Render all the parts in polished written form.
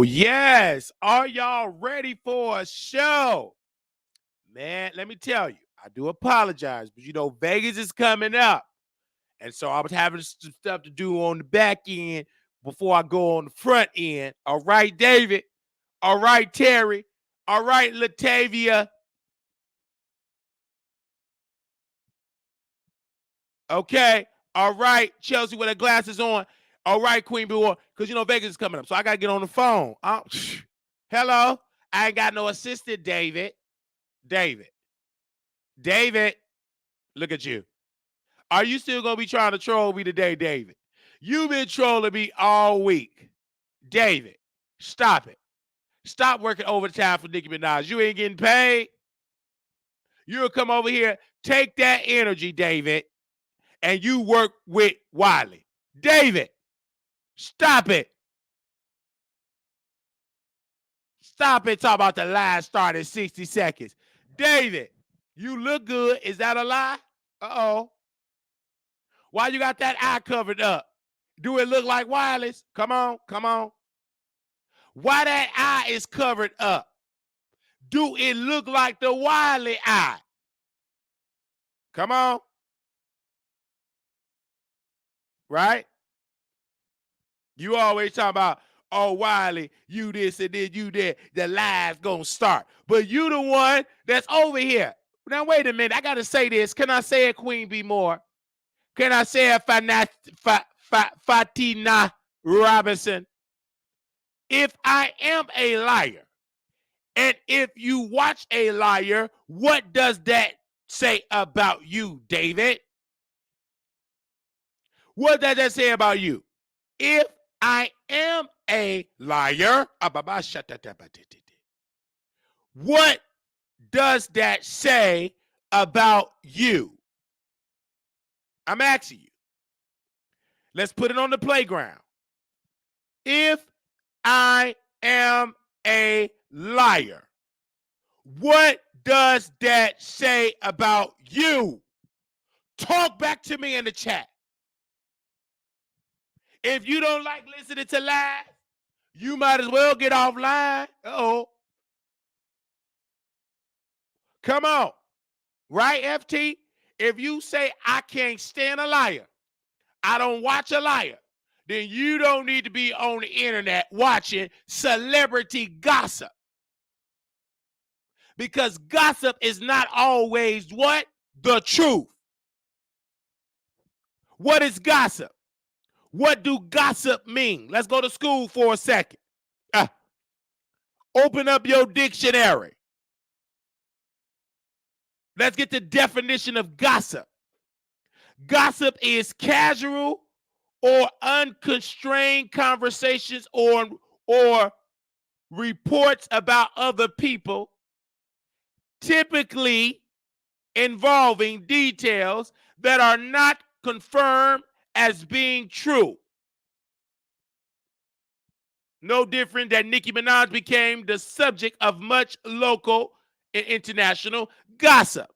yes. Are y'all ready for a show? Man, let me tell you, I do apologize, but Vegas is coming up. And so I was having some stuff to do on the back end before I go on the front end. All right, David. All right, Terry. All right, Latavia. Okay. All right, Chelsea with her glasses on. All right, Queen Bee, because Vegas is coming up. So I got to get on the phone. Hello. I ain't got no assistant, David. David, look at you. Are you still going to be trying to troll me today, David? You've been trolling me all week. David, stop it. Stop working overtime for Nicki Minaj. You ain't getting paid. You'll come over here, take that energy, David, and you work with Wiley. David, stop it. Stop it. Talk about the live start in 60 seconds. David, you look good. Is that a lie? Uh-oh. Why you got that eye covered up? Do it look like Wiley's? Come on, come on. Why that eye is covered up? Do it look like the Wiley eye? Come on. Right? You always talk about, oh, Wiley, you this and then you that. The live's gonna start. But you the one that's over here. Now, wait a minute. I got to say this. Can I say it, Queen Bee More? Can I say it, Fatina Robinson? If I am a liar, and if you watch a liar, what does that say about you, David? What does that say about you? If I am a liar, what does that say about you? I'm asking you. Let's put it on the playground. If I am a liar, what does that say about you? Talk back to me in the chat. If you don't like listening to lies, you might as well get offline. Uh-oh. Come on. Right, FT? If you say, I can't stand a liar, I don't watch a liar, then you don't need to be on the internet watching celebrity gossip. Because gossip is not always what? The truth. What is gossip? What do gossip mean? Let's go to school for a second. Open up your dictionary. Let's get the definition of gossip. Gossip is casual or unconstrained conversations or reports about other people, typically involving details that are not confirmed as being true. No different than Nicki Minaj became the subject of much local and international gossip.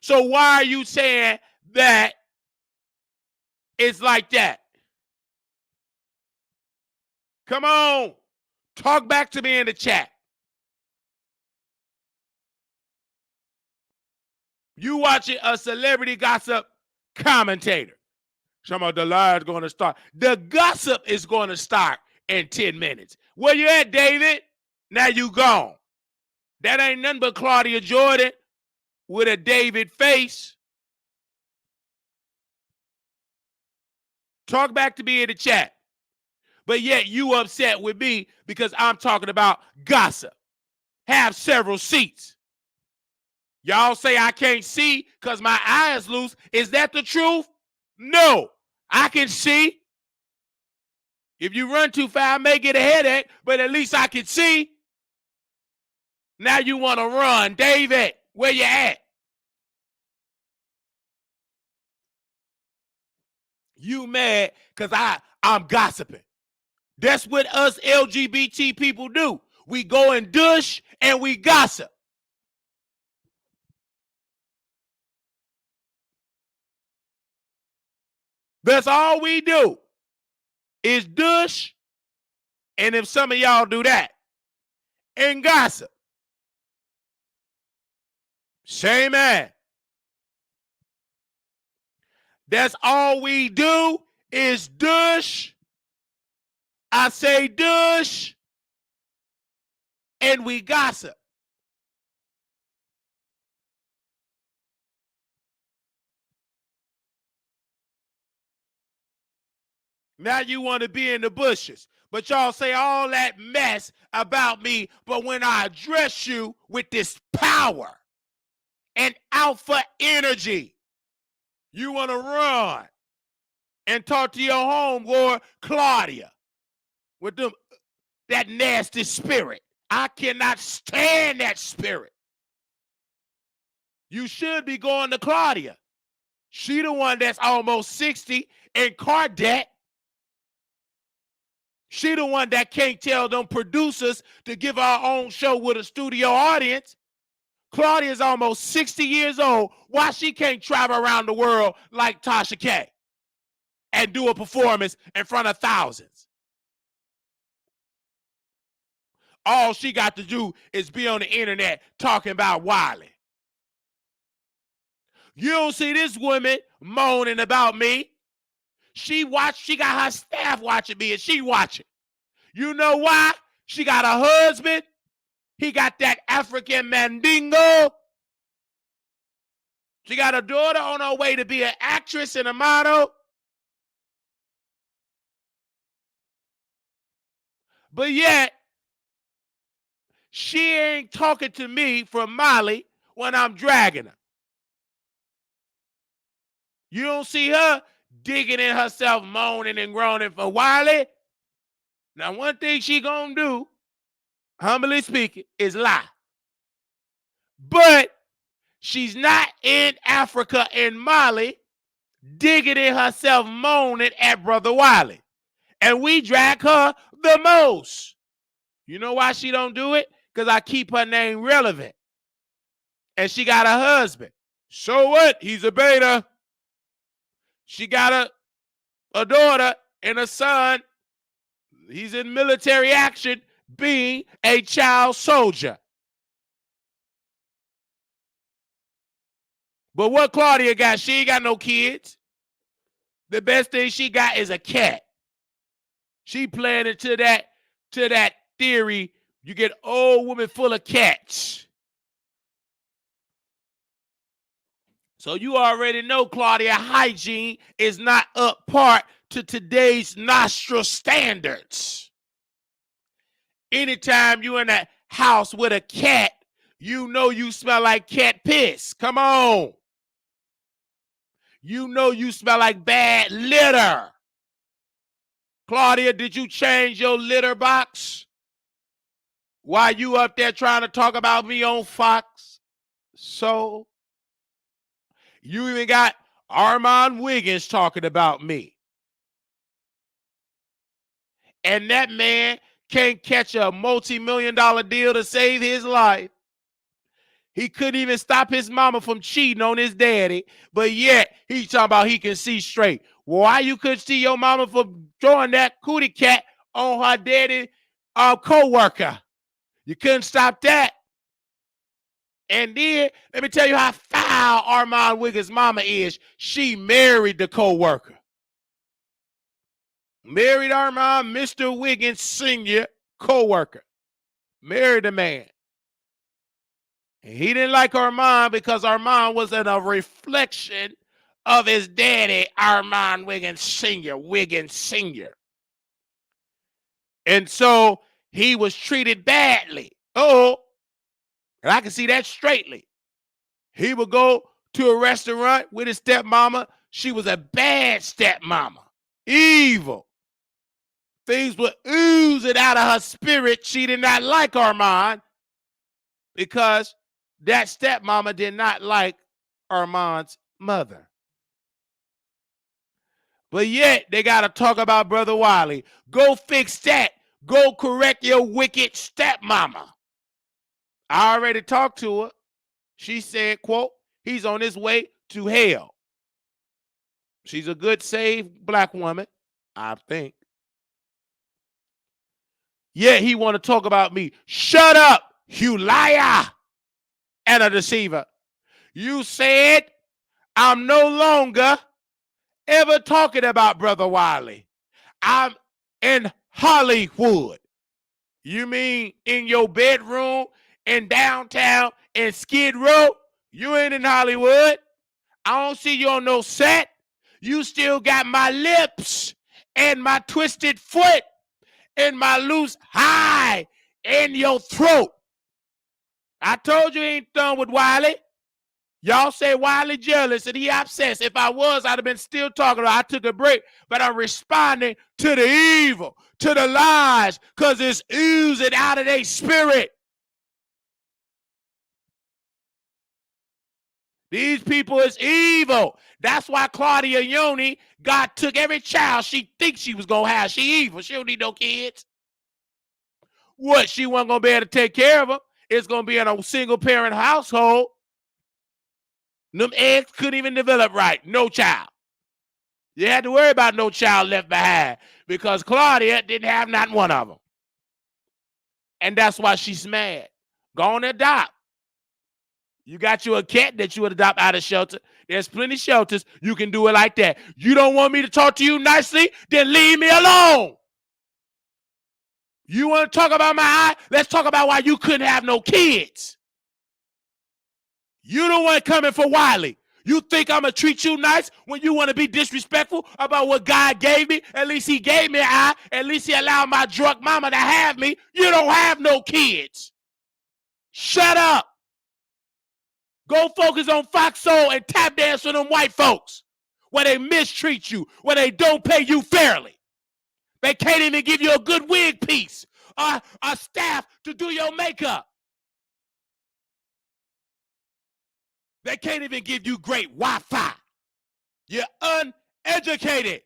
So why are you saying that it's like that? Come on. Talk back to me in the chat. You watching a celebrity gossip commentator. Some of the lies going to start. The gossip is going to start in 10 minutes. Where you at, David? Now you gone. That ain't nothing but Claudia Jordan with a David face. Talk back to me in the chat. But yet you upset with me because I'm talking about gossip. Have several seats. Y'all say I can't see because my eye is loose. Is that the truth? No, I can see. If you run too far, I may get a headache, but at least I can see. Now you want to run. David, where you at? You mad because I'm gossiping. That's what us LGBT people do. We go and dush and we gossip. That's all we do is dush And if some of y'all do that and gossip, say amen. That's all we do is douche. I say douche. And we gossip. Now you want to be in the bushes. But y'all say all that mess about me. But when I address you with this power and alpha energy, you want to run and talk to your homegirl, Claudia, with that nasty spirit. I cannot stand that spirit. You should be going to Claudia. She the one that's almost 60 and car debt. She the one that can't tell them producers to give our own show with a studio audience. Claudia's almost 60 years old. Why she can't travel around the world like Tasha K and do a performance in front of thousands? All she got to do is be on the internet talking about Wiley. You don't see this woman moaning about me. She got her staff watching me, and she watching. You know why? She got a husband. He got that African mandingo. She got a daughter on her way to be an actress and a model. But yet, she ain't talking to me from Molly when I'm dragging her. You don't see her digging in herself, moaning and groaning for Wiley. Now, one thing she gonna do, humbly speaking, is lie. But she's not in Africa and Mali digging in herself, moaning at Brother Wiley. And we drag her the most. You know why she don't do it? Because I keep her name relevant. And she got a husband. So what? He's a beta. She got a daughter and a son. He's in military action being a child soldier. But what Claudia got? She ain't got no kids. The best thing she got is a cat. She playing into that theory. You get old woman full of cats. So you already know Claudia hygiene is not up part to today's nostril standards. Anytime you in a house with a cat, you know you smell like cat piss. Come on. You know you smell like bad litter. Claudia, did you change your litter box? While you up there trying to talk about me on Fox? So, you even got Armon Wiggins talking about me. And that man can't catch a multi-million-dollar deal to save his life. He couldn't even stop his mama from cheating on his daddy, but yet he's talking about he can see straight. Why you couldn't see your mama for throwing that cootie cat on her daddy co-worker? You couldn't stop that. And then, let me tell you how foul Armon Wiggins' mama is. She married the co-worker. Married Armon, Mr. Wiggins Sr. co-worker. Married the man. And he didn't like Armon because Armon was in a reflection of his daddy, Armon Wiggins Sr., Wiggins Sr. And so he was treated badly. And I can see that straightly. He would go to a restaurant with his stepmama. She was a bad stepmama. Evil. Things were oozing out of her spirit. She did not like Armon because that stepmama did not like Armon's mother. But yet, they got to talk about Brother Wiley. Go fix that. Go correct your wicked stepmama. I already talked to her. She said, quote, he's on his way to hell. She's a good, saved black woman, I think. Yet he want to talk about me. Shut up, you liar and a deceiver. You said I'm no longer ever talking about Brother Wiley. I'm in Hollywood. You mean in your bedroom in downtown in Skid Row? You ain't in Hollywood. I don't see you on no set. You still got my lips and my twisted foot and my loose high in your throat. I told you he ain't done with Wiley. Y'all say Wiley jealous and he obsessed. If I was, I'd have been still talking. I took a break, but I'm responding to the evil, to the lies, because it's oozing out of their spirit. These people is evil. That's why Claudia Jordan, God took every child she thinks she was going to have. She evil. She don't need no kids. What? She wasn't going to be able to take care of them. It's going to be in a single parent household. Them eggs couldn't even develop right. No child. You had to worry about no child left behind because Claudia didn't have not one of them. And that's why she's mad. Go on and adopt. You got you a cat that you would adopt out of shelter. There's plenty of shelters. You can do it like that. You don't want me to talk to you nicely? Then leave me alone. You want to talk about my eye? Let's talk about why you couldn't have no kids. You the one coming for Wiley. You think I'm going to treat you nice when you want to be disrespectful about what God gave me? At least he gave me an eye. At least he allowed my drunk mama to have me. You don't have no kids. Shut up. Go focus on Fox Soul and tap dance for them white folks where they mistreat you, where they don't pay you fairly. They can't even give you a good wig piece or a staff to do your makeup. They can't even give you great Wi-Fi. You're uneducated.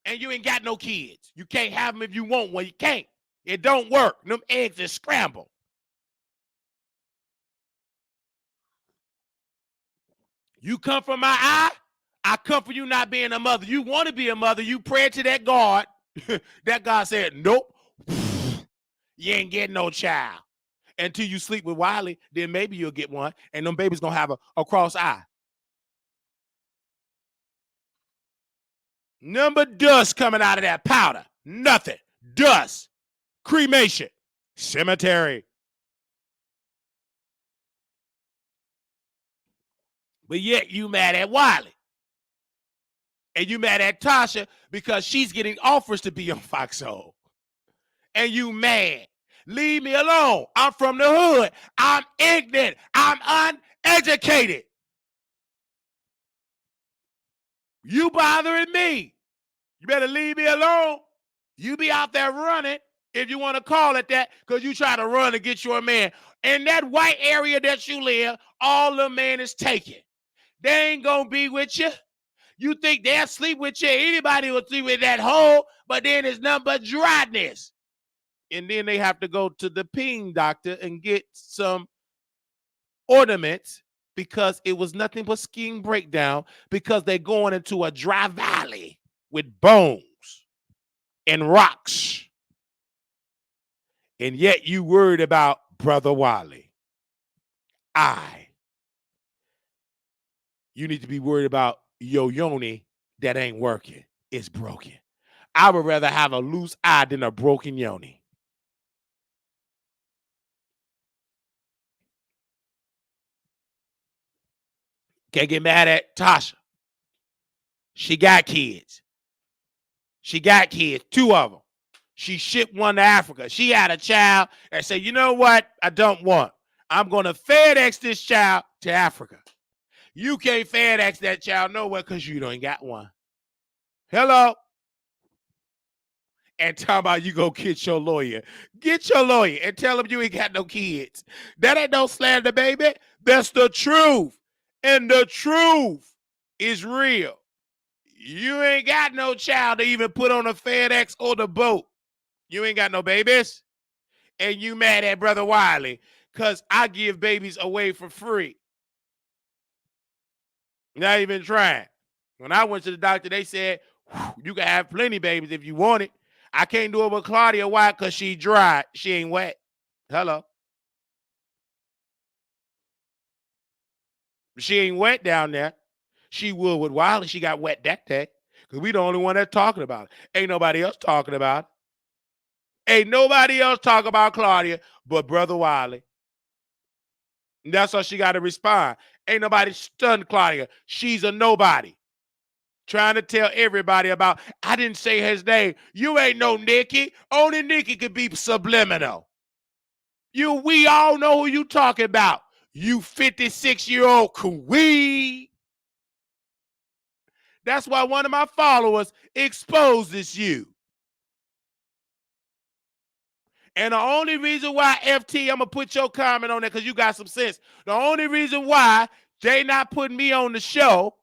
And you ain't got no kids. You can't have them if you want one. You can't. It don't work. Them eggs is scrambled. You come from my eye, I come for you not being a mother. You want to be a mother. You pray to that God. That God said, nope. You ain't getting no child. Until you sleep with Wiley, then maybe you'll get one. And them babies going to have a cross eye. Number dust coming out of that powder. Nothing. Dust. Cremation. Cemetery. But yet you mad at Wiley. And you mad at Tasha because she's getting offers to be on Fox Soul. And you mad. Leave me alone. I'm from the hood. I'm ignorant. I'm uneducated. You bothering me. You better leave me alone. You be out there running, if you want to call it that, because you try to run to get your man. In that white area that you live, all the man is taken. They ain't going to be with you. You think they'll sleep with you. Anybody will sleep with that hole, but then it's nothing but dryness. And then they have to go to the ping doctor and get some ornaments because it was nothing but skin breakdown because they're going into a dry valley with bones and rocks. And yet you worried about Brother Wiley. You need to be worried about your yoni that ain't working. It's broken. I would rather have a loose eye than a broken yoni. Can't get mad at Tasha. She got kids. She got kids, 2 of them. She shipped one to Africa. She had a child and said, you know what? I don't want. I'm going to FedEx this child to Africa. You can't FedEx that child nowhere because you don't got one. Hello? And talk about you go get your lawyer. Get your lawyer and tell him you ain't got no kids. That ain't no slander, baby. That's the truth. And the truth is real. You ain't got no child to even put on a FedEx or the boat. You ain't got no babies. And you mad at Brother Wiley because I give babies away for free. Not even trying. When I went to the doctor, they said, you can have plenty babies if you want it. I can't do it with Claudia. Why? Because she dry. She ain't wet. Hello. She ain't wet down there. She would with Wiley. She got wet that day. Because we the only one that's talking about it. Ain't nobody else talking about it. Ain't nobody else talking about Claudia but Brother Wiley. And that's how she got to respond. Ain't nobody stunned Claudia. She's a nobody. Trying to tell everybody about, I didn't say his name. You ain't no Nicki. Only Nicki could be subliminal. We all know who you talking about. You 56-year-old queen. That's why one of my followers exposes you. And the only reason why, FT, I'm going to put your comment on there because you got some sense. The only reason why they not putting me on the show,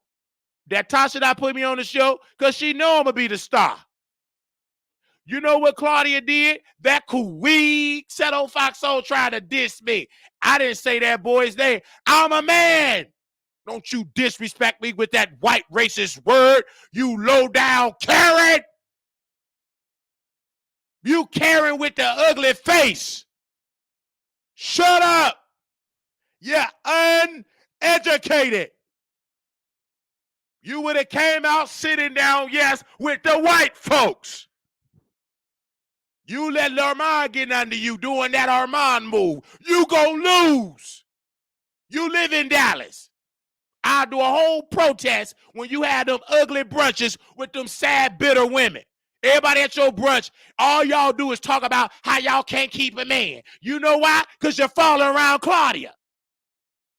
that Tasha not putting me on the show, because she know I'm going to be the star. You know what Claudia did? That queen said old Foxhole tried to diss me. I didn't say that boy's name. I'm a man. Don't you disrespect me with that white racist word, you low down Karen. You Karen with the ugly face. Shut up. You're uneducated. You would have came out sitting down, yes, with the white folks. You let Armon get under you doing that Armon move. You gonna lose. You live in Dallas. I'll do a whole protest when you had them ugly brunches with them sad, bitter women. Everybody at your brunch, all y'all do is talk about how y'all can't keep a man. You know why? Because you're following around Claudia.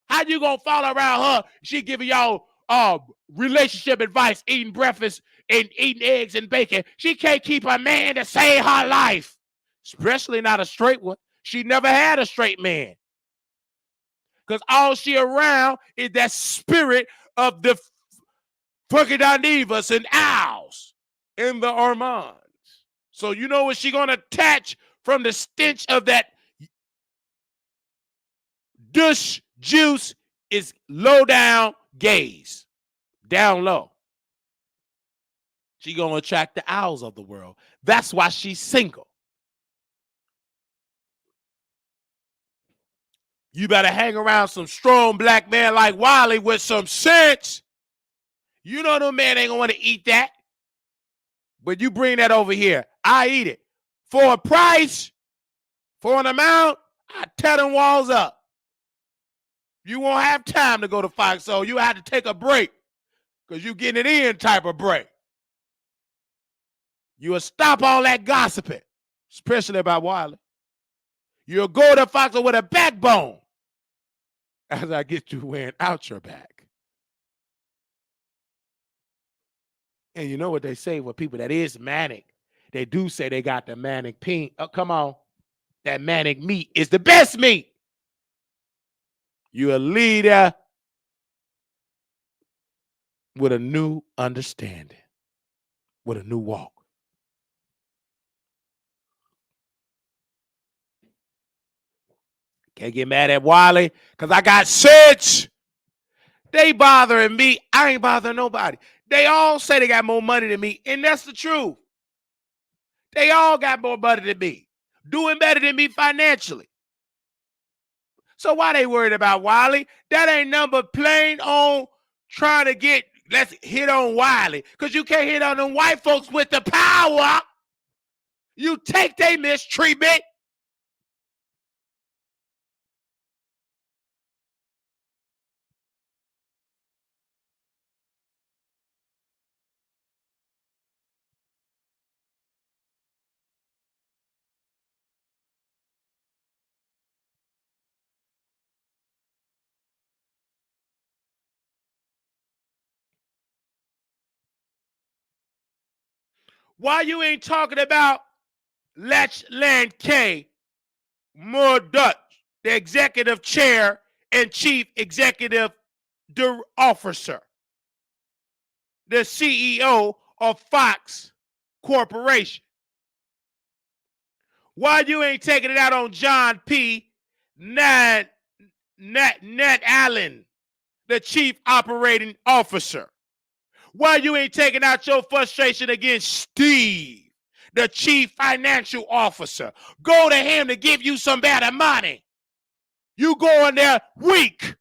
How you gonna follow around her? She giving y'all relationship advice, eating breakfast and eating eggs and bacon. She can't keep a man to save her life, especially not a straight one. She never had a straight man. Because all she around is that spirit of the Fuckidandivas and owls in the Armons. So you know what she gonna attach from the stench of that douche juice is low down gaze. Down low. She gonna attract the owls of the world. That's why she's single. You better hang around some strong black man like Wiley with some sense. You know no man ain't gonna want to eat that. But you bring that over here. I eat it. For a price, for an amount, I tear them walls up. You won't have time to go to Fox, so you have to take a break. Because you getting it in type of break. You'll stop all that gossiping, especially about Wiley. You'll go to Fox with a backbone as I get you wearing out your back. And you know what they say with people that is manic? They do say they got the manic pink. Oh, come on. That manic meat is the best meat. You're a leader with a new understanding, with a new walk. Can't get mad at Wiley because I got sense. They bothering me. I ain't bothering nobody. They all say they got more money than me, and that's the truth. They all got more money than me, doing better than me financially. So why they worried about Wiley? That ain't number plain on trying to get, let's hit on Wiley. Because you can't hit on them white folks with the power. You take their mistreatment. Why you ain't talking about Lachlan K. Murdoch, the executive chair and chief executive officer, the CEO of Fox Corporation? Why you ain't taking it out on John P. Ned Allen, the chief operating officer? Why you ain't taking out your frustration against Steve, the chief financial officer. Go to him to give you some better money. You go in there weak.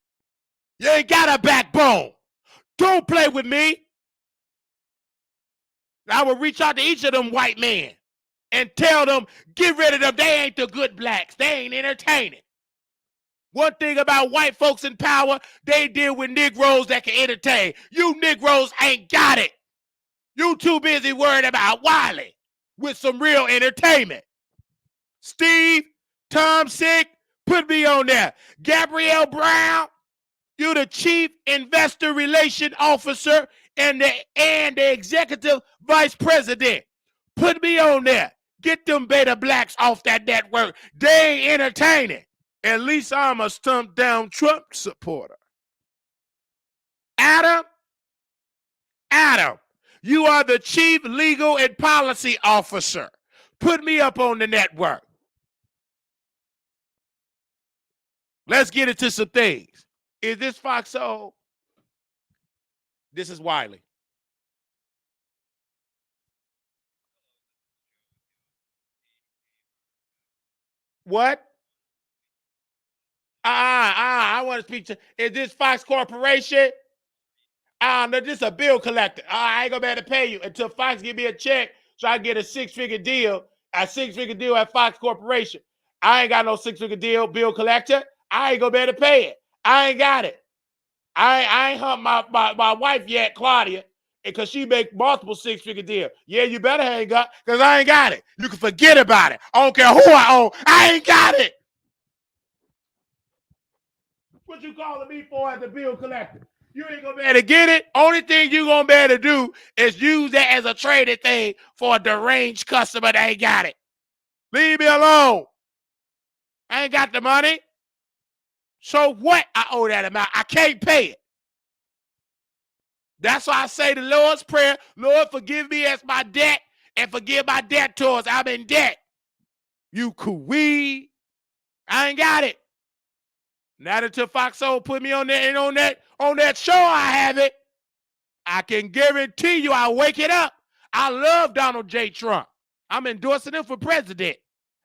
You ain't got a backbone. Don't play with me. I will reach out to each of them white men and tell them, get rid of them. They ain't the good blacks. They ain't entertaining. One thing about white folks in power, they deal with Negroes that can entertain. You Negroes ain't got it. You too busy worried about Wiley with some real entertainment. Steve, Tom Sick, put me on there. Gabrielle Brown, you the chief investor relation officer and the executive vice president. Put me on there. Get them beta blacks off that network. They ain't entertaining. At least I'm a stump down Trump supporter. Adam, you are the chief legal and policy officer. Put me up on the network. Let's get into some things. Is this Foxhole? This is Wiley. What? I want to speak to. Is this Fox Corporation? No, this is a bill collector. I ain't gonna be able to pay you until Fox give me a check so I can get a six-figure deal at Fox Corporation. I ain't got no six-figure deal, bill collector. I ain't gonna be able to pay it. I ain't got it. I ain't humped my wife yet, Claudia, because she make multiple six-figure deals. Yeah, you better hang up, because I ain't got it. You can forget about it. I don't care who I own. I ain't got it. What you calling me for as a bill collector? You ain't gonna be able to get it. Only thing you gonna be able to do is use that as a trading thing for a deranged customer that ain't got it. Leave me alone. I ain't got the money. So what? I owe that amount. I can't pay it. That's why I say the Lord's Prayer. Lord, forgive me as my debt and forgive my debtors. I'm in debt. You coo-wee. I ain't got it. Not until Foxhole put me on there and on that show I have it. I can guarantee you I'll wake it up. I love Donald J. Trump. I'm endorsing him for president.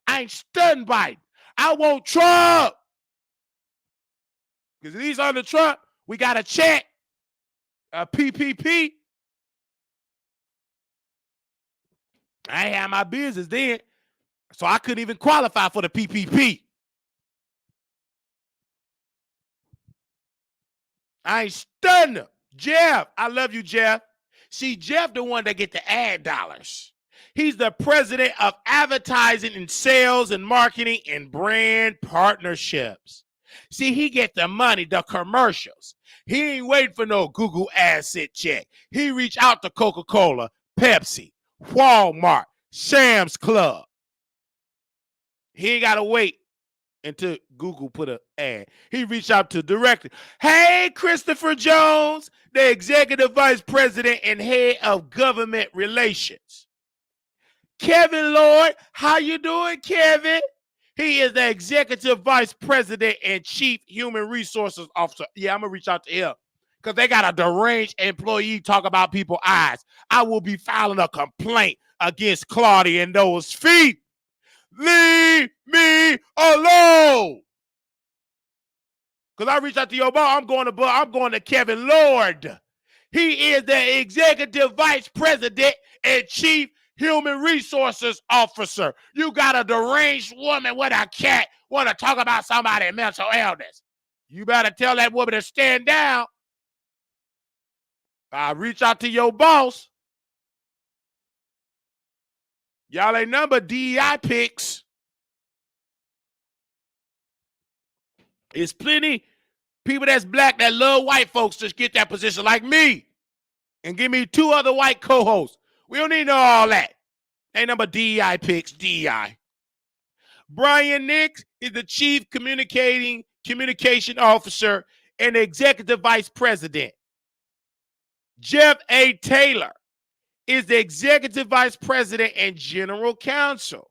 I ain't stunned by it. I want Trump. Because if he's under Trump, we got to check a PPP. I ain't had my business then, so I couldn't even qualify for the PPP. I ain't stunned him. Jeff, I love you, Jeff. See, Jeff the one that get the ad dollars. He's the president of advertising and sales and marketing and brand partnerships. See, he get the money, the commercials. He ain't waiting for no Google asset check. He reach out to Coca-Cola, Pepsi, Walmart, Sam's Club. He ain't got to wait until Google put an ad. He reached out to director. Hey, Christopher Jones, the executive vice president and head of government relations. Kevin Lloyd, how you doing, Kevin? He is the executive vice president and chief human resources officer. Yeah, I'm going to reach out to him because they got a deranged employee talk about people's eyes. I will be filing a complaint against Claudia and those feet. Leave me alone. Because I reached out to your boss. I'm going to Kevin Lord. He is the executive vice president and chief human resources officer. You got a deranged woman with a cat want to talk about somebody's mental illness. You better tell that woman to stand down. I reach out to your boss. Y'all ain't number DEI picks. It's plenty people that's black that love white folks to get that position like me. And give me two other white co-hosts. We don't need to know all that. Ain't number DEI picks, DEI. Brian Nix is the chief communication officer and executive vice president. Jeff A. Taylor is the executive vice president and general counsel.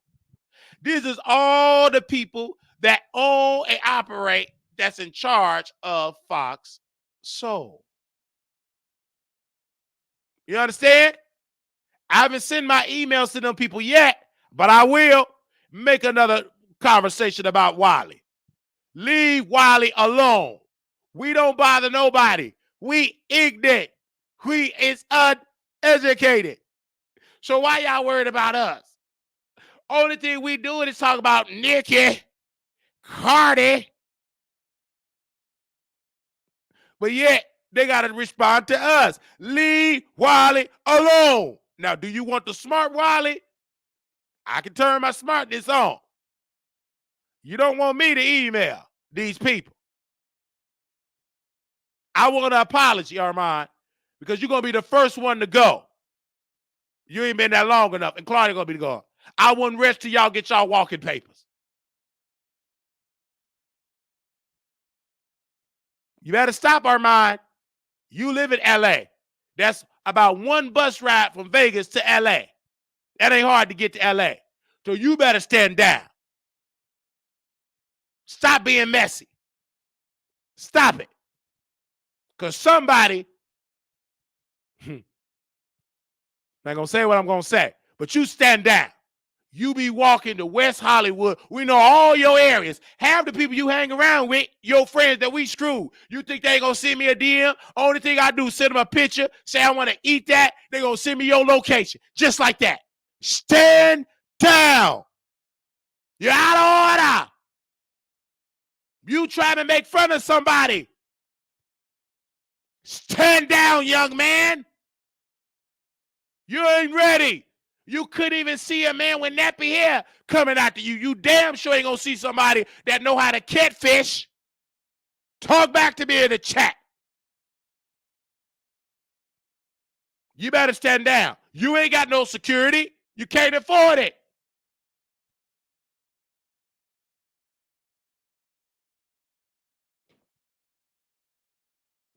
This is all the people that own and operate that's in charge of Fox Soul. You understand? I haven't sent my emails to them people yet, but I will make another conversation about Wiley. Leave Wiley alone. We don't bother nobody. We ignorant. We is uneducated. So why y'all worried about us? Only thing we do is talk about Nicki, Cardi, but yet they got to respond to us. Leave Wiley alone. Now, do you want the smart Wiley? I can turn my smartness on. You don't want me to email these people. I want an apology, Armon, because you're going to be the first one to go. You ain't been that long enough, and Claudia going to be gone. I wouldn't rest till y'all get y'all walking papers. You better stop, Armon. You live in L.A. That's about one bus ride from Vegas to L.A. That ain't hard to get to L.A. So you better stand down. Stop being messy. Stop it. Because somebody, I'm not going to say what I'm going to say, but you stand down. You be walking to West Hollywood. We know all your areas. Half the people you hang around with, your friends that we screw. You think they ain't going to send me a DM? Only thing I do is send them a picture, say I want to eat that. They going to send me your location. Just like that. Stand down. You're out of order. You try to make fun of somebody. Stand down, young man. You ain't ready. You couldn't even see a man with nappy hair coming after you. You damn sure ain't gonna see somebody that know how to catfish. Talk back to me in the chat. You better stand down. You ain't got no security. You can't afford it.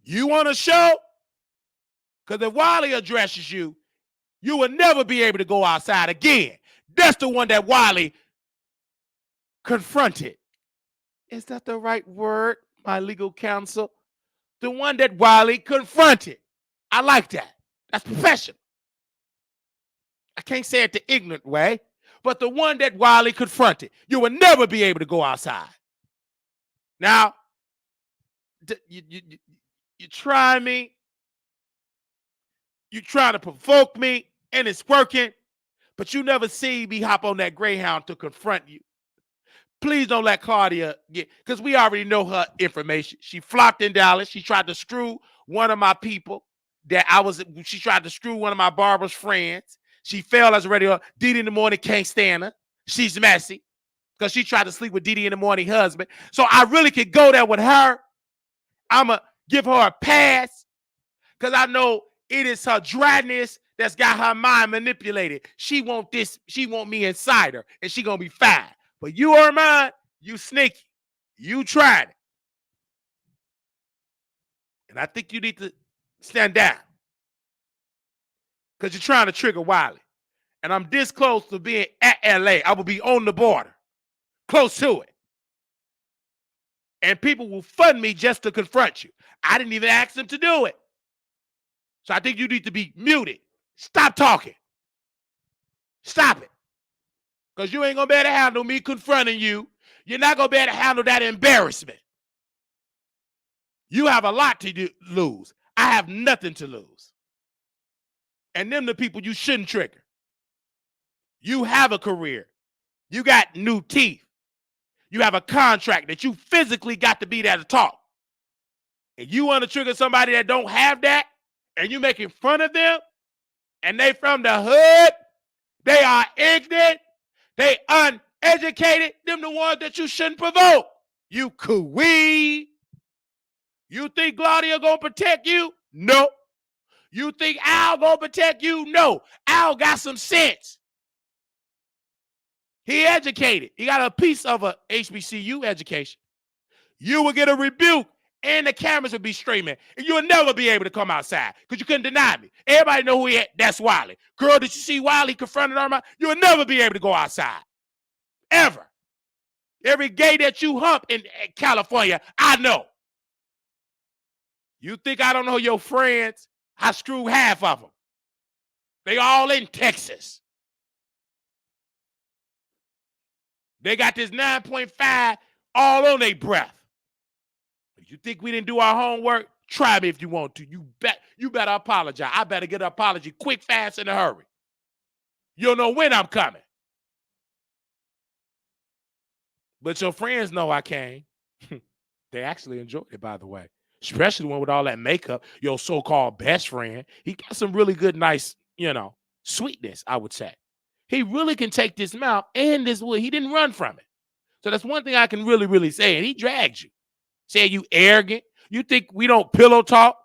You want a show? Because if Wiley addresses you, you will never be able to go outside again. That's the one that Wiley confronted. Is that the right word, my legal counsel? The one that Wiley confronted. I like that. That's professional. I can't say it the ignorant way, but the one that Wiley confronted. You will never be able to go outside. Now, you try me. You try to provoke me, and it's working, but you never see me hop on that Greyhound to confront you. Please don't let Claudia get, because we already know her information. She flopped in Dallas. She tried to screw one of my people she tried to screw one of my barber's friends. She failed as a radio. Didi in the morning can't stand her. She's messy because she tried to sleep with Didi in the morning husband. So I really could go there with her. I'm going to give her a pass because I know it is her dryness that's got her mind manipulated. She want this. She want me inside her, and she going to be fine. But you are mine. You sneaky. You tried it. And I think you need to stand down because you're trying to trigger Wiley. And I'm this close to being at LA. I will be on the border, close to it. And people will fund me just to confront you. I didn't even ask them to do it. So I think you need to be muted. Stop talking. Stop it. Because you ain't going to be able to handle me confronting you. You're not going to be able to handle that embarrassment. You have a lot to lose. I have nothing to lose. And them the people you shouldn't trigger. You have a career. You got new teeth. You have a contract that you physically got to be there to talk. And you want to trigger somebody that don't have that, and you making fun of them, and they from the hood, they are ignorant, they uneducated, them the ones that you shouldn't provoke. You coo-wee. You think Claudia gonna protect you? No. You think Al gonna protect you? No. Al got some sense. He educated. He got a piece of a HBCU education. You will get a rebuke, and the cameras will be streaming, and you'll never be able to come outside because you couldn't deny me. Everybody know who he is. That's Wiley. Girl, did you see Wiley confronted Armon? You'll never be able to go outside. Ever. Every gay that you hump in California, I know. You think I don't know your friends? I screw half of them. They all in Texas. They got this 9.5 all on their breath. You think we didn't do our homework? Try me if you want to. You better apologize. I better get an apology quick, fast, in a hurry. You don't know when I'm coming. But your friends know I came. They actually enjoyed it, by the way. Especially one with all that makeup. Your so-called best friend. He got some really good, nice, sweetness, I would say. He really can take this mouth and this wood. He didn't run from it. So that's one thing I can really, really say. And he dragged you. Said you arrogant. You think we don't pillow talk?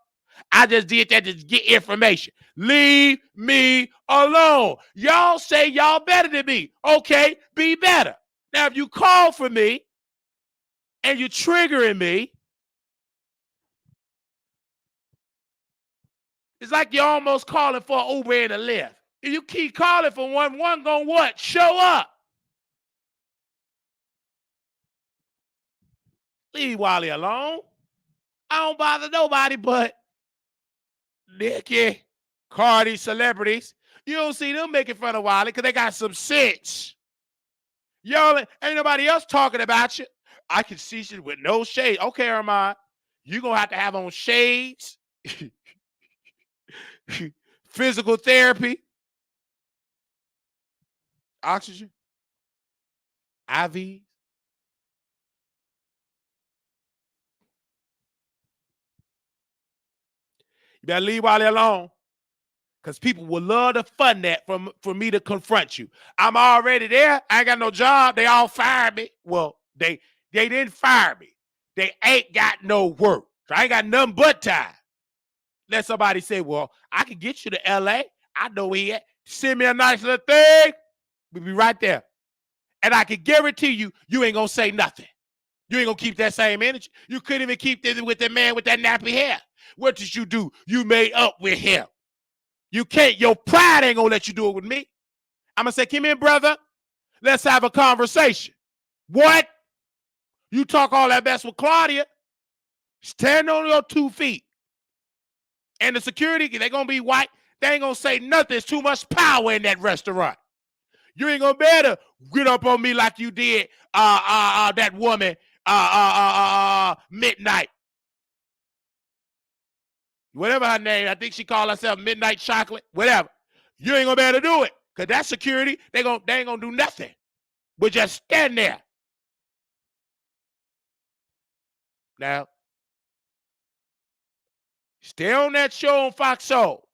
I just did that to get information. Leave me alone. Y'all say y'all better than me. Okay, be better. Now, if you call for me and you're triggering me, it's like you're almost calling for an Uber and a Lyft. If you keep calling for one gonna what? Show up. Leave Wiley alone. I don't bother nobody but Nicki, Cardi, celebrities. You don't see them making fun of Wiley because they got some sense. Y'all ain't nobody else talking about you. I can see shit with no shade. Okay, Armon, you're going to have on shades, physical therapy, oxygen, IV. You better leave Wiley alone because people will love to fund that for me to confront you. I'm already there. I ain't got no job. They all fired me. Well, they didn't fire me. They ain't got no work. So I ain't got nothing but time. Let somebody say, well, I can get you to LA. I know where he at. Send me a nice little thing. We'll be right there. And I can guarantee you, you ain't going to say nothing. You ain't going to keep that same energy. You couldn't even keep this with that man with that nappy hair. What did you do? You made up with him. You can't. Your pride ain't going to let you do it with me. I'm going to say, come in, brother. Let's have a conversation. What? You talk all that mess with Claudia. Stand on your 2 feet. And the security, they're going to be white. They ain't going to say nothing. There's too much power in that restaurant. You ain't going to be able to get up on me like you did that woman Midnight. Whatever her name. I think she called herself Midnight Chocolate. Whatever. You ain't going to be able to do it. Because that security, they ain't going to do nothing. But just stand there. Now, stay on that show on Fox Soul.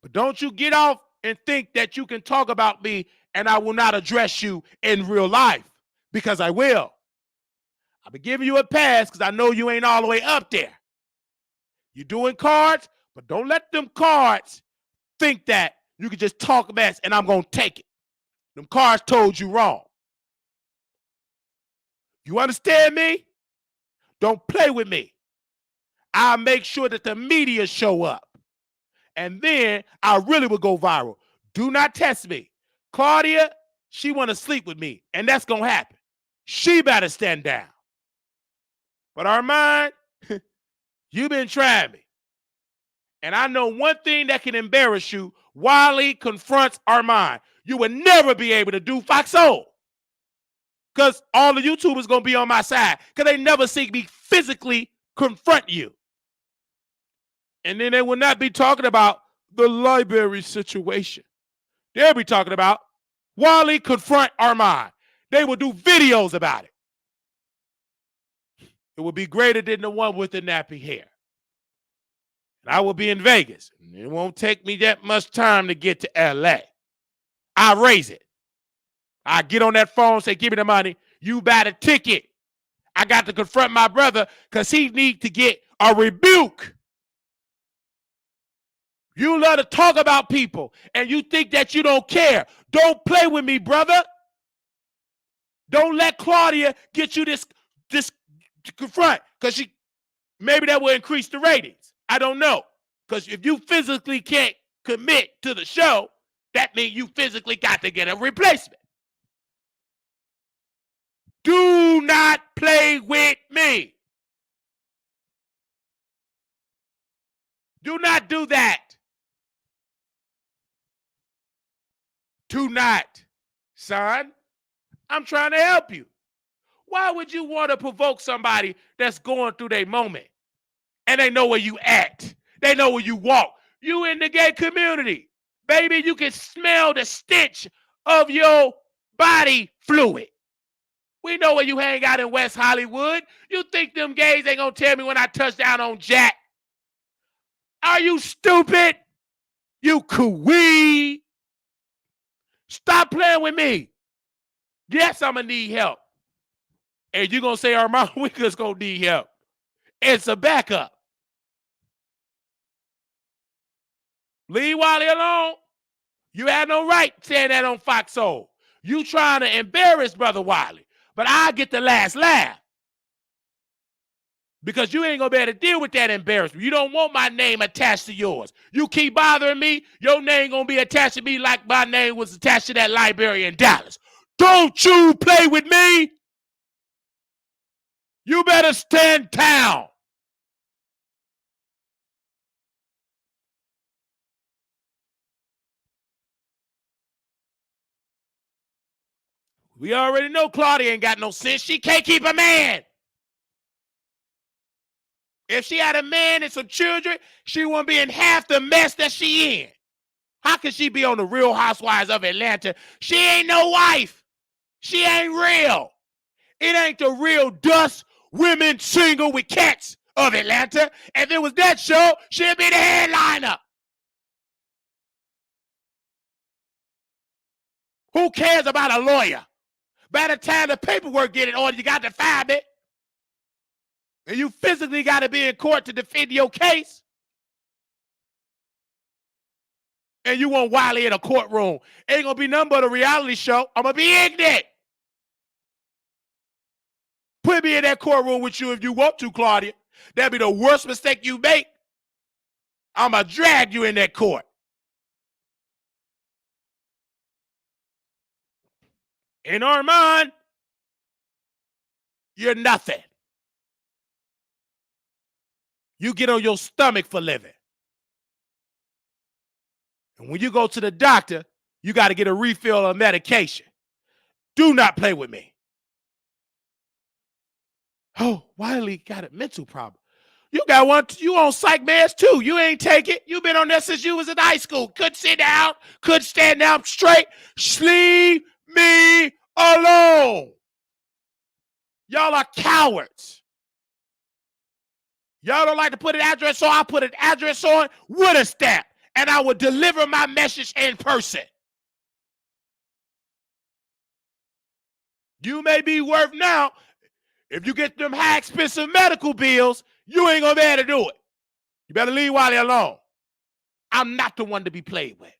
But don't you get off and think that you can talk about me and I will not address you in real life, because I will. I'll be giving you a pass because I know you ain't all the way up there. You're doing cards, but don't let them cards think that you can just talk mess and I'm going to take it. Them cards told you wrong. You understand me? Don't play with me. I'll make sure that the media show up. And then I really will go viral. Do not test me. Claudia, she want to sleep with me, and that's going to happen. She better stand down. But Armon, you've been trying me. And I know one thing that can embarrass you. Wiley confronts Armon. You will never be able to do Fox Soul. Because all the YouTubers going to be on my side. Because they never see me physically confront you. And then they will not be talking about the library situation. They'll be talking about Wiley confront Armon. They will do videos about it. It will be greater than the one with the nappy hair. And I will be in Vegas. And it won't take me that much time to get to LA. I raise it. I get on that phone, say, give me the money. You buy the ticket. I got to confront my brother because he needs to get a rebuke. You love to talk about people and you think that you don't care. Don't play with me, brother. Don't let Claudia get you this to confront, because maybe that will increase the ratings. I don't know. Because if you physically can't commit to the show, that means you physically got to get a replacement. Do not play with me. Do not do that. tonight, son. I'm trying to help you. Why would you want to provoke somebody that's going through their moment? And they know where you at. They know where you walk. You in the gay community. Baby, you can smell the stench of your body fluid. We know where you hang out in West Hollywood. You think them gays ain't gonna tell me when I touch down on Jack? Are you stupid? You queen. Stop playing with me. Yes, I'm gonna need help. And you're gonna say Armon Wiggins gonna need help. It's a backup. Leave Wiley alone. You had no right saying that on Fox Soul. You trying to embarrass Brother Wiley. But I get the last laugh. Because you ain't going to be able to deal with that embarrassment. You don't want my name attached to yours. You keep bothering me, your name going to be attached to me like my name was attached to that library in Dallas. Don't you play with me. You better stand down. We already know Claudia ain't got no sense. She can't keep a man. If she had a man and some children, she wouldn't be in half the mess that she in. How can she be on the Real Housewives of Atlanta? She ain't no wife. She ain't real. It ain't the real dust women single with cats of Atlanta. If it was that show, she'd be the headliner. Who cares about a lawyer? By the time the paperwork get in order, you got to find it. And you physically got to be in court to defend your case. And you want Wiley in a courtroom. Ain't going to be nothing but a reality show. I'm going to be ignorant. Put me in that courtroom with you if you want to, Claudia. That'd be the worst mistake you make. I'm going to drag you in that court. In Armon, you're nothing. You get on your stomach for living. And when you go to the doctor, you got to get a refill of medication. Do not play with me. Oh, Wiley got a mental problem. You got one. You on psych meds too. You ain't take it. You been on that since you was in high school. Couldn't sit down. Couldn't stand down straight. Leave me alone. Y'all are cowards. Y'all don't like to put an address on. I put an address on with a stamp. And I will deliver my message in person. You may be worth now. If you get them high expensive medical bills, you ain't gonna be able to do it. You better leave Wiley alone. I'm not the one to be played with.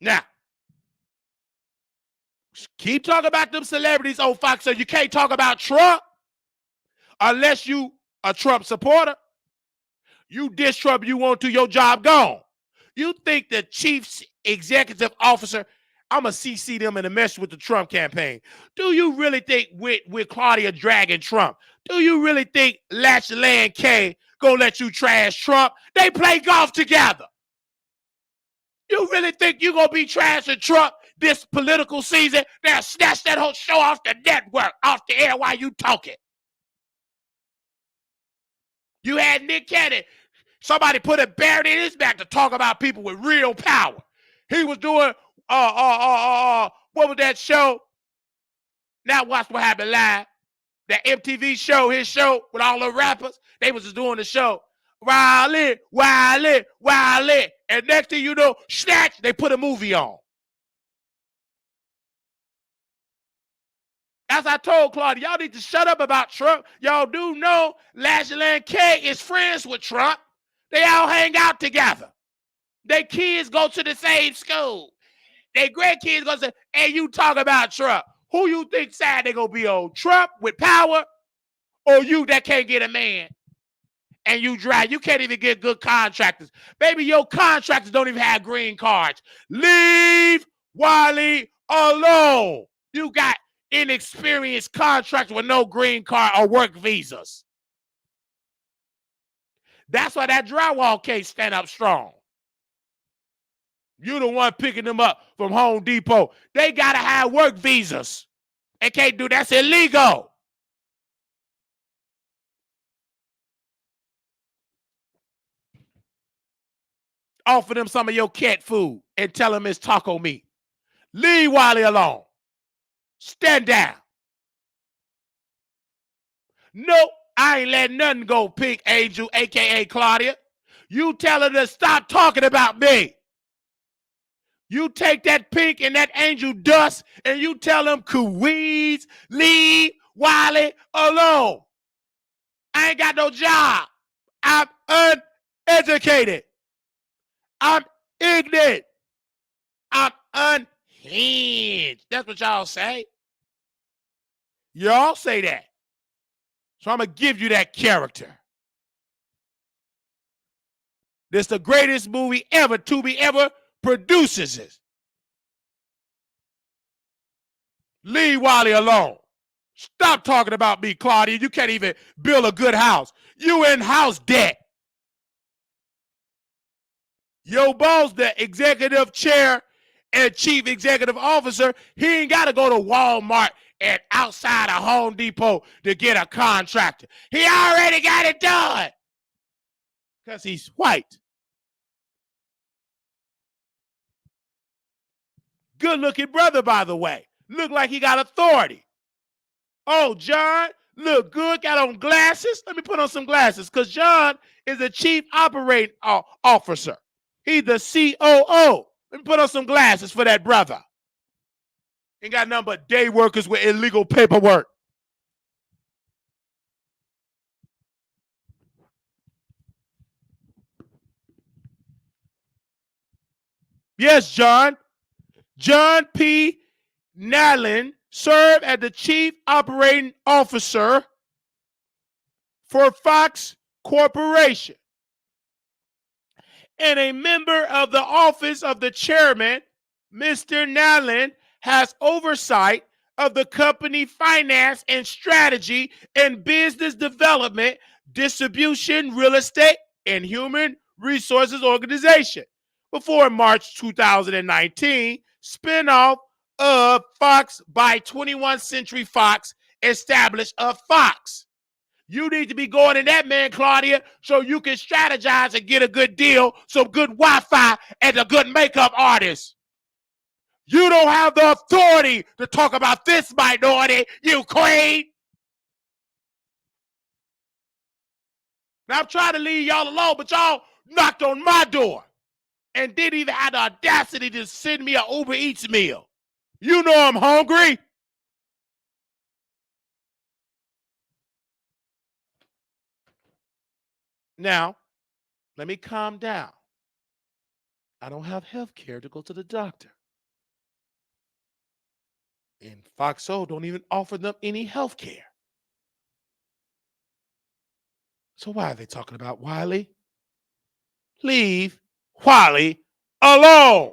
Now, keep talking about them celebrities on Fox, so you can't talk about Trump unless you a Trump supporter. You diss Trump, you want to, your job gone. You think the chief executive officer, I'm going to CC them in a mess with the Trump campaign. Do you really think with Claudia dragging Trump, do you really think Latchland K going to let you trash Trump? They play golf together. You really think you going to be trashing Trump this political season? Now snatch that whole show off the network, off the air while you talking. You had Nick Cannon. Somebody put a barrier in his back to talk about people with real power. He was doing, what was that show? Now watch what happened live. That MTV show, his show with all the rappers. They was just doing the show. Wiley. And next thing you know, snatch, they put a movie on. As I told Claudia, y'all need to shut up about Trump. Y'all do know Latchland K is friends with Trump. They all hang out together. Their kids go to the same school. Their grandkids go to, and you talk about Trump. Who you think side they gonna be on? Trump with power, or you that can't get a man? And you drive, you can't even get good contractors. Baby, your contractors don't even have green cards. Leave Wiley alone. You got inexperienced contractors with no green card or work visas. That's why that drywall can't stand up strong. You the one picking them up from Home Depot. They got to have work visas. They can't do that's illegal. Offer them some of your cat food and tell them it's taco meat. Leave Wiley alone. Stand down. Nope, I ain't letting nothing go, Pink Angel, a.k.a. Claudia. You tell her to stop talking about me. You take that Pink and that Angel dust and you tell them, Queens, leave Wiley alone. I ain't got no job. I'm uneducated. I'm ignorant. I'm unhinged. That's what y'all say. Y'all say that. So I'm going to give you that character. This is the greatest movie ever. Tubi ever produces it. Leave Wiley alone. Stop talking about me, Claudia. You can't even build a good house. You in house debt. Your boss, the executive chair and chief executive officer, he ain't got to go to Walmart and outside of Home Depot to get a contractor. He already got it done because he's white. Good-looking brother, by the way. Look like he got authority. Oh, John, look good, got on glasses. Let me put on some glasses because John is the chief operating officer. He's the COO. Let me put on some glasses for that brother. Ain't got nothing but day workers with illegal paperwork. Yes, John. John P. Nallen served as the chief operating officer for Fox Corporation and a member of the office of the chairman. Mr. Nallen has oversight of the company finance and strategy and business development, distribution, real estate, and human resources organization. Before March 2019, spinoff of Fox by 21st Century Fox established a Fox. You need to be going in that, man, Claudia, so you can strategize and get a good deal, some good Wi-Fi, and a good makeup artist. You don't have the authority to talk about this minority, you queen. Now I'm trying to leave y'all alone, but y'all knocked on my door and didn't even have the audacity to send me an Uber Eats meal. You know I'm hungry. Now, let me calm down. I don't have health care to go to the doctor. And Foxo don't even offer them any health care. So why are they talking about Wiley? Leave Wiley alone.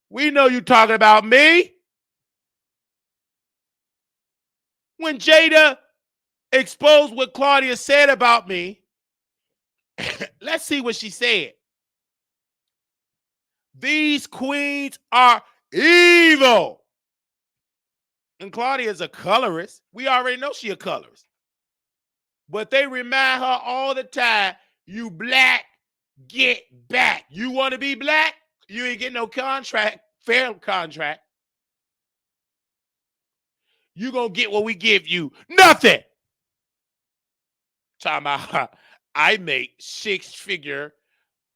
We know you talking about me. When Jada exposed what Claudia said about me, let's see what she said. These queens are evil. And Claudia is a colorist. We already know she a colorist. But they remind her all the time, you black, get back. You want to be black? You ain't getting no contract, fair contract. You gonna get what we give you. Nothing. Talking about I make six-figure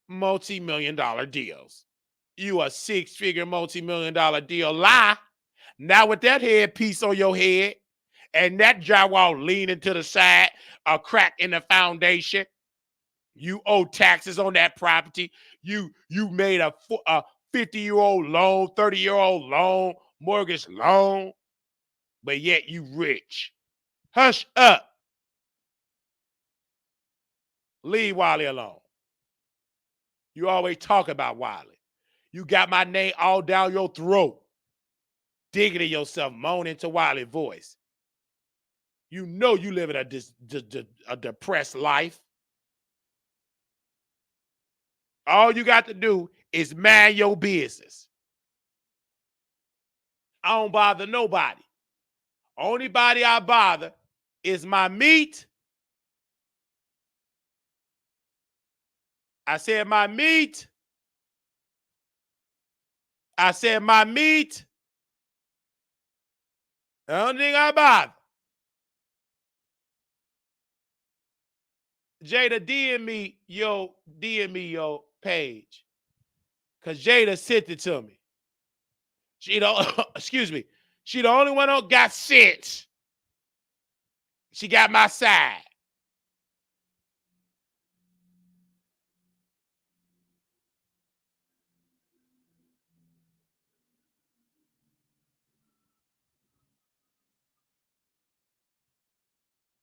multi-million-dollar deals. You a six-figure multi-million-dollar deal lie. Now with that headpiece on your head and that drywall leaning to the side, a crack in the foundation, you owe taxes on that property. You made a 50-year-old loan, 30-year-old loan, mortgage loan, but yet you rich. Hush up. Leave Wiley alone. You always talk about Wiley. You got my name all down your throat. Digging in yourself, moaning to Wiley's voice. You know you living a depressed life. All you got to do is mind your business. I don't bother nobody. Only body I bother is my meat. I said my meat. I said my meat. The only thing I bother. Jada, DM me your page. Cause Jada sent it to me. She don't excuse me. She the only one who got sense. She got my side.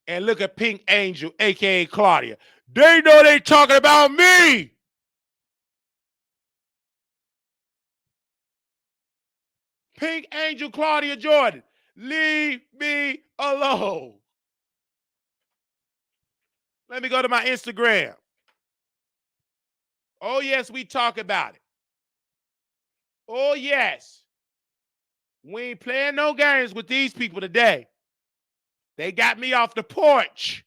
And look at Pink Angel, aka Claudia. They know they talking about me. Pink Angel Claudia Jordan. Leave me alone. Let me go to my Instagram. Oh, yes, we talk about it. Oh, yes. We ain't playing no games with these people today. They got me off the porch.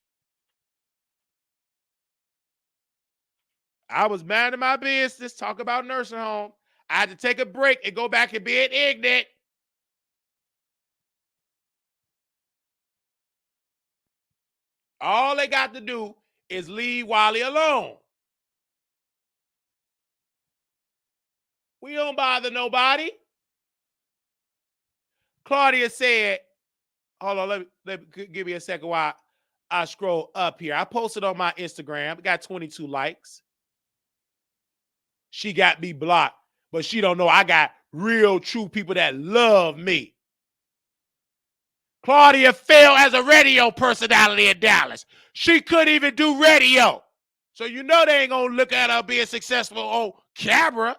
I was minding my business, talk about nursing home. I had to take a break and go back and being ignorant. All they got to do is leave Wiley alone. We don't bother nobody. Claudia said, hold on, let me give me a second while I scroll up here. I posted on my Instagram. It got 22 likes. She got me blocked, but she don't know I got real, true people that love me. Claudia failed as a radio personality in Dallas. She couldn't even do radio. So you know they ain't gonna look at her being successful on camera.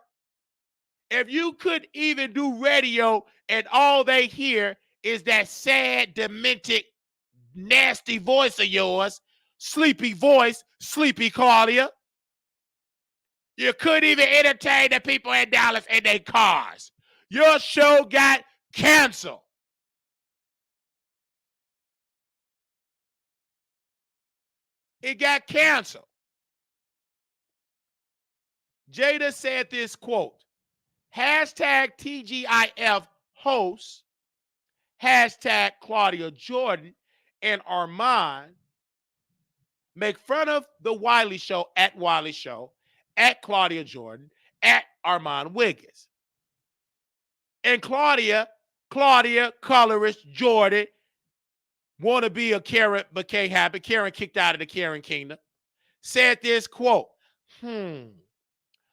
If you could even do radio and all they hear is that sad, demented, nasty voice of yours, sleepy voice, sleepy Claudia, you couldn't even entertain the people in Dallas in their cars. Your show got canceled. It got canceled. Jada said this quote, hashtag TGIF host, hashtag Claudia Jordan and Armon make fun of the Wiley Show, at Wiley Show, at Claudia Jordan, at Armon Wiggins. And Claudia, colorist, Jordan, want to be a Karen but can't happen. Karen kicked out of the Karen kingdom. Said this quote,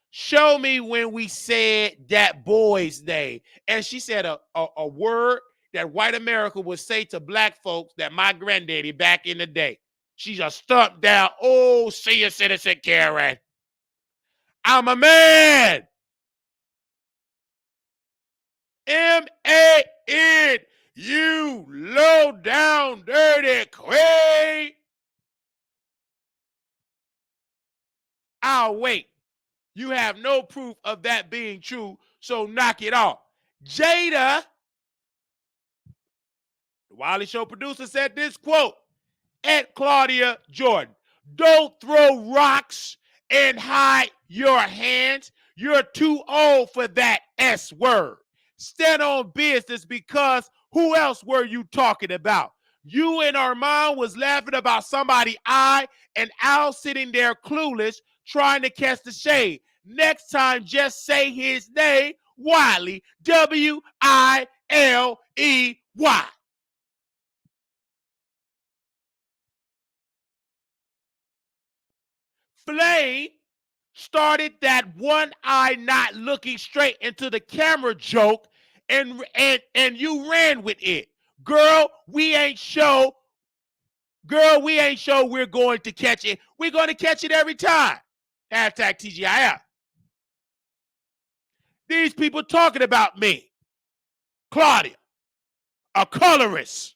show me when we said that boy's name. And she said a word that white America would say to black folks that my granddaddy back in the day. She just stumped down, oh, senior citizen Karen. I'm a man. M-A-N, you low down dirty queen. I'll wait. You have no proof of that being true, so knock it off. Jada, the Wiley Show producer, said this quote, at Claudia Jordan, don't throw rocks and hide your hands. You're too old for that S word. Stand on business, because who else were you talking about? You and Armon was laughing about somebody and Al sitting there clueless trying to catch the shade. Next time, just say his name, Wiley, Wiley. Flame started that one eye not looking straight into the camera joke, and you ran with it. Girl, we ain't show we're going to catch it. We're going to catch it every time. Hashtag TGIF. These people talking about me. Claudia, a colorist.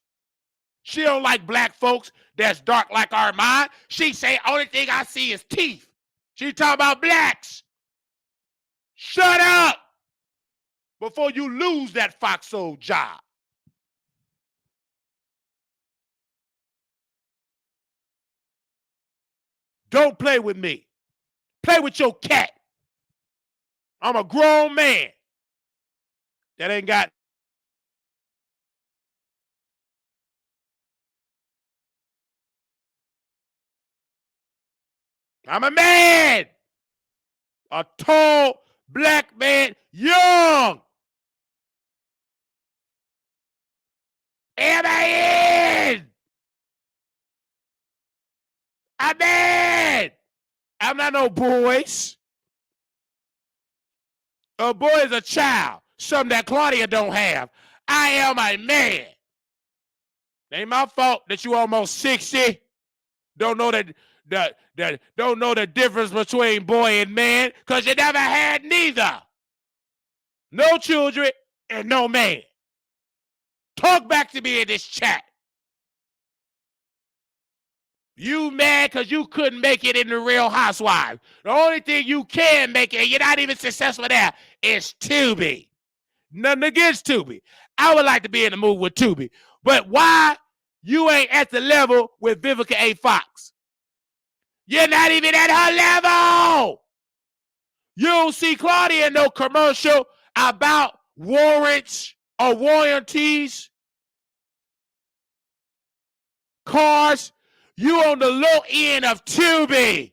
She don't like black folks that's dark like Armon. She say, only thing I see is teeth. She talking about blacks. Shut up before you lose that foxhole job. Don't play with me. Play with your cat. I'm a grown man that ain't got. I'm a man. A tall black man, young. Am I in? I'm in. I'm not no boys. A boy is a child, something that Claudia don't have. I am a man. Ain't my fault that you almost 60. Don't know don't know the difference between boy and man, because you never had neither. No children and no man. Talk back to me in this chat. You mad because you couldn't make it in the Real Housewives. The only thing you can make it, and you're not even successful there, is Tubi. Nothing against Tubi. I would like to be in the movie with Tubi. But why you ain't at the level with Vivica A. Fox? You're not even at her level. You don't see Claudia in no commercial about warrants or warranties, cars. You on the low end of Tubi.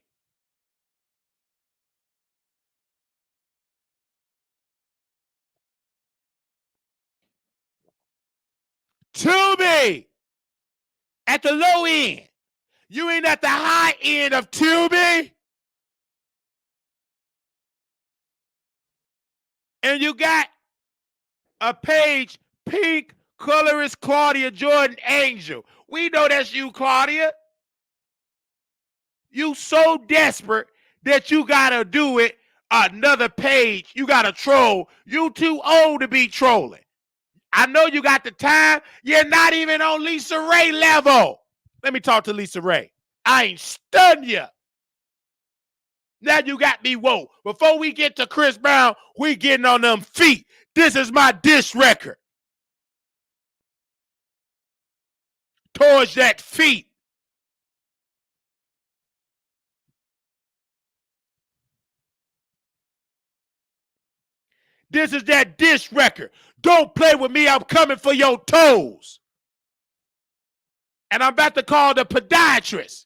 Tubi at the low end. You ain't at the high end of Tubi. And you got a page, pink colorist Claudia Jordan Angel. We know that's you, Claudia. You so desperate that you gotta do it another page. You gotta troll. You too old to be trolling. I know you got the time. You're not even on Lisa Ray level. Let me talk to Lisa Ray. I ain't stunned you. Now you got me woke. Before we get to Chris Brown, we getting on them feet. This is my diss record. Towards that feet. This is that diss record. Don't play with me. I'm coming for your toes. And I'm about to call the podiatrist.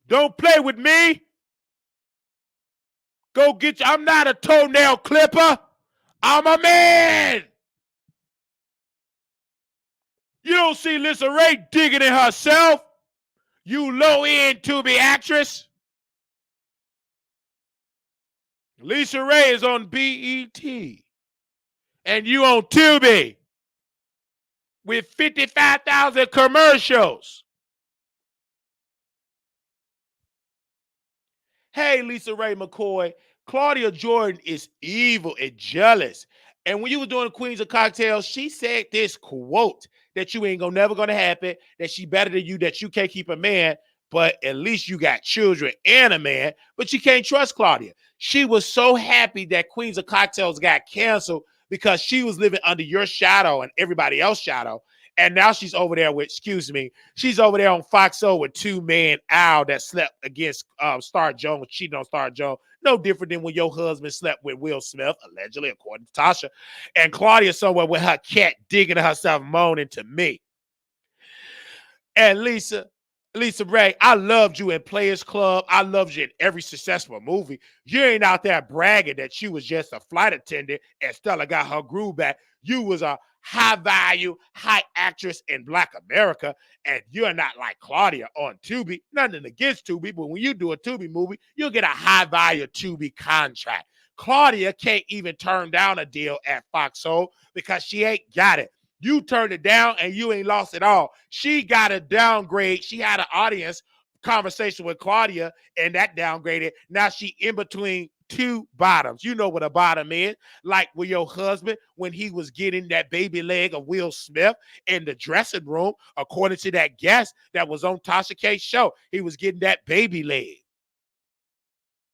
Don't play with me. Go get you. I'm not a toenail clipper. I'm a man. You don't see Lisa Ray digging in herself. You low-end Tubi actress. Lisa Ray is on BET. And you on Tubi with 55,000 commercials. Hey, Lisa Ray McCoy, Claudia Jordan is evil and jealous. And when you were doing Queens of Cocktails, she said this quote that you ain't never gonna happen, that she better than you, that you can't keep a man, but at least you got children and a man, but you can't trust Claudia. She was so happy that Queens of Cocktails got canceled because she was living under your shadow and everybody else's shadow. And now she's over there with, she's over there on Foxo with two-man Al that slept against Star Jones, cheating on Star Jones. No different than when your husband slept with Will Smith, allegedly, according to Tasha. And Claudia somewhere with her cat digging herself, moaning to me. And Lisa Ray, I loved you in Players Club. I loved you in every successful movie. You ain't out there bragging that you was just a flight attendant and Stella got her groove back. You was a high value, high actress in Black America, and you're not like Claudia on Tubi. Nothing against Tubi, but when you do a Tubi movie, you'll get a high value Tubi contract. Claudia can't even turn down a deal at Foxhole because she ain't got it. You turned it down and you ain't lost it all. She got a downgrade. She had an audience conversation with Claudia and that downgraded. Now she in between two bottoms. You know what a bottom is. Like with your husband when he was getting that baby leg of Will Smith in the dressing room, according to that guest that was on Tasha K's show. He was getting that baby leg.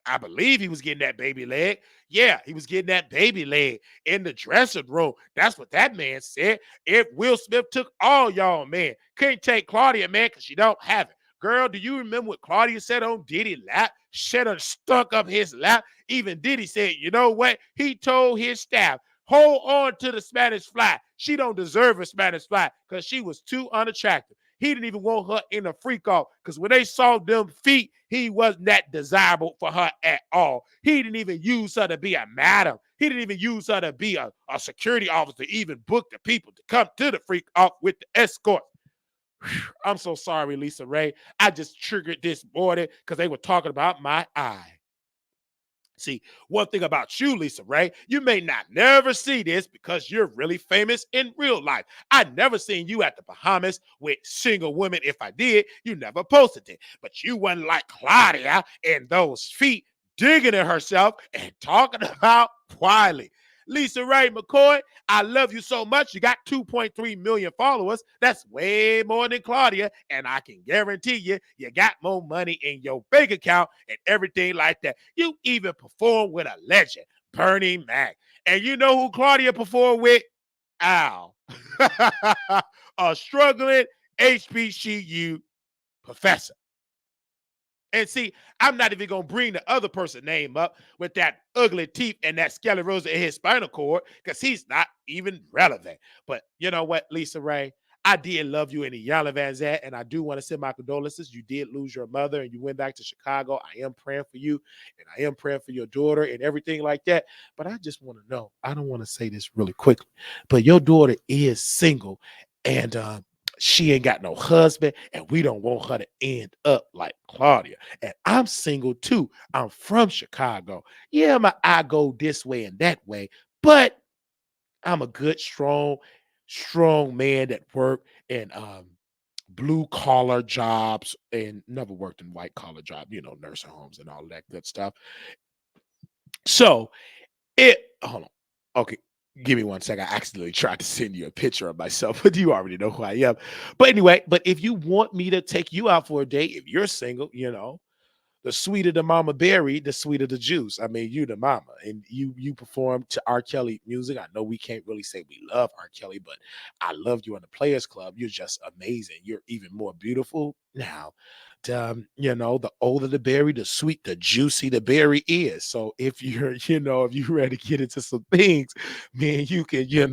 I believe he was getting that baby leg. Yeah, he was getting that baby leg in the dressing room. That's what that man said. If Will Smith took all y'all, man, couldn't take Claudia, man, because she don't have it. Girl, do you remember what Claudia said on Diddy's lap? Should have stuck up his lap. Even Diddy said, you know what? He told his staff, hold on to the Spanish fly. She don't deserve a Spanish fly because she was too unattractive. He didn't even want her in a freak off because when they saw them feet, he wasn't that desirable for her at all. He didn't even use her to be a madam. He didn't even use her to be a security officer to even book the people to come to the freak off with the escort. I'm so sorry, Lisa Ray. I just triggered this morning because they were talking about my eye. See, one thing about you, Lisa Ray, you may not never see this because you're really famous in real life. I never seen you at the Bahamas with single women. If I did, you never posted it. But you wasn't like Claudia and those feet digging at herself and talking about Wiley. Lisa Ray McCoy, I love you so much. You got 2.3 million followers. That's way more than Claudia. And I can guarantee you got more money in your bank account and everything like that. You even performed with a legend, Bernie Mac. And you know who Claudia performed with? Al. A struggling HBCU professor. And see, I'm not even going to bring the other person's name up with that ugly teeth and that sclerosis in his spinal cord because he's not even relevant. But you know what, Lisa Ray? I did love you in the Yellow Van Zant, and I do want to send my condolences. You did lose your mother and you went back to Chicago. I am praying for you, and I am praying for your daughter and everything like that. But I just want to know, I don't want to say this really quickly, but your daughter is single, and she ain't got no husband, and we don't want her to end up like Claudia. And I'm single too. I'm from Chicago. Yeah, my eye go this way and that way, but I'm a good, strong man that work in blue collar jobs and never worked in white collar jobs, nursing homes and all that good stuff. So hold on. Okay. Give me 1 second. I accidentally tried to send you a picture of myself, but you already know who I am. But anyway, if you want me to take you out for a date, if you're single, the sweeter the mama berry, the sweeter the juice. I mean, you the mama, and you perform to R. Kelly music. I know we can't really say we love R. Kelly, but I love you in the Players Club. You're just amazing. You're even more beautiful now. The older the berry, the sweet, the juicy the berry is. So if you're, if you're ready to get into some things, man, you can, get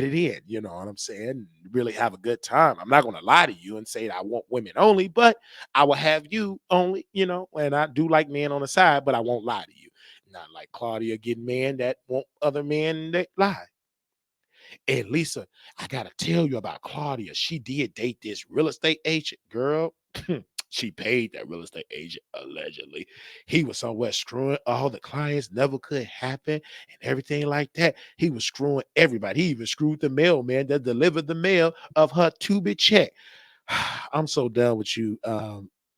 it in, you know what I'm saying? Really have a good time. I'm not going to lie to you and say that I want women only, but I will have you only, and I do like men on the side, but I won't lie to you. Not like Claudia getting men that want other men that lie. And Lisa, I got to tell you about Claudia. She did date this real estate agent, girl. She paid that real estate agent allegedly. He was somewhere screwing all the clients, never could happen, and everything like that. He was screwing everybody. He even screwed the mailman that delivered the mail of her Tubi check. I'm so done with you,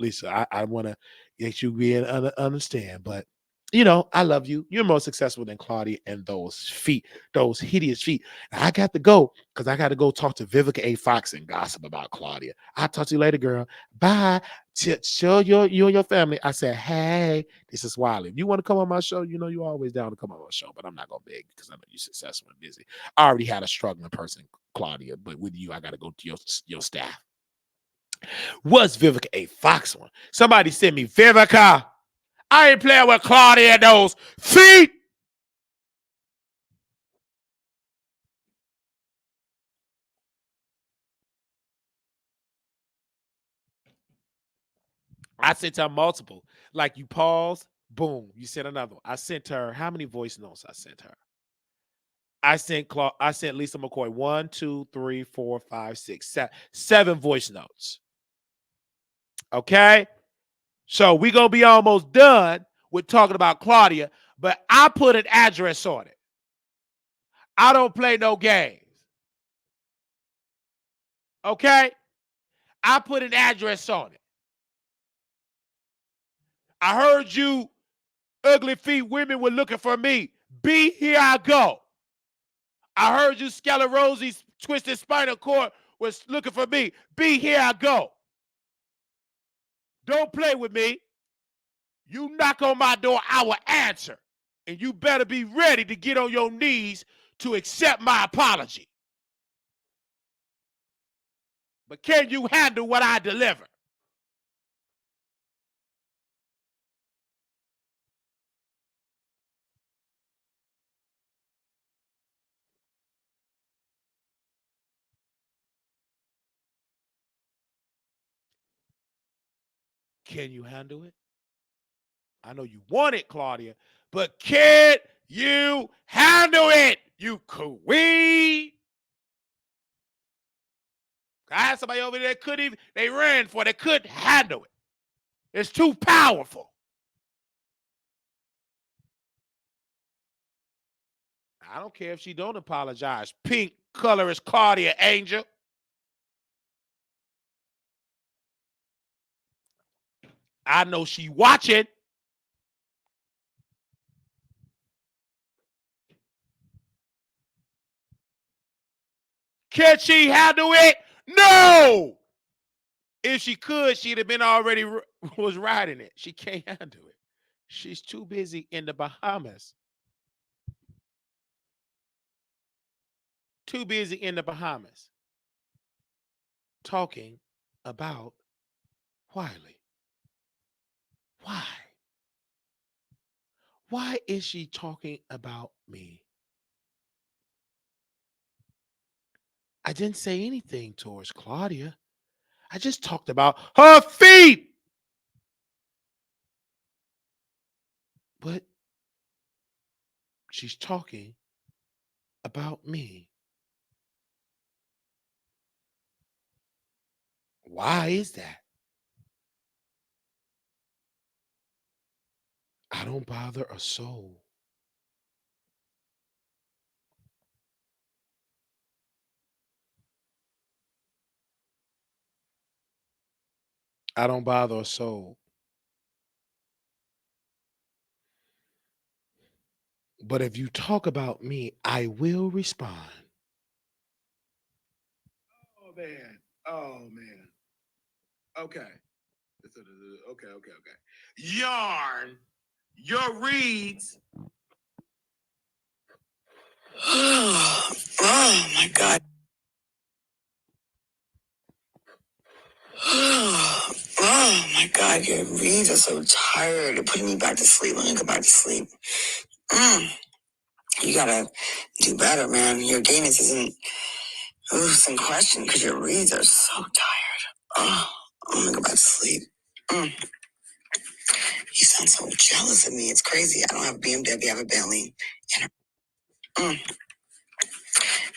Lisa. I want to get you being understand, but I love you. You're more successful than Claudia and those feet, those hideous feet. I got to go because I got to go talk to Vivica A. Fox and gossip about Claudia. I'll talk to you later, girl. Bye. Show you and your family. I said, hey, this is Wiley. If you want to come on my show, you're always down to come on my show, but I'm not going to beg because I know you're successful and busy. I already had a struggling person, Claudia, but with you, I got to go to your staff. Was Vivica A. Fox one? Somebody send me Vivica. I ain't playing with Claudia and those feet. I sent her multiple. Like you pause, boom, you sent another one. I sent her how many voice notes I sent her? I sent Lisa McCoy 1, 2, 3, 4, 5, 6, 7 voice notes. Okay. So we're gonna be almost done with talking about Claudia, but I put an address on it. I don't play no games. Okay? I put an address on it. I heard you ugly feet women were looking for me. B, here I go. I heard you sclerosis, twisted spinal cord was looking for me. B, here I go. Don't play with me. You knock on my door, I will answer. And you better be ready to get on your knees to accept my apology. But can you handle what I deliver? Can you handle it? I know you want it, Claudia, but can you handle it, you queen? I had somebody over there that couldn't even, they ran for it, they couldn't handle it. It's too powerful. I don't care if she don't apologize. Pink color is Claudia Angel. I know she watching. Can she handle it? No. If she could, she'd have been already was riding it. She can't handle it. She's too busy in the Bahamas. Too busy in the Bahamas talking about Wiley. Why? Why is she talking about me? I didn't say anything towards Claudia. I just talked about her feet. But she's talking about me. Why is that? I don't bother a soul. I don't bother a soul. But if you talk about me, I will respond. Oh, man. Oh, man. Okay. Okay. Yarn. Your reads. Oh my God. Oh my God, your reads are so tired. You're putting me back to sleep. Let me go back to sleep. You gotta do better, man. Your gayness isn't in question because your reads are so tired. I'm gonna go back to sleep. You sound so jealous of me. It's crazy. I don't have a BMW, I have a Bentley. And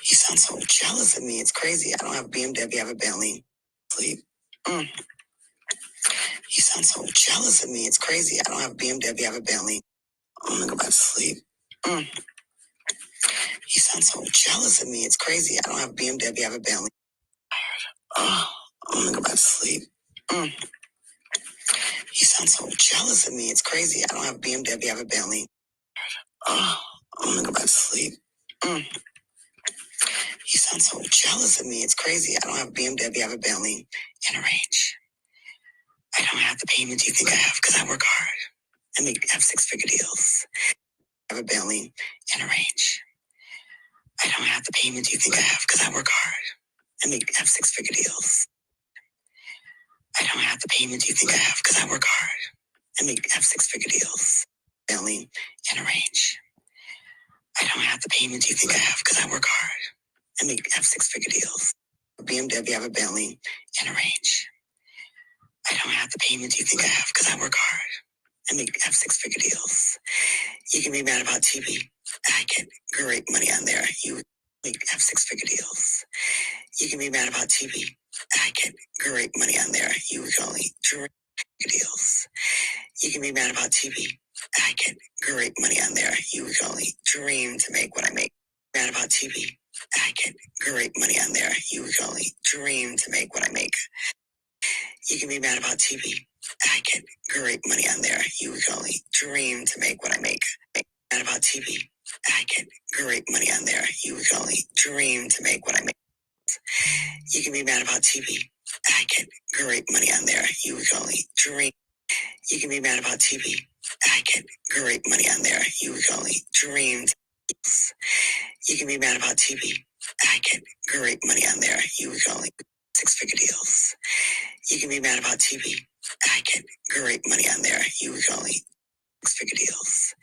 you sound so jealous of me. It's crazy. I don't have a BMW, I have a Bentley. Sleep. You sound so jealous of me. It's crazy. I don't have a BMW, I have a Bentley. I'm gonna go back to sleep. You sound so jealous of me. It's crazy. I don't have a BMW, I have a Bentley. I'm gonna go back to sleep. You sound so jealous of me. It's crazy. I don't have a BMW, I have a Bentley. I'm gonna go back to sleep. You sound so jealous of me. It's crazy. I don't have a BMW, I have a Bentley and a range. I don't have the payments you think I have because I work hard and have six-figure deals. I have a Bentley and a range. I don't have the payments you think I have because I work hard and have six-figure deals. I don't have the payments you think I have because I work hard and have six-figure deals. Bentley and a range. I don't have the payments you think I have because I work hard and have six-figure deals. A BMW, I have a Bentley and a range. I don't have the payments you think I have because I work hard and have six-figure deals. You can be mad about TV. I get great money on there. You have six-figure deals. You can be mad about TV. I get great money on there. You can only dream deals. You can be mad about TV. I get great money on there. You can only dream to make what I make. Mad about TV. I get great money on there. You can only dream to make what I make. You can be mad about TV. I get great money on there. You can only dream to make what I make. Mad about TV. I get great money on there. You can only dream to make what I make. You can be mad about TV. I get great money on there. You can only dream. You can be mad about TV. I get great money on there. You can only dream. You can be mad about TV. I get great money on there. You can only six-figure deals. You can be mad about TV. I get great money on there. You can only six-figure deals.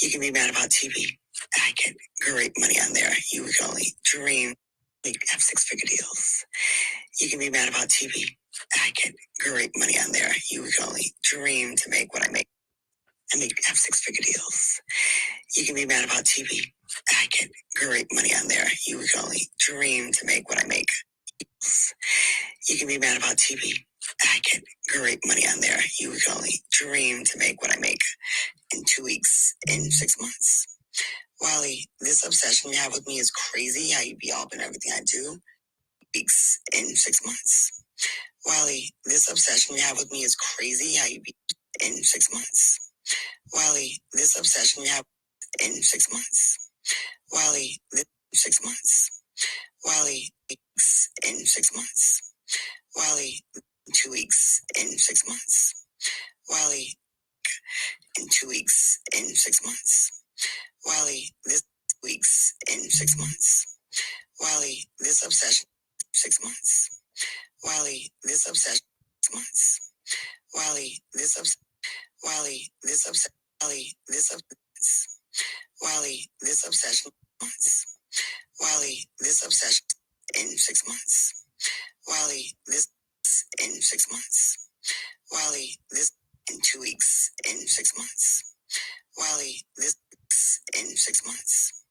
You can be mad about TV. I get great money on there. You can only dream. Have six-figure deals. You can be mad about TV. I get great money on there. You can only dream to make what I make. Have six-figure deals. You can be mad about TV. I get great money on there. You can only dream to make what I make. You can be mad about TV. I get great money on there. You can only dream to make what I make in 2 weeks, in 6 months. Wiley, this obsession you have with me is crazy. How you be all up in everything I do. Weeks, in 6 months. Wiley, this obsession you have with me is crazy. How you be in 6 months. Wiley, this obsession you have in 6 months. Wiley, this 6 months. Wiley, weeks in 6 months. Wiley, 2 weeks in 6 months. Wiley, in 2 weeks in 6 months. Wiley, this weeks in 6 months. Wiley, this obsession 6 months. Wiley, this obsession 6 months. Wiley, this Wiley, this obsession. Wiley, this Wiley, this obsession months. Wiley, this obsession in 6 months. Wiley, this in 6 months. Wiley, this in 2 weeks in 6 months. Wiley, this in 6 months.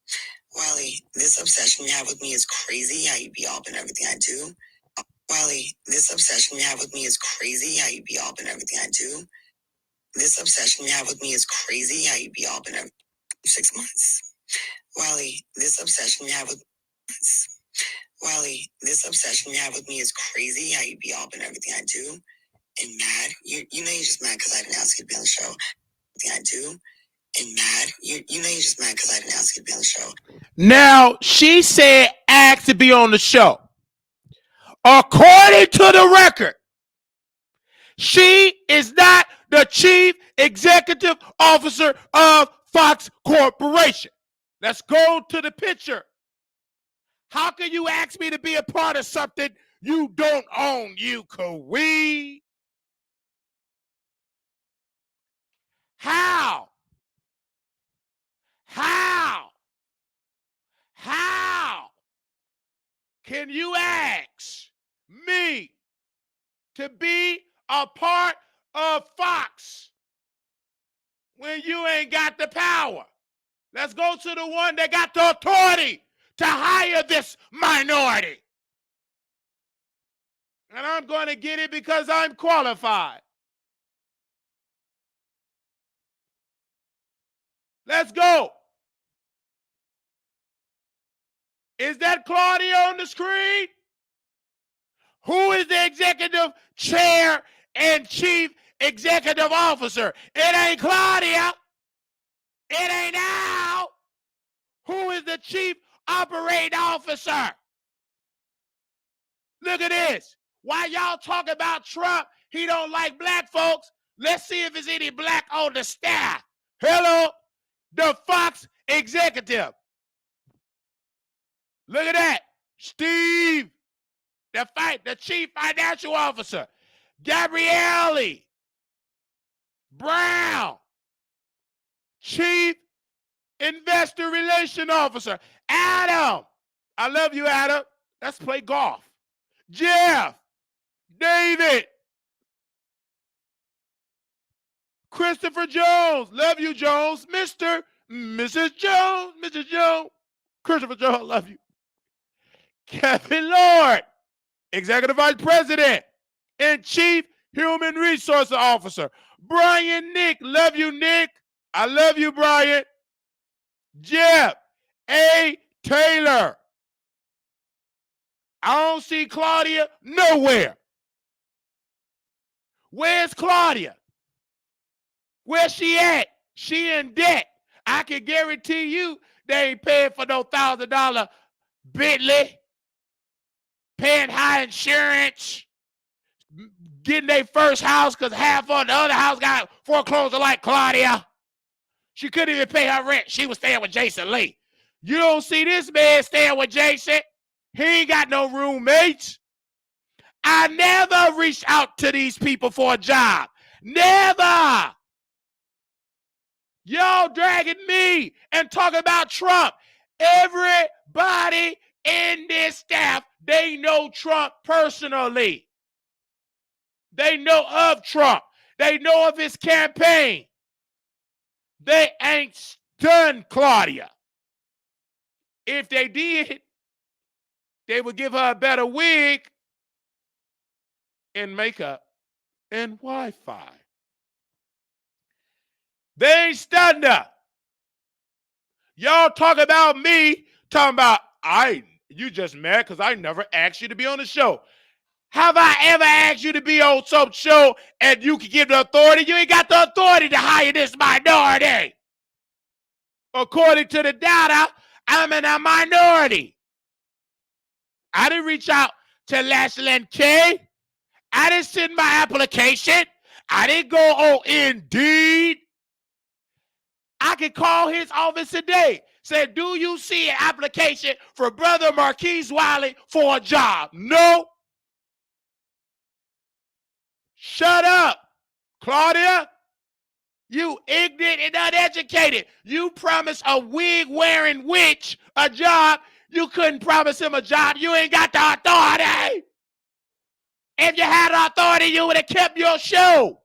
Wiley, this obsession you have with me is crazy. How you be all up in everything I do. Wiley, this obsession you have with me is crazy. How you be all up in everything I do. This obsession you have with me is crazy. How you be all up in 6 months. Wiley, this obsession you have with months. Wiley, this obsession you have with me is crazy. How you be all up in everything I do. And mad. You know you're just mad because I didn't ask you to be on the show. Everything I do. And mad. You know you're just mad because I didn't ask you to be on the show. Now, she said asked to be on the show. According to the record, she is not the chief executive officer of Fox Corporation. Let's go to the picture. How can you ask me to be a part of something you don't own, you queen? How? Can you ask me to be a part of Fox when you ain't got the power? Let's go to the one that got the authority to hire this minority. And I'm going to get it because I'm qualified. Let's go. Is that Claudia on the screen? Who is the executive chair and chief executive officer? It ain't Claudia. It ain't Al. Who is the chief operating officer? Look at this. While y'all talk about Trump, he don't like black folks. Let's see if there's any black on the staff. Hello, the Fox executive. Look at that. Steve, the chief financial officer. Gabrielle Brown, chief investor relation officer. Adam, I love you, Adam. Let's play golf. Jeff, David, Christopher Jones, love you, Jones. Mrs. Jones, Christopher Jones, love you. Kevin Lord, Executive Vice President and Chief Human Resources Officer. Brian Nick, love you, Nick. I love you, Brian. Jeff A. Taylor. I don't see Claudia nowhere. Where's Claudia? Where's she at? She in debt. I can guarantee you they ain't paying for no $1,000 Bentley, paying high insurance. getting their first house because half of the other house got foreclosed like Claudia. She couldn't even pay her rent. She was staying with Jason Lee. You don't see this man staying with Jason. He ain't got no roommates. I never reached out to these people for a job. Never. Y'all dragging me and talking about Trump. Everybody in this staff, they know Trump personally. They know of Trump. They know of his campaign. They ain't stunned Claudia. If they did, they would give her a better wig and makeup and Wi-Fi. They ain't stunned her. Y'all talk about me, talking about, you just mad because I never asked you to be on the show. Have I ever asked you to be on some show and you can give the authority? You ain't got the authority to hire this minority. According to the data, I'm in a minority. I didn't reach out to Leslie K. I didn't send my application. I didn't go on Indeed. I could call his office today. Say, do you see an application for Brother Marquise Wiley for a job? No. Shut up, Claudia. You ignorant and uneducated. You promised a wig-wearing witch a job. You couldn't promise him a job. You ain't got the authority. If you had the authority, you would have kept your show.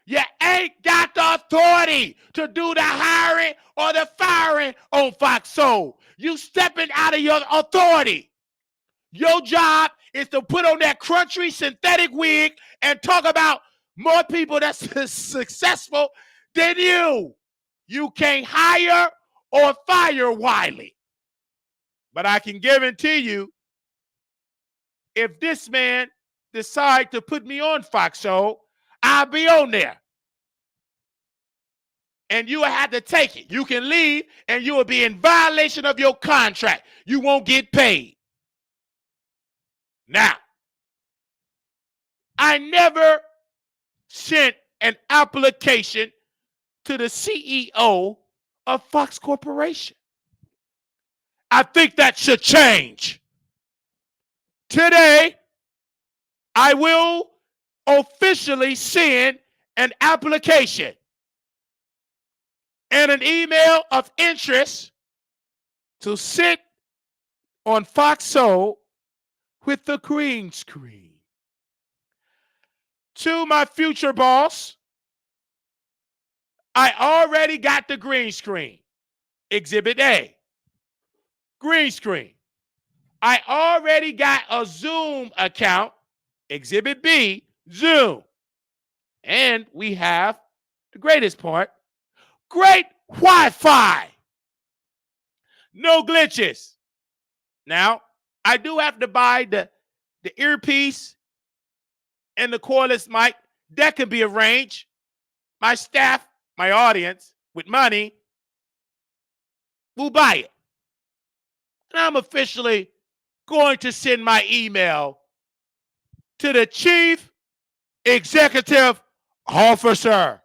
You ain't got the authority to do the hiring or the firing on Fox Soul. You stepping out of your authority. Your job is to put on that crunchy synthetic wig and talk about more people that's successful than you. You can't hire or fire Wiley. But I can guarantee you, if this man decide to put me on Fox Show, I'll be on there. And you will have to take it. You can leave and you will be in violation of your contract. You won't get paid. Now, I never sent an application to the CEO of Fox Corporation. I think that should change. Today, I will officially send an application and an email of interest to sit on Fox Soul with the green screen. To my future boss, I already got the green screen. Exhibit A, green screen. I already got a Zoom account. Exhibit B, Zoom. And we have the greatest part, great Wi-Fi. No glitches. Now, I do have to buy the earpiece and the cordless mic. That can be arranged. My staff, my audience, with money, will buy it. And I'm officially going to send my email to the Chief Executive Officer.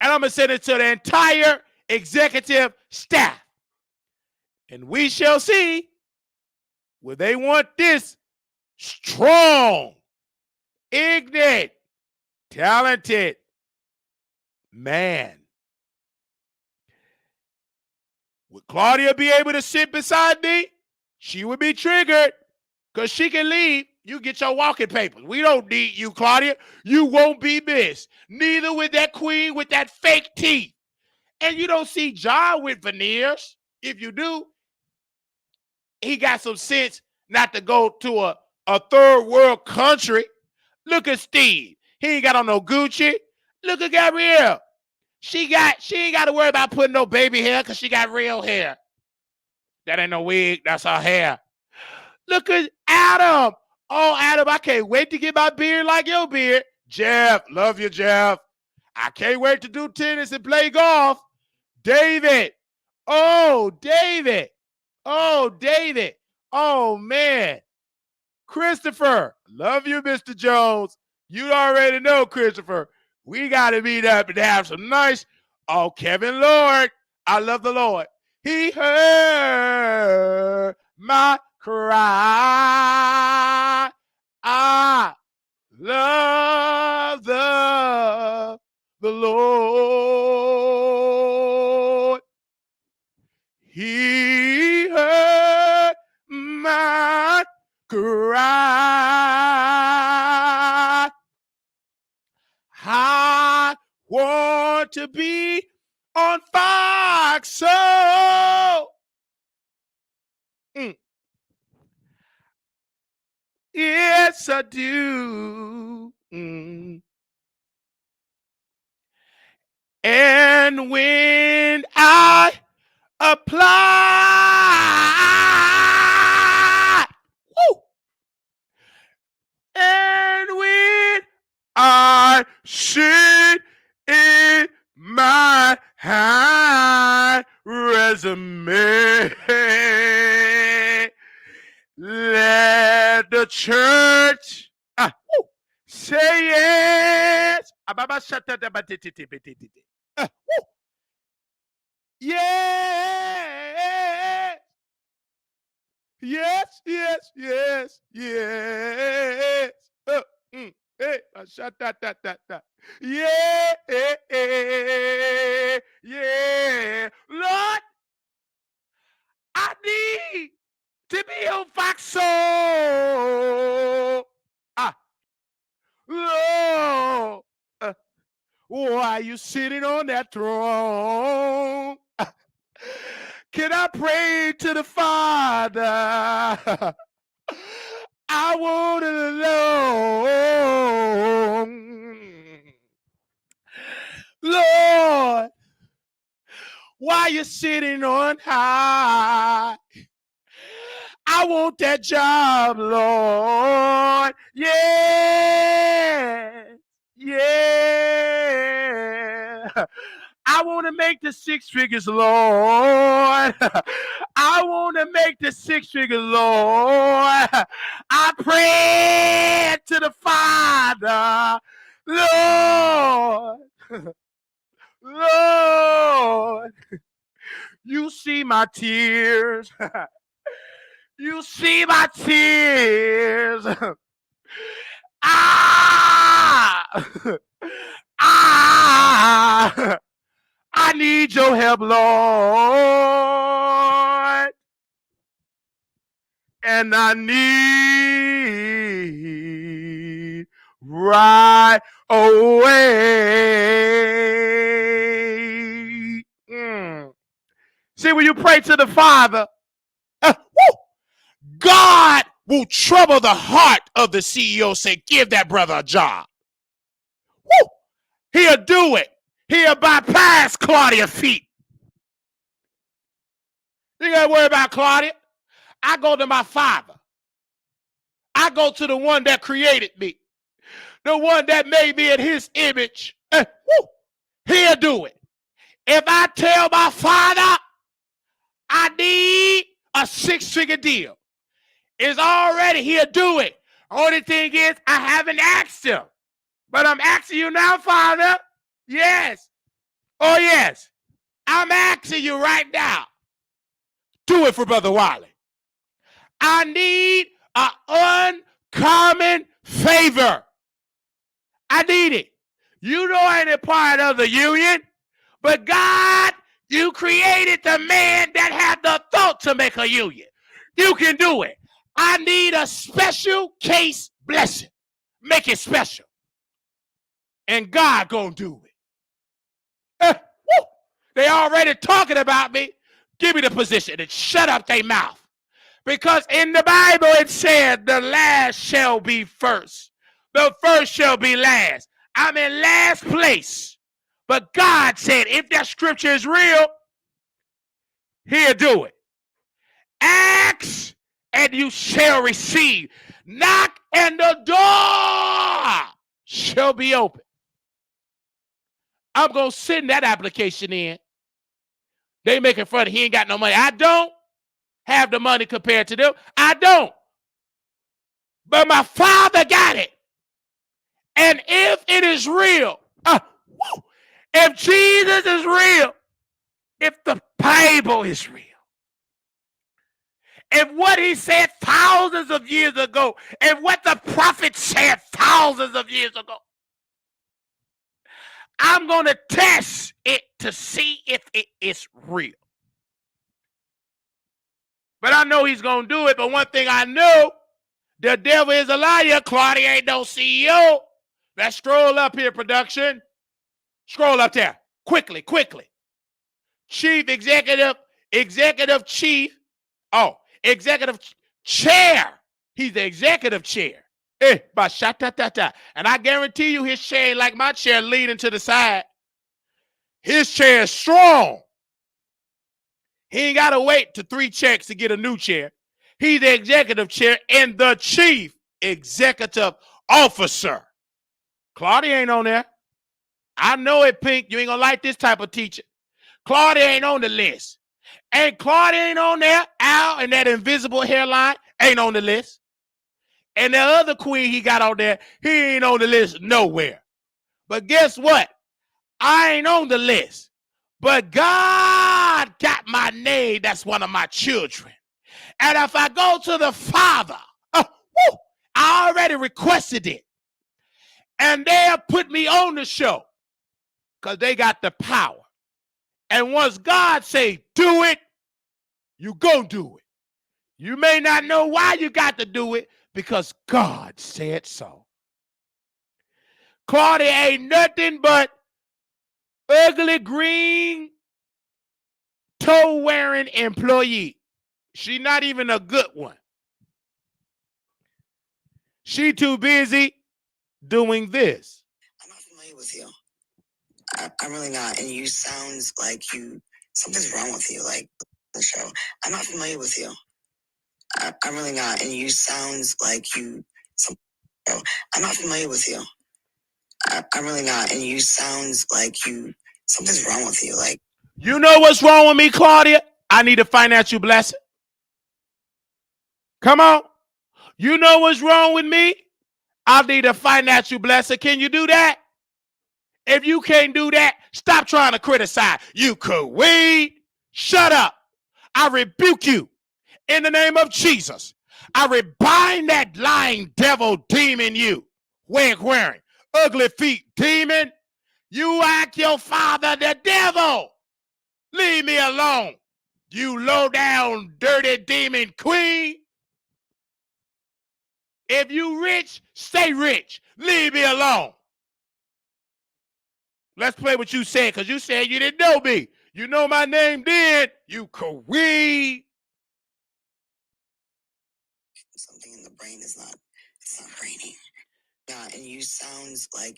And I'm going to send it to the entire executive staff. And we shall see where they want this strong, ignorant, talented man. Would Claudia be able to sit beside me? She would be triggered because she can leave. You get your walking papers. We don't need you, Claudia. You won't be missed. Neither with that queen with that fake teeth. And you don't see John with veneers. If you do, he got some sense not to go to a third world country. Look at Steve. He ain't got on no Gucci. Look at Gabrielle. She ain't got to worry about putting no baby hair because she got real hair. That ain't no wig. That's her hair. Look at Adam. Oh, Adam, I can't wait to get my beard like your beard. Jeff, love you, Jeff. I can't wait to do tennis and play golf. David. Oh, David. Oh, David. Oh, man. Christopher, love you, Mr. Jones. You already know, Christopher. We got to meet up and have some nice. Oh, Kevin Lord. I love the Lord. He heard my cry. I love the Lord. He heard my cry. I want to be on Fox Soul. Yes, I do. And when I apply, woo, and when I sit in my high resume, let the church say yes. Yeah. Yes, yes, yes, yes. Hey, shut that. Yeah, yeah. Lord, I need to be on Fox Soul. Lord, why you sitting on that throne? Can I pray to the Father? I want to know, Lord, why you sitting on high? I want that job, Lord. Yeah. Yeah. I want to make the 6 figures, Lord. I want to make the 6 figures, Lord. I pray to the Father, Lord. Lord, you see my tears. You see my tears. I need your help, Lord. And I need right away. See, when you pray to the Father, God will trouble the heart of the CEO. Say, give that brother a job. Woo! He'll do it. He'll bypass Claudia's feet. You gotta worry about Claudia. I go to my Father. I go to the one that created me, the one that made me in his image. He'll do it. If I tell my Father I need a 6-figure deal, it's already, he'll do it. Only thing is, I haven't asked him. But I'm asking you now, Father. Yes. Oh, yes. I'm asking you right now. Do it for Brother Wiley. I need an uncommon favor. I need it. You know I ain't a part of the union, but God, you created the man that had the thought to make a union. You can do it. I need a special case blessing. Make it special. And God gonna do it. They already talking about me. Give me the position and shut up their mouth. Because in the Bible it said the last shall be first. The first shall be last. I'm in last place. But God said if that scripture is real, he'll do it. Ask and you shall receive. Knock and the door shall be open. I'm going to send that application in. They making fun of he ain't got no money. I don't have the money compared to them. I don't. but my Father got it. And if it is real, if Jesus is real, if the Bible is real, if what he said thousands of years ago, and what the prophet said thousands of years ago, I'm going to test it to see if it is real. But I know he's going to do it. But one thing I know, the devil is a liar. Claudia ain't no CEO. Let's scroll up here, production. Scroll up there. Quickly. Chief executive chief. Oh, executive chair. He's the executive chair. And I guarantee you his chair ain't like my chair leaning to the side. His chair is strong. He ain't got to wait to 3 checks to get a new chair. He's the executive chair and the chief executive officer. Claudia ain't on there. I know it, Pink. You ain't going to like this type of teacher. Claudia ain't on the list. And Claudia ain't on there. Al and that invisible hairline ain't on the list. And the other queen he got on there, he ain't on the list nowhere. But guess what? I ain't on the list. But God got my name. That's one of my children. And if I go to the Father, I already requested it. And they'll put me on the show because they got the power. And once God say, do it, you gonna do it. You may not know why you got to do it because God said so. Claudia ain't nothing but ugly green toe-wearing employee. She not even a good one. She too busy doing this. I'm not familiar with you. I'm really not. And you sound like something's wrong with you, like the show. I'm not familiar with you. I'm really not. And you sound like I'm not familiar with you. I'm really not. And you sound like something's wrong with you. Like, you know what's wrong with me, Claudia? I need a financial blessing. Come on. You know what's wrong with me? I need a financial blessing. Can you do that? If you can't do that, stop trying to criticize. You could weed. Shut up. I rebuke you in the name of Jesus. I rebind that lying devil demon you. Wig wearing. Ugly feet demon. You act your father the devil. Leave me alone. You low down dirty demon queen. If you rich, stay rich. Leave me alone. Let's play what you said, because you said you didn't know me. You know my name then. You could weed. Something in the brain it's not braining. Yeah, and you sound like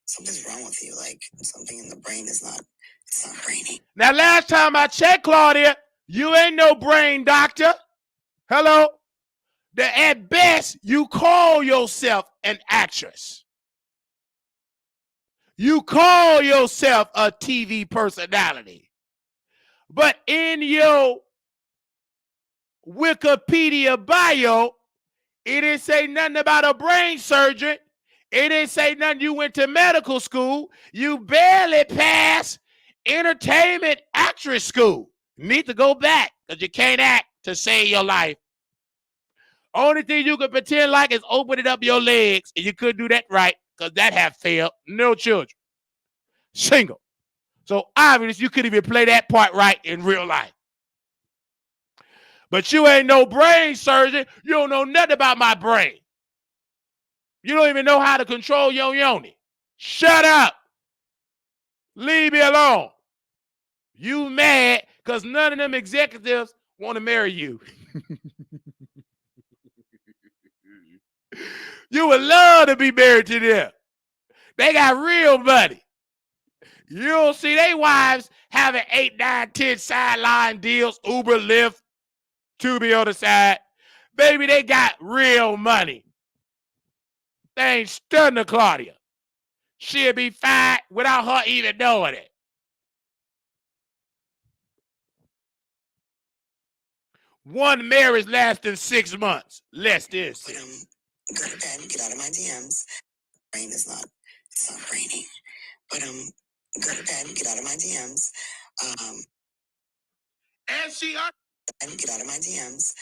something's wrong with you. Like something in the brain it's not braining. Now, last time I checked, Claudia, you ain't no brain doctor. Hello? At best, you call yourself an actress. You call yourself a TV personality. But in your Wikipedia bio, it didn't say nothing about a brain surgeon. It didn't say nothing. You went to medical school. You barely passed entertainment actress school. You need to go back because you can't act to save your life. Only thing you can pretend like is opening up your legs, and you couldn't do that right because that have failed. No children. Single. So obviously you couldn't even play that part right in real life. But you ain't no brain surgeon. You don't know nothing about my brain. You don't even know how to control your yoni. Shut up. Leave me alone. You mad because none of them executives want to marry you. You would love to be married to them. They got real money. You don't see their wives having 8, 9, 10 sideline deals, Uber, Lyft, Tubi on the side. Baby, they got real money. They ain't stunning Claudia. She'll be fine without her even knowing it. One marriage lasting 6 months. Less than 6. go to bed, get out of my DMs. Rain is not, it's not raining. But go to bed, get out of my DMs. And she And get out of my DMs.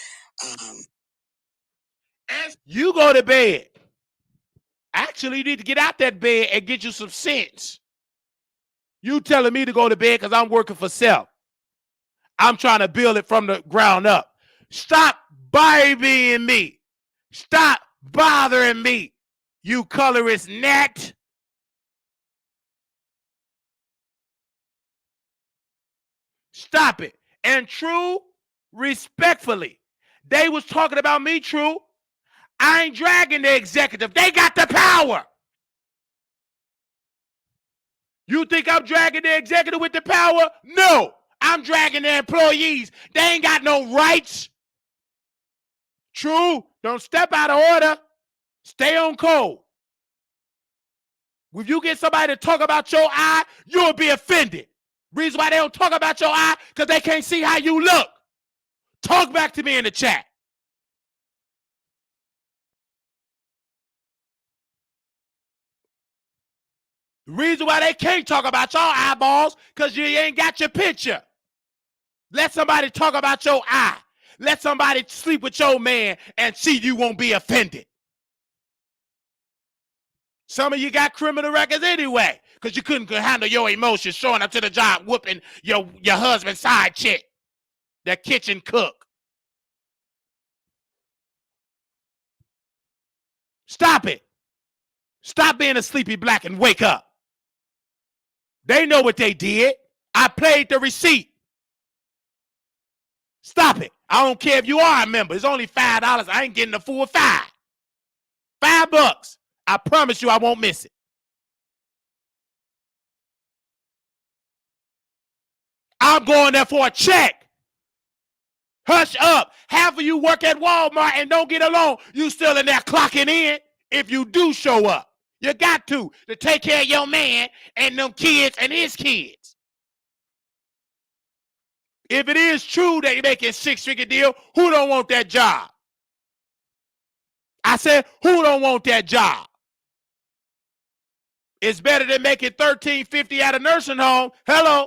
and you go to bed. Actually, you need to get out that bed and get you some sense. You telling me to go to bed because I'm working for self. I'm trying to build it from the ground up. Stop babying me. Stop bothering me, you colorist gnat. Stop it. And True, respectfully, they was talking about me, True. I ain't dragging the executive. They got the power. You think I'm dragging the executive with the power? No. I'm dragging the employees. They ain't got no rights. True. Don't step out of order. Stay on code. If you get somebody to talk about your eye, you'll be offended. Reason why they don't talk about your eye, because they can't see how you look. Talk back to me in the chat. The reason why they can't talk about your eyeballs, because you ain't got your picture. Let somebody talk about your eye. Let somebody sleep with your man and see you won't be offended. Some of you got criminal records anyway, because you couldn't handle your emotions, showing up to the job, whooping your husband's side chick, the kitchen cook. Stop it. Stop being a sleepy black and wake up. They know what they did. I paid the receipt. Stop it. I don't care if you are a member. It's only $5. I ain't getting the full $5. $5. I promise you I won't miss it. I'm going there for a check. Hush up. Half of you work at Walmart and don't get along. You still in there clocking in if you do show up. You got to take care of your man and them kids and his kids. If it is true that you're making six-figure deal, who don't want that job? I said, who don't want that job? It's better than making $13.50 at a nursing home. Hello.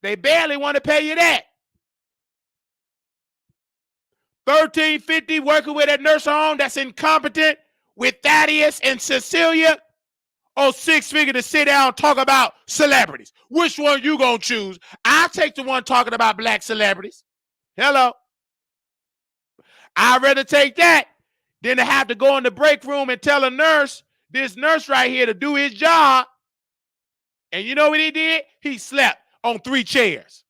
They barely want to pay you that. $13.50 working with a nursing home that's incompetent with Thaddeus and Cecilia, or six-figure to sit down and talk about celebrities. Which one you gonna choose? I'll take the one talking about black celebrities. Hello. I'd rather take that than to have to go in the break room and tell a nurse, this nurse right here, to do his job. And you know what he did? He slept on 3 chairs.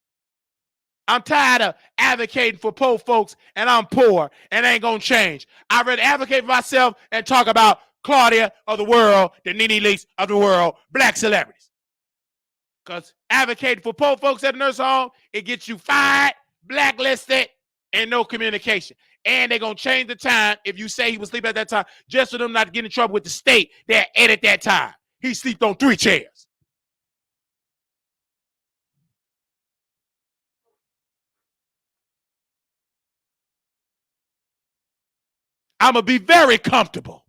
I'm tired of advocating for poor folks, and I'm poor, and ain't gonna change. I'd rather advocate for myself and talk about Claudia of the world, the Nene Leakes of the world, black celebrities. Because advocating for poor folks at the nursing home, it gets you fired, blacklisted, and no communication. And they're going to change the time if you say he was sleeping at that time, just for them not to get in trouble with the state that edit that time. He slept on 3 chairs. I'm going to be very comfortable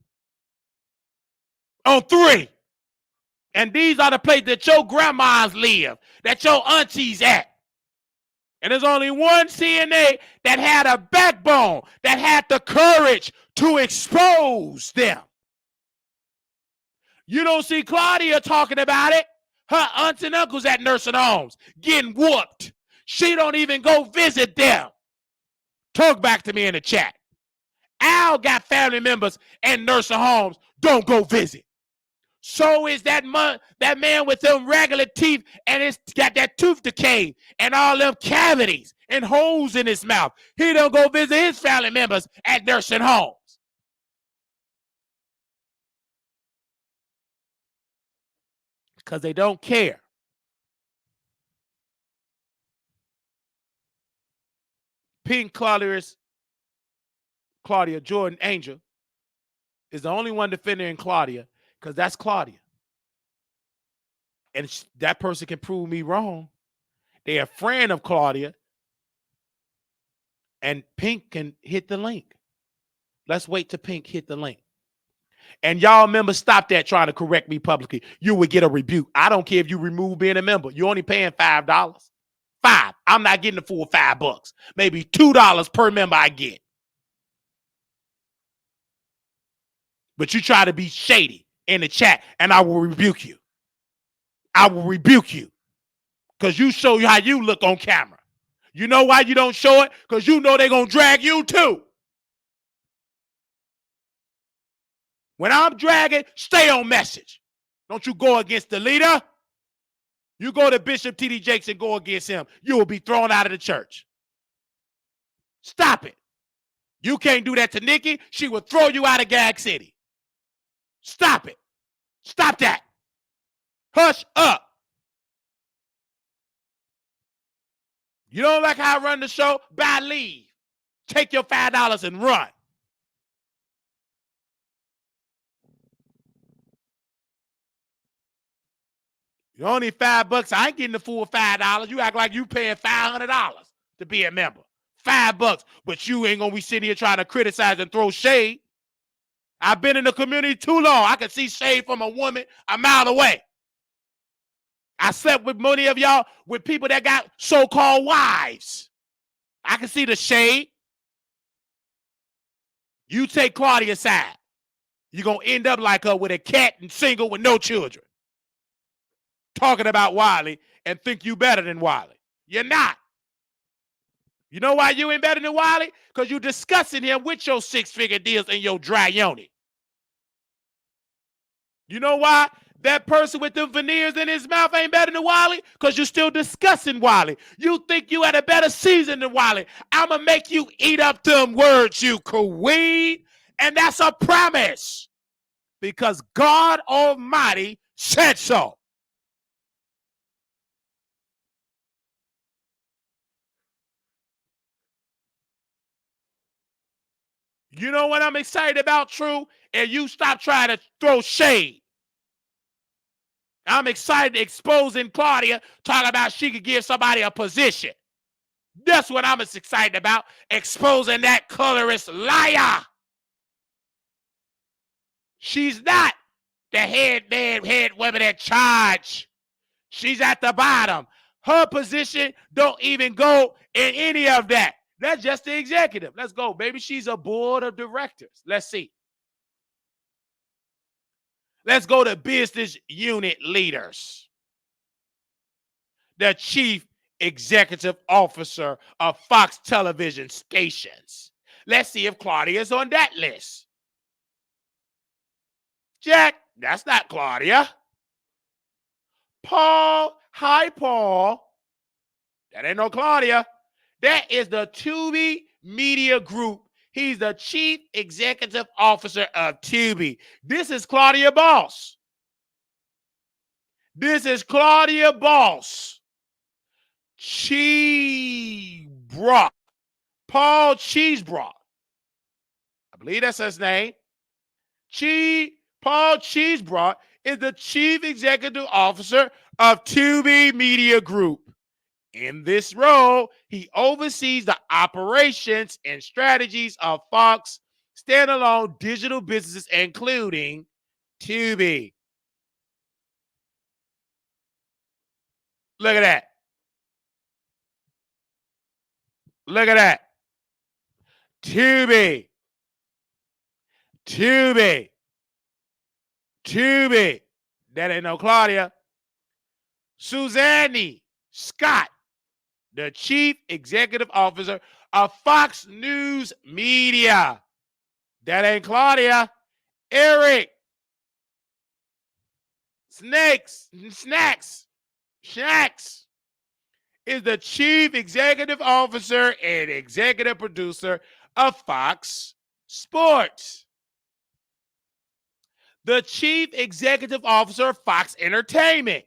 on 3. And these are the places that your grandmas live, that your aunties at. And there's only one CNA that had a backbone, that had the courage to expose them. You don't see Claudia talking about it. Her aunts and uncles at nursing homes getting whooped. She don't even go visit them. Talk back to me in the chat. Al got family members at nursing homes. Don't go visit. So is that man with them regular teeth, and it's got that tooth decay and all them cavities and holes in his mouth. He don't go visit his family members at nursing homes. Because they don't care. Pink Claudia Jordan Angel is the only one defending Claudia, because that's Claudia. And that person can prove me wrong. They're a friend of Claudia. And Pink can hit the link. Let's wait till Pink hit the link. And y'all remember, stop that trying to correct me publicly. You would get a rebuke. I don't care if you remove being a member. You're only paying $5. $5. I'm not getting the full $5. Maybe $2 per member I get. But you try to be shady in the chat, and I will rebuke you. I will rebuke you. Because you show you how you look on camera. You know why you don't show it? Because you know they're going to drag you too. When I'm dragging, stay on message. Don't you go against the leader. You go to Bishop T.D. Jakes and go against him, you will be thrown out of the church. Stop it. You can't do that to Nicki. She will throw you out of Gag City. Stop it. Stop that. Hush up. You don't like how I run the show? Buy leave. Take your $5 and run. You only $5. I ain't getting the full $5. You act like you paying $500 to be a member. $5, but you ain't gonna be sitting here trying to criticize and throw shade. I've been in the community too long. I can see shade from a woman a mile away. I slept with many of y'all with people that got so-called wives. I can see the shade. You take Claudia's side. You're going to end up like her with a cat and single with no children. Talking about Wiley and think you better than Wiley. You're not. You know why you ain't better than Wiley? Because you discussing him with your six-figure deals and your dry yoni. You know why? That person with them veneers in his mouth ain't better than Wiley? Because you're still discussing Wiley. You think you had a better season than Wiley. I'm going to make you eat up them words, you queen. And that's a promise. Because God Almighty said so. You know what I'm excited about, True? And you stop trying to throw shade. I'm excited exposing Claudia, talking about she could give somebody a position. That's what I'm excited about, exposing that colorist liar. She's not the head man, head woman in charge. She's at the bottom. Her position don't even go in any of that. That's just the executive. Let's go, baby. She's a board of directors. Let's see. Let's go to business unit leaders. The chief executive officer of Fox television stations. Let's see if Claudia's on that list. Jack, that's not Claudia. Paul, hi, Paul. That ain't no Claudia. That is the Tubi Media Group. He's the chief executive officer of Tubi. This is Claudia Boss. This is Claudia Boss. Cheesebrock. Paul Cheesebrock. I believe that's his name. Paul Cheesebrock is the chief executive officer of Tubi Media Group. In this role, he oversees the operations and strategies of Fox standalone digital businesses, including Tubi. Look at that. Look at that. Tubi. Tubi. Tubi. That ain't no Claudia. Suzanne Scott, the chief executive officer of Fox News Media. That ain't Claudia. Eric. Snacks is the chief executive officer and executive producer of Fox Sports. The chief executive officer of Fox Entertainment.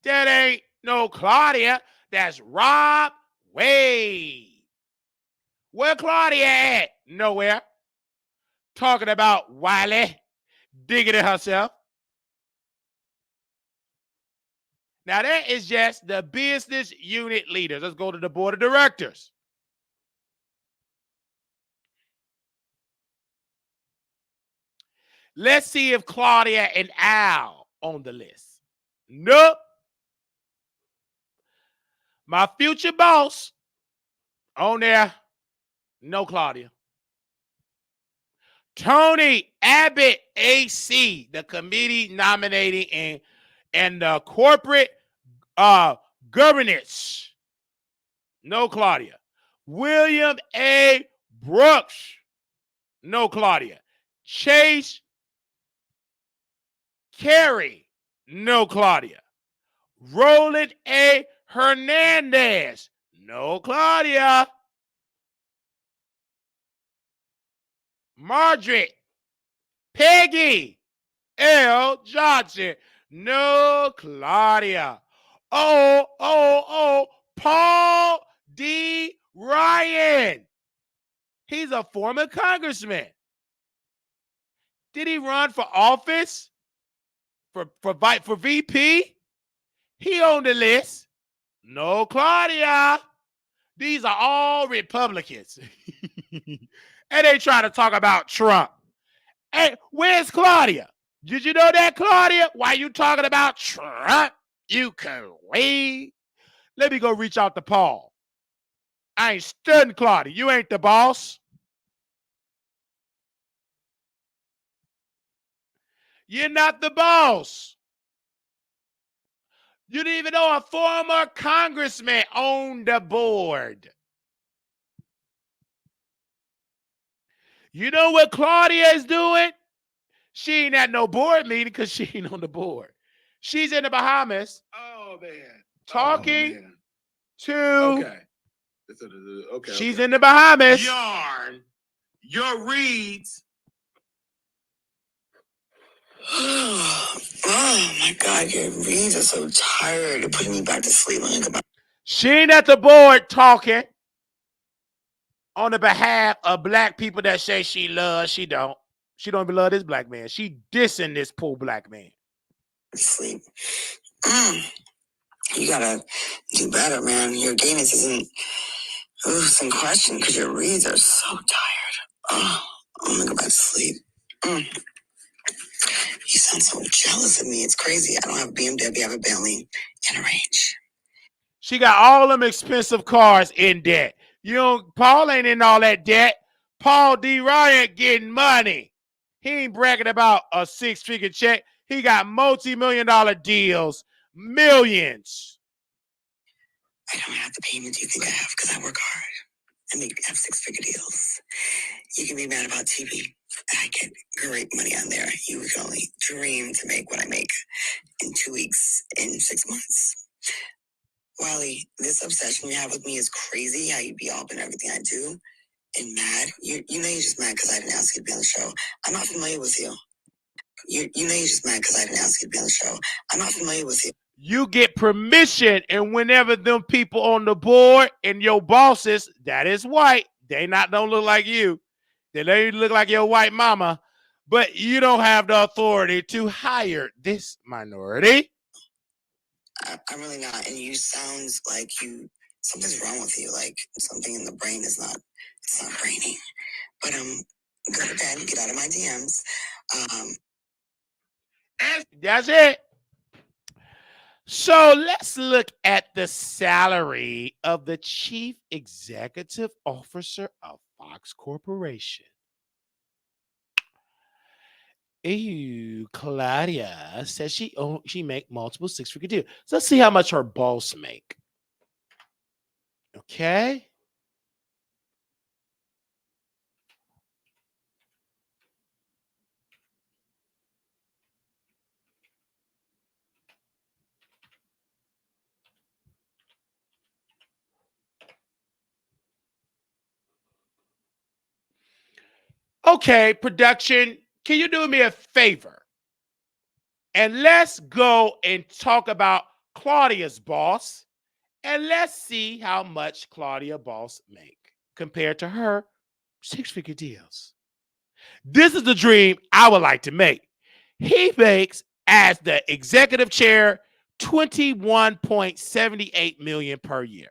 That ain't no Claudia. That's Rob Wade. Where Claudia at? Nowhere. Talking about Wiley digging it herself. Now, that is just the business unit leaders. Let's go to the board of directors. Let's see if Claudia and Al on the list. Nope. My future boss on there. No Claudia. Tony Abbott AC, the committee nominating and the corporate governance. No Claudia. William A. Brooks. No Claudia. Chase Carey. No Claudia. Roland A. Hernandez. No Claudia. Margaret Peggy L. Johnson. No Claudia. Paul D. Ryan. He's a former congressman. Did he run for office? For VP? He on the list. No Claudia. These are all Republicans. And they try to talk about Trump. Hey, where's Claudia? Did you know that, Claudia? Why you talking about Trump? You can wait. Let me go reach out to Paul. I ain't studying Claudia. You ain't the boss. You're not the boss. You didn't even know a former congressman owned the board. You know what Claudia is doing? She ain't at no board meeting because she ain't on the board. She's in the Bahamas. Oh, man. Talking to. Okay. She's in the Bahamas. Yarn. Your reads. Oh, my God. Your reads are so tired. You're putting me back to sleep. She ain't at the board talking on the behalf of black people that say she loves. She don't. She don't even love this black man. She dissing this poor black man. Sleep. You gotta do better, man. Your gayness isn't in question because your reads are so tired. Oh, I'm gonna go back to sleep. You sound so jealous of me. It's crazy. I don't have a BMW. I have a Bentley and a Range. She got all them expensive cars in debt. You know, Paul ain't in all that debt. Paul D. Ryan getting money. He ain't bragging about a 6-figure check. He got multi-million-dollar deals. Millions. I don't have the payments you think I have because I work hard and have 6-figure deals. You can be mad about TV. I get great money on there. You can only dream to make what I make in 2 weeks, in 6 months. Wiley, this obsession you have with me is crazy. How you be all up in everything I do and mad. You know you're just mad because I didn't ask you to be on the show. I'm not familiar with you. You know you're just mad because I didn't ask you to be on the show. I'm not familiar with you. You get permission, and whenever them people on the board and your bosses, that is white, they don't look like you. They don't look like your white mama, but you don't have the authority to hire this minority. I'm really not, and you sound like something's wrong with you, like something in the brain it's not braining. But go to bed and get out of my DMs. That's it. So let's look at the salary of the chief executive officer of Fox Corporation. Ew, Claudia says she make multiple 6-figure deals. So let's see how much her boss make. Okay. Okay, production, can you do me a favor? And let's go and talk about Claudia's boss. And let's see how much Claudia boss make compared to her 6-figure deals. This is the dream I would like to make. He makes, as the executive chair, $21.78 million per year.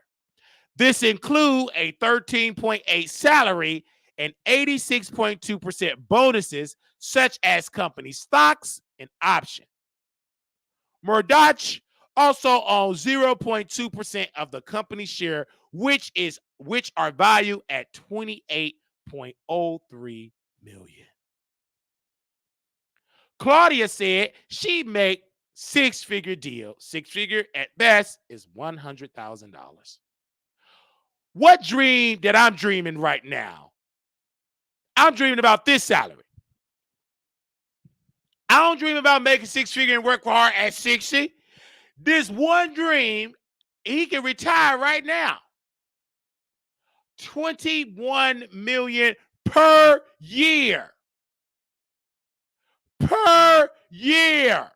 This includes a 13.8 salary and 86.2% bonuses, such as company stocks and options. Murdoch also owns 0.2% of the company share, which are valued at $28.03 million. Claudia said she make six-figure deal. Six-figure at best is $100,000. What dream that I'm dreaming right now? I'm dreaming about this salary. I don't dream about making six-figure and work hard at 60. This one dream, he can retire right now. $21 million per year. Per year.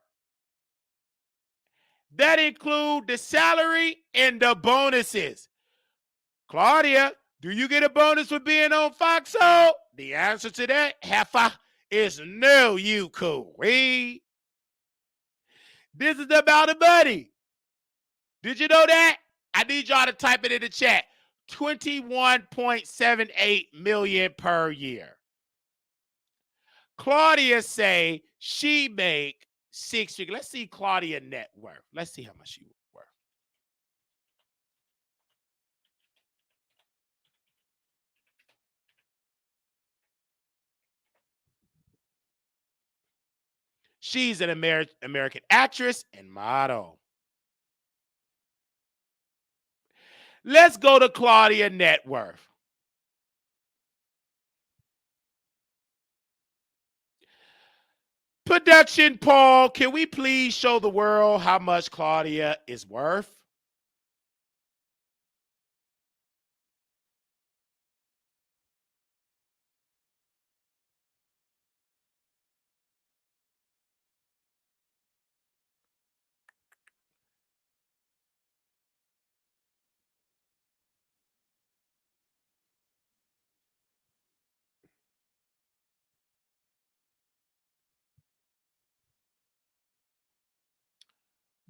That include the salary and the bonuses. Claudia, do you get a bonus for being on Foxhole? The answer to that, heifer, is no, you queen. This is about the money. Did you know that? I need y'all to type it in the chat. $21.78 million per year. Claudia say she make six figures. Let's see Claudia net worth. Let's see how much she worth. She's an American actress and model. Let's go to Claudia net worth. Production Paul, can we please show the world how much Claudia is worth?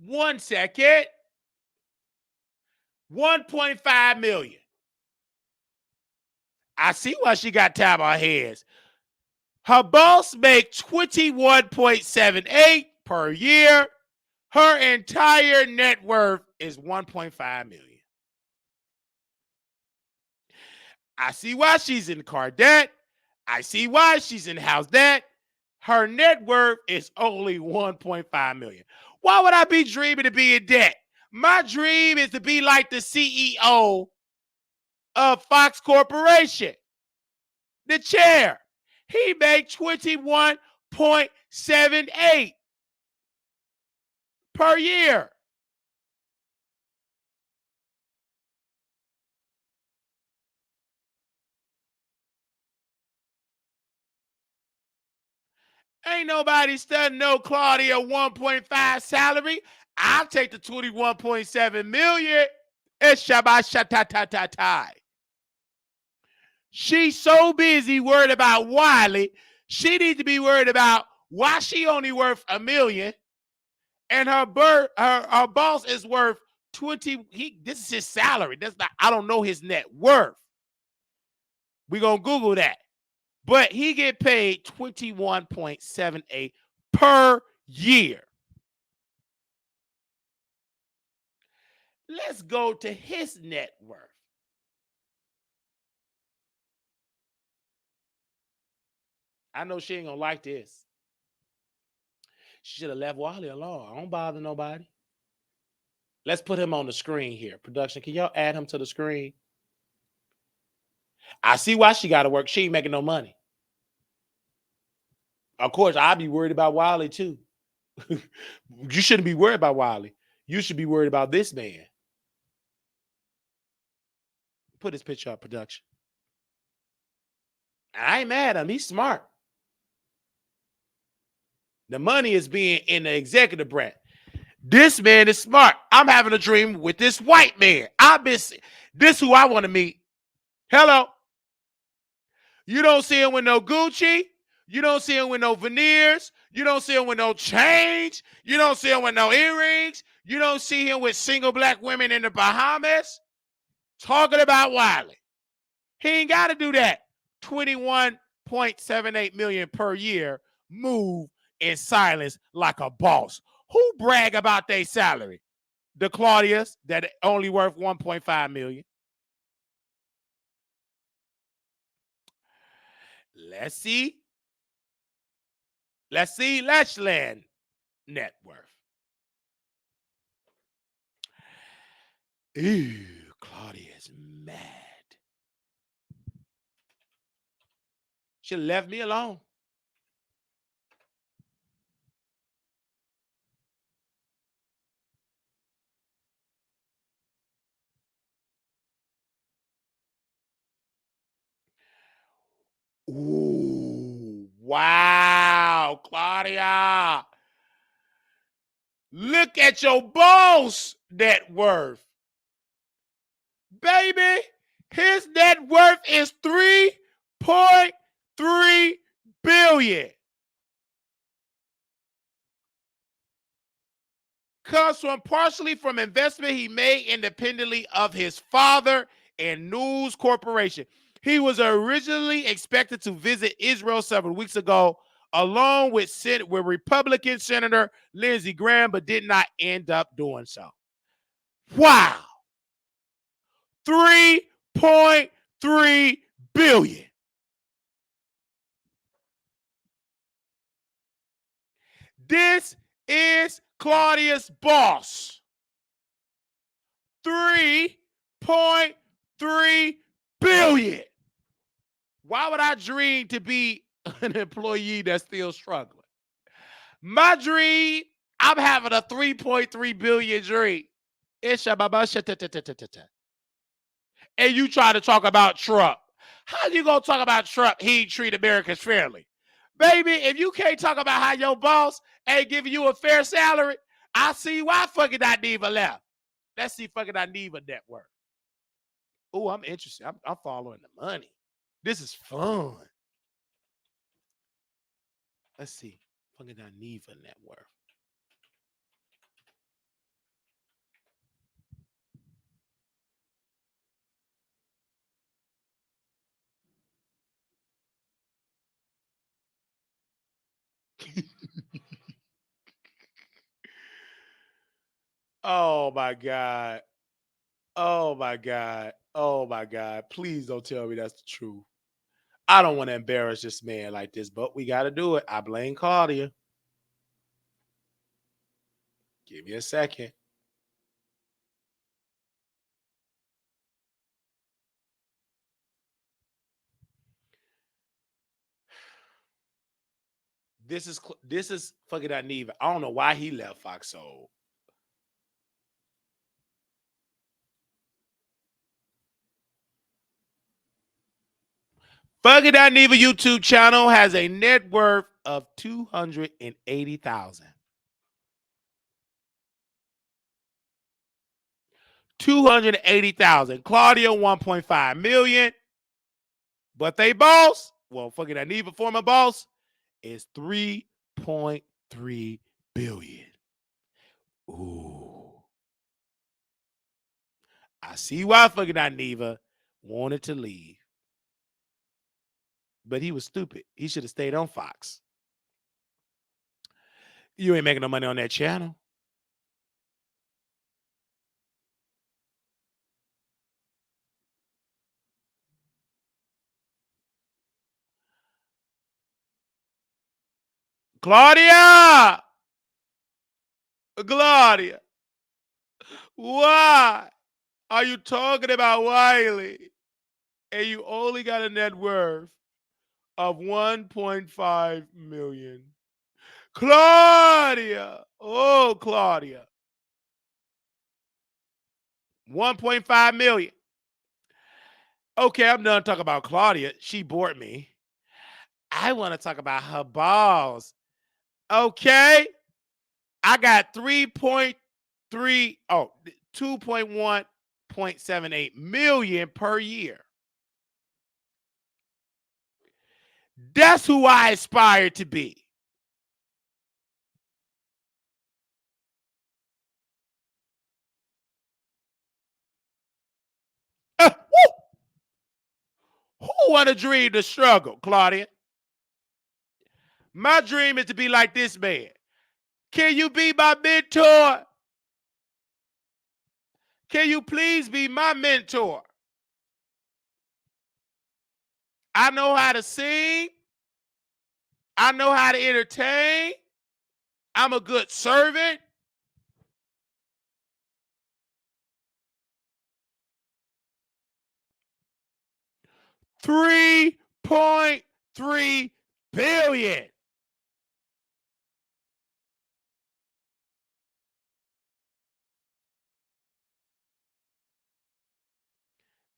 One second. 1.5 million. I see why she got time on her hands. Her boss make 21.78 per year. Her entire net worth is 1.5 million. I see why she's in car debt. I see why she's in house debt. Her net worth is only 1.5 million. Why would I be dreaming of being in debt? My dream is to be like the CEO of Fox Corporation, the chair. He made 21.78 per year. Ain't nobody studying no Claudia 1.5 salary. I'll take the 21.7 million. It's Shabbat Shatatatai. She's so busy worried about Wiley. She needs to be worried about why she only worth $1 million. And her boss is worth 20. This is his salary. That's not, I don't know his net worth. We're gonna Google that. But he get paid 21.78 per year. Let's go to his net worth. I know she ain't gonna like this. She should have left Wiley alone. I don't bother nobody. Let's put him on the screen here. Production, can y'all add him to the screen? I see why she got to work. She ain't making no money. Of course, I'd be worried about Wiley too. You shouldn't be worried about Wiley. You should be worried about this man. Put his picture up, production. I ain't mad at him. He's smart. The money is being in the executive branch. This man is smart. I'm having a dream with this white man. This who I want to meet. Hello. You don't see him with no Gucci. You don't see him with no veneers. You don't see him with no change. You don't see him with no earrings. You don't see him with single black women in the Bahamas. Talking about Wiley. He ain't got to do that. 21 3.78 million per year move in silence like a boss. Who brag about their salary? The Claudias that only worth 1.5 million. Let's see. Lashland net worth. Ew, Claudia's mad. She left me alone. Ooh, wow, Claudia. Look at your boss net worth. Baby, his net worth is 3.3 billion. Comes from partially from investment he made independently of his father and News Corporation. He was originally expected to visit Israel several weeks ago, along with Republican Senator Lindsey Graham, but did not end up doing so. Wow. 3.3 billion. This is Claudia's boss. 3.3 billion. Why would I dream to be an employee that's still struggling? My dream, I'm having a 3.3 billion dream. And you try to talk about Trump. How you gonna talk about Trump? He treat Americans fairly. Baby, if you can't talk about how your boss ain't giving you a fair salary, I see why fucking Neva left. Let's see fucking Neva net worth. Oh, I'm interested. I'm following the money. This is fun. Let's see. Fucking Neva net worth. Oh my God. Oh my God. Oh my God. Please don't tell me that's the truth. I don't want to embarrass this man like this, but we got to do it. I blame Claudia. Give me a second. This is fucking Neva. I don't know why he left Fox Soul. Fucking Neva YouTube channel has a net worth of 280,000. 280,000. Claudia 1.5 million. But they boss, well, fucking Neva former boss, is 3.3 billion. Ooh. I see why fucking Neva wanted to leave. But he was stupid. He should have stayed on Fox. You ain't making no money on that channel. Claudia! Claudia! Why are you talking about Wiley and you only got a net worth of 1.5 million? Claudia! Oh, Claudia. 1.5 million. Okay, I'm done talking about Claudia. She bored me. I want to talk about her balls. Okay. I got 2.1.78 million per year. That's who I aspire to be. Who want to dream the struggle, Claudia? My dream is to be like this man. Can you be my mentor? Can you please be my mentor? I know how to sing. I know how to entertain. I'm a good servant. $3.3 billion.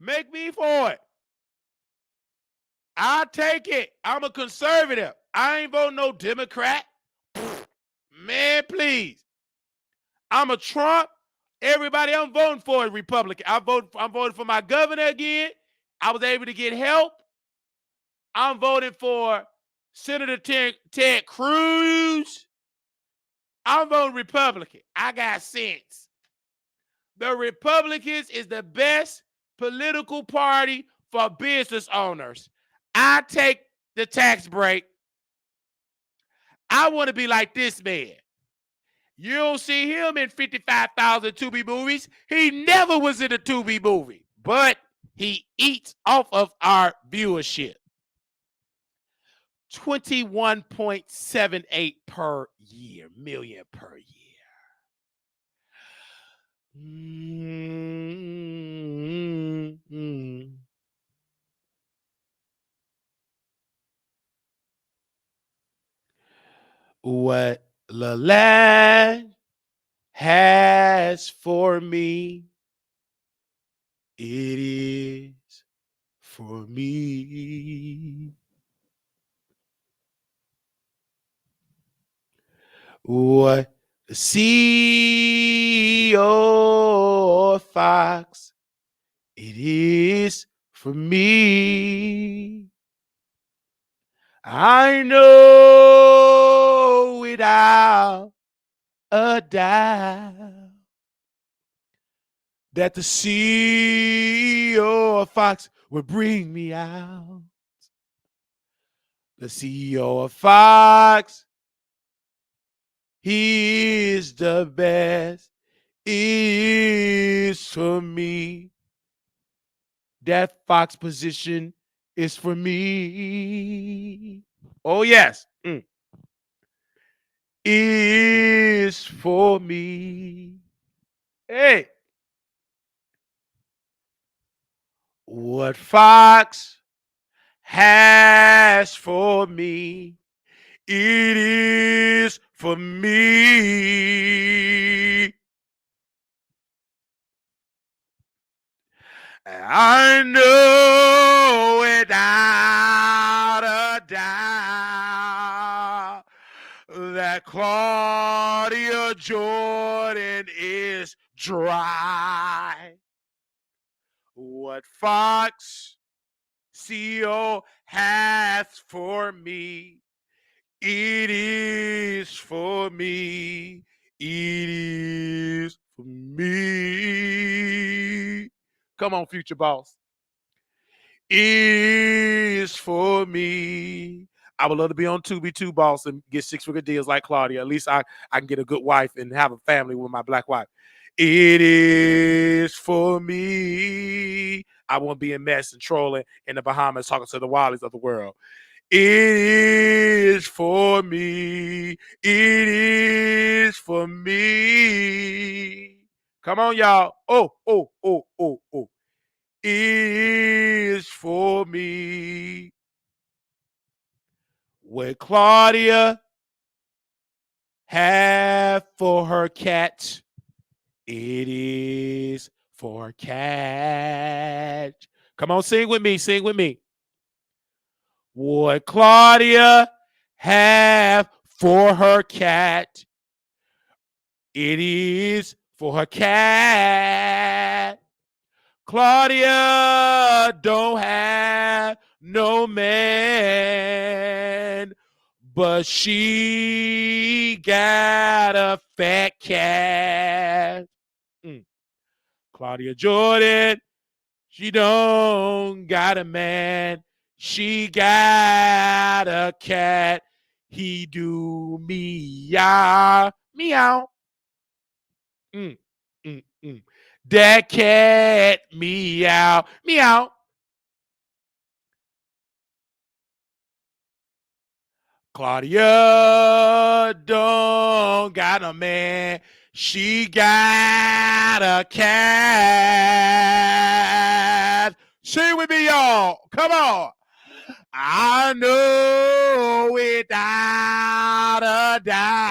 Make me for it. I'll take it. I'm a conservative. I ain't voting no Democrat. Man, please. I'm a Trump. Everybody I'm voting for is Republican. I'm voting for my governor again. I was able to get help. I'm voting for Senator Ted Cruz. I'm voting Republican. I got sense. The Republicans is the best political party for business owners. I take the tax break. I want to be like this man. You don't see him in 55,000 Tubi movies. He never was in a Tubi movie, but he eats off of our viewership. 21.78 per year, million per year. What the land has for me, it is for me. What the CEO Fox, it is for me. I know without a doubt that the CEO of Fox will bring me out. The CEO of Fox, he is the best. It is for me. That Fox position is for me. Oh, yes. Is for me. Hey. What Fox has for me, it is for me. I know without a doubt that Claudia Jordan is dry. What Fox CEO has for me, it is for me. It is for me. Come on, future boss. It is for me. I would love to be on Tubi too, boss, and get six-figure deals like Claudia. At least I can get a good wife and have a family with my black wife. It is for me. I won't be in mess and trolling in the Bahamas talking to the Wileys of the world. It is for me. It is for me. Come on, y'all. Oh. It is for me. What Claudia have for her cat, it is for cat. Come on, sing with me. Sing with me. What Claudia have for her cat, it is for her cat. Claudia don't have no man, but she got a fat cat. Claudia Jordan, She don't got a man. She got a cat. He do meow, meow. Mm, mm, mm. That cat meow, meow. Claudia don't got a man. She got a cat. Sing with me, y'all. Come on. I know without a doubt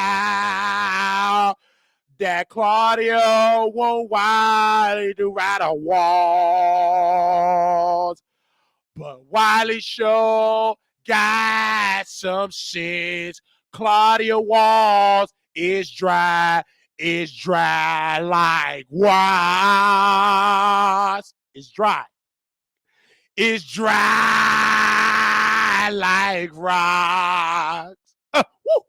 that Claudia won't Wiley to ride a walls. But Wiley Show got some sense. Claudia Walls is dry like was. It's dry. It's dry like rocks. Woo.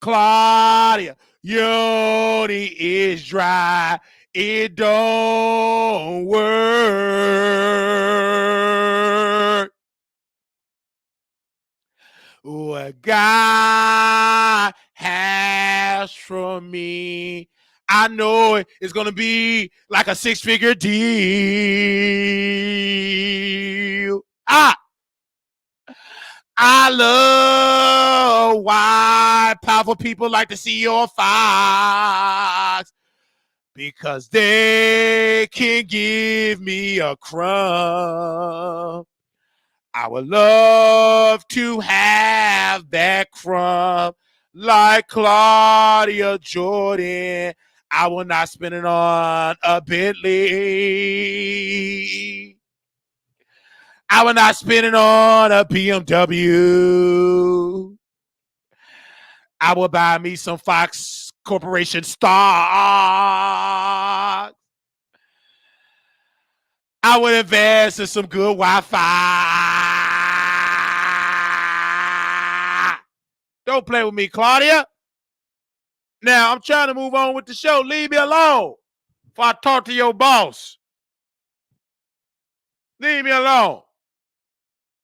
Claudia, Yoni is dry. It don't work. What God has from me, I know it's going to be like a 6-figure deal. I love why powerful people like to see your Fox because they can give me a crumb. I would love to have that crumb like Claudia Jordan. I will not spend it on a Bentley. I will not spend it on a BMW. I will buy me some Fox Corporation stock. I would invest in some good Wi-Fi. Don't play with me, Claudia. Now, I'm trying to move on with the show. Leave me alone before I talk to your boss. Leave me alone.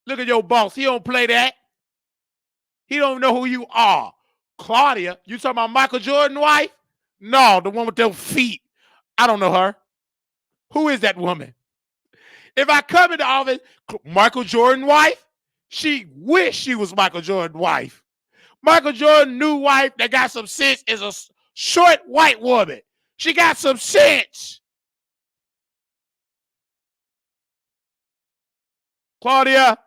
Look at your boss. He don't play that. He don't know who you are. Claudia, you talking about Michael Jordan's wife? No, the one with those feet. I don't know her. Who is that woman? If I come into office, Michael Jordan's wife, she wish she was Michael Jordan's wife. Michael Jordan's new wife that got some sense is a short white woman. She got some sense. Claudia,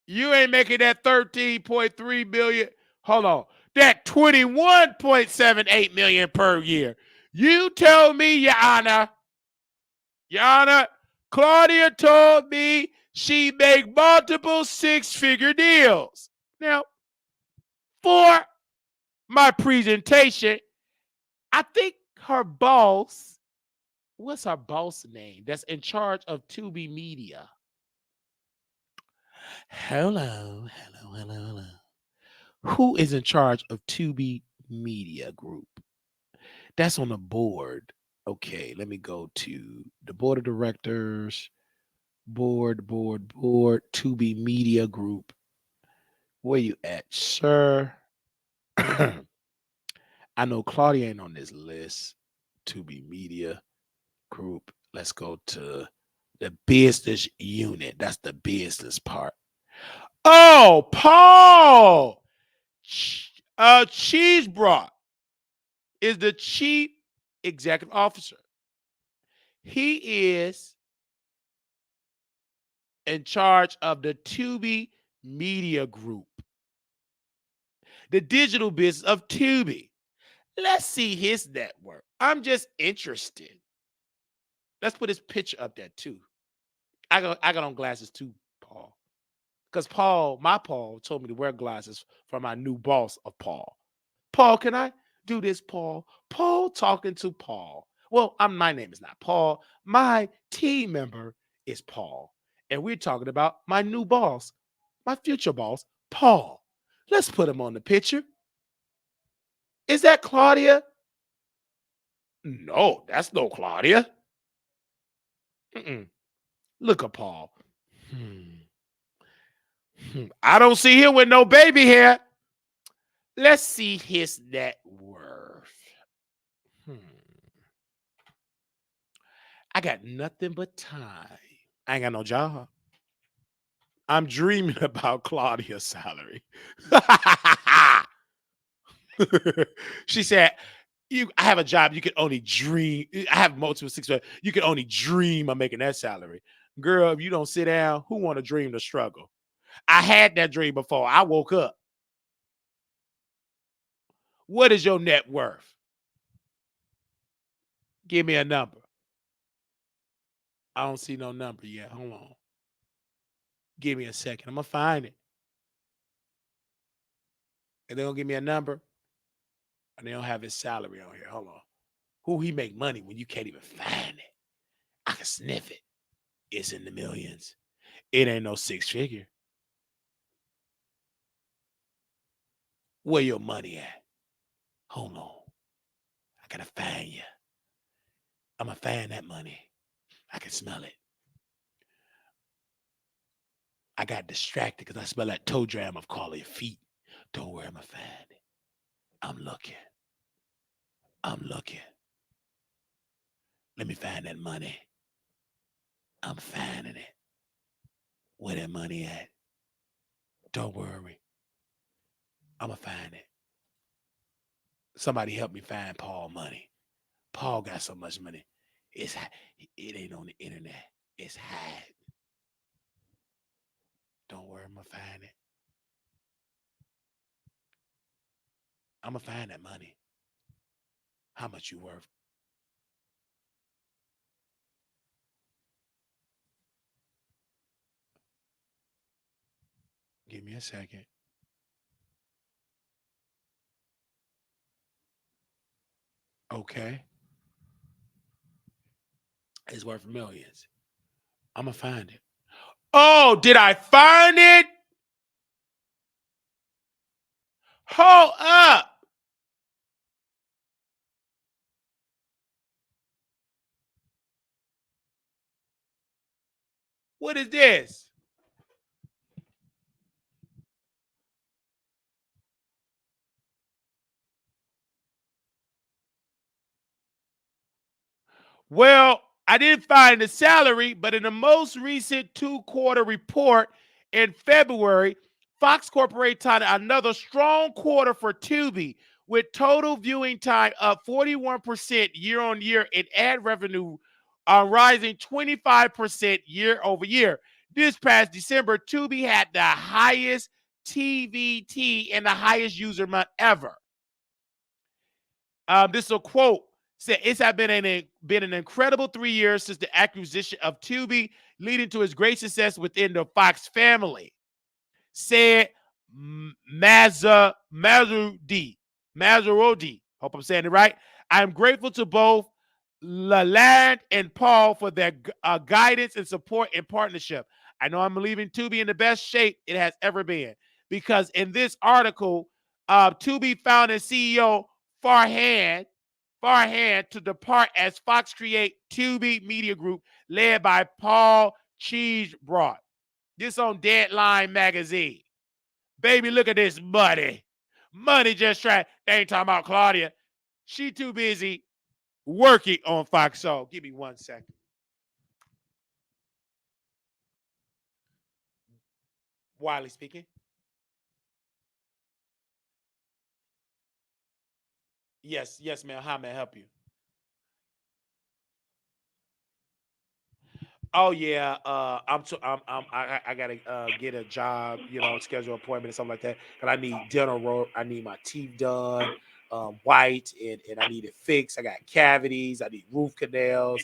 you ain't making that 13.3 billion. Hold on. That 21.78 million per year. You tell me, Your Honor. Your Honor, Claudia told me she make multiple 6-figure deals. Now, for my presentation, I think her boss, what's her boss name that's in charge of Tubi Media? Hello. Who is in charge of Tubi Media Group? That's on the board. Okay, let me go to the board of directors. Board, Tubi Media Group. Where you at, sir? I know Claudia ain't on this list. Tubi Media Group. Let's go to the business unit. That's the business part. Oh, Paul Cheesebrough is the chief executive officer. He is in charge of the Tubi Media Group, the digital business of Tubi. Let's see his network. I'm just interested. Let's put his picture up there too. I got on glasses too, Paul. Because my Paul told me to wear glasses for my new boss of Paul. Paul, can I do this, Paul? Paul talking to Paul. Well, my name is not Paul. My team member is Paul. And we're talking about my new boss, my future boss, Paul. Let's put him on the picture. Is that Claudia? No, that's no Claudia. Look at Paul. I don't see him with no baby hair. Let's see his net worth. I got nothing but time. I ain't got no job. I'm dreaming about Claudia's salary. She said, I have a job. You can only dream. I have multiple 6. You can only dream of making that salary. Girl, if you don't sit down, who want to dream the struggle? I had that dream before. I woke up. What is your net worth? Give me a number. I don't see no number yet. Hold on. Give me a second. I'm going to find it. And they're going to give me a number. And they don't have his salary on here. Hold on. Who he make money when you can't even find it? I can sniff it. It's in the millions. It ain't no 6 figure. Where your money at? Hold on. I gotta find you. I'm gonna find that money. I can smell it. I got distracted because I smell that toe jam of calling feet. Don't worry, I'm gonna find it. I'm looking. Let me find that money. I'm finding it. Where that money at? Don't worry. I'm gonna find it. Somebody help me find Paul money. Paul got so much money. It ain't on the internet. It's hiding. Don't worry, I'm gonna find it. I'm gonna find that money. How much you worth? Give me a second. Okay. It's worth millions. I'm gonna find it. Oh, did I find it? Hold up. What is this? Well, I didn't find the salary, but in the most recent 2-quarter report in February, Fox Corporate touted another strong quarter for Tubi, with total viewing time up 41% year on year and ad revenue rising 25% year over year. This past December, Tubi had the highest TVT and the highest user month ever. This is a quote. Said it's been an incredible 3 years since the acquisition of Tubi, leading to its great success within the Fox family. Said Mazarodi. Hope I'm saying it right. I am grateful to both Laland and Paul for their guidance and support and partnership. I know I'm leaving Tubi in the best shape it has ever been, because in this article, Tubi founder and CEO Farhan to depart as Fox create Tubi Media Group led by Paul Cheese brought. This on Deadline magazine. Baby, look at this money. Money just trying. They ain't talking about Claudia. She too busy working on Fox Soul. Give me 1 second. Wiley speaking. Yes, ma'am. How may I help you? Oh yeah, I gotta get a job, schedule an appointment or something like that. Cause I need dental work. I need my teeth done, white, and I need it fixed. I got cavities. I need root canals,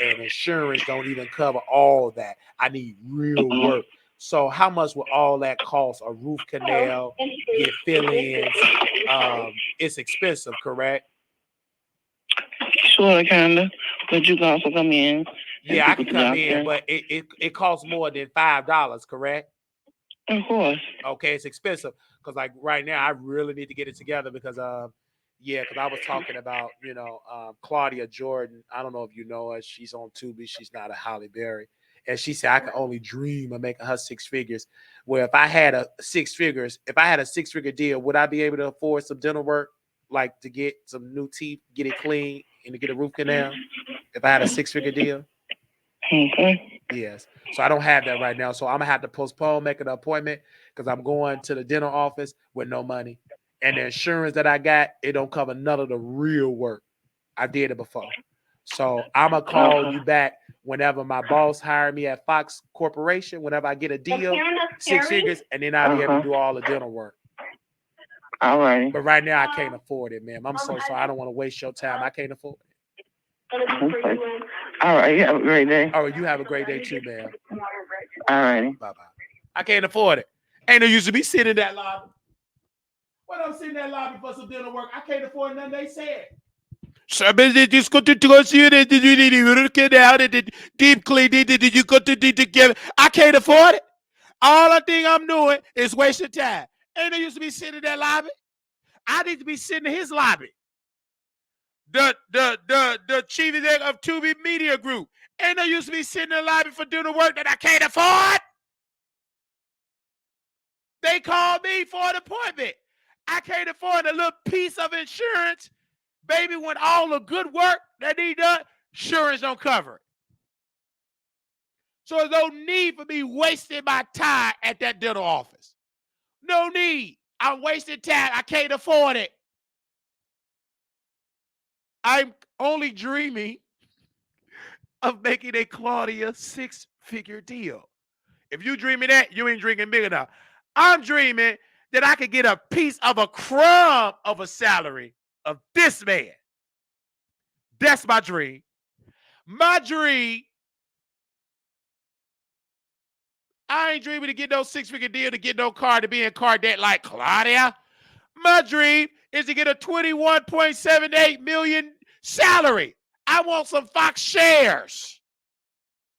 and insurance don't even cover all that. I need real work. So how much will all that cost? A root canal, get fill-ins. It's expensive, correct? Sure, kinda. But you can also come in. Yeah, I can come in, but it costs more than $5, correct? Of course. Okay, it's expensive because like right now I really need to get it together because Yeah, because I was talking about, Claudia Jordan. I don't know if you know her. She's on Tubi. She's not a Holly Berry. And she said, I can only dream of making her six figures. Well, if I had a six figure deal, would I be able to afford some dental work? Like to get some new teeth, get it clean, and to get a root canal? If I had a six figure deal? Yes. So I don't have that right now. So I'm going to have to postpone making an appointment because I'm going to the dental office with no money. And the insurance that I got, it don't cover none of the real work. I did it before. So I'm gonna call you back whenever my boss hired me at Fox Corporation, whenever I get a deal, six figures, and then I'll be able to do all the dental work. All right. But right now I can't afford it, ma'am. I'm so sorry. I don't want to waste your time. I can't afford it. Okay. All right. You have a great day. All right, you have a great day too, ma'am. All righty. Bye-bye. I can't afford it. Ain't no use to be sitting in that lobby. What I'm sitting in that lobby for some dental work? I can't afford nothing they said. Deep clean. I can't afford it. All I think I'm doing is wasting time. Ain't no used to be sitting in that lobby. I need to be sitting in his lobby. The chief executive of Tubi Media Group. Ain't no used to be sitting in the lobby for doing the work that I can't afford. They called me for an appointment. I can't afford a little piece of insurance. Baby, when all the good work that he done, insurance don't cover it. So there's no need for me wasting my time at that dental office. No need. I'm wasting time. I can't afford it. I'm only dreaming of making a Claudia six-figure deal. If you dreaming that, you ain't dreaming big enough. I'm dreaming that I could get a piece of a crumb of a salary of this man. That's my dream. My dream, I ain't dreaming to get no six-figure deal, to get no car, to be in car debt like Claudia. My dream is to get a $21.78 million salary. I want some Fox shares.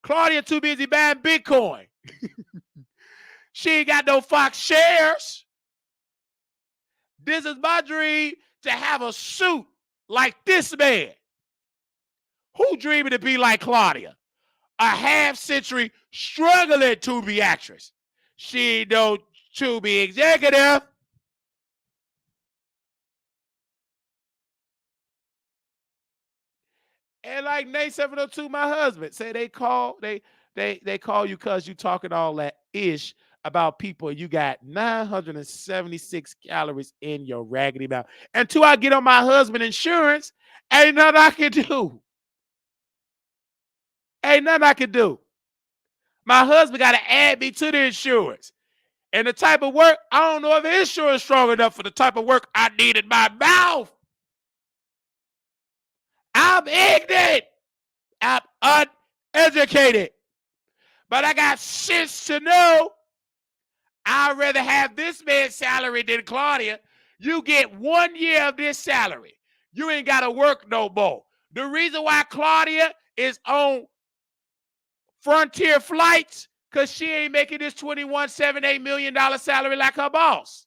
Claudia too busy buying Bitcoin. She ain't got no Fox shares. This is my dream, to have a suit like this man. Who dreaming to be like Claudia? A half-century struggling Tubi actress. She ain't no Tubi executive. And like Nate 702, my husband, say they call you because you talking all that ish about people. You got 976 calories in your raggedy mouth. Until I get on my husband insurance, ain't nothing I can do. Ain't nothing I can do. My husband got to add me to the insurance. And the type of work, I don't know if the insurance is strong enough for the type of work I need in my mouth. I'm ignorant. I'm uneducated. But I got sense to know I'd rather have this man's salary than Claudia. You get 1 year of this salary. You ain't got to work no more. The reason why Claudia is on Frontier Flights, because she ain't making this $21.78 million salary like her boss.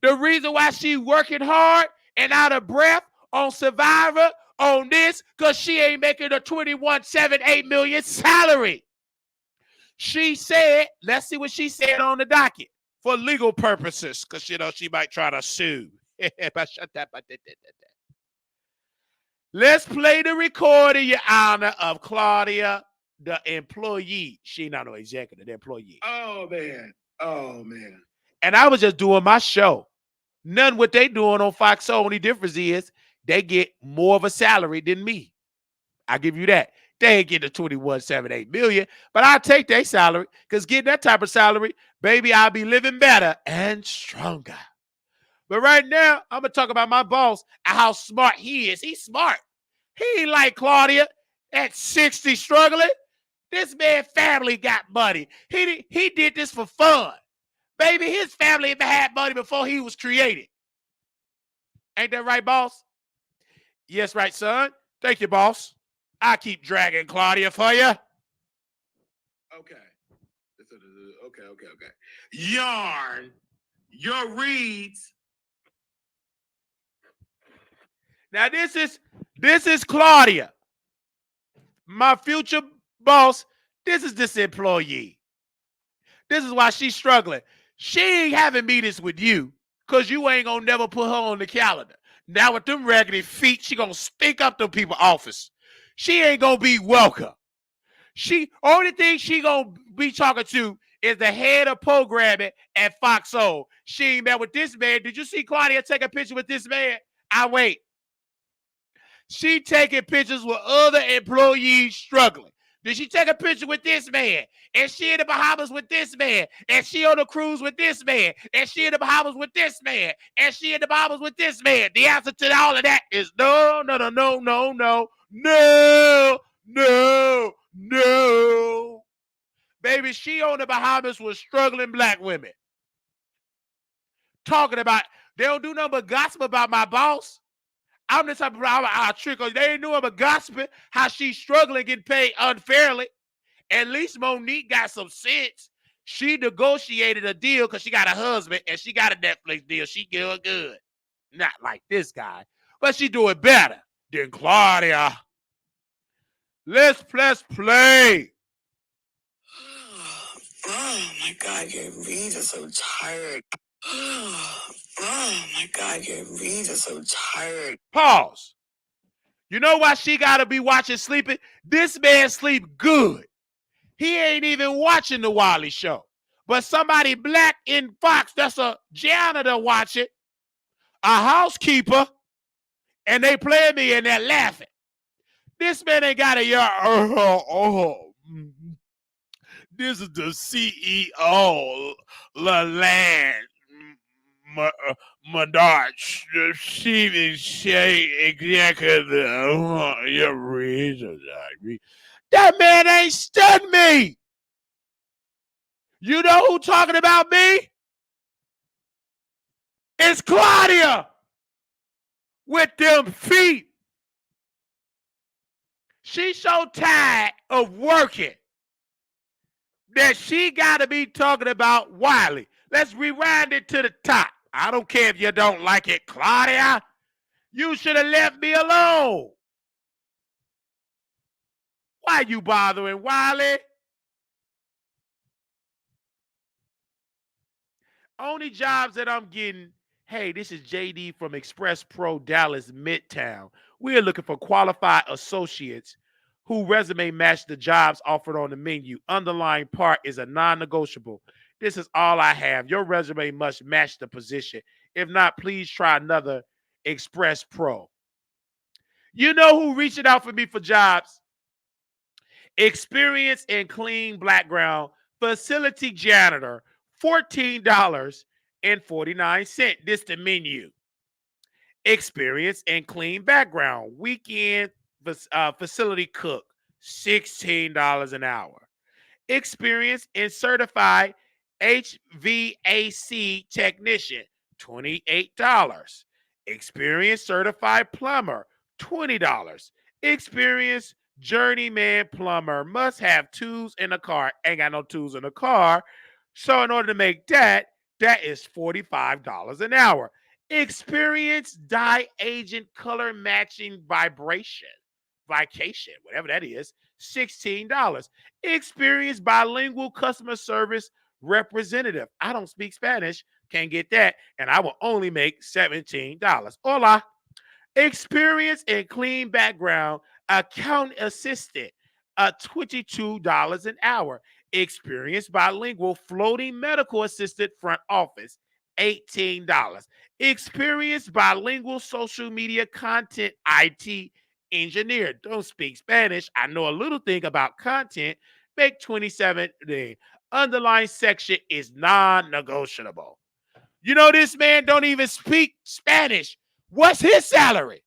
The reason why she working hard and out of breath on Survivor, on this, because she ain't making a $21.78 million salary. She said, let's see what she said on the docket for legal purposes, because she might try to sue. Let's play the recording, Your Honor, of Claudia, the employee. She not no executive, the employee. Oh man. And I was just doing my show. None what they doing on Fox. So only difference is they get more of a salary than me. I give you that. They ain't getting the $21.78 million, but I'll take their salary, because getting that type of salary, baby, I'll be living better and stronger. But right now, I'm going to talk about my boss and how smart he is. He's smart. He ain't like Claudia at 60 struggling. This man family got money. He did this for fun. Baby, his family had money before he was created. Ain't that right, boss? Yes, right, son. Thank you, boss. I keep dragging Claudia for you. Okay. Yarn, your reads Now this is Claudia, my future boss. This is this employee. This is why she's struggling. She ain't having meetings with you because you ain't gonna never put her on the calendar. Now with them raggedy feet, she gonna stink up them people's office. She ain't gonna be welcome. She only thing she gonna be talking to is the head of programming at Fox Soul. She ain't met with this man. Did you see Claudia take a picture with this man? I wait. She taking pictures with other employees struggling. Did she take a picture with this man? And she in the Bahamas with this man. And she on a cruise with this man. And she in the Bahamas with this man. And she in the Bahamas with this man. The answer to all of that is no, no, no, no, no, no, no, no, no. Baby, she on the Bahamas with struggling black women. Talking about, they don't do nothing but gossip about my boss. I'm the type of I'll trick her. They ain't doing but gossiping how she's struggling, getting paid unfairly. At least Monique got some sense. She negotiated a deal because she got a husband and she got a Netflix deal. She doing good. Not like this guy, but she doing better than Claudia. Let's play. Oh my God, your reads are so tired. Oh my God, your reads are so tired. Pause. You know why she gotta be watching sleeping? This man sleep good. He ain't even watching the Wiley Show. But somebody black in Fox that's a janitor watch it, a housekeeper, and they play me and they're laughing. This man ain't got a this is the CEO, LaLand Menage, the chief executive. Your reasons, that man ain't stunned me. You know who talking about me? It's Claudia with them feet. She's so tired of working that she got to be talking about Wiley. Let's rewind it to the top. I don't care if you don't like it, Claudia. You should have left me alone. Why you bothering Wiley? Only jobs that I'm getting, hey, this is JD from Express Pro Dallas Midtown. We are looking for qualified associates who resume match the jobs offered on the menu. Underlying part is a non-negotiable. This is all I have. Your resume must match the position. If not, please try another Express Pro. You know who reaching out for me for jobs? Experience in clean background, facility janitor, $14.49. This the menu. Experience in clean background, weekend facility cook, $16 an hour. Experience in certified HVAC technician, $28. Experience certified plumber, $20. Experience journeyman plumber, must have tools in the car. Ain't got no tools in the car. So in order to make that is $45 an hour. Experience dye agent color matching vacation, whatever that is, $16. Experience bilingual customer service representative. I don't speak Spanish, can't get that, and I will only make $17. Hola. Experience in clean background account assistant, $22 an hour. Experience bilingual floating medical assistant front office, $18. Experience bilingual social media content IT engineer. Don't speak Spanish. I know a little thing about content. Make $27. The underlying section is non-negotiable. You know, this man don't even speak Spanish. What's his salary?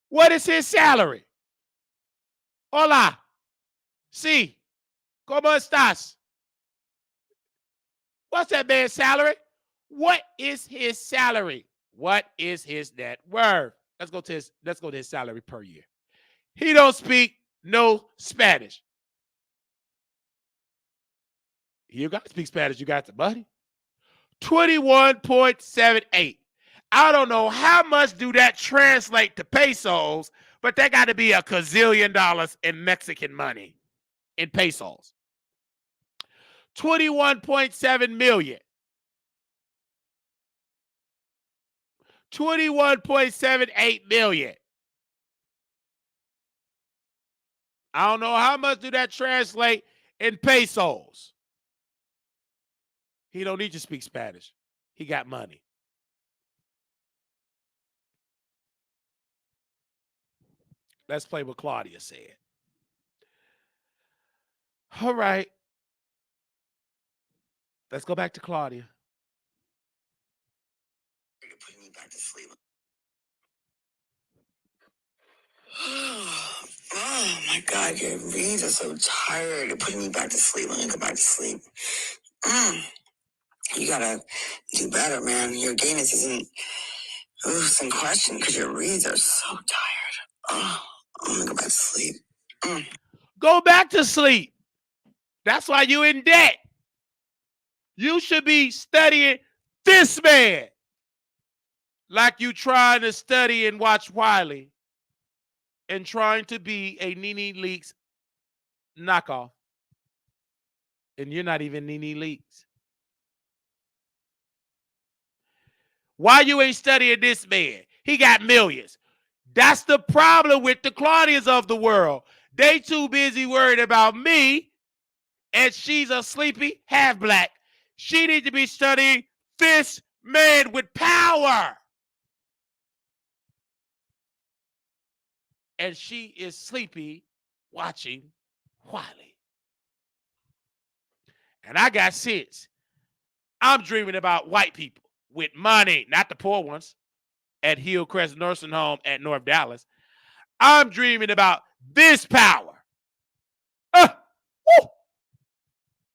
What is his salary? Hola. Sí. ¿Cómo estás? What's that man's salary? What is his salary? What is his net worth? Let's go to his salary per year. He don't speak no Spanish. You got to speak Spanish. You got the money. 21.78. I don't know how much do that translate to pesos, but that got to be a gazillion dollars in Mexican money in pesos. 21.7 million. 21.78 million. I don't know how much do that translate in pesos. He don't need to speak Spanish. He got money. Let's play what Claudia said. All right. Let's go back to Claudia. You're putting me back to sleep. Oh my God, your reads are so tired. You're putting me back to sleep. Let me go back to sleep. You gotta do better, man. Your gayness isn't it's in question because your reads are so tired. Oh, I'm gonna go back to sleep. Go back to sleep. That's why you in debt. You should be studying this man like you trying to study and watch Wiley and trying to be a Nene Leakes knockoff. And you're not even Nene Leakes. Why you ain't studying this man? He got millions. That's the problem with the Claudias of the world. They too busy worried about me, and she's a sleepy half-black. She needs to be studying this man with power. And she is sleepy watching Wiley. And I got sense. I'm dreaming about white people with money, not the poor ones, at Hillcrest Nursing Home at North Dallas. I'm dreaming about this power.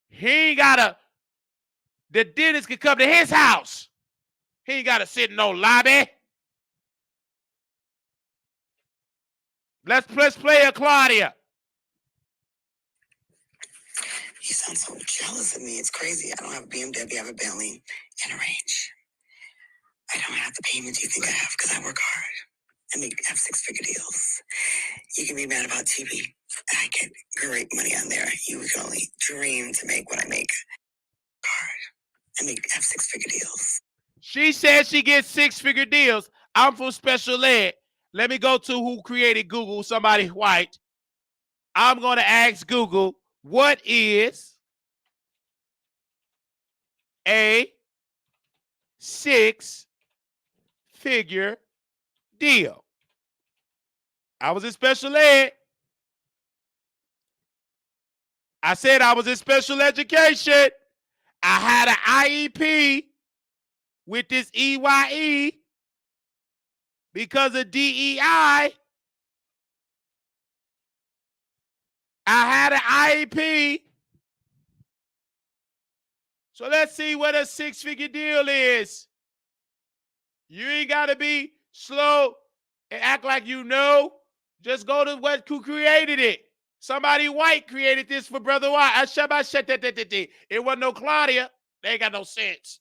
He ain't gotta, the dentist can come to his house. He ain't gotta sit in no lobby. Let's play a Claudia. You sound so jealous of me. It's crazy. I don't have a BMW, I have a Bentley and a range. I don't have the payments you think I have because I work hard and have six-figure deals. You can be mad about TV. I get great money on there. You can only dream to make what I make. Hard and have six-figure deals. She said she gets six-figure deals. I'm from special ed. Let me go to who created Google, somebody white. I'm going to ask Google, what is a six-figure deal? I was in special ed. I said I was in special education. I had an IEP with this EYE because of DEI. I had an IEP. So let's see what a six-figure deal is. You ain't got to be slow and act like you know. Just go to who created it. Somebody white created this for Brother White. It wasn't no Claudia. They ain't got no sense.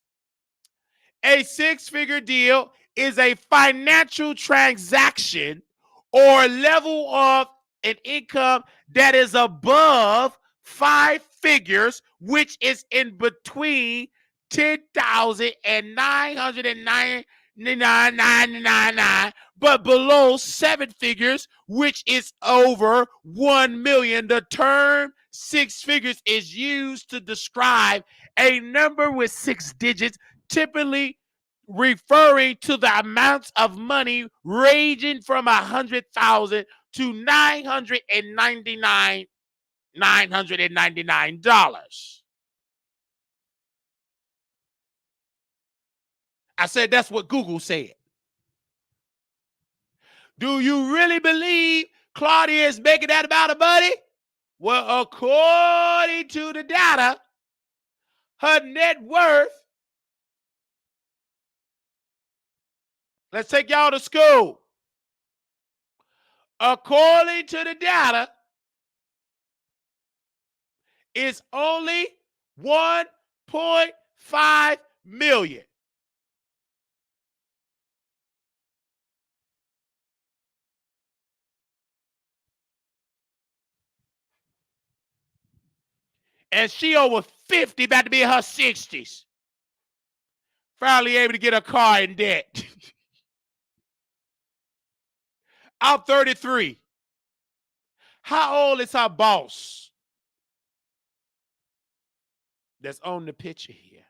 A six-figure deal is a financial transaction or level of an income that is above 5 figures, which is in between 10,000 and 999, but below 7 figures, which is over 1 million. The term six figures is used to describe a number with 6 digits, typically referring to the amounts of money ranging from 100,000 to $999. I said that's what Google said. Do you really believe Claudia is making that amount of money? Well, according to the data, her net worth, let's take y'all to school. According to the data, is only 1.5 million. And she over 50, about to be in her 60s. Finally able to get a car in debt. I'm 33. How old is her boss that's on the picture here?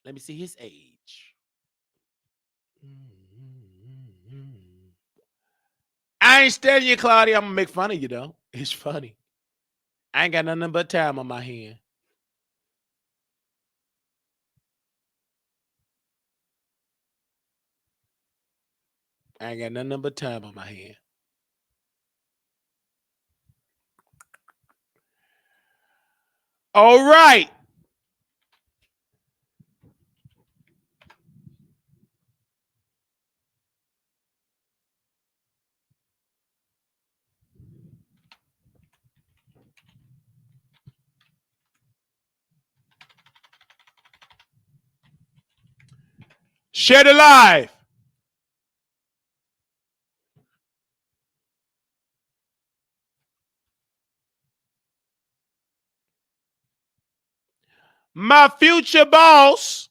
Let me see his age. I ain't studying you, Claudia. I'm going to make fun of you, though. It's funny. I ain't got nothing but time on my hand. I ain't got nothing but time on my hand. All right. Share the live. My future boss,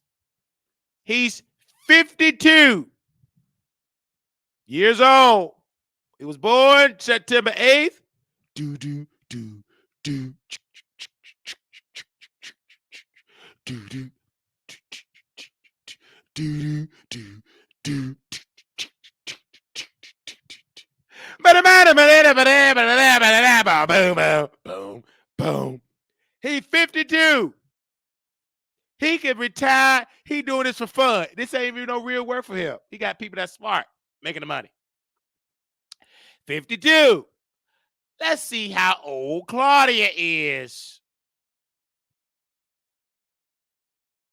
he's 52 years old. He was born September 8th. Do, do, do, do. Do, do, do, do, do. Boom, boom. He 52. He can retire. He doing this for fun. This ain't even no real work for him. He got people that's smart making the money. 52. Let's see how old Claudia is.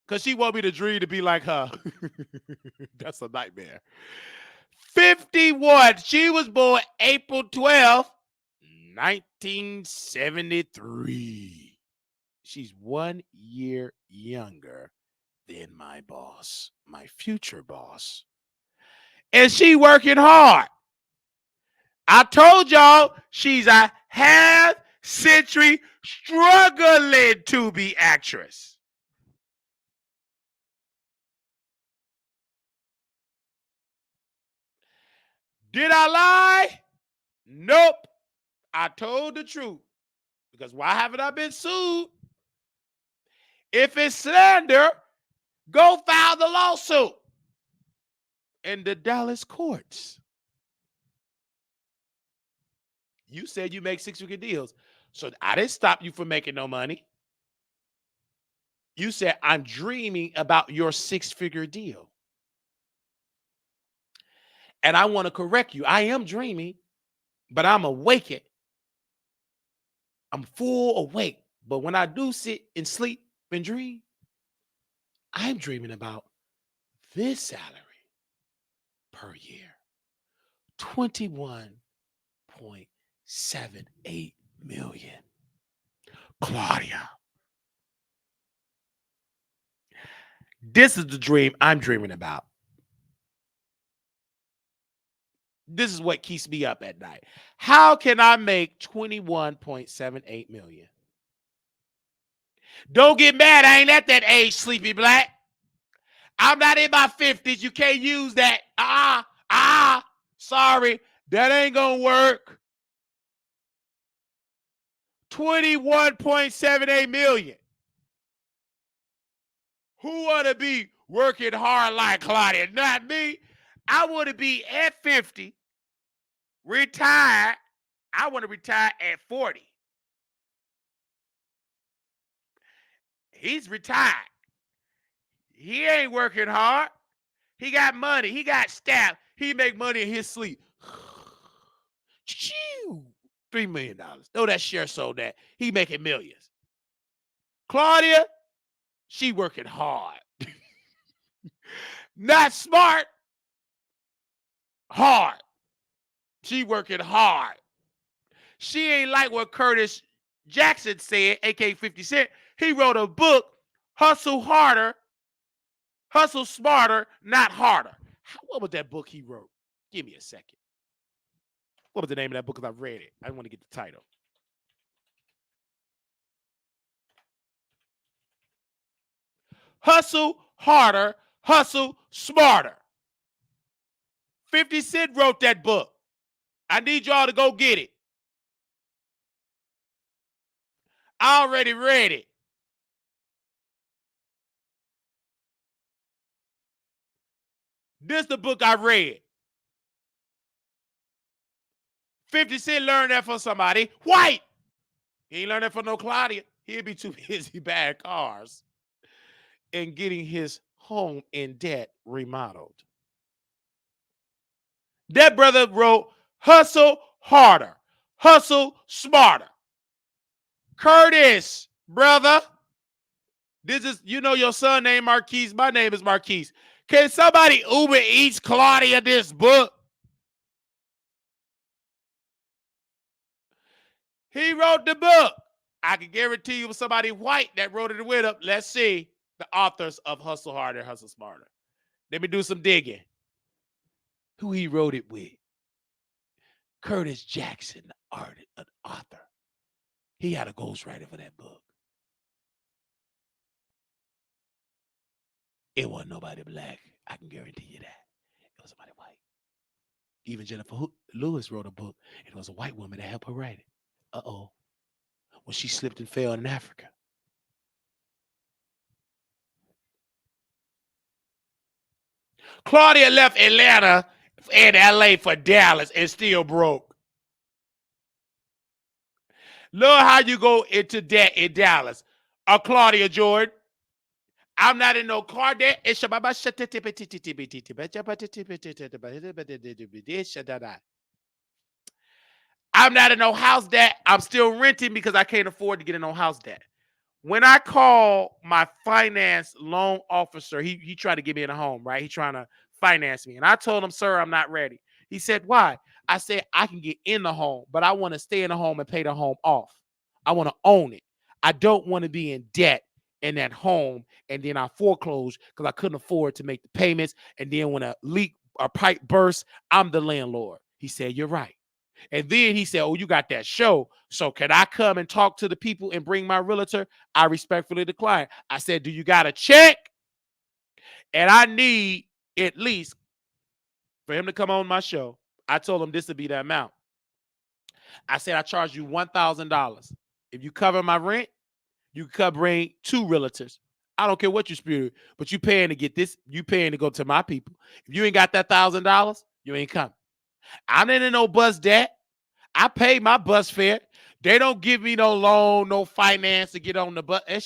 Because she want me to dream to be like her. That's a nightmare. 51. She was born April 12th, 1973. She's 1 year younger than my boss, my future boss. And she working hard. I told y'all she's a half-century struggling to be actress. Did I lie? Nope. I told the truth. Because why haven't I been sued? If it's slander, go file the lawsuit in the Dallas courts. You said you make six-figure deals. So I didn't stop you from making no money. You said, I'm dreaming about your six-figure deal. And I want to correct you. I am dreaming, but I'm awake. I'm full awake. But when I do sit and sleep and dream, I'm dreaming about this salary per year. $21.78 million. Claudia. This is the dream I'm dreaming about. This is what keeps me up at night. How can I make $21.78 million? Don't get mad. I ain't at that age, Sleepy Black. I'm not in my 50s. You can't use that. Sorry. That ain't gonna work. $21.78 million. Who want to be working hard like Claudia? Not me. I want to be at 50, retired. I want to retire at 40. He's retired. He ain't working hard. He got money. He got staff. He make money in his sleep. $3 million. Know that share sold that. He making millions. Claudia, she working hard. Not smart. Hard. She working hard. She ain't like what Curtis Jackson said, aka 50 Cent. He wrote a book, Hustle Harder, Hustle Smarter, Not Harder. What was that book he wrote? Give me a second. What was the name of that book? Because I read it. I want to get the title. Hustle harder, hustle smarter. 50 Cent wrote that book. I need y'all to go get it. I already read it. This is the book I read. 50 Cent learned that from somebody white. He ain't learned that from no Claudia. He'd be too busy buying cars and getting his home in debt remodeled. That brother wrote, hustle harder, hustle smarter. Curtis, brother, this is, you know your son named Marquise. My name is Marquise. Can somebody Uber Eats Claudia this book? He wrote the book. I can guarantee you it was somebody white that wrote it with him. Let's see the authors of Hustle Harder, Hustle Smarter. Let me do some digging. Who he wrote it with? Curtis Jackson, an author. He had a ghostwriter for that book. It wasn't nobody black. I can guarantee you that. It was somebody white. Even Jennifer Lewis wrote a book. It was a white woman that helped her write it. Uh-oh. When she slipped and fell in Africa. Claudia left Atlanta and LA for Dallas and still broke. Look how you go into debt in Dallas. Claudia Jordan. I'm not in no car debt. I'm not in no house debt. I'm still renting because I can't afford to get in no house debt. When I call my finance loan officer, he tried to get me in a home, right? He's trying to finance me. And I told him, sir, I'm not ready. He said, why? I said, I can get in the home, but I want to stay in the home and pay the home off. I want to own it. I don't want to be in debt in that home and then I foreclose because I couldn't afford to make the payments. And then when a leak or pipe bursts, I'm the landlord. He said, you're right. And then he said, oh, you got that show. So can I come and talk to the people and bring my realtor? I respectfully declined. I said, do you got a check? And I need at least for him to come on my show. I told him this would be the amount. I said, I charge you $1,000. If you cover my rent, you can bring 2 realtors. I don't care what you spirit, but you paying to get this. You paying to go to my people. If you ain't got that $1,000, you ain't coming. I'm in no bus debt. I pay my bus fare. They don't give me no loan, no finance to get on the bus. They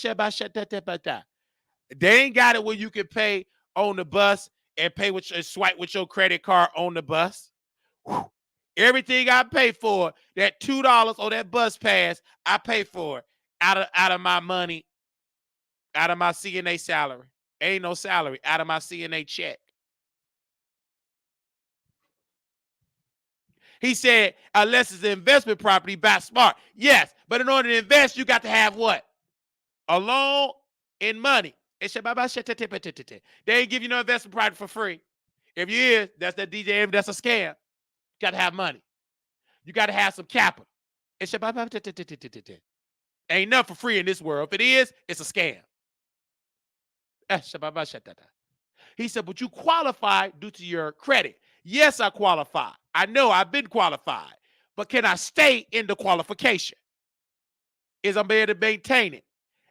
ain't got it where you can pay on the bus and pay with your swipe with your credit card on the bus. Whew. Everything I pay for, that $2 or that bus pass, I pay for it out of my money, out of my CNA salary. Ain't no salary, out of my CNA check. He said, unless it's an investment property, buy smart. Yes, but in order to invest, you got to have what? A loan and money. They ain't give you no investment property for free. If you is, that's that DJ, that's a scam. You got to have money. You got to have some capital. Ain't nothing for free in this world. If it is, it's a scam. He said, but you qualify due to your credit. Yes, I qualify. I know I've been qualified. But can I stay in the qualification? Is I'm able to maintain it?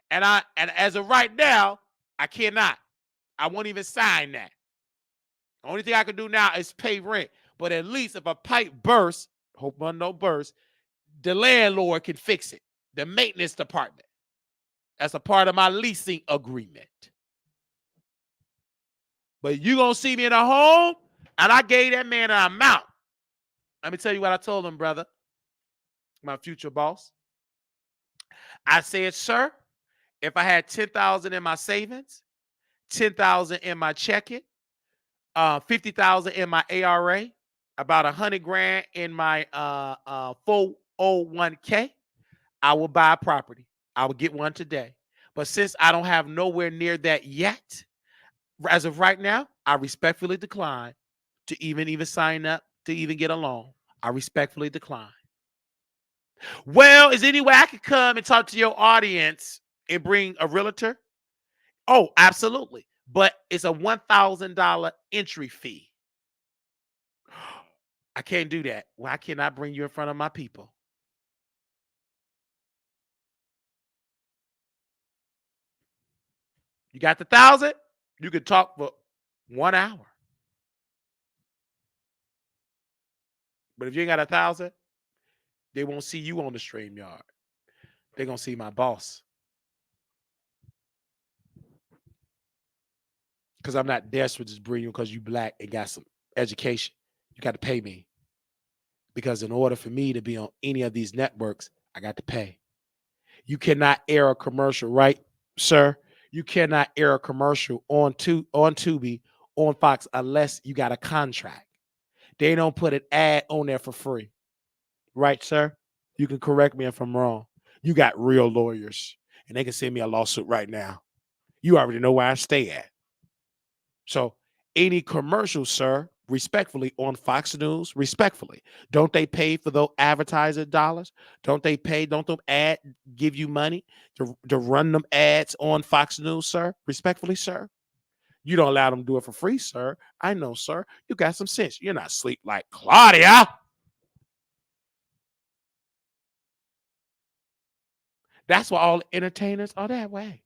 And as of right now, I cannot. I won't even sign that. The only thing I can do now is pay rent. But at least if a pipe bursts, hope one no burst, the landlord can fix it. The maintenance department. That's a part of my leasing agreement. But you gonna see me in a home, and I gave that man an amount. Let me tell you what I told him, brother. My future boss. I said, sir, if I had $10,000 in my savings, $10,000 in my checking, $50,000 in my ARA, about $100,000 in my 401k, I will buy a property. I will get one today. But since I don't have nowhere near that yet, as of right now, I respectfully decline to even sign up to even get a loan. I respectfully decline. Well, is there any way I could come and talk to your audience and bring a realtor? Oh, absolutely. But it's a $1,000 entry fee. I can't do that. Why can't I bring you in front of my people? You got the 1,000? You can talk for 1 hour. But if you ain't got 1,000, they won't see you on the stream yard. They're gonna see my boss. Because I'm not desperate to bring you because you black and got some education. You got to pay me. Because in order for me to be on any of these networks, I got to pay. You cannot air a commercial, right, sir? You cannot air a commercial on Tubi, on Fox, unless you got a contract. They don't put an ad on there for free. Right, sir? You can correct me if I'm wrong. You got real lawyers, and they can send me a lawsuit right now. You already know where I stay at. So any commercial, sir, respectfully, on Fox News, respectfully, don't they pay for those advertiser dollars? Don't they pay? Don't them ad give you money to run them ads on Fox News, sir? Respectfully, sir. You don't allow them to do it for free, sir. I know, sir. You got some sense. You're not sleep like Claudia. That's why all entertainers are that way.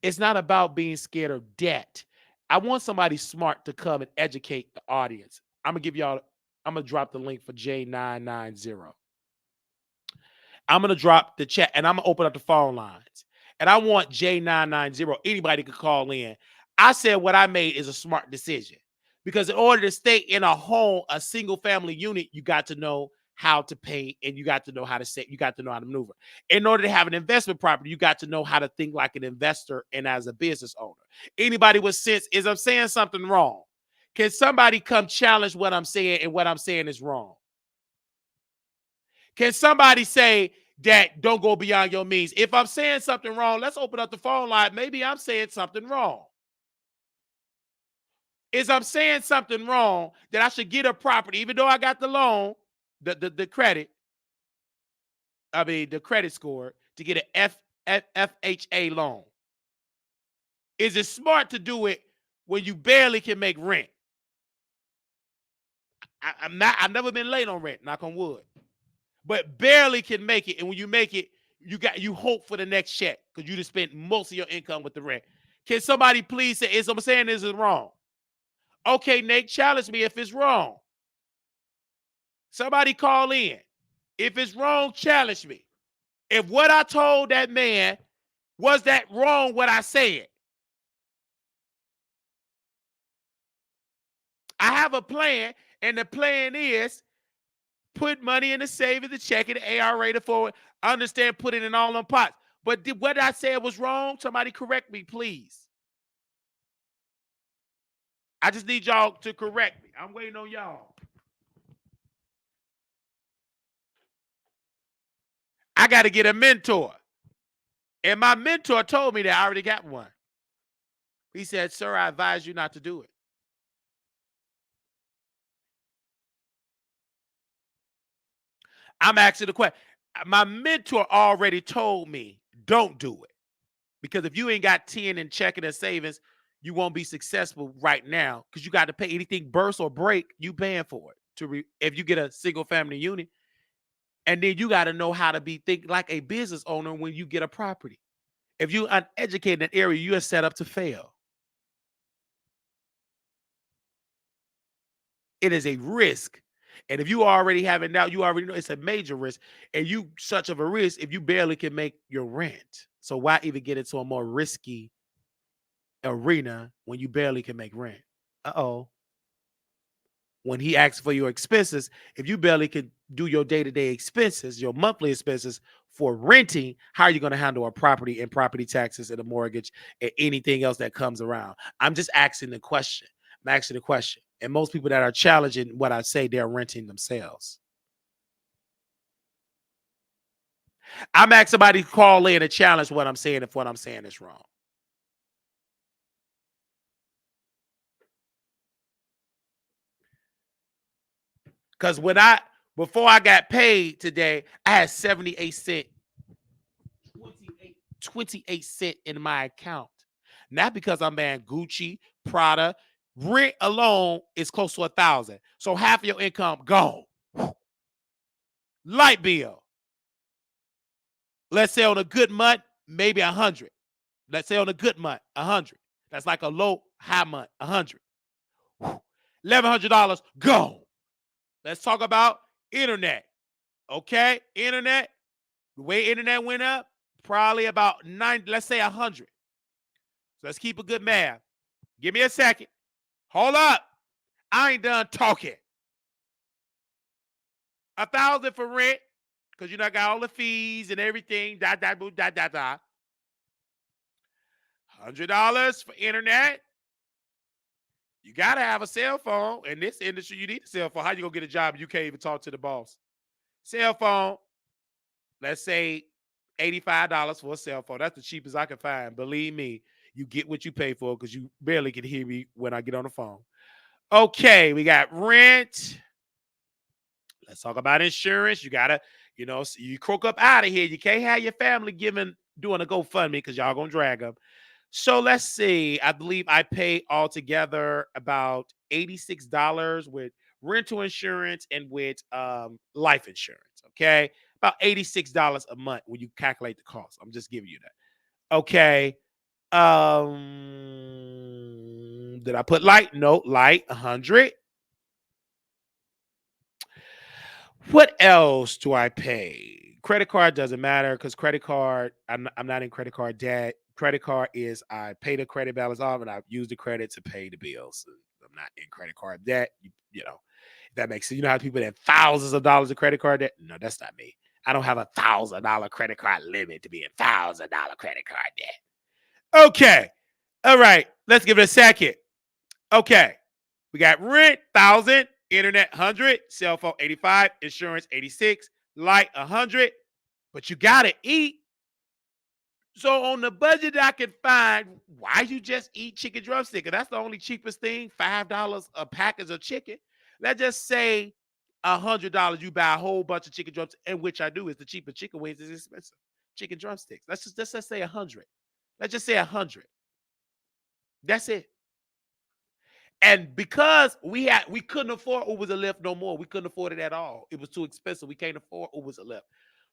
It's not about being scared of debt. I want somebody smart to come and educate the audience. I'm gonna drop the link for J990. I'm gonna drop the chat and I'm gonna open up the phone lines. And I want J990. Anybody could call in. I said what I made is a smart decision. Because in order to stay in a home, a single family unit, you got to know how to pay and you got to know how to say, you got to know how to maneuver. In order to have an investment property, you got to know how to think like an investor and as a business owner. Anybody with sense is I'm saying something wrong. Can somebody come challenge what I'm saying and what I'm saying is wrong? Can somebody say that don't go beyond your means? If I'm saying something wrong, let's open up the phone line. Maybe I'm saying something wrong. Is I'm saying something wrong that I should get a property, even though I got the loan, the credit, the credit score to get an FHA loan. Is it smart to do it when you barely can make rent? I've never been late on rent, knock on wood. But barely can make it. And when you make it, you hope for the next check because you just spent most of your income with the rent. Can somebody please say, is I'm saying this is wrong? Okay, Nate, challenge me if it's wrong. Somebody call in. If it's wrong, challenge me. If what I told that man, was that wrong what I said? I have a plan, and the plan is put money in the savings, the checking, the ARA, the forward. I understand putting it in all them pots. But what I said was wrong? Somebody correct me, please. I just need y'all to correct me. I'm waiting on y'all. I got to get a mentor. And my mentor told me that I already got one. He said, sir, I advise you not to do it. I'm asking the question. My mentor already told me, don't do it. Because if you ain't got 10 in checking and savings, you won't be successful right now because you got to pay anything burst or break, you paying for it. If you get a single family unit, and then you got to know how to think like a business owner when you get a property. If you're uneducated in an area, you are set up to fail. It is a risk. And if you already have it now, you already know it's a major risk. And you such of a risk if you barely can make your rent. So why even get into a more risky arena when you barely can make rent? Uh-oh. When he asks for your expenses, if you barely can do your day-to-day expenses, your monthly expenses for renting, how are you going to handle a property and property taxes and a mortgage and anything else that comes around? I'm just asking the question. I'm asking the question. And most people that are challenging what I say, they're renting themselves. I'm asking somebody to call in and challenge what I'm saying if what I'm saying is wrong. Because before I got paid today, I had 78 cents 28 cents in my account. Not because I'm buying Gucci, Prada. Rent alone is close to 1,000. So half of your income gone. Light bill. Let's say on a good month, maybe 100. Let's say on a good month, 100. That's like a low, high month, 100. $1,100 gone. Let's talk about internet. Okay, internet. The way internet went up, probably about 9, let's say 100. So let's keep a good math. Give me a second. Hold up. I ain't done talking. 1,000 for rent, because you know I got all the fees and everything. $100 for internet. You gotta have a cell phone. In this industry, you need a cell phone. How you gonna get a job? You can't even talk to the boss. Cell phone. Let's say $85 for a cell phone. That's the cheapest I can find. Believe me, you get what you pay for because you barely can hear me when I get on the phone. Okay, we got rent. Let's talk about insurance. You gotta, you croak up out of here. You can't have your family doing a GoFundMe because y'all gonna drag them. So let's see. I believe I pay altogether about $86 with rental insurance and with life insurance. Okay, about $86 a month when you calculate the cost. I'm just giving you that. Okay. Did I put light? No, light 100. What else do I pay? Credit card doesn't matter because credit card, I'm not in credit card debt. Credit card is I pay the credit balance off and I use the credit to pay the bills. I'm not in credit card debt. If that makes sense. You know how people have thousands of dollars of credit card debt? No, that's not me. I don't have $1,000 credit card limit to be in $1,000 credit card debt. Okay. All right. Let's give it a second. Okay. We got rent, 1,000. Internet, 100. Cell phone, 85. Insurance, 86. Light, 100. But you got to eat. So on the budget I can find, why you just eat chicken drumstick? That's the only cheapest thing, $5 a package of chicken. Let's just say $100 you buy a whole bunch of chicken drumsticks, and which I do is the cheapest. Chicken wings is expensive. Chicken drumsticks. Let's just say 100. Let's just say 100. That's it. And because we couldn't afford Ubers and Lyft no more. We couldn't afford it at all. It was too expensive. We can't afford Ubers and Lyft.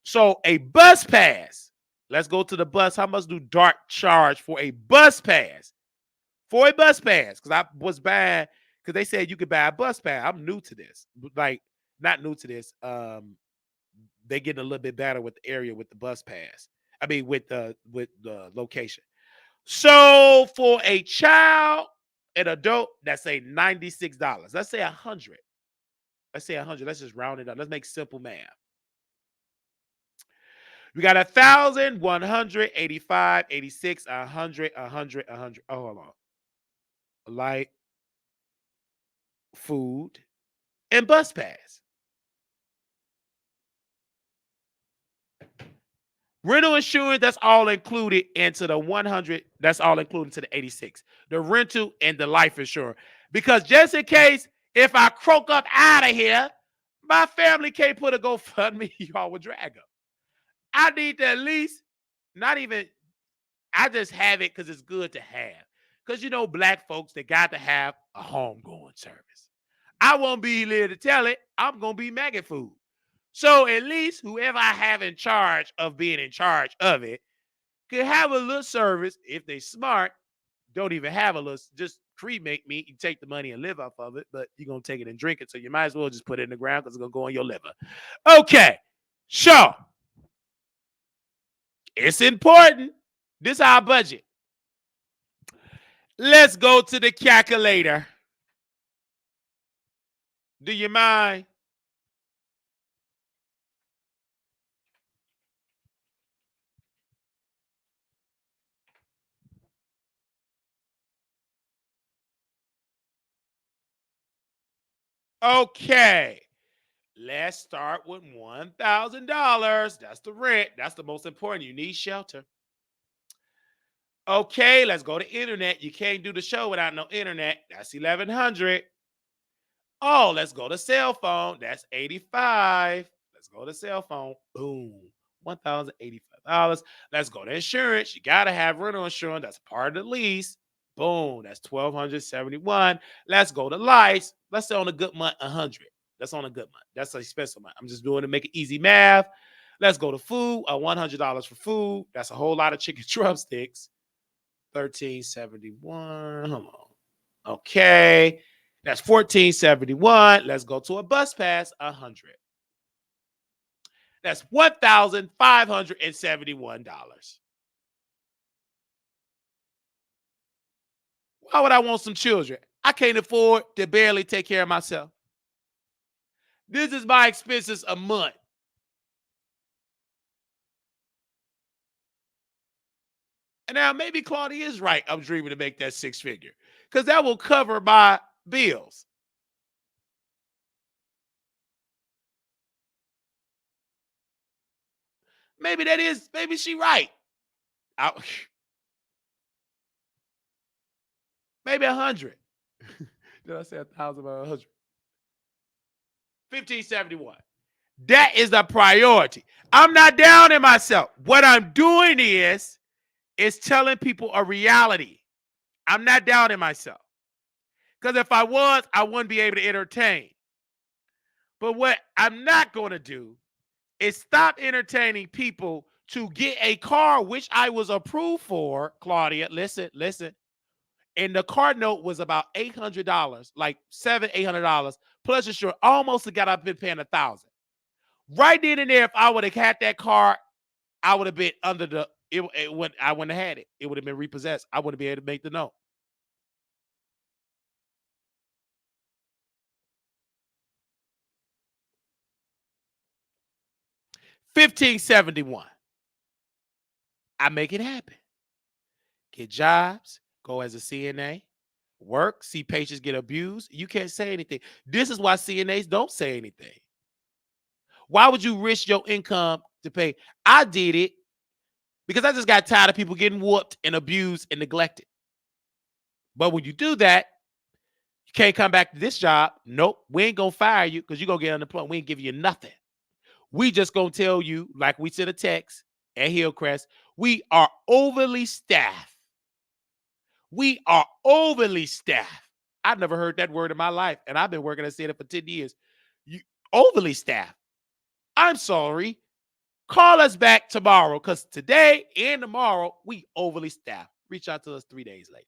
So a bus pass. Let's go to the bus. How much do Dark charge for a bus pass? For a bus pass. Because I was buying, because they said you could buy a bus pass. I'm new to this. Like, not new to this. They getting a little bit better with the area with the bus pass. I mean, with the location. So for a child, an adult, that's a $96. Let's say 100. Let's say 100. Let's just round it up. Let's make simple math. We got 1,000, 100, 85, 86, 100, 100, 100. Oh, hold on. Light, food, and bus pass. Rental insurance, that's all included into the 100. That's all included to the 86. The rental and the life insurance. Because just in case, if I croak up out of here, my family can't put a GoFundMe, y'all would drag them. I need to at least, not even, I just have it because it's good to have. Because black folks, they got to have a homegoing service. I won't be here to tell it. I'm going to be maggot food. So at least whoever I have in charge of being in charge of it could have a little service. If they smart, don't even have a little, just cremate me. You take the money and live off of it, but you're going to take it and drink it. So you might as well just put it in the ground because it's going to go in your liver. Okay. So it's important. This is our budget. Let's go to the calculator. Do you mind? Okay. Let's start with $1,000. That's the rent. That's the most important. You need shelter. Okay, let's go to internet. You can't do the show without no internet. That's 1,100. Oh, let's go to cell phone. That's 85. Let's go to cell phone. Boom. 1,085. $500. Let's go to insurance. You got to have rental insurance. That's part of the lease. Boom. That's $1,271. Let's go to lights. Let's say on a good month, 100. That's on a good month. That's an expensive month. I'm just doing to make it easy math. Let's go to food. $100 for food. That's a whole lot of chicken drumsticks. $1,371. Hold on. Okay. That's $1,471. Let's go to a bus pass. 100. That's $1,571. Why would I want some children? I can't afford to barely take care of myself. This is my expenses a month. And now maybe Claudia is right. I'm dreaming to make that six figure because that will cover my bills. Maybe that is, maybe she right. Maybe 100. Did I say 1,000 or 100? 1,571. That is the priority. I'm not down in myself. What I'm doing is telling people a reality. I'm not down in myself. Because if I was, I wouldn't be able to entertain. But what I'm not going to do is stop entertaining people to get a car, which I was approved for, Claudia. Listen. And the car note was about $800, like $800 plus insurance. Almost got up been paying $1,000. Right then and there, if I would have had that car, I would have been under the when I wouldn't have had it. It would have been repossessed. I wouldn't be able to make the note. $1,571. I make it happen. Get jobs, go as a CNA, work, see patients get abused. You can't say anything. This is why CNAs don't say anything. Why would you risk your income to pay? I did it because I just got tired of people getting whooped and abused and neglected. But when you do that, you can't come back to this job. Nope, we ain't gonna fire you because you're gonna get unemployment. We ain't give you nothing. We just gonna tell you, like we sent a text at Hillcrest, we are overly staffed. We are overly staffed. I've never heard that word in my life, and I've been working at CNA for 10 years. You overly staffed. I'm sorry. Call us back tomorrow because today and tomorrow we overly staffed. Reach out to us 3 days later.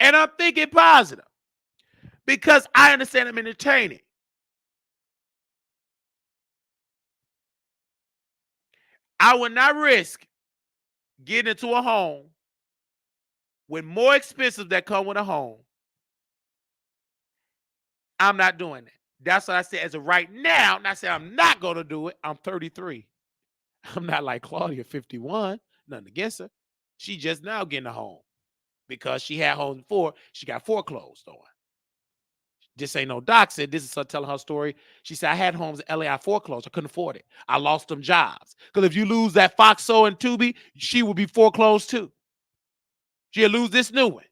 And I'm thinking positive because I understand I'm entertaining. I would not risk getting into a home with more expenses that come with a home. I'm not doing that. That's what I said as of right now. And I said I'm not going to do it. I'm 33. I'm not like Claudia, 51. Nothing against her. She just now getting a home because she had homes before. She got foreclosed on. This ain't no doc said. This is her telling her story. She said, I had homes in LA. I foreclosed. I couldn't afford it. I lost them jobs. Because if you lose that Foxo and Tubi, she will be foreclosed too. She'll lose this new one.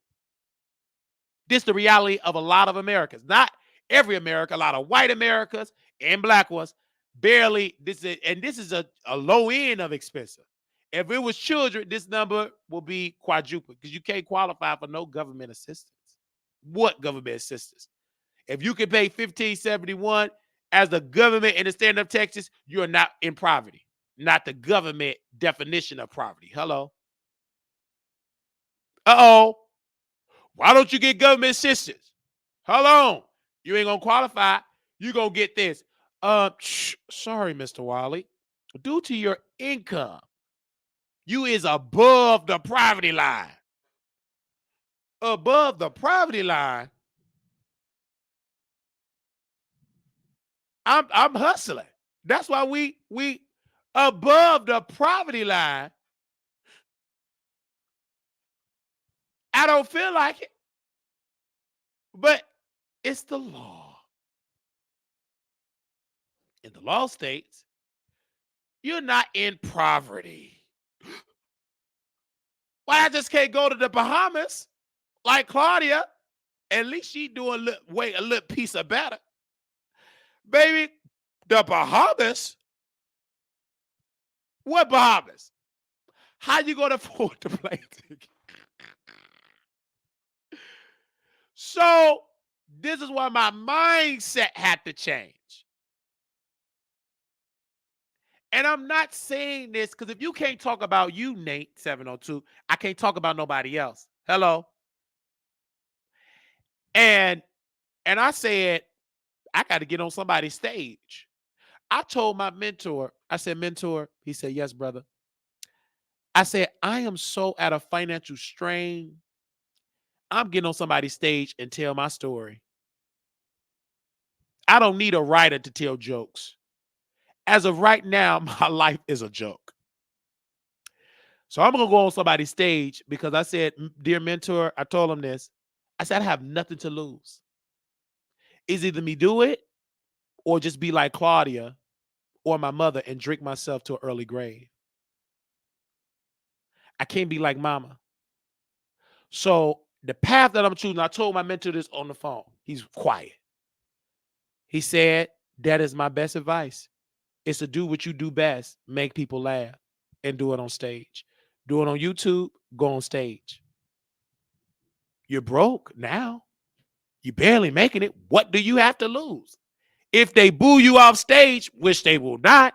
This is the reality of a lot of Americans. Not every America, a lot of white Americans and black ones barely. This is a low end of expensive. If it was children, this number will be quadruple because you can't qualify for no government assistance. What government assistance? If you can pay $1,571 as the government in the state of Texas, you're not in poverty. Not the government definition of poverty. Hello. Uh-oh. Why don't you get government assistance? Hold on. You ain't gonna qualify. You gonna get this. Sorry, Mr. Wiley. Due to your income, you is above the poverty line. Above the poverty line. I'm hustling. That's why we above the poverty line. I don't feel like it, but it's the law. In the law states, you're not in poverty. Why I just can't go to the Bahamas like Claudia? At least she doing a little piece of better. Baby, the Bahamas? What Bahamas? How you gonna afford the plane ticket? So this is why my mindset had to change. And I'm not saying this because if you can't talk about you, Nate 702, I can't talk about nobody else. Hello. And I said, I got to get on somebody's stage. I told my mentor, I said, mentor, he said, yes, brother. I said, I am so at a financial strain. I'm getting on somebody's stage and tell my story. I don't need a writer to tell jokes. As of right now, my life is a joke. So I'm going to go on somebody's stage because I said, dear mentor, I told him this. I said, I have nothing to lose. It's either me do it or just be like Claudia or my mother and drink myself to an early grave. I can't be like mama. So the path that I'm choosing, I told my mentor this on the phone. He's quiet. He said, that is my best advice. It's to do what you do best, make people laugh, and do it on stage. Do it on YouTube, go on stage. You're broke now. You're barely making it. What do you have to lose? If they boo you off stage, which they will not,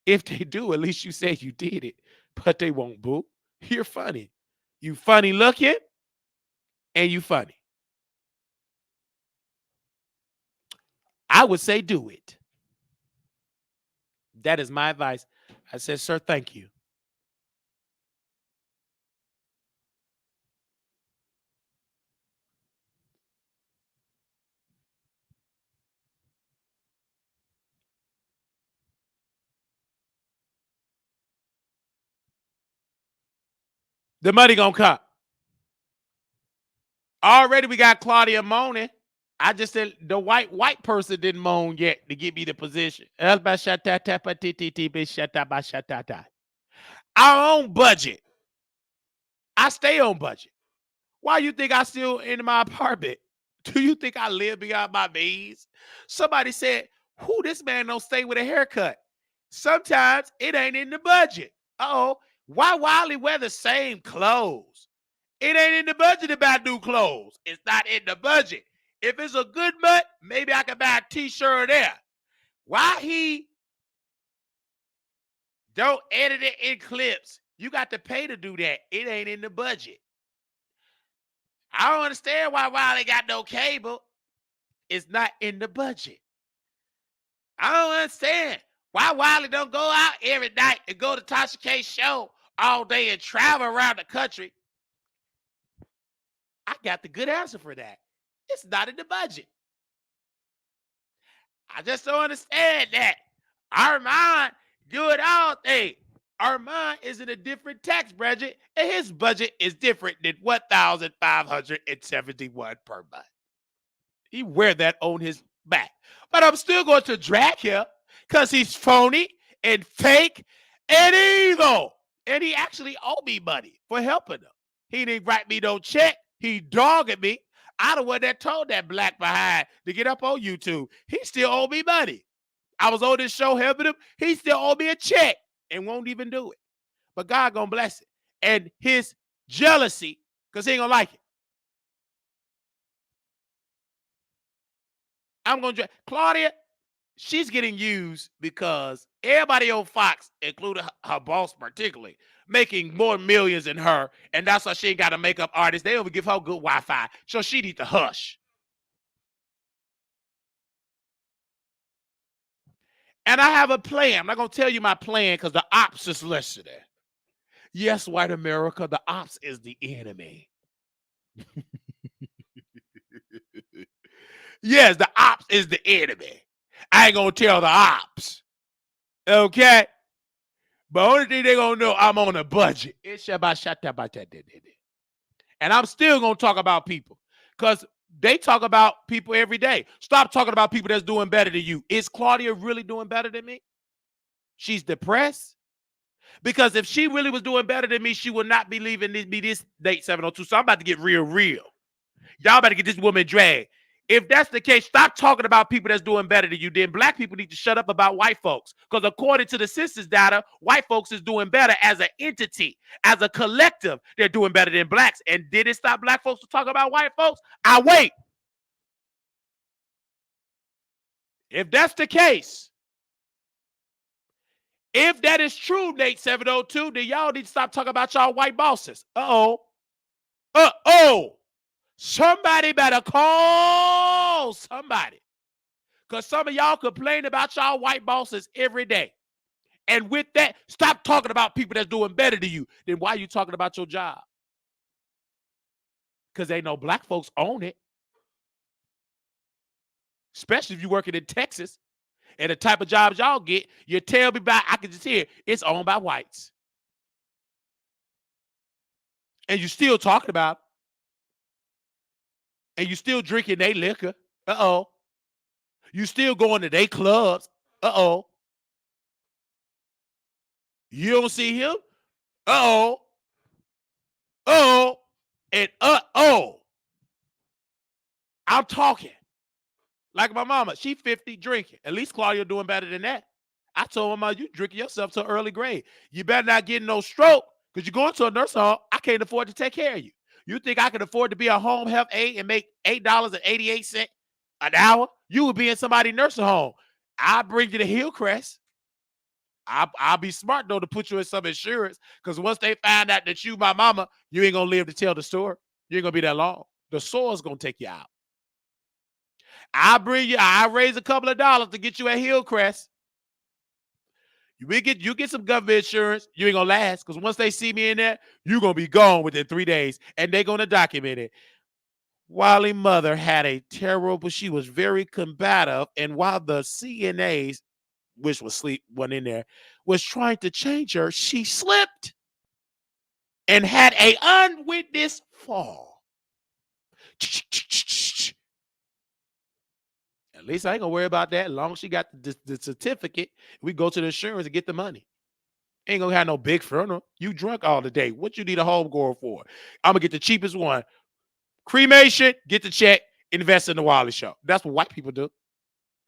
if they do, at least you say you did it, but they won't boo. You're funny. You funny looking, and you funny. I would say do it. That is my advice. I said, sir, thank you. The money gonna come. Already we got Claudia moaning. I just said the white person didn't moan yet to give me the position. Our own budget. I stay on budget. Why you think I still in my apartment? Do you think I live beyond my means? Somebody said, who this man don't stay with a haircut? Sometimes it ain't in the budget. Uh-oh. Why Wiley wear the same clothes? It ain't in the budget to buy new clothes. It's not in the budget. If it's a good month, maybe I can buy a t-shirt there. Why he don't edit it in clips? You got to pay to do that. It ain't in the budget. I don't understand why Wiley got no cable. It's not in the budget. I don't understand why Wiley don't go out every night and go to Tasha K's show all day and travel around the country. I got the good answer for that. It's not in the budget. I just don't understand that. Armon do it all thing. Armon is in a different tax budget, and his budget is different than $1,571 per month. He wear that on his back. But I'm still going to drag him because he's phony and fake and evil. And he actually owed me money for helping him. He didn't write me no check. He dogged me. I the one that told that black behind to get up on YouTube. He still owe me money. I was on this show helping him. He still owe me a check and won't even do it. But God gonna bless it. And his jealousy, because he ain't gonna like it. I'm gonna Claudia, she's getting used because everybody on Fox, including her boss particularly, making more millions than her, and that's why she ain't got a makeup artist. They don't even give her good Wi-Fi, so she needs to hush. And I have a plan. I'm not gonna tell you my plan because the ops is listening. Yes, white America, the ops is the enemy. Yes, the ops is the enemy. I ain't gonna tell the ops. Okay? But only thing they gonna know, I'm on a budget. And I'm still gonna talk about people. Because they talk about people every day. Stop talking about people that's doing better than you. Is Claudia really doing better than me? She's depressed. Because if she really was doing better than me, she would not be leaving me this date 702. So I'm about to get real. Y'all better get this woman dragged. If that's the case, stop talking about people that's doing better than you. Then black people need to shut up about white folks. Because according to the census data, white folks is doing better as an entity, as a collective. They're doing better than blacks. And did it stop black folks to talk about white folks? I wait. If that's the case, if that is true, Nate 702, then y'all need to stop talking about y'all white bosses. Somebody better call somebody. Because some of y'all complain about y'all white bosses every day. And with that, stop talking about people that's doing better than you. Then why are you talking about your job? Because ain't no black folks own it. Especially if you're working in Texas. And the type of jobs y'all get, you tell me about, I can just hear, it's owned by whites. And you still talking about it. And you still drinking their liquor. You still going to their clubs. You don't see him? And I'm talking. Like my mama, she 50 drinking. At least Claudia doing better than that. I told my mama, you drinking yourself to early grade. You better not get no stroke because you're going to a nursing home. I can't afford to take care of you. You think I can afford to be a home health aide and make $8.88 an hour? You would be in somebody's nursing home. I'll bring you to Hillcrest. I'll be smart, though, to put you in some insurance because once they find out that you my mama, you ain't going to live to tell the story. You ain't going to be that long. The soil's going to take you out. I'll raise a couple of dollars to get you at Hillcrest. You get some government insurance. You ain't going to last because once they see me in there, you're going to be gone within 3 days and they're going to document it. Wiley mother had a terrible, she was very combative. And while the CNAs, which was sleep, wasn't in there, was trying to change her, she slipped and had a unwitnessed fall. At least I ain't gonna worry about that. As long as she got the certificate, we go to the insurance and get the money. Ain't gonna have no big funeral. You drunk all the day. What you need a home girl for? I'm gonna get the cheapest one. Cremation, get the check, invest in the Wiley Show. That's what white people do.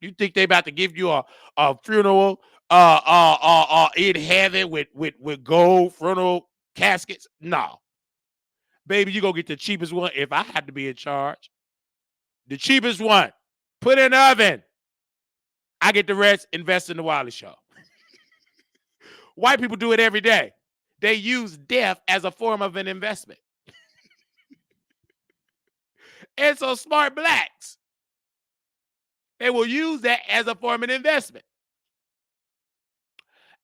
You think they about to give you a funeral in heaven with gold funeral caskets? No. Baby, you gonna get the cheapest one if I had to be in charge. The cheapest one. Put in the oven. I get the rest, invest in the Wiley Show. White people do it every day. They use death as a form of an investment. And so smart blacks, they will use that as a form of investment.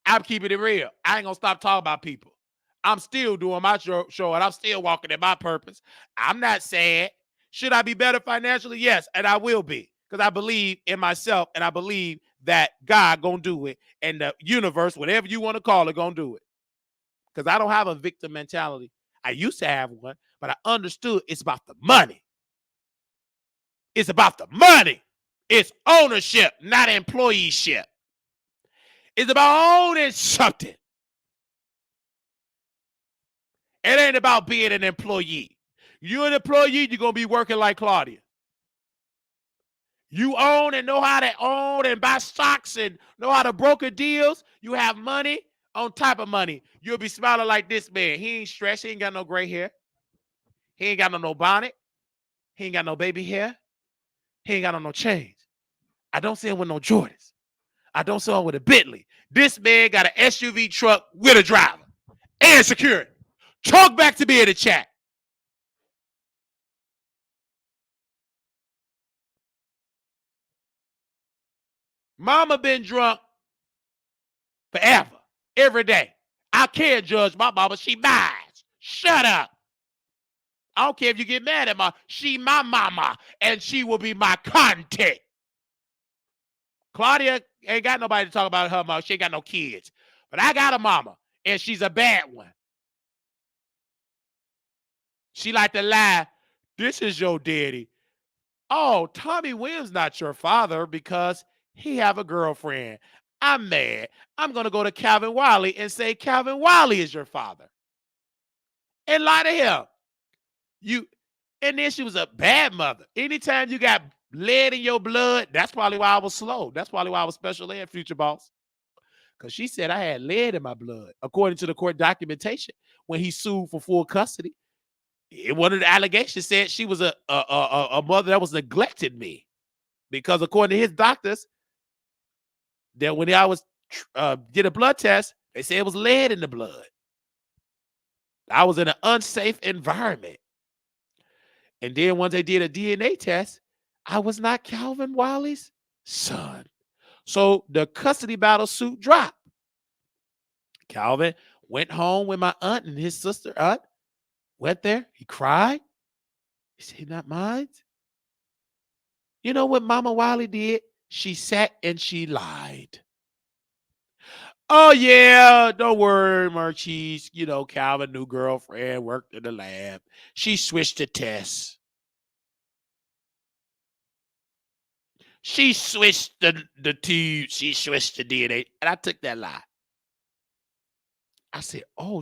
I'm keeping it real. I ain't gonna stop talking about people. I'm still doing my show and I'm still walking in my purpose. I'm not sad. Should I be better financially? Yes, and I will be. Because I believe in myself and I believe that God gonna do it and the universe, whatever you want to call it, gonna do it. Because I don't have a victim mentality. I used to have one, but I understood it's about the money. It's about the money. It's ownership, not employeeship. It's about owning something. It ain't about being an employee. You're an employee, you're going to be working like Claudia. You own and know how to own and buy stocks and know how to broker deals. You have money on top of money. You'll be smiling like this man. He ain't stressed. He ain't got no gray hair. He ain't got no bonnet. He ain't got no baby hair. He ain't got on no chains. I don't see him with no Jordans. I don't see him with a Bentley. This man got an SUV truck with a driver and security. Talk back to me in the chat. Mama been drunk forever, every day. I can't judge my mama. She mine. Shut up. I don't care if you get mad at my. She my mama, and she will be my content. Claudia ain't got nobody to talk about her mama. She ain't got no kids. But I got a mama, and she's a bad one. She like to lie. This is your daddy. Oh, Tommy Williams not your father because he have a girlfriend. I'm mad. I'm going to go to Calvin Wiley and say Calvin Wiley is your father. And lie to him. And then she was a bad mother. Anytime you got Lead in your blood. That's probably why I was slow. That's probably why I was special ed, future boss. Because she said I had lead in my blood, according to the court documentation. When he sued for full custody, one of the allegations said she was a mother that was neglecting me. Because according to his doctors, that when I was did a blood test, they said it was lead in the blood. I was in an unsafe environment. And then once they did a DNA test, I was not Calvin Wiley's son. So the custody battle suit dropped. Calvin went home with my aunt and his sister. Aunt went there. He cried. He said, "Not mine." You know what Mama Wiley did? She sat and she lied. Oh, yeah, don't worry, Marquise. You know, Calvin, new girlfriend, worked in the lab. She switched the tests. She switched the tube. She switched the DNA. And I took that lie. I said, oh,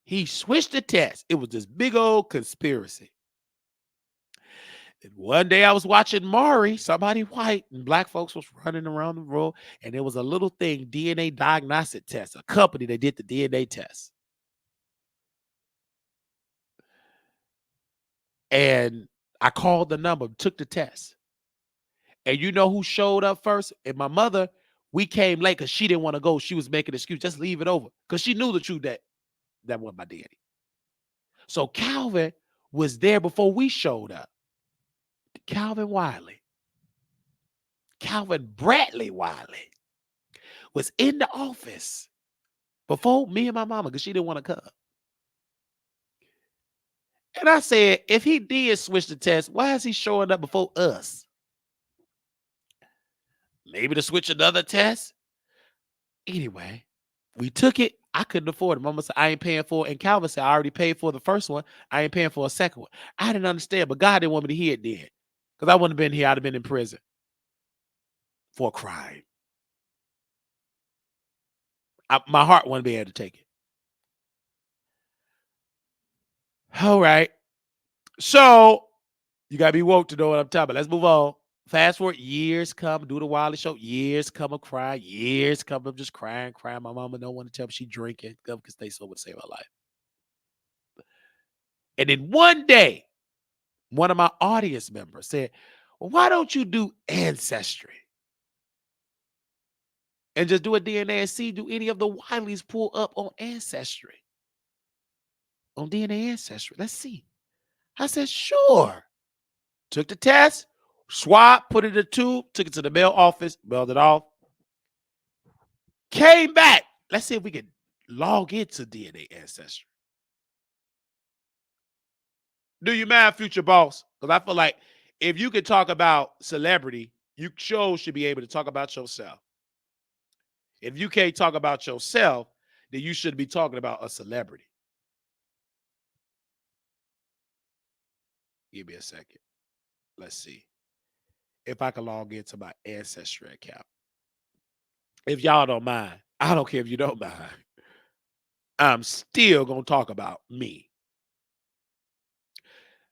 he switched the test. It was this big old conspiracy. And one day I was watching Maury, somebody white, and black folks was running around the room, and there was a little thing, DNA diagnostic test, a company that did the DNA test. And I called the number, took the test. And you know who showed up first? And my mother, we came late because she didn't want to go. She was making an excuse, just leave it over. Because she knew the truth that wasn't my daddy. So Calvin was there before we showed up. Calvin Wiley. Calvin Bradley Wiley was in the office before me and my mama because she didn't want to come. And I said, if he did switch the test, why is he showing up before us? Maybe to switch another test? Anyway, we took it. I couldn't afford it. Mama said, I ain't paying for it. And Calvin said, I already paid for the first one. I ain't paying for a second one. I didn't understand, but God didn't want me to hear it then. Because I wouldn't have been here. I'd have been in prison for a crime. My heart wouldn't be able to take it. All right. So you got to be woke to know what I'm talking about. Let's move on. Fast forward, years come, do the Wiley Show. Years come, I'm crying. Years come, I'm just crying. My mama don't want to tell me she drinking because they so would save her life. And then one day, one of my audience members said, well, why don't you do Ancestry? And just do a DNA and see, do any of the Wileys pull up on Ancestry? On DNA Ancestry. Let's see. I said, sure. Took the test, swab, put it in a tube, took it to the mail office, mailed it off. Came back. Let's see if we can log into DNA Ancestry. Do you mind, future boss? Because I feel like if you can talk about celebrity, you should be able to talk about yourself. If you can't talk about yourself, then you should be talking about a celebrity. Give me a second. Let's see if I can log into my Ancestry account. If y'all don't mind, I don't care if you don't mind. I'm still going to talk about me.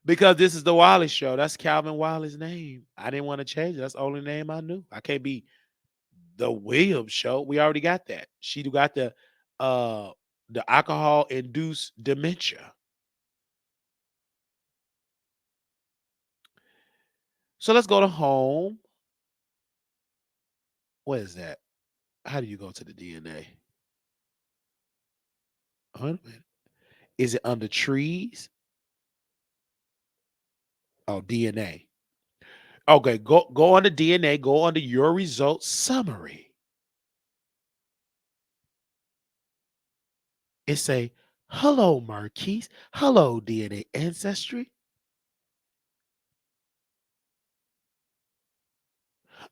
Because this is the Wiley Show. That's Calvin Wiley's name. I didn't want to change it. That's the only name I knew. I can't be the Williams Show. We already got that. She got the alcohol-induced dementia. So let's go to home. What is that? How do you go to the DNA? Wait a minute. Is it under trees? Oh, DNA. Okay, go under DNA. Go under your results summary. It say, hello, Marquise. Hello, DNA Ancestry.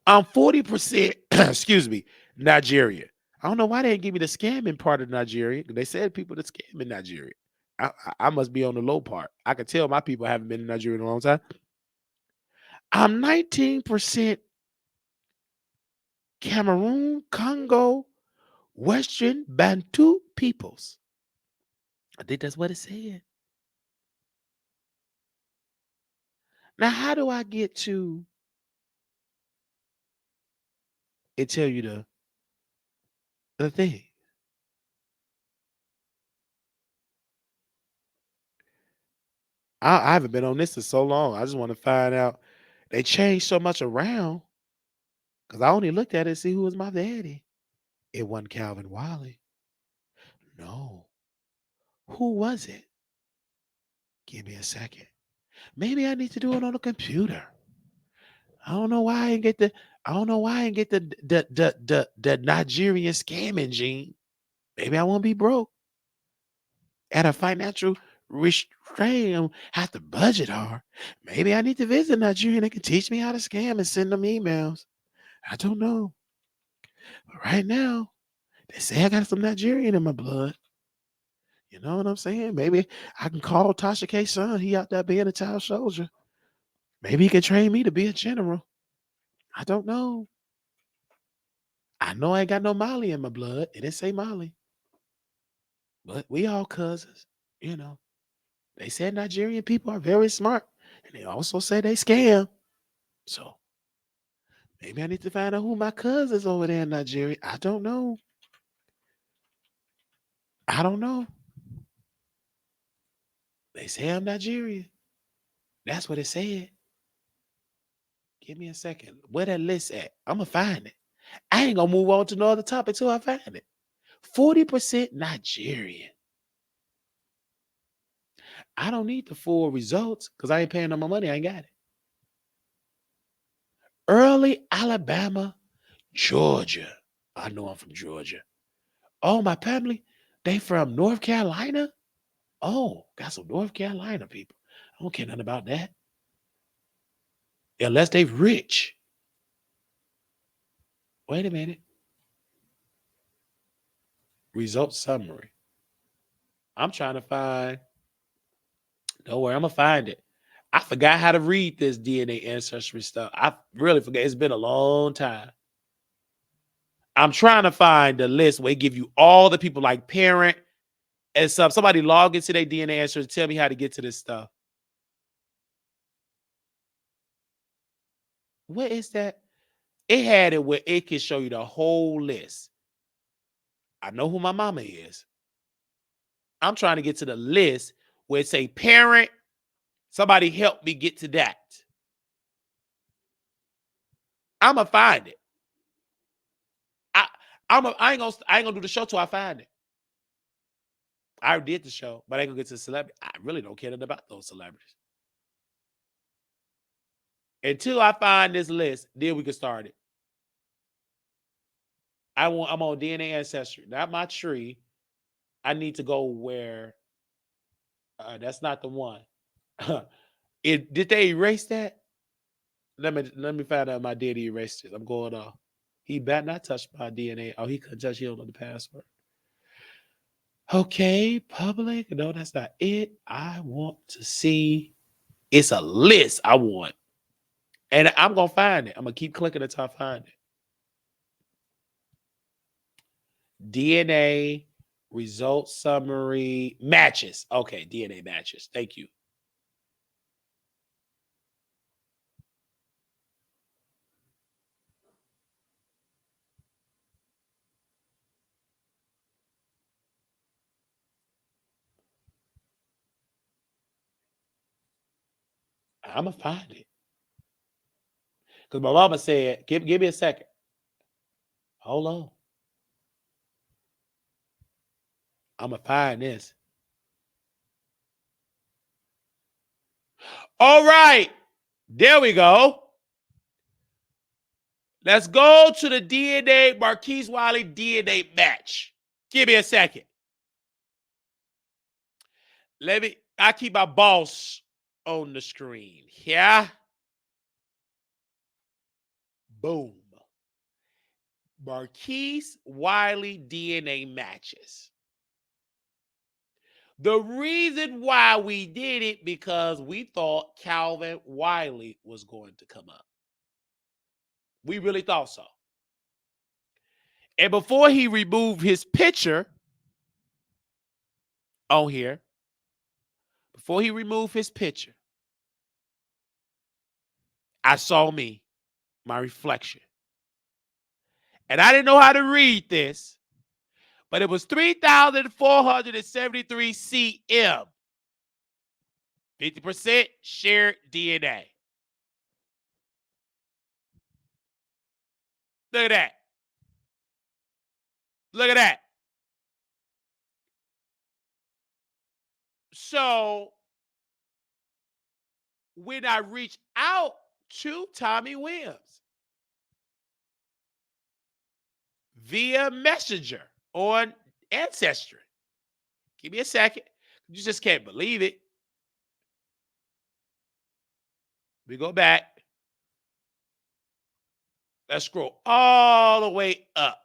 I'm 40%, excuse me, Nigeria. I don't know why they didn't give me the scamming part of Nigeria. They said people that scam in Nigeria. I must be on the low part. I can tell my people haven't been in Nigeria in a long time. I'm 19% Cameroon, Congo, Western Bantu peoples. I think that's what it said. Now, how do I get to it tell you the thing. I haven't been on this in so long. I just want to find out. They changed so much around because I only looked at it to see who was my daddy. It wasn't Calvin Wiley. No. Who was it? Give me a second. Maybe I need to do it on a computer. I don't know why I didn't get the. I don't know why I didn't get the Nigerian scamming gene. Maybe I won't be broke at a financial restraint and have to budget hard. Maybe I need to visit Nigeria and they can teach me how to scam and send them emails. I don't know. But right now, they say I got some Nigerian in my blood. You know what I'm saying? Maybe I can call Tasha K's son. He out there being a child soldier. Maybe he can train me to be a general. I don't know. I know I ain't got no Mali in my blood. It didn't say Mali. But we all cousins, you know. They said Nigerian people are very smart. And they also say they scam. So maybe I need to find out who my cousins over there in Nigeria. I don't know. I don't know. They say I'm Nigerian. That's what it said. Give me a second. Where that list at? I'm going to find it. I ain't going to move on to no other topic till I find it. 40% Nigerian. I don't need the full results because I ain't paying no more money. I ain't got it. Early Alabama, Georgia. I know I'm from Georgia. Oh, my family, they from North Carolina? Oh, got some North Carolina people. I don't care nothing about that. Unless they rich. Wait a minute. Result summary. I'm trying to find. Don't worry, I'm going to find it. I forgot how to read this DNA ancestry stuff. I really forgot. It's been a long time. I'm trying to find the list where it give you all the people like parent and stuff. Somebody log into their DNA ancestry and tell me how to get to this stuff. What is that? It had it where it can show you the whole list. I know who my mama is. I'm trying to get to the list where it say parent. Somebody help me get to that. I'ma find it. I ain't gonna do the show till I find it. I already did the show, but I ain't gonna get to the celebrity. I really don't care about those celebrities. Until I find this list, then we can start it. I'm on DNA Ancestry, not my tree. I need to go where that's not the one. Did they erase that? Let me find out my daddy erased it. I'm going off. He better not touch my DNA. Oh, he couldn't touch. He don't know the password. Okay, public. No, that's not it. I want to see. It's a list I want. And I'm going to find it. I'm going to keep clicking until I find it. DNA result summary matches. Okay, DNA matches. Thank you. I'm going to find it. Because my mama said, give me a second. Hold on. I'm going to find this. All right. There we go. Let's go to the DNA, Marquise Wiley DNA match. Give me a second. I keep my boss on the screen. Yeah. Boom. Marquise Wiley DNA matches. The reason why we did it because we thought Calvin Wiley was going to come up. We really thought so. And before he removed his picture on here, I saw me, my reflection. And I didn't know how to read this, but it was 3,473 cm. 50% shared DNA. Look at that. Look at that. So when I reach out to Tommy Williams via Messenger on Ancestry, give me a second. You just can't believe it. We go back. Let's scroll all the way up.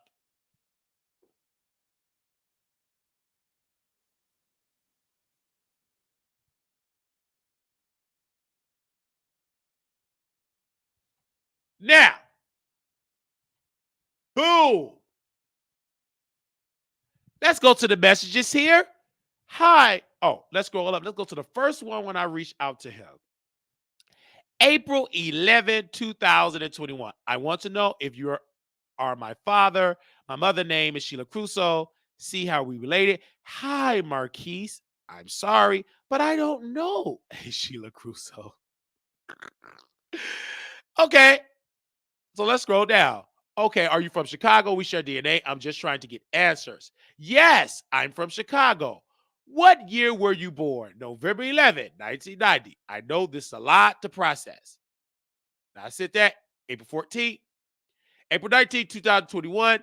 Now, boom. Let's go to the messages here. Hi. Oh, let's scroll up. Let's go to the first one when I reached out to him. April 11, 2021. I want to know if you are my father. My mother's name is Sheila Crusoe. See how we related. Hi, Marquise. I'm sorry, but I don't know Sheila Crusoe. Okay, so let's scroll down. Okay, are you from Chicago? We share DNA. I'm just trying to get answers. Yes, I'm from Chicago. What year were you born? November 11, 1990. I know this is a lot to process. Now I said that April 14th. April 19th, 2021.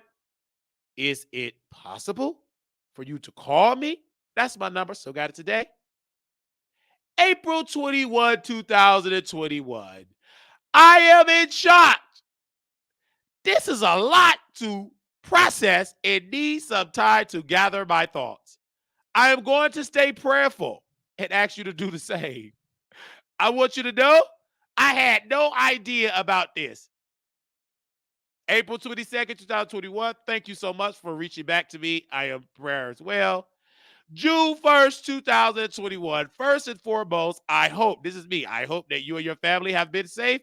Is it possible for you to call me? That's my number. So got it today. April 21, 2021. I am in shock. This is a lot to process and need some time to gather my thoughts. I am going to stay prayerful and ask you to do the same. I want you to know I had no idea about this. April 22nd, 2021. Thank you so much for reaching back to me. I am prayer as well. June 1st, 2021. First and foremost, I hope, this is me, I hope that you and your family have been safe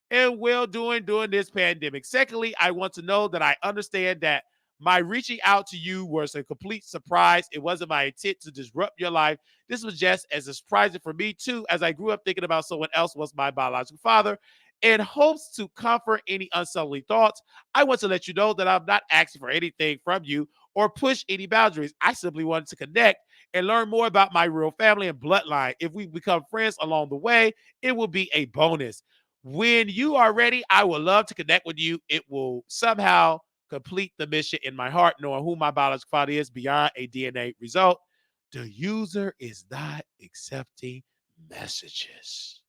and well during this pandemic. Secondly, I want to know that I understand that my reaching out to you was a complete surprise. It wasn't my intent to disrupt your life. This was just as surprising for me too, as I grew up thinking about someone else was my biological father. In hopes to comfort any unsettling thoughts, I want to let you know that I'm not asking for anything from you or push any boundaries. I simply wanted to connect and learn more about my real family and bloodline. If we become friends along the way, it will be a bonus. When you are ready, I would love to connect with you. It will somehow complete the mission in my heart, knowing who my biological father is beyond a DNA result. The user is not accepting messages.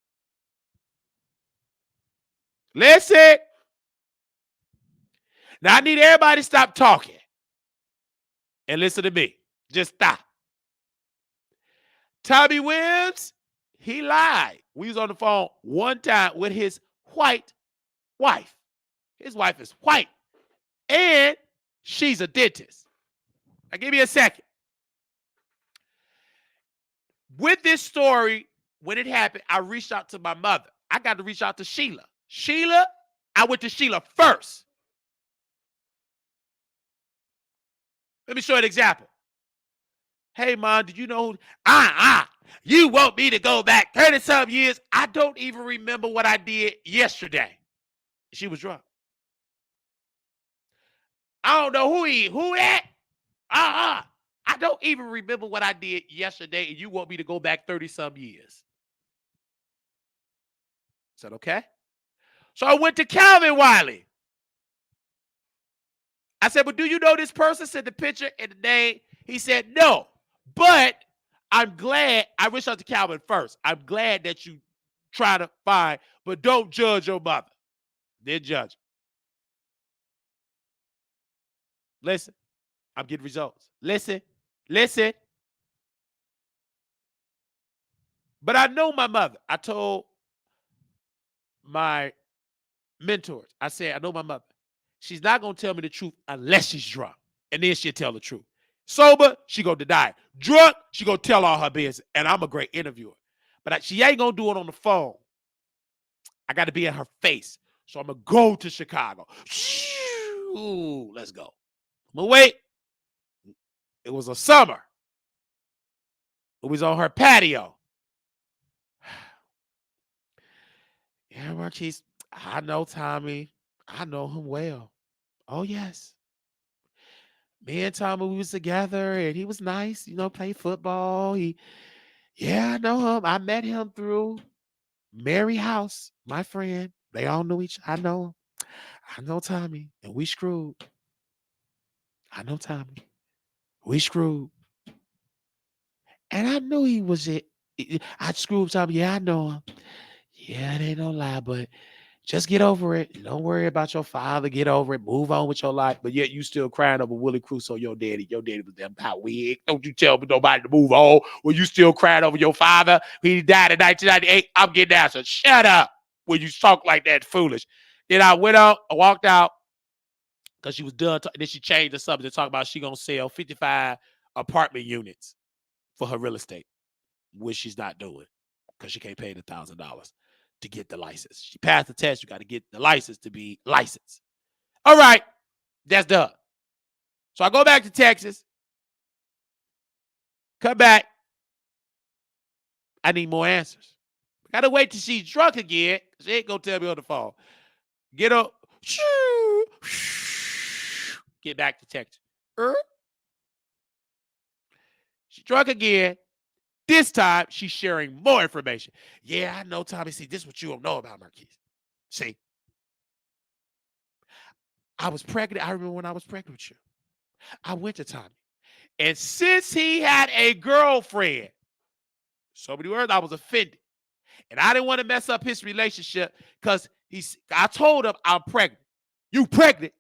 Listen. Now I need everybody to stop talking and listen to me. Just stop. Tommy Williams, he lied. We was on the phone one time with his white wife. His wife is white, and she's a dentist. Now give me a second. With this story, when it happened, I reached out to my mother. I got to reach out to Sheila. Sheila, I went to Sheila first. Let me show you an example. Hey, Mom, did you know who? You want me to go back 30-some years? I don't even remember what I did yesterday. She was drunk. I don't know who that? I don't even remember what I did yesterday, and you want me to go back 30-some years. I said, okay. So I went to Calvin Wiley. I said, but do you know this person? Said the picture and the name. He said, no, but I'm glad. I reached out to Calvin first. I'm glad that you try to find, but don't judge your mother. Then judge. Listen, I'm getting results. Listen. But I know my mother. I told my mentors, I said, I know my mother. She's not going to tell me the truth unless she's drunk. And then she'll tell the truth. Sober, she going to deny it. Drunk, she going to tell all her business. And I'm a great interviewer. But she ain't going to do it on the phone. I got to be in her face. So I'm going to go to Chicago. Ooh, let's go. But wait, it was a summer. It was on her patio. Yeah, Marquise, I know Tommy. I know him well. Oh, yes. Me and Tommy, we was together and he was nice, played football. Yeah, I know him. I met him through Mary House, my friend. They all knew each. I know him. I know Tommy, and we screwed. I know Tommy. We screwed. And I knew he was it. I screwed Tommy. Yeah, I know him. Yeah, it ain't no lie, but just get over it. Don't worry about your father. Get over it. Move on with your life. But yet you still crying over Willie Crusoe, your daddy. Your daddy was damn hot wig. Don't you tell me nobody to move on when you still crying over your father. He died in 1998. I'm getting out. So shut up when you talk like that foolish. Then I went out, I walked out because she was done. Then she changed the subject to talk about she going to sell 55 apartment units for her real estate, which she's not doing because she can't pay the $1,000 to get the license. She passed the test. You got to get the license to be licensed. All right, that's done. So I go back to Texas, come back. I need more answers. I got to wait till she's drunk again. She ain't going to tell me on the phone. Get up. Get back to Texas. She's drunk again. This time, she's sharing more information. Yeah, I know, Tommy. See, this is what you don't know about Marquise. See, I was pregnant. I remember when I was pregnant with you. I went to Tommy. And since he had a girlfriend, so many words, I was offended. And I didn't want to mess up his relationship because I told him I'm pregnant. You pregnant?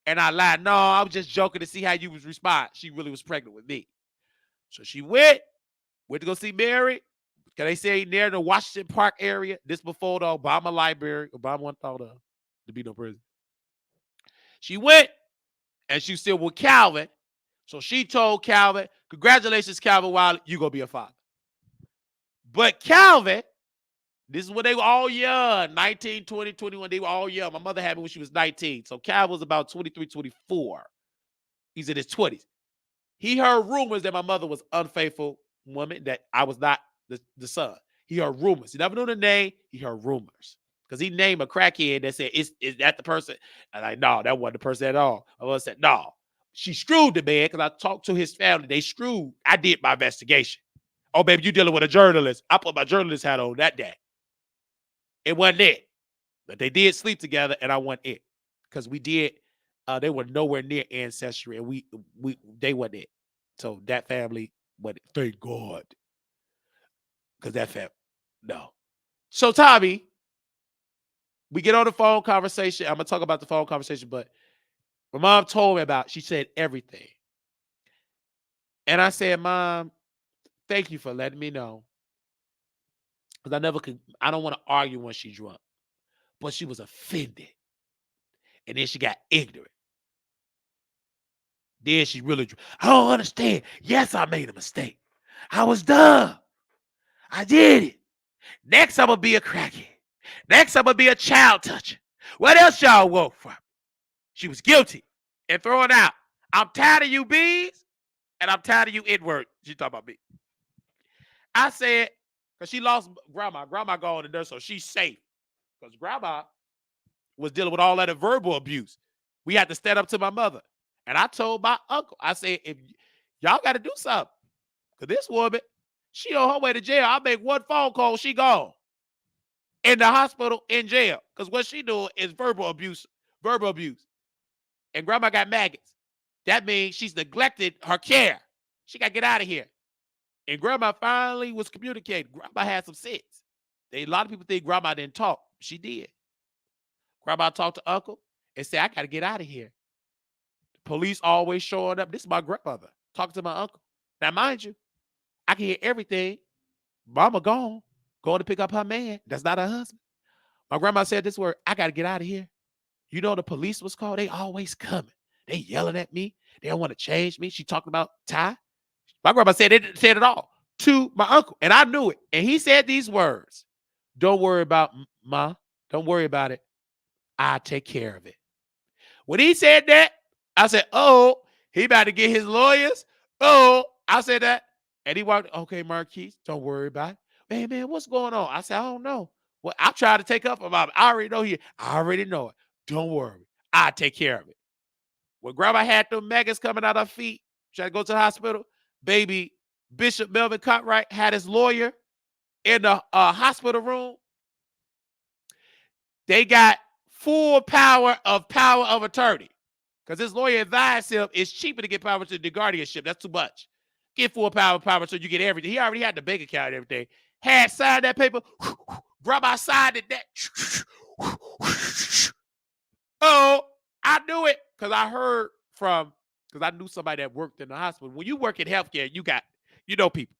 And I lied. No, I was just joking to see how you was respond. She really was pregnant with me. So she went to go see Mary. Can they say near the Washington Park area? This before the Obama library. Obama wasn't thought of to be no president. She went and she was still with Calvin. So she told Calvin, congratulations, Calvin Wiley, you going to be a father. But Calvin, this is when they were all young, 19, 20, 21. They were all young. My mother had me when she was 19. So Calvin was about 23, 24. He's in his 20s. He heard rumors that my mother was an unfaithful woman, that I was not the son. He heard rumors. He never knew the name. He heard rumors. Because he named a crackhead that said, is that the person? And I'm like, no, that wasn't the person at all. I said, no. She screwed the man because I talked to his family. They screwed. I did my investigation. Oh, baby, you dealing with a journalist. I put my journalist hat on that day. It wasn't it. But they did sleep together, and I wasn't it. Because we did, they were nowhere near Ancestry, and they wasn't it. So that family, but thank God. Because that family, no. So Tommy, we get on the phone conversation. I'm going to talk about the phone conversation, but my mom told me about, she said everything. And I said, Mom, thank you for letting me know. Because I don't want to argue when she's drunk. But she was offended. And then she got ignorant. Then she really, I don't understand. Yes, I made a mistake. I was dumb. I did it. Next, I'm going to be a crackhead. Next, I'm going to be a child toucher. What else y'all want from me? She was guilty and thrown out. I'm tired of you bees, and I'm tired of you N-word. She talking about me. I said, because she lost grandma. Grandma gone to nurse, so she's safe. Because grandma was dealing with all that verbal abuse. We had to stand up to my mother. And I told my uncle, I said, if y'all got to do something. Because this woman, she on her way to jail. I make one phone call, she gone. In the hospital, in jail. Because what she doing is verbal abuse. And grandma got maggots. That means she's neglected her care. She got to get out of here. And grandma finally was communicating. Grandma had some sense. A lot of people think grandma didn't talk. She did. Grandma talked to uncle and said, I got to get out of here. The police always showing up. This is my grandmother talking to my uncle. Now, mind you, I can hear everything. Mama gone, going to pick up her man. That's not her husband. My grandma said this word, I got to get out of here. You know the police was called? They always coming. They yelling at me. They don't want to change me. She talking about Ty. My grandma said they didn't say it at all to my uncle. And I knew it. And he said these words. Don't worry about Ma. Don't worry about it. I'll take care of it. When he said that, I said, oh, he about to get his lawyers. Oh, I said that. And he walked, okay, Marquise, don't worry about it. Man, what's going on? I said, I don't know. Well, I tried to take up about it. I already know here. I already know it. Don't worry. I'll take care of it. When grandma had them maggots coming out her feet, she had to go to the hospital. Baby Bishop Melvin Cartwright had his lawyer in the hospital room. They got full power of attorney. Because his lawyer advised him it's cheaper to get power to the guardianship. That's too much. Get full power so you get everything. He already had the bank account and everything. Had signed that paper. Grandma signed it. Oh, I knew it. Because I heard from, because I knew somebody that worked in the hospital. When you work in healthcare, you know people.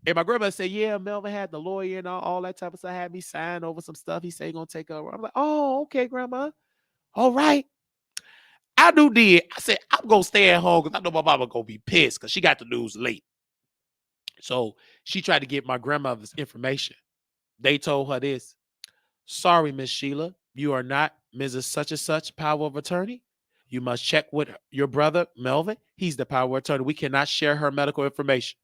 And my grandma said, yeah, Melvin had the lawyer and all that type of stuff. Had me sign over some stuff. He said he's going to take over. I'm like, oh, okay, grandma. All right. I knew then. I said, I'm going to stay at home because I know my mama going to be pissed because she got the news late. So she tried to get my grandmother's information. They told her this. Sorry, Miss Sheila, you are not Mrs. Such and such power of attorney. You must check with your brother, Melvin. He's the power of attorney. We cannot share her medical information.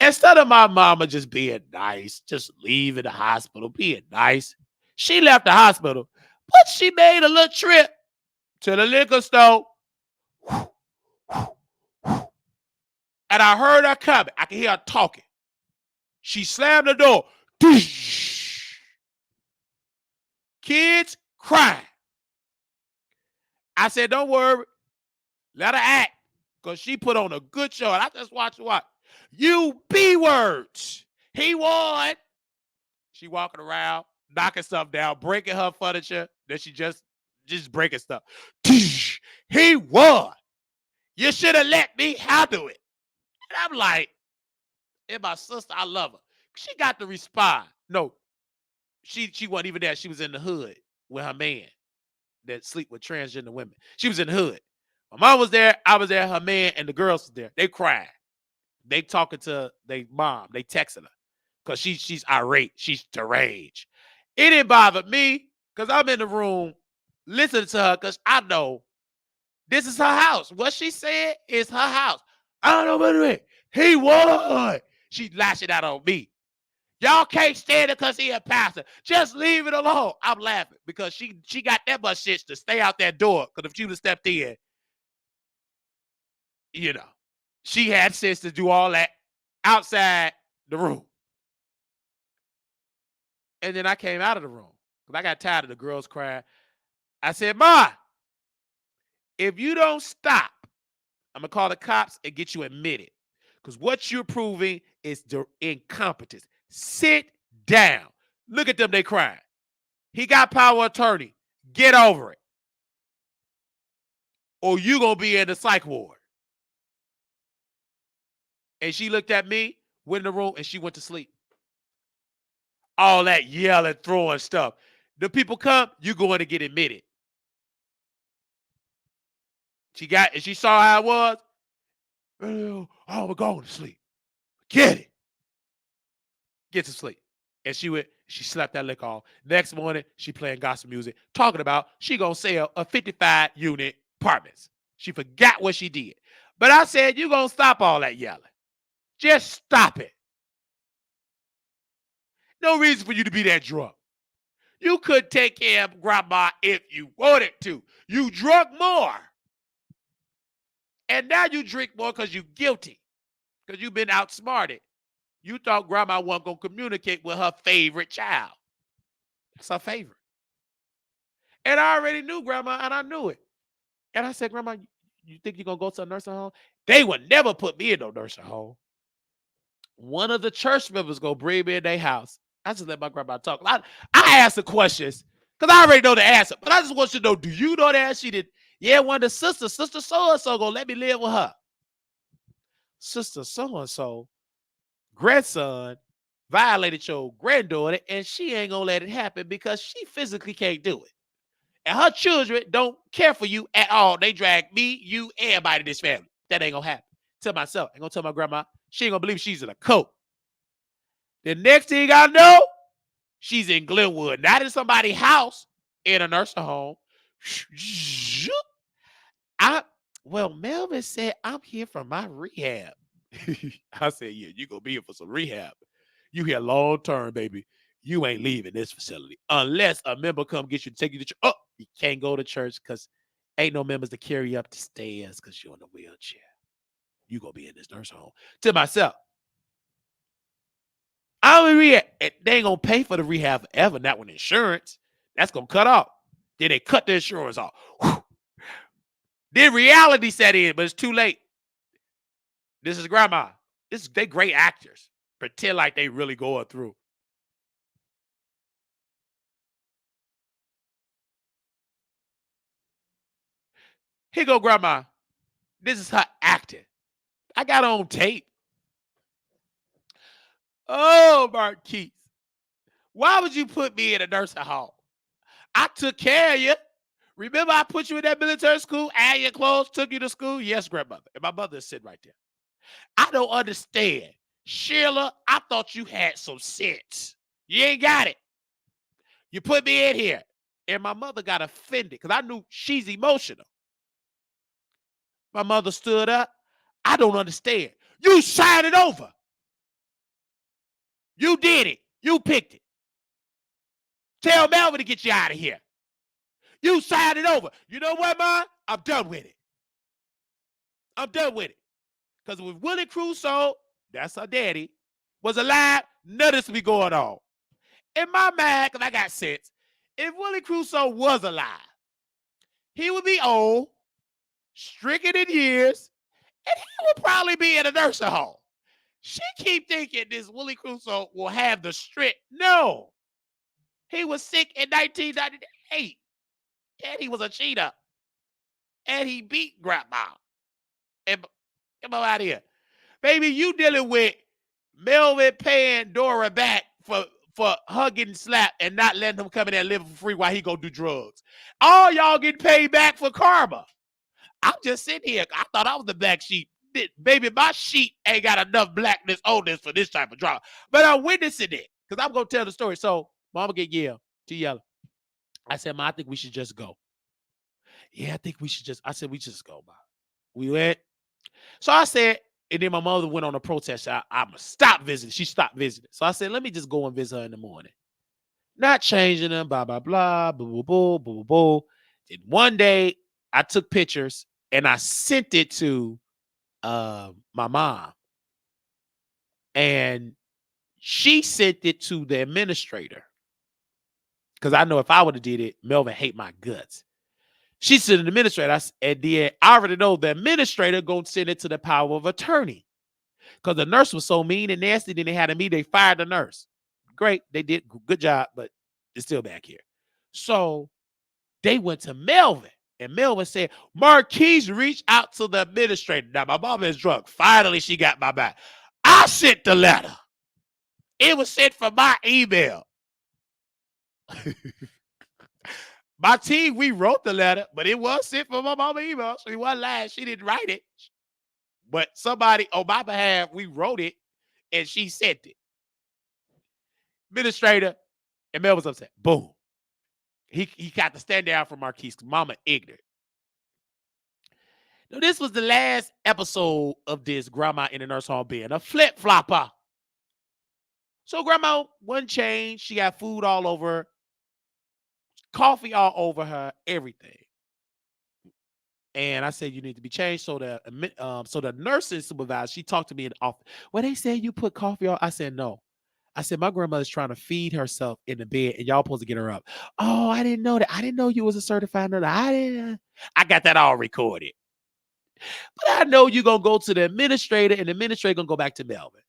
Instead of my mama just being nice, just leaving the hospital, being nice, she left the hospital, but she made a little trip to the liquor store. And I heard her coming. I can hear her talking. She slammed the door. Kids crying. I said, don't worry. Let her act. Because she put on a good show. And I just watched what? You B-words. He won. She walking around, knocking stuff down, breaking her furniture. Then she just breaking stuff. He won. You should have let me handle it. And I'm like, and my sister, I love her. She got to respond. No, she wasn't even there. She was in the hood with her man that sleep with transgender women. She was in the hood. My mom was there. I was there. Her man and the girls was there. They crying. They talking to their mom. They texting her because she's irate. She's deranged. It didn't bother me because I'm in the room listening to her because I know this is her house. What she said is her house. I don't know what it is. He won. She lashing out on me. Y'all can't stand it because he a pastor. Just leave it alone. I'm laughing because she got that much shit to stay out that door. Because if she would have stepped in, you know, she had sense to do all that outside the room. And then I came out of the room because I got tired of the girls crying. I said, Ma, if you don't stop, I'm going to call the cops and get you admitted. Because what you're proving is incompetence. Sit down. Look at them, they crying. He got power of attorney. Get over it. Or you going to be in the psych ward. And she looked at me, went in the room, and she went to sleep. All that yelling, throwing stuff. The people come, you going to get admitted. She saw how it was. Oh, we're going to sleep. Get it. Get to sleep. And she slapped that lick off. Next morning, she playing gospel music, talking about she gonna sell a 55 unit apartments. She forgot what she did. But I said, you gonna stop all that yelling. Just stop it. No reason for you to be that drunk. You could take care of grandma if you wanted to. You drunk more. And now you drink more because you're guilty. Because you've been outsmarted. You thought grandma wasn't going to communicate with her favorite child. That's her favorite. And I already knew grandma, and I knew it. And I said, Grandma, you think you're going to go to a nursing home? They would never put me in no nursing home. One of the church members going to bring me in their house. I just let my grandma talk. I asked the questions because I already know the answer. But I just want you to know, do you know the answer? She did. Yeah, one of the sisters, sister so-and-so, going to let me live with her. Sister so-and-so, grandson, violated your granddaughter, and she ain't going to let it happen because she physically can't do it. And her children don't care for you at all. They drag me, you, everybody in this family. That ain't going to happen. Tell myself. I'm going to tell my grandma. She ain't going to believe she's in a cult. The next thing I know, she's in Glenwood. Not in somebody's house in a nursing home. Well, Melvin said, I'm here for my rehab. I said, yeah, you gonna be here for some rehab. You here long term, baby. You ain't leaving this facility unless a member come get you, take you to church. Oh, you can't go to church because ain't no members to carry you up the stairs because you're in a wheelchair. You gonna be in this nurse home. To myself, I'm in rehab. And they ain't gonna pay for the rehab forever, not with insurance. That's gonna cut off. Then they cut the insurance off. Whew. Then reality set in, but it's too late. This is grandma. They great actors. Pretend like they really going through. Here go grandma. This is her acting. I got on tape. Oh, Marquise. Why would you put me in a nursing home? I took care of you. Remember I put you in that military school, add your clothes, took you to school? Yes, grandmother. And my mother is sitting right there. I don't understand. Sheila, I thought you had some sense. You ain't got it. You put me in here. And my mother got offended because I knew she's emotional. My mother stood up. I don't understand. You signed it over. You did it. You picked it. Tell Melvin to get you out of here. You signed it over. You know what, Ma? I'm done with it. I'm done with it. Because with Willie Crusoe, that's her daddy, was alive, none of this would be going on. In my mind, because I got sense, if Willie Crusoe was alive, he would be old, stricken in years, and he would probably be in a nursing home. She keep thinking this Willie Crusoe will have the strength. No. He was sick in 1998. And he was a cheater. And he beat grandma. And come on out of here. Baby, you dealing with Melvin paying Dora back for her getting slapped and not letting him come in there and live for free while he go do drugs. All y'all getting paid back for karma. I'm just sitting here. I thought I was the black sheep. Baby, my sheep ain't got enough blackness on this for this type of drama. But I'm witnessing it because I'm going to tell the story. So mama get yelled. She yelling. I said, Ma, I think we should just go. Yeah, I think we should just, I said, we just go, Ma. We went. So I said, and then my mother went on a protest. I'm going to stop visiting. She stopped visiting. So I said, let me just go and visit her in the morning. Not changing them, blah, blah, blah, boo, boo, boo, boo, boo. Then one day I took pictures and I sent it to my mom. And she sent it to the administrator. Because I know if I would have did it, Melvin hate my guts. She sent an administrator, and then I already know the administrator going to send it to the power of attorney. Because the nurse was so mean and nasty, then they had a meeting, they fired the nurse. Great, they did good job, but it's still back here. So they went to Melvin, and Melvin said, Marquise reached out to the administrator. Now, my mom is drunk. Finally, she got my back. I sent the letter. It was sent from my email. My team, we wrote the letter, but it was sent from my mama email. She wasn't lying. She didn't write it. But somebody on my behalf, we wrote it, and she sent it. Administrator, and Mel was upset. Boom. He got to stand down for Marquise because mama ignorant. Now, this was the last episode of this grandma in the nurse home being a flip-flopper. So grandma wasn't changed. She got food all over her, coffee all over her, everything. And I said, you need to be changed. So the nursing supervisor, she talked to me in the office. Well, they said you put coffee on. I said, no. I said, my grandmother's trying to feed herself in the bed and y'all supposed to get her up. Oh, I didn't know that. I didn't know you was a certified nurse. I got that all recorded. But I know you're going to go to the administrator and the administrator going to go back to Melvin.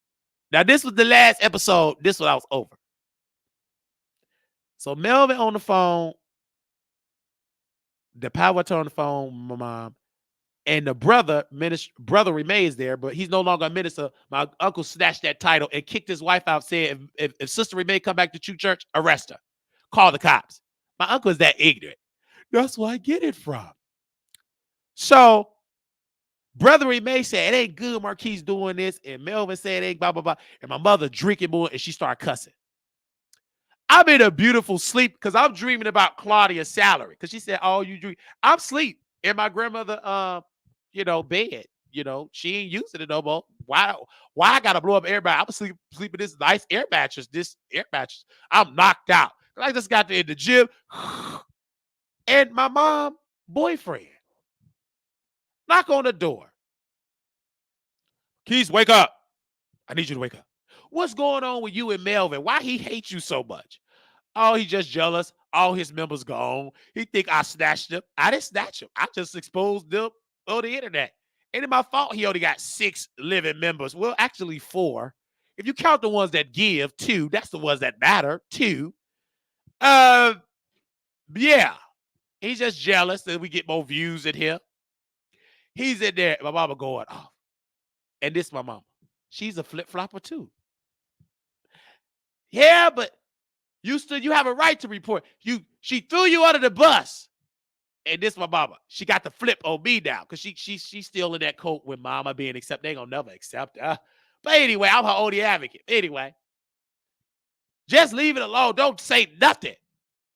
Now, this was the last episode. This was over. So Melvin on the phone, the power attorney on the phone, my mom, and the brother remains there, but he's no longer a minister. My uncle snatched that title and kicked his wife out, saying, if Sister Remay come back to church, arrest her. Call the cops. My uncle is that ignorant. That's where I get it from. So Brother Remay said, it ain't good Marquise doing this. And Melvin said, it ain't blah, blah, blah. And my mother drinking more and she started cussing. I'm in a beautiful sleep because I'm dreaming about Claudia's salary. Because she said, "Oh, you dream." I'm asleep in my grandmother, bed. She ain't using it no more. Why? Why I gotta blow up everybody? I'm sleep in this nice air mattress. This air mattress. I'm knocked out. I just got in the gym, and my mom boyfriend knock on the door. Keys, wake up. I need you to wake up. What's going on with you and Melvin? Why he hates you so much? Oh, he just jealous. All his members gone. He think I snatched him. I didn't snatch him. I just exposed them on the internet. Ain't it my fault he only got 6 living members? Well, actually 4. If you count the ones that give, 2. That's the ones that matter, 2. Yeah. He's just jealous that we get more views than him. He's in there. My mama going off. And this my mama. She's a flip-flopper too. Yeah, but you have a right to report. She threw you under the bus. And this my mama. She got the flip on me now because she's still in that coat with mama being accepted. They ain't gonna never accept her. But anyway, I'm her only advocate. Anyway, just leave it alone. Don't say nothing.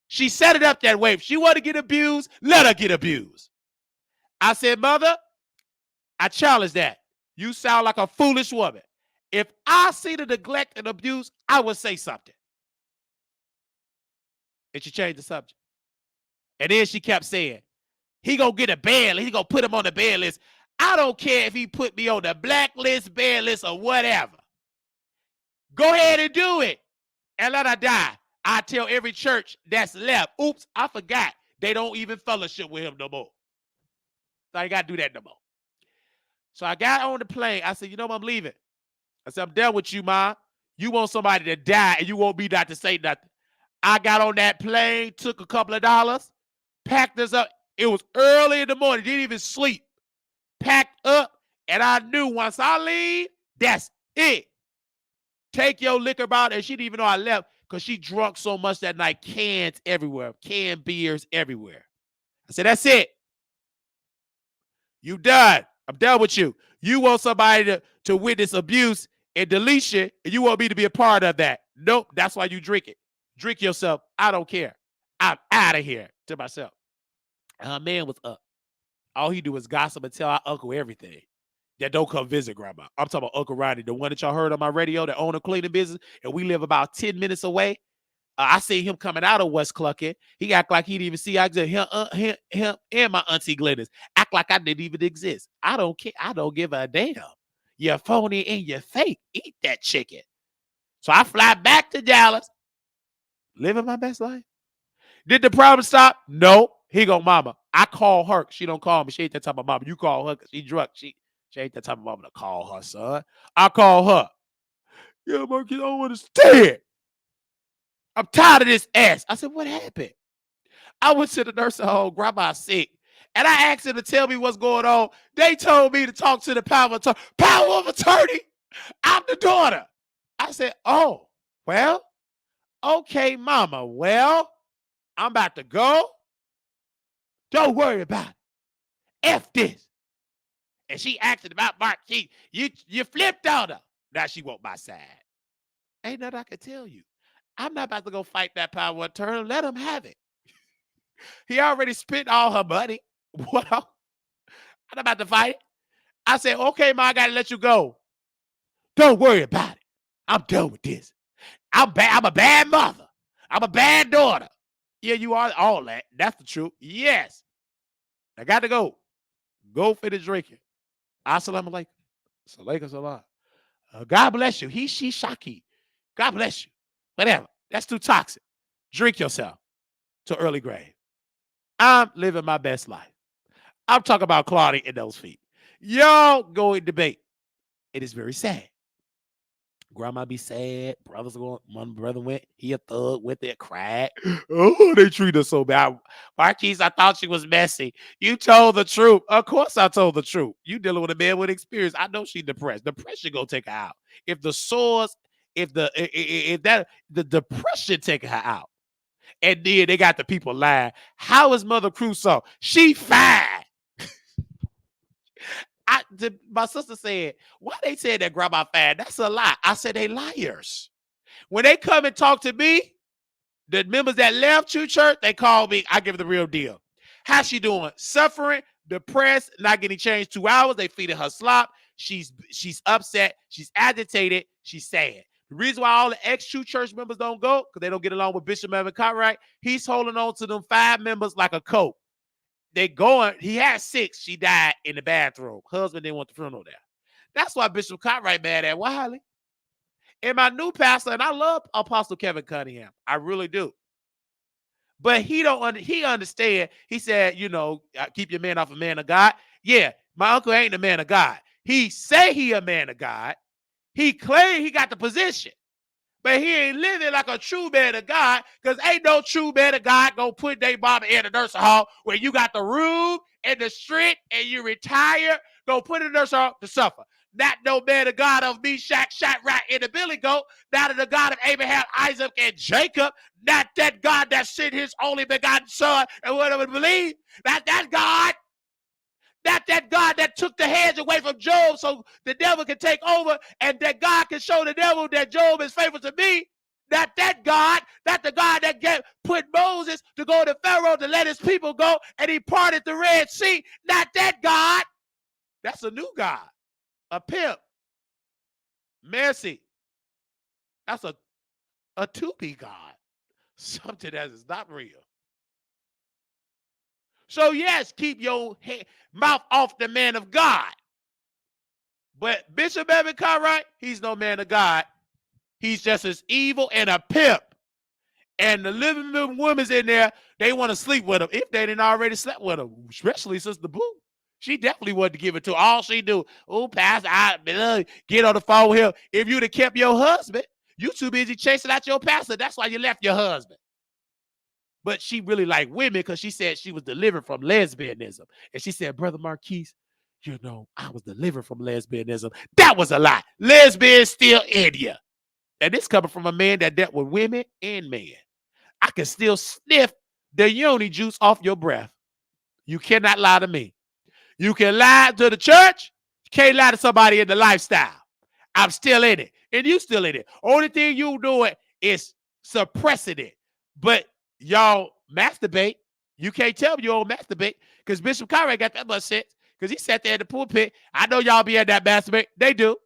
She set it up that way. If she want to get abused, let her get abused. I said, mother, I challenge that. You sound like a foolish woman. If I see the neglect and abuse, I would say something. And she changed the subject. And then she kept saying, he gonna get a ban list. He gonna put him on the ban list. I don't care if he put me on the blacklist, ban list, or whatever. Go ahead and do it. And let her die. I tell every church that's left, oops, I forgot. They don't even fellowship with him no more. So I ain't got to do that no more. So I got on the plane. I said, I'm leaving. I said, I'm done with you, Ma. You want somebody to die and you want me not to say nothing. I got on that plane, took a couple of dollars, packed us up. It was early in the morning. Didn't even sleep. Packed up. And I knew once I leave, that's it. Take your liquor bottle. And she didn't even know I left because she drunk so much that night. Cans everywhere. Canned beers everywhere. I said, that's it. You done. I'm done with you. You want somebody to witness abuse and deletion, and you want me to be a part of that. Nope. That's why you drink it. Drink yourself. I don't care. I'm out of here to myself. And her man was up. All he do is gossip and tell our uncle everything. That don't come visit grandma. I'm talking about Uncle Ronnie, the one that y'all heard on my radio, that own a cleaning business, and we live about 10 minutes away. I see him coming out of West Clucking. He act like he didn't even see him and my auntie Glennis. Act like I didn't even exist. I don't care. I don't give a damn. You're phony and you're fake. Eat that chicken. So I fly back to Dallas, living my best life. Did the problem stop? No. He go, mama. I call her. She don't call me. She ain't that type of mama. You call her because she drunk. She ain't that type of mama to call her, son. I call her. Yeah, my kid, I don't understand. I'm tired of this ass. I said, what happened? I went to the nursing home, grandma sick, and I asked them to tell me what's going on. They told me to talk to the power of attorney. Power of attorney? I'm the daughter. I said, oh, well, okay, mama. Well, I'm about to go. Don't worry about it. F this. And she asked about Mark. You flipped on her. Now she want my side. Ain't nothing I can tell you. I'm not about to go fight that power of attorney. Let him have it. He already spent all her money. What? I'm not about to fight it. I said, okay, ma, I got to let you go. Don't worry about it. I'm done with this. I'm a bad mother. I'm a bad daughter. Yeah, you are all that. That's the truth. Yes. I got to go. Go finish drinking. Assalamu alaikum. Salaikum salam. God bless you. He, she, Shaki. God bless you. Whatever. That's too toxic. Drink yourself to early grave. I'm living my best life. I'm talking about Claudia in those feet. Y'all go and debate. It is very sad. Grandma be sad. Brothers going. One brother went. He a thug. Went there, cried. Oh, they treat us so bad. Marquise, I thought she was messy. You told the truth. Of course, I told the truth. You dealing with a man with experience. I know she depressed. Depression gonna take her out. If the source, if the depression taking her out, and then they got the people lying. How is Mother Crusoe? She fine. My sister said, why they said that grandma fine? That's a lie. I said they liars. When they come and talk to me, The members that left True Church, they call me. I give it the real deal. How's she doing? Suffering, depressed, not getting changed 2 hours. They feeding her slop. She's upset. She's agitated. She's sad. The reason why all the ex-True Church members don't go, because they don't get along with Bishop Melvin Cartwright, he's holding on to them 5 members like a coat. They going, he had 6. She died in the bathroom. Husband didn't want the funeral there. That's why Bishop Cartwright mad at Wiley. And my new pastor, and I love Apostle Kevin Cunningham. I really do. But he understand. He said, keep your man off a man of God. Yeah, my uncle ain't a man of God. He say he a man of God. He claim he got the position. But he ain't living like a true man of God, because ain't no true man of God gonna put their mama in a nursing home where you got the room and the strength and you retire, go put in a nursing home to suffer. Not no man of God of Meshach, Shadrach, and the Billy Goat. Not the God of Abraham, Isaac, and Jacob. Not that God that sent his only begotten son and whatever believe. Not that God. Not that God that took the hands away from Job so the devil can take over and that God can show the devil that Job is faithful to me. Not that God, not the God that put Moses to go to Pharaoh to let his people go and he parted the Red Sea. Not that God. That's a new God. A pimp. Messy. That's a Tubi God. Something that is not real. So yes, keep your mouth off the man of God. But Bishop Evan Cartwright, he's no man of God. He's just as evil and a pimp. And the living room women's in there, they want to sleep with him if they didn't already slept with him, especially Sister Boo. She definitely wanted to give it to all she do. Oh, Pastor, get on the phone with him. If you'd have kept your husband, you too busy chasing out your pastor. That's why you left your husband. But she really liked women because she said she was delivered from lesbianism. And she said, Brother Marquise, I was delivered from lesbianism. That was a lie. Lesbians still in you. And this coming from a man that dealt with women and men. I can still sniff the yoni juice off your breath. You cannot lie to me. You can lie to the church. You can't lie to somebody in the lifestyle. I'm still in it. And you still in it. Only thing you doing is suppressing it. But y'all masturbate. You can't tell me you don't masturbate because Bishop Cartwright got that much sense because he sat there in the pulpit. I know y'all be at that masturbate. They do.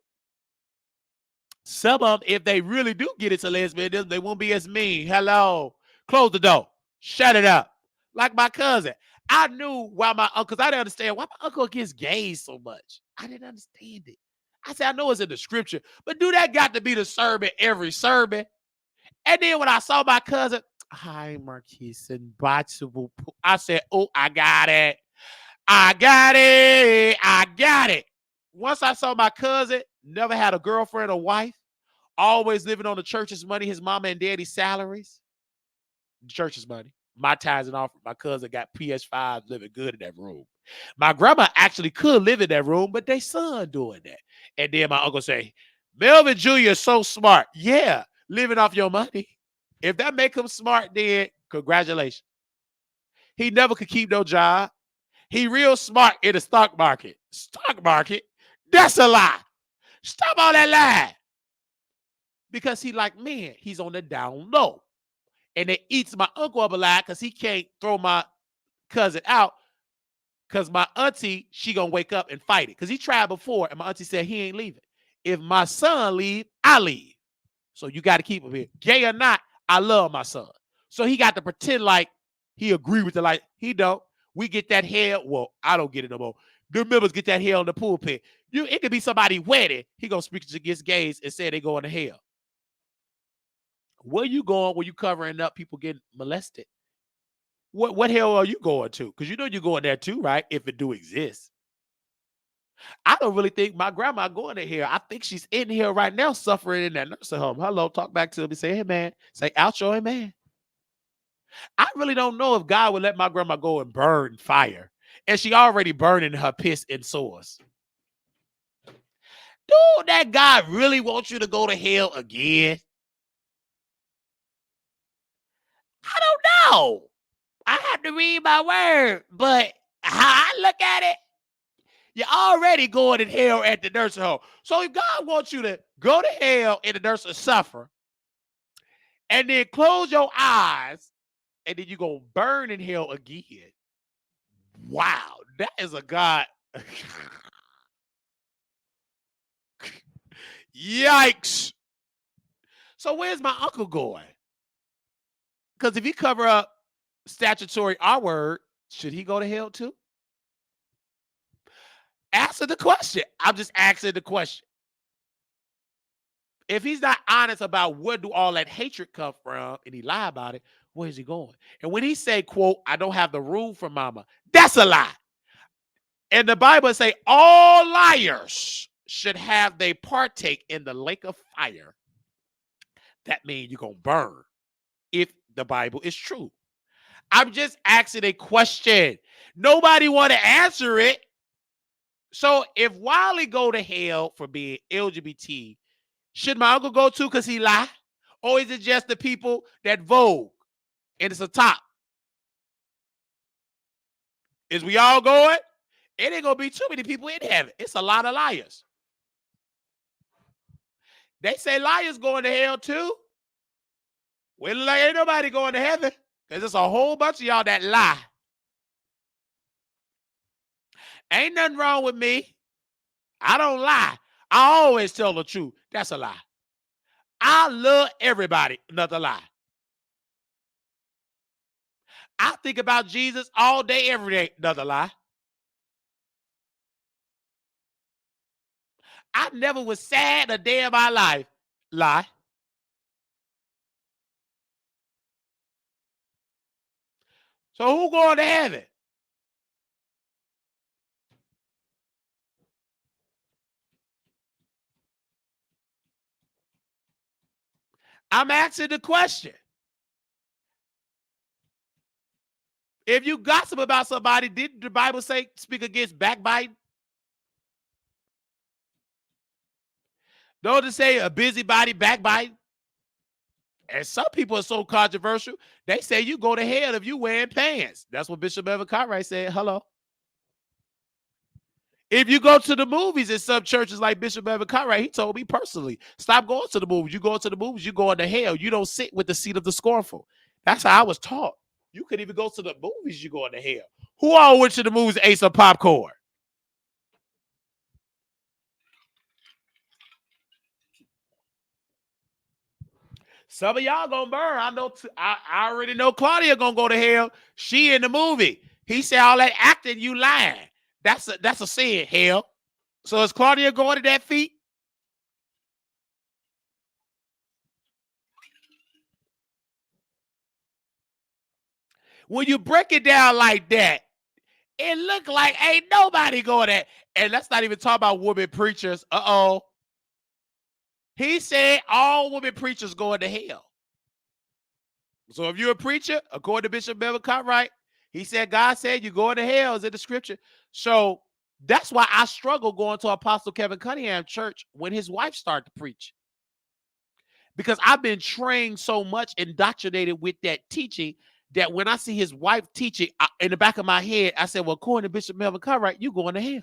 Some of them, if they really do get into lesbianism, they won't be as mean. Hello. Close the door. Shut it up. Like my cousin. I knew why my uncle, because I didn't understand why my uncle gets gays so much. I didn't understand it. I said, I know it's in the scripture, but do that got to be the sermon every sermon? And then when I saw my cousin, hi, Marquise and Batsubu, I said, oh, I got it. I got it. I got it. Once I saw my cousin, never had a girlfriend or wife, always living on the church's money, his mama and daddy's salaries, the church's money. My tithes and offering. My cousin got PS5 living good in that room. My grandma actually could live in that room, but they son doing that. And then my uncle say, Melvin Jr. is so smart. Yeah, living off your money. If that make him smart, then congratulations. He never could keep no job. He real smart in the stock market. Stock market? That's a lie. Stop all that lie. Because he like, man, he's on the down low. And it eats my uncle up alive because he can't throw my cousin out because my auntie, she gonna wake up and fight it. Because he tried before, and my auntie said he ain't leaving. If my son leave, I leave. So you got to keep him here. Gay or not, I love my son. So he got to pretend like he agree with the like. He don't. We get that hell. Well, I don't get it no more. The members get that hell in the pulpit. It could be somebody wedding. He gonna speak against gays and say they going to hell. Where you going when you covering up people getting molested? What hell are you going to? Because you know you're going there too, right? If it do exist. I don't really think my grandma going to here. I think she's in here right now suffering in that nursing home. Hello, talk back to me. Say, hey, man. Say, outro, hey, man. I really don't know if God would let my grandma go and burn fire. And she already burning her piss and sores. Dude, that God really wants you to go to hell again? I don't know. I have to read my word. But how I look at it, you're already going to hell at the nursing home. So if God wants you to go to hell in the nursing suffer, and then close your eyes, and then you're going to burn in hell again. Wow, that is a God. Yikes. So where's my uncle going? Because if he cover up statutory R word, should he go to hell too? Answer the question. I'm just asking the question. If he's not honest about where do all that hatred come from and he lie about it, where is he going? And when he say, quote, I don't have the room for mama, that's a lie. And the Bible say all liars should have they partake in the lake of fire. That means you're going to burn if the Bible is true. I'm just asking a question. Nobody want to answer it. So if Wiley go to hell for being LGBT, should my uncle go too because he lie? Or is it just the people that vogue and it's a top? Is we all going? It ain't going to be too many people in heaven. It's a lot of liars. They say liars going to hell too. Well, like ain't nobody going to heaven because there's a whole bunch of y'all that lie. Ain't nothing wrong with me. I don't lie. I always tell the truth. That's a lie. I love everybody. Another lie. I think about Jesus all day, every day. Another lie. I never was sad a day of my life. Lie. So who going to heaven? I'm asking the question. If you gossip about somebody, did the Bible say speak against backbiting? Don't it say a busybody backbiting? And some people are so controversial, they say you go to hell if you wearing pants. That's what Bishop Evan Cartwright said. Hello. If you go to the movies in some churches like Bishop Evan Cartwright, he told me personally, stop going to the movies. You go to the movies, you go into hell. You don't sit with the seat of the scornful. That's how I was taught. You could even go to the movies, you go into hell. Who all went to the movies and ate some popcorn? Some of y'all gonna burn. I know. I already know Claudia gonna go to hell. She in the movie. He said all that acting, you lying. That's a sin. Hell. So is Claudia going to that feat? When you break it down like that, it look like ain't nobody going there. And let's not even talk about women preachers. Uh-oh. He said all women preachers going to hell. So if you're a preacher, according to Bishop Beverly Cartwright, he said God said you're going to hell is in the scripture. So that's why I struggle going to Apostle Kevin Cunningham church when his wife started to preach. Because I've been trained so much, indoctrinated with that teaching, that when I see his wife teaching, in the back of my head, I said, well, according to Bishop Melvin Cartwright, you going to hell.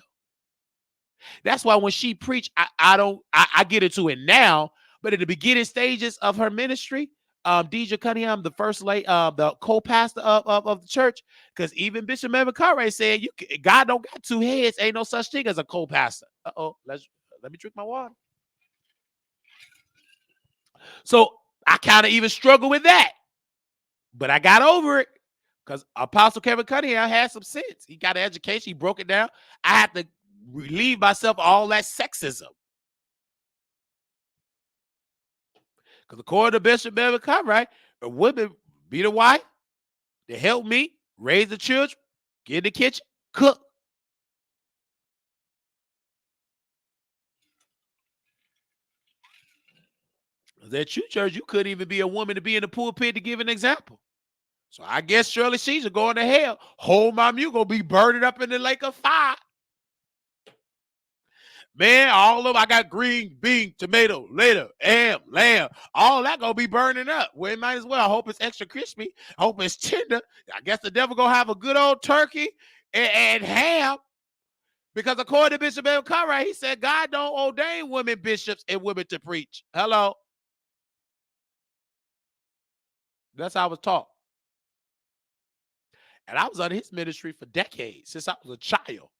That's why when she preached, I get into it now, but in the beginning stages of her ministry, Deidre Cunningham, the first lady, the co-pastor of the church, because even Bishop Melvin Cartwright said, God don't got two heads, ain't no such thing as a co-pastor. Let me drink my water. So I kind of even struggle with that. But I got over it because Apostle Kevin Cunningham had some sense. He got an education. He broke it down. I had to relieve myself of all that sexism. Because according to Bishop Beverly Cartwright, a woman be the wife to help me raise the children, get in the kitchen, cook. At your church, you couldn't even be a woman to be in the pulpit to give an example. So I guess Shirley Caesar going to hell. Hold my mute, gonna be burning up in the lake of fire. Man, all of them, I got green bean, tomato, later, ham, lamb. All that gonna be burning up. Well, it might as well. I hope it's extra crispy. I hope it's tender. I guess the devil gonna have a good old turkey and ham. Because according to Bishop Evan Cartwright, he said God don't ordain women bishops and women to preach. Hello. That's how I was taught. And I was under his ministry for decades, since I was a child.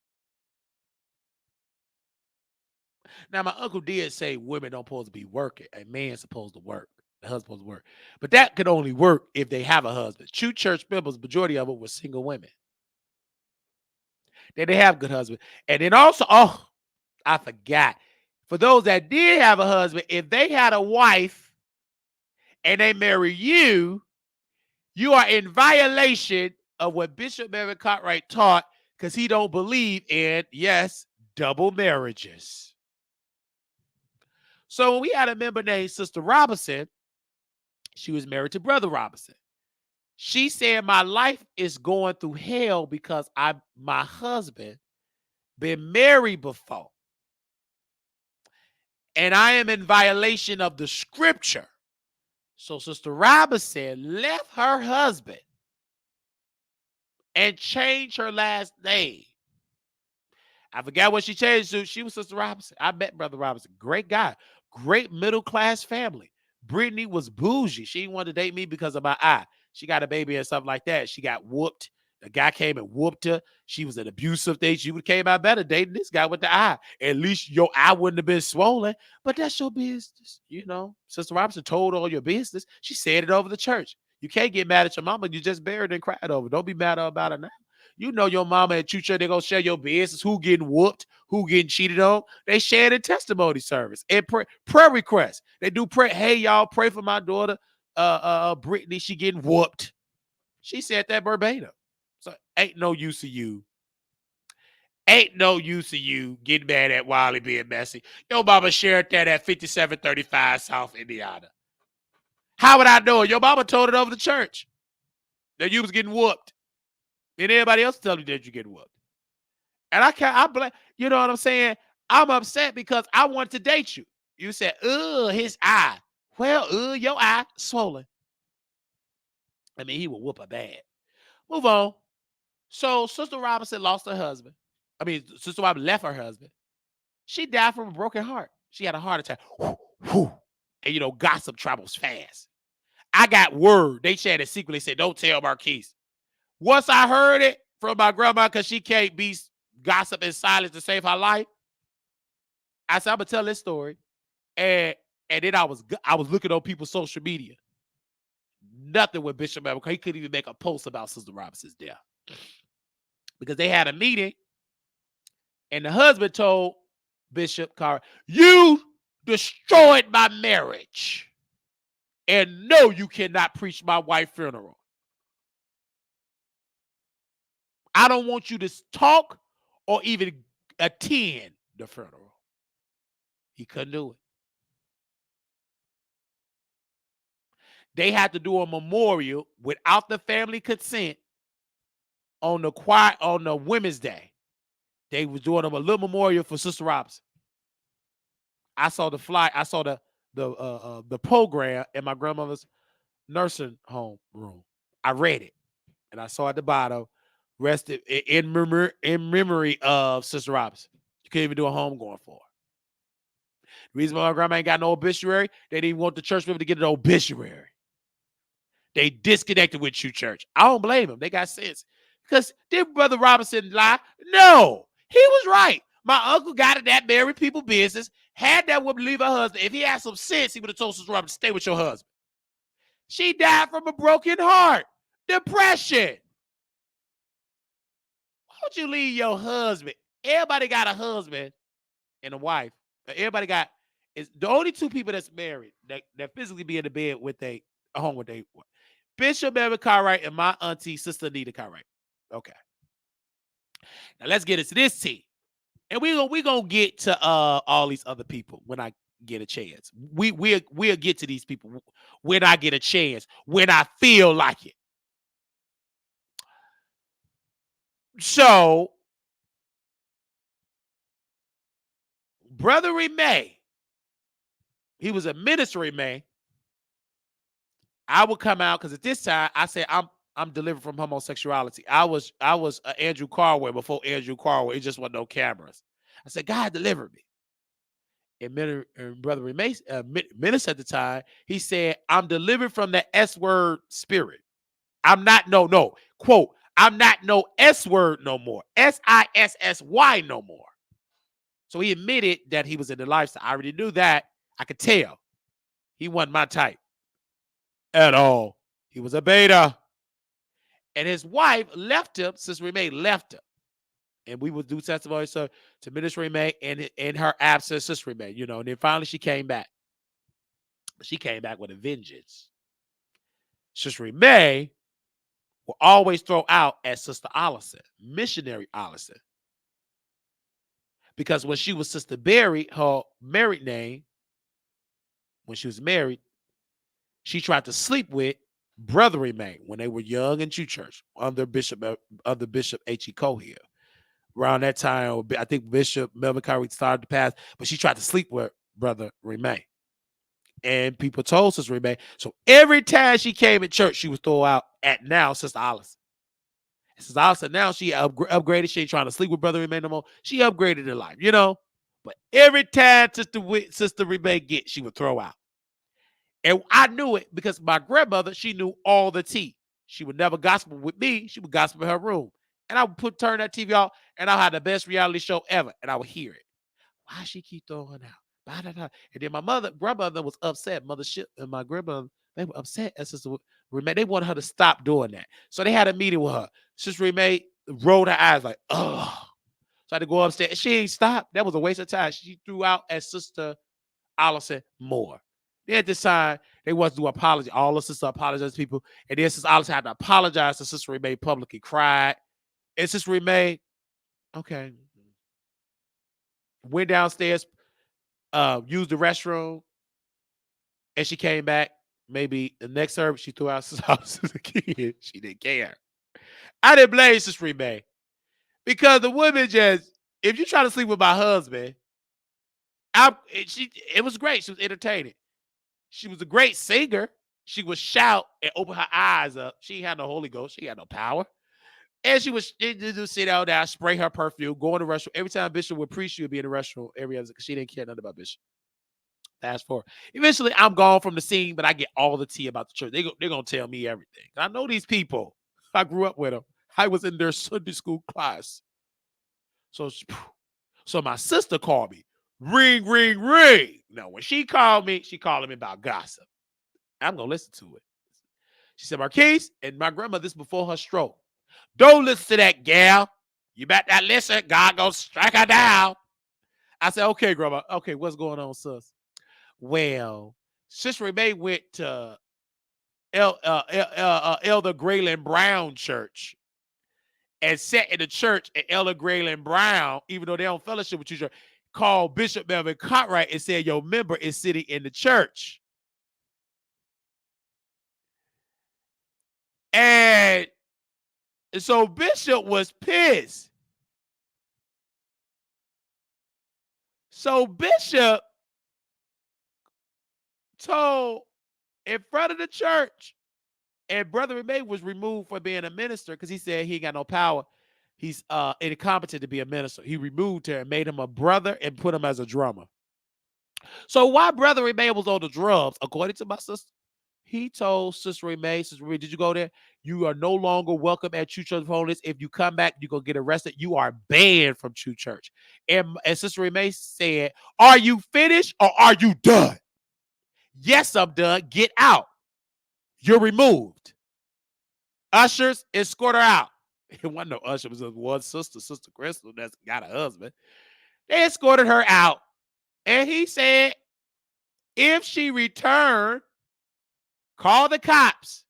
Now, my uncle did say women don't supposed to be working. A man's supposed to work. The husband's supposed to work. But that could only work if they have a husband. True church members, majority of them were single women. Then they have good husbands. And then also, oh, I forgot. For those that did have a husband, if they had a wife and they marry you, you are in violation of what Bishop Mary Cartwright taught, because he don't believe in, yes, double marriages. So when we had a member named Sister Robinson, she was married to Brother Robinson. She said, my life is going through hell because my husband been married before. And I am in violation of the scripture. So Sister Robinson left her husband and changed her last name. I forgot what she changed to. She was Sister Robinson. I met Brother Robinson. Great guy. Great middle-class family. Brittany was bougie. She didn't want to date me because of my eye. She got a baby and something like that. She got whooped. The guy came and whooped her. She was an abusive thing. She would have came out better dating this guy with the eye. At least your eye wouldn't have been swollen. But that's your business. You know, Sister Robinson told all your business. She said it over the church. You can't get mad at your mama. You just buried and cried over. Don't be mad about it now. You know your mama and church, they're going to share your business. Who getting whooped? Who getting cheated on? They shared in testimony service and prayer requests. They do pray. Hey, y'all, pray for my daughter, Brittany. She getting whooped. She said that verbatim. So ain't no use of you. Ain't no use of you getting mad at Wiley being messy. Your mama shared that at 5735 South Indiana. How would I know it? Your mama told it over the church that you was getting whooped. And everybody else tell you that you get whooped. And I blame, you know what I'm saying? I'm upset because I want to date you. You said, his eye. Well, your eye swollen. I mean, he will whoop her bad. Move on. So Sister Robinson lost her husband. I mean, Sister Robinson left her husband. She died from a broken heart. She had a heart attack. And you know, gossip travels fast. I got word. They shared it secretly, said, don't tell Marquise. Once I heard it from my grandma, because she can't be gossip in silence to save her life, I said, I'm going to tell this story. And then I was looking on people's social media. Nothing with Bishop Mary. He couldn't even make a post about Sister Robinson's death. Because they had a meeting, and the husband told Bishop Carr, you destroyed my marriage. And no, you cannot preach my wife's funeral. I don't want you to talk or even attend the funeral. He couldn't do it. They had to do a memorial without the family consent on the Women's Day. They was doing a little memorial for Sister Robinson. I saw the fly. I saw the program in my grandmother's nursing home room. I read it, and I saw at the bottom, rested in memory of Sister Robinson. You couldn't even do a homegoing for her. The reason why my grandma ain't got no obituary, they didn't want the church people to get an obituary. They disconnected with you, church. I don't blame them. They got sense. Because did Brother Robinson lie? No, he was right. My uncle got in that married people business, had that woman leave her husband. If he had some sense, he would have told Sister Robinson, stay with your husband. She died from a broken heart. Depression. Why would you leave your husband? Everybody got a husband and a wife. Everybody got, is the only two people that's married that physically be in the bed with a home with a Bishop Mary Cartwright and my auntie, Sister Anita Cartwright. Okay. Now let's get into this tea. And we're gonna get to all these other people when I get a chance. We'll get to these people when I get a chance, when I feel like it. So, Brother May, he was a ministry man. I would come out because at this time I said I'm delivered from homosexuality. I was Andrew Carway before Andrew Carway. It just wasn't no cameras. I said, God delivered me. And Brother Remay, minister at the time, he said, I'm delivered from the S word spirit. I'm not quote, I'm not no S word no more. SISSY no more. So he admitted that he was in the lifestyle. I already knew that. I could tell. He wasn't my type at all. He was a beta. And his wife left him, Sister Remay left him. And we would do testimony to Minister Remay and in her absence, Sister Remay, and then finally she came back. She came back with a vengeance. Sister Remay will always throw out at Sister Allison, missionary Allison. Because when she was Sister Berry, her married name, when she was married, she tried to sleep with Brother Remay when they were young in church under Bishop H.E. Cohill. Around that time, I think Bishop Melvin Kyrie started to pass, but she tried to sleep with Brother Remay. And people told Sister Remay. So every time she came in church, she would throw out at now Sister Allison. Sister Allison, now she upgraded. She ain't trying to sleep with Brother Remay no more. She upgraded her life, But every time Sister Remay she would throw out. And I knew it because my grandmother, she knew all the tea. She would never gospel with me. She would gospel in her room. And I would turn that TV off, and I had the best reality show ever, and I would hear it. Why she keep throwing out? And then my grandmother was upset. Mothership and my grandmother, they were upset at Sister Remay. They wanted her to stop doing that. So they had a meeting with her. Sister Remay rolled her eyes like, oh. So I had to go upstairs. She ain't stopped. That was a waste of time. She threw out at Sister Allison more. Then at this time, they wanted to do apology. All the sisters apologized to people. And then Sister Allison had to apologize to Sister Remay publicly, cried. And Sister Remay, okay, went downstairs, used the restroom, and she came back. Maybe the next service, she threw out Sister Allison again. She didn't care. I didn't blame Sister Remay because the woman if you try to sleep with my husband, it was great. She was entertaining. She was a great singer. She would shout and open her eyes up. She had no Holy Ghost. She had no power. And she just sit out there, spray her perfume, go in the restroom. Every time Bishop would preach, she would be in the restroom every other because she didn't care nothing about Bishop. Fast forward. Eventually, I'm gone from the scene, but I get all the tea about the church. They're going to tell me everything. I know these people. I grew up with them. I was in their Sunday school class. So my sister called me. Ring, ring, ring. Now, when she called me about gossip. I'm going to listen to it. She said, Marquise, and my grandmother, this before her stroke. Don't listen to that gal. You better not listen. God gonna strike her down. I said, okay, grandma. Okay, what's going on, sis? Well, Sister Remay went to Elder Grayland Brown Church and sat in the church at Elder Grayland Brown, even though they don't fellowship with you, called Bishop Melvin Cartwright and said, your member is sitting in the church. And so Bishop was pissed. So Bishop told in front of the church, and Brother Remay was removed for being a minister because he said he ain't got no power. He's incompetent to be a minister. He removed her and made him a brother and put him as a drummer. So while Brother Remay was on the drums, according to my sister, he told Sister Remay, did you go there? You are no longer welcome at True Church of Holiness. If you come back, you're going to get arrested. You are banned from True Church. And Sister Remay said, are you finished or are you done? Yes, I'm done. Get out. You're removed. Ushers, escort her out. It wasn't no usher. It was one sister, Sister Crystal, that's got a husband. They escorted her out. And he said, if she returned, call the cops.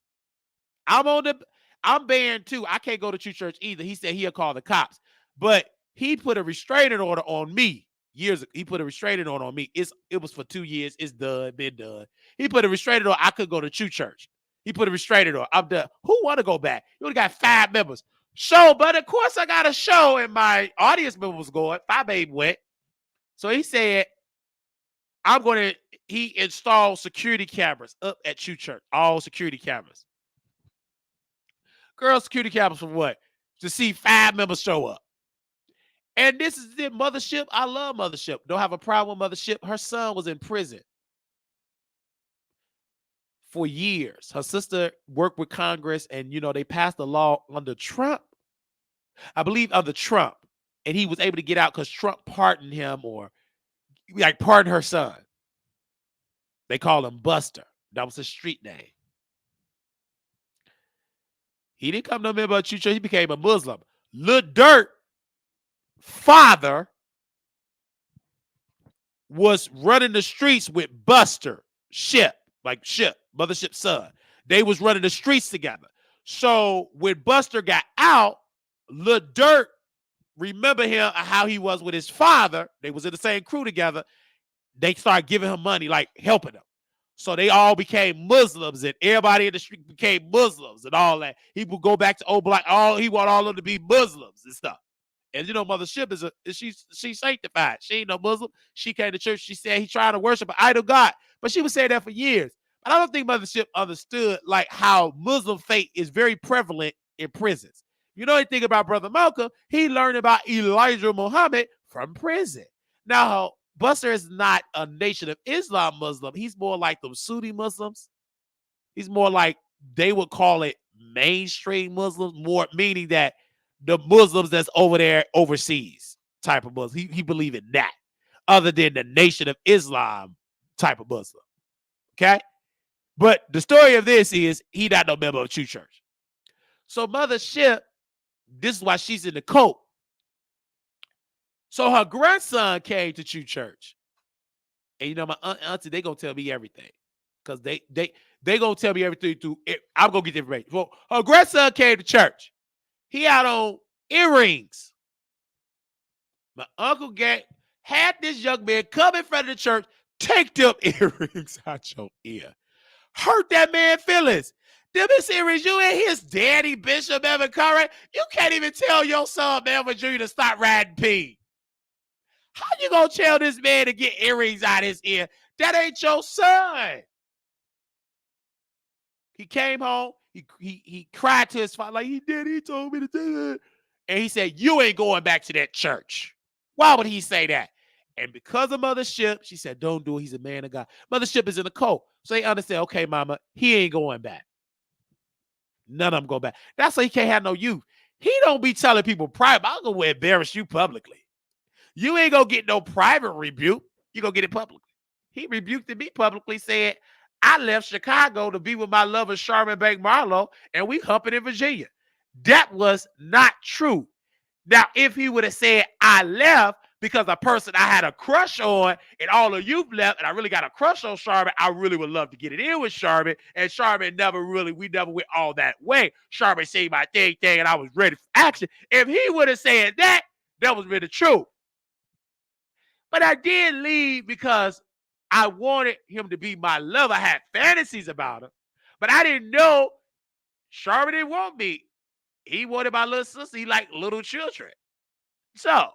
I'm banned too. I can't go to church either. He said he'll call the cops. But he put a restraining order on me years ago. He put a restraining order on me. It was for 2 years. It's done, been done. He put a restraining order. I could go to church. He put a restraining order. I'm done. Who want to go back? You only got 5 members. Show, but of course I got a show and my audience member was going. 5 baby went. So he said, he installed security cameras up at church. All security cameras. Girl, security cameras for what? To see 5 members show up. And this is it, Mothership. I love Mothership. Don't have a problem with Mothership. Her son was in prison for years. Her sister worked with Congress, and they passed a law under Trump. I believe under Trump, and he was able to get out because Trump pardoned him, or like pardoned her son. They call him Buster. That was his street name. He didn't come to a member of church. He became a Muslim. Lil Durk father was running the streets with Buster Ship, like Ship, Mothership son. They was running the streets together. So when Buster got out, Lil Durk remember him how he was with his father. They was in the same crew together. They started giving him money, like helping him. So they all became Muslims, and everybody in the street became Muslims and all that. He would go back to old black. He want all of them to be Muslims and stuff. And Mothership she's sanctified. She ain't no Muslim. She came to church. She said he tried to worship an idol God, but she was saying that for years. But I don't think Mothership understood like how Muslim faith is very prevalent in prisons. Anything about Brother Malcolm, he learned about Elijah Muhammad from prison. Now, Buster is not a Nation of Islam Muslim. He's more like the Sunni Muslims. He's more like, they would call it mainstream Muslims, more meaning that the Muslims that's over there overseas type of Muslim. He believe in that, other than the Nation of Islam type of Muslim. Okay? But the story of this is he not no member of True Church. So Mothership, this is why she's in the cult. So her grandson came to True Church. And my auntie, they gonna tell me everything. Because they gonna tell me everything through it. I'm gonna get the information. Well, her grandson came to church. He had on earrings. My uncle had this young man come in front of the church, take them earrings out your ear. Hurt that man feelings. Them is earrings, you ain't his daddy, Bishop Evan Curry. You can't even tell your son, Melvin Jr., to stop riding P. How you gonna tell this man to get earrings out his ear? That ain't your son. He came home. He cried to his father like he did. He told me to do it. And he said, you ain't going back to that church. Why would he say that? And because of Mothership, she said, don't do it. He's a man of God. Mothership is in the cult. So they understand, okay, mama, he ain't going back. None of them go back. That's why he can't have no youth. He don't be telling people private, I'm going to embarrass you publicly. You ain't going to get no private rebuke. You're going to get it publicly. He rebuked me publicly, said, I left Chicago to be with my lover, Charmin Bank Marlowe, and we humping in Virginia. That was not true. Now, if he would have said, I left because a person I had a crush on and all of you left and I really got a crush on Charmin, I really would love to get it in with Charmin. And Charmin we never went all that way. Charmin said my thing, and I was ready for action. If he would have said that, that was really true. But I did leave because I wanted him to be my lover. I had fantasies about him, but I didn't know Charmin didn't want me. He wanted my little sister. He liked little children. So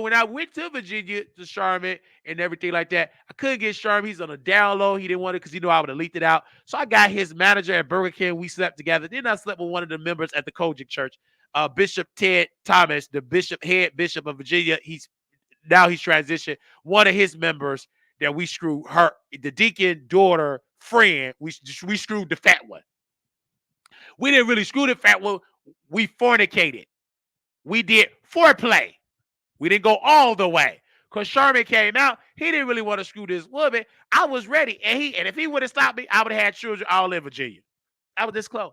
when I went to Virginia to Charmin and everything like that, I couldn't get Charmin. He's on a down low. He didn't want it because I would have leaked it out. So I got his manager at Burger King. We slept together. Then I slept with one of the members at the Kojic Church, Bishop Ted Thomas, the head bishop of Virginia. He's transitioned. One of his members that we screwed, her, the deacon daughter friend, we screwed the fat one. We didn't really screw the fat one. We fornicated. We did foreplay. We didn't go all the way. Because Charmin came out, he didn't really want to screw this woman. I was ready. And if he would have stopped me, I would have had children all in Virginia. I was this close.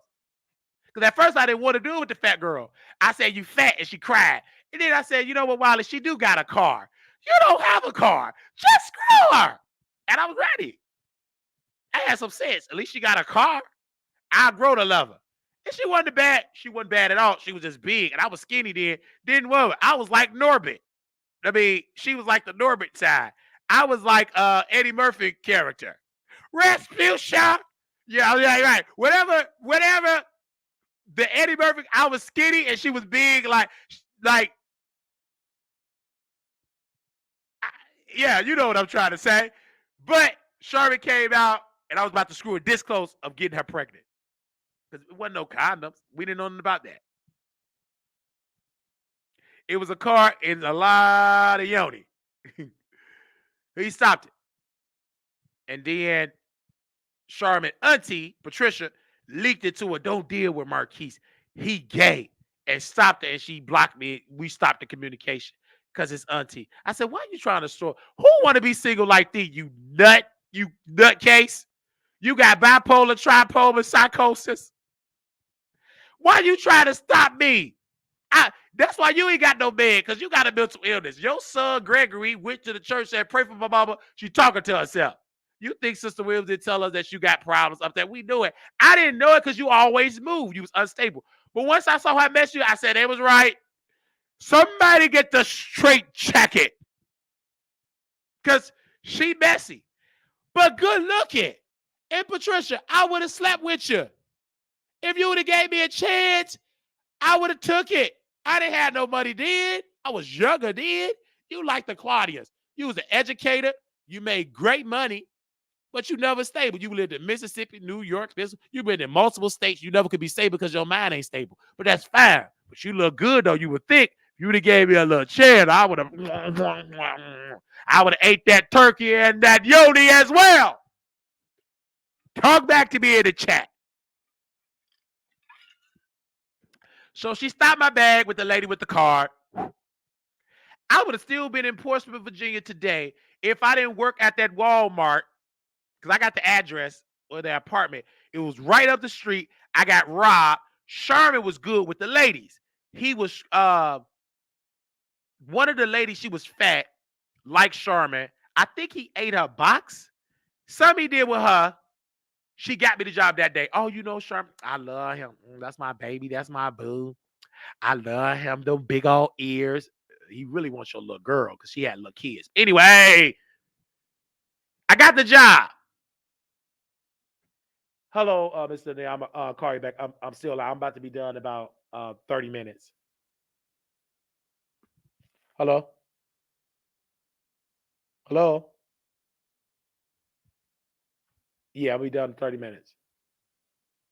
Because at first I didn't want to do it with the fat girl. I said, you fat, and she cried. And then I said, you know what, Wiley, she do got a car. You don't have a car. Just screw her. And I was ready. I had some sense. At least she got a car. I grow to love her. And she wasn't bad. She wasn't bad at all. She was just big. And I was skinny then. Didn't worry. I was like Norbit. I mean, she was like the Norbit side. I was like Eddie Murphy character. Rasputia. Yeah, right. Whatever. The Eddie Murphy, I was skinny and she was big, yeah, you know what I'm trying to say. But Charmin came out and I was about to screw her this close of getting her pregnant. Because it wasn't no condoms. We didn't know nothing about that. It was a car in a lot of yoni. He stopped it. And then Charmin auntie, Patricia, leaked it to her. Don't deal with Marquise. He gay. And stopped it. And she blocked me. We stopped the communication because it's auntie. I said, why are you trying to store? Who want to be single like thee, you nut? You nutcase? You got bipolar, tripolar, psychosis. Why you trying to stop me? That's why you ain't got no man, because you got a mental illness. Your son, Gregory, went to the church, said, pray for my mama. She talking to herself. You think Sister Williams did tell us that you got problems up there? We knew it. I didn't know it because you always moved. You was unstable. But once I saw her mess you, I said, it was right. Somebody get the straight jacket. Because she messy. But good looking. And Patricia, I would have slept with you. If you would have gave me a chance, I would have took it. I didn't have no money then. I was younger then. You like the Claudias. You was an educator. You made great money, but you never stable. You lived in Mississippi, New York. You've been in multiple states. You never could be stable because your mind ain't stable. But that's fine. But you look good, though. You would think if you would have gave me a little chance, I would have ate that turkey and that yoni as well. Talk back to me in the chat. So she stopped my bag with the lady with the card. I would have still been in Portsmouth, Virginia today if I didn't work at that Walmart, because I got the address or the apartment. It was right up the street. I got robbed. Sherman was good with the ladies. He was one of the ladies, she was fat, like Sherman. I think he ate her box. Something he did with her. She got me the job that day. Oh, you know, Sherman, I love him. That's my baby. That's my boo. I love him. Them big old ears. He really wants your little girl because she had little kids. Anyway, I got the job. Hello, Mr. Day. I'm gonna call you back. I'm still out. I'm about to be done in about 30 minutes. Hello? Hello? Yeah, I'll be done in 30 minutes.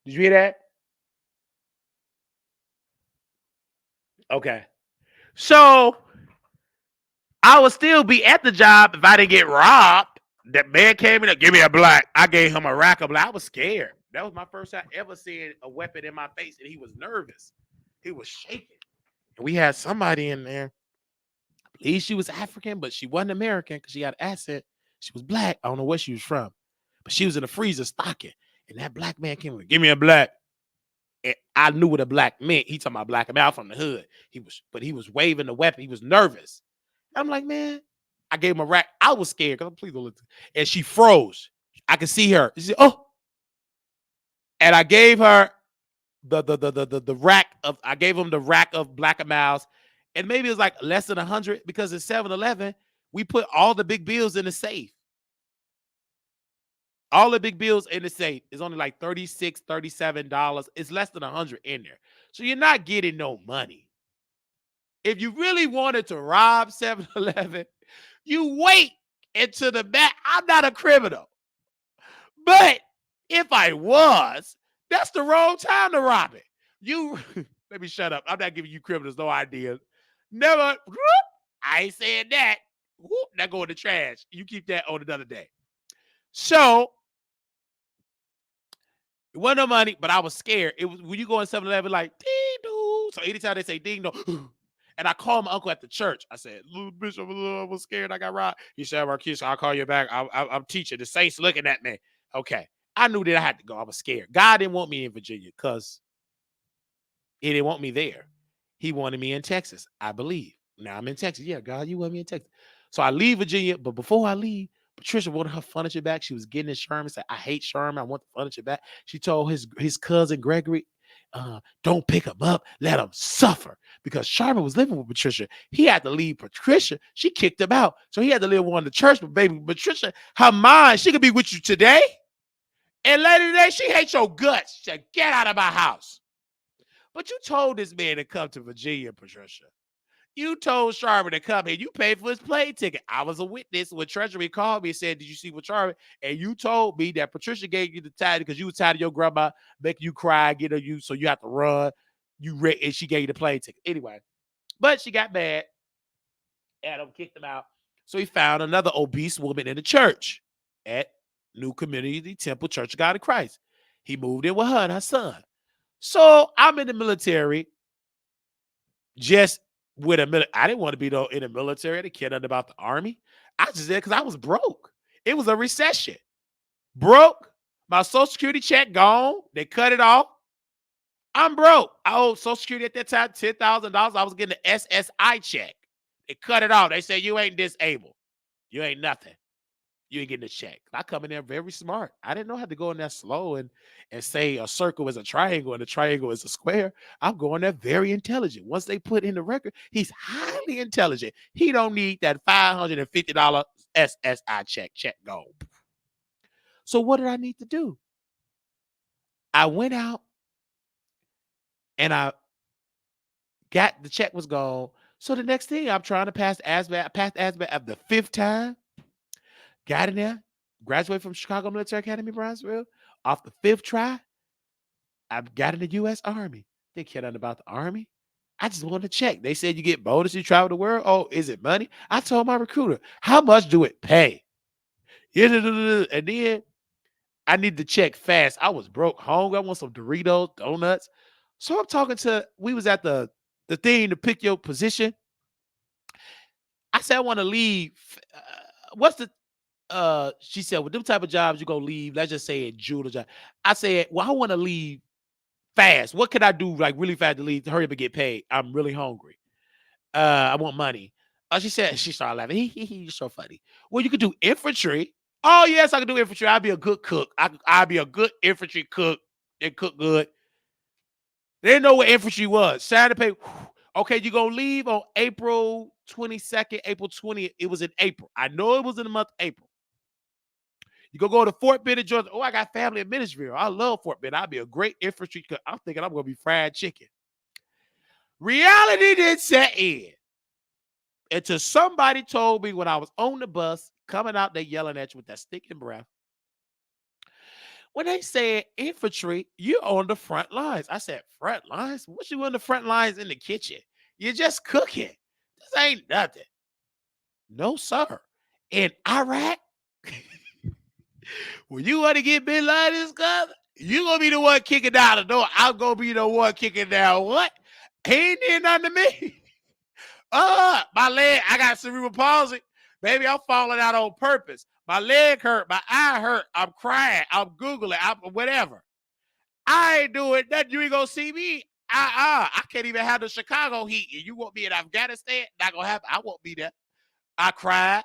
Did you hear that? Okay. So I would still be at the job if I didn't get robbed. That man came in and give me a black. I gave him a rack of black. I was scared. That was my first time ever seeing a weapon in my face, and he was nervous. He was shaking. And we had somebody in there. I believe she was African, but she wasn't American because she had an accent. She was black. I don't know where she was from, but she was in the freezer stocking. And that black man came in, give me a black. And I knew what a black meant. He talking about black man from the hood. He was waving the weapon. He was nervous. I'm like, man, I gave him a rack. I was scared because please don't look. And she froze. I could see her. She said, oh. And I gave her the rack of, I gave him the rack of Black Miles. And maybe it was like less than 100 because it's 7-Eleven. We put all the big bills in the safe. All the big bills in the safe is only like $36, $37. It's less than 100 in there. So you're not getting no money. If you really wanted to rob 7-Eleven, you wait until the back. I'm not a criminal. But if I was, that's the wrong time to rob it. You, let me shut up. I'm not giving you criminals no ideas. Never, I ain't saying that. Whoop, that go in the trash. You keep that on another day. So, it wasn't no money, but I was scared. It was when you go in 7-Eleven, like, ding doo. So anytime they say ding dong, and I called my uncle at the church. I said, little bishop, I was scared. I got robbed. He said, Marquise, I'll call you back. I'm teaching. The saints looking at me. Okay. I knew that I had to go. I was scared. God didn't want me in Virginia because he didn't want me there. He wanted me in Texas, I believe. Now I'm in Texas. Yeah, God, you want me in Texas. So I leave Virginia, but before I leave, Patricia wanted her furniture back. She was getting in Sherman. Said, I hate Sherman. I want the furniture back. She told his cousin Gregory, don't pick him up. Let him suffer. Because Sherman was living with Patricia. He had to leave Patricia. She kicked him out. So he had to live with one in the church. But baby, Patricia, her mind, she could be with you today. And later today, she hates your guts. She said, get out of my house. But you told this man to come to Virginia, Patricia. You told Sharman to come here. You paid for his plane ticket. I was a witness when Treasury called me and said, did you see what Sharman? And you told me that Patricia gave you the title because you were tired of your grandma making you cry, so you have to run. And she gave you the plane ticket. Anyway, But she got mad. Adam kicked him out. So he found another obese woman in the church at New Community Temple Church of God in Christ. He moved in with her and her son. So I'm in the military, just with a military. I didn't want to be in the military. I didn't care nothing about the army. I just did because I was broke. It was a recession. Broke. My Social Security check gone. They cut it off. I'm broke. I owed Social Security at that time $10,000. I was getting the SSI check. They cut it off. They said, you ain't disabled. You ain't nothing. You ain't getting a check. I come in there very smart. I didn't know how to go in there slow and say a circle is a triangle and a triangle is a square. I'm going there very intelligent. Once they put in the record, he's highly intelligent. He don't need that $550 SSI check. Check go. So what did I need to do? I went out and I got the check was gone. So the next thing I'm trying to pass the ASVAB of the 5th time. Got in there, graduated from Chicago Military Academy, Brownsville. Off the 5th try, I got in the U.S. Army. They care nothing about the Army. I just wanted to check. They said you get bonus, you travel the world. Oh, is it money? I told my recruiter, how much do it pay? And then I need to check fast. I was broke, hungry. I want some Doritos, donuts. So I'm talking to, we was at the thing to pick your position. I said, I want to leave. What's the, she said, with them type of jobs, you gonna leave. Let's just say a jeweler job. I said, well, I want to leave fast. What can I do like really fast to leave? To hurry up and get paid. I'm really hungry. I want money. She said, she started laughing. You're so funny. Well, you could do infantry. Oh, yes, I can do infantry. I'd be a good cook. I'd be a good infantry cook. They cook good. They didn't know what infantry was. Sign the paper. Okay, you're gonna leave on April 22nd, April 20th. It was in April. I know it was in the month of April. You go to Fort Benning, Georgia. Oh, I got family in Minnesville. I love Fort Benning. I'd be a great infantry cook. I'm thinking I'm going to be fried chicken. Reality didn't set in until somebody told me when I was on the bus, coming out, they yelling at you with that stinking breath. When they said infantry, you're on the front lines. I said, front lines? What you on the front lines in the kitchen? You're just cooking. This ain't nothing. No, sir. In Iraq, when you want to get Bin Laden's gun, you gonna be the one kicking down the door. I'm gonna be the one kicking down what? He ain't did nothing to me. My leg, I got cerebral palsy. Baby, I'm falling out on purpose. My leg hurt, my eye hurt. I'm crying. I'm Googling. I'm whatever. I ain't doing nothing. You ain't gonna see me. I can't even have the Chicago heat. You want me in Afghanistan? Not gonna happen. I won't be there. I cried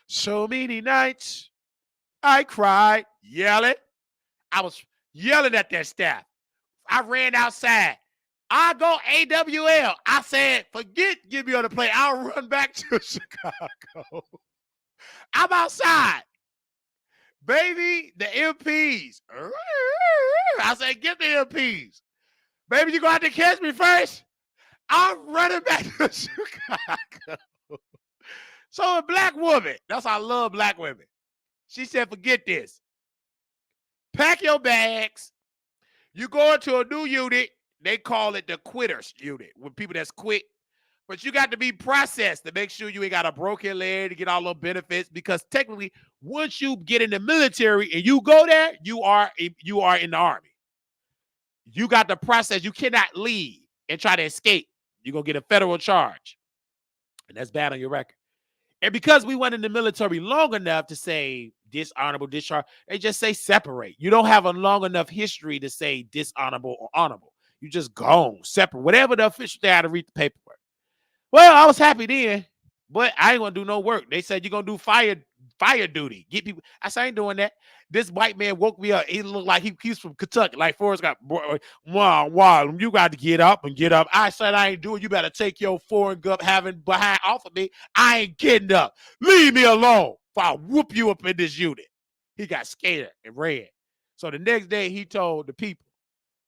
so many nights. I cried, yelling. I was yelling at that staff. I ran outside. I go AWL. I said, forget get me on the plane. I'll run back to Chicago. I'm outside. Baby, the MPs. I said, get the MPs. Baby, you going to have to catch me first. I'm running back to Chicago. So a black woman, that's why I love black women. She said, forget this. Pack your bags. You go into a new unit. They call it the quitters unit, with people that's quit. But you got to be processed to make sure you ain't got a broken leg to get all the benefits. Because technically, once you get in the military and you go there, you are in the Army. You got the process. You cannot leave and try to escape. You're going to get a federal charge. And that's bad on your record. And because we went in the military long enough to say dishonorable, discharge, they just say separate. You don't have a long enough history to say dishonorable or honorable. You just gone, separate. Whatever the official day, I had to read the paperwork. Well, I was happy then, but I ain't gonna do no work. They said you're gonna do fire duty. Get people. I said I ain't doing that. This white man woke me up. He looked like he's from Kentucky, like Forrest got. Wow, you got to get up and get up. I said I ain't doing. You better take your foreign gun having behind off of me. I ain't getting up. Leave me alone. Or I'll whoop you up in this unit. He got scared and ran. So the next day he told the people,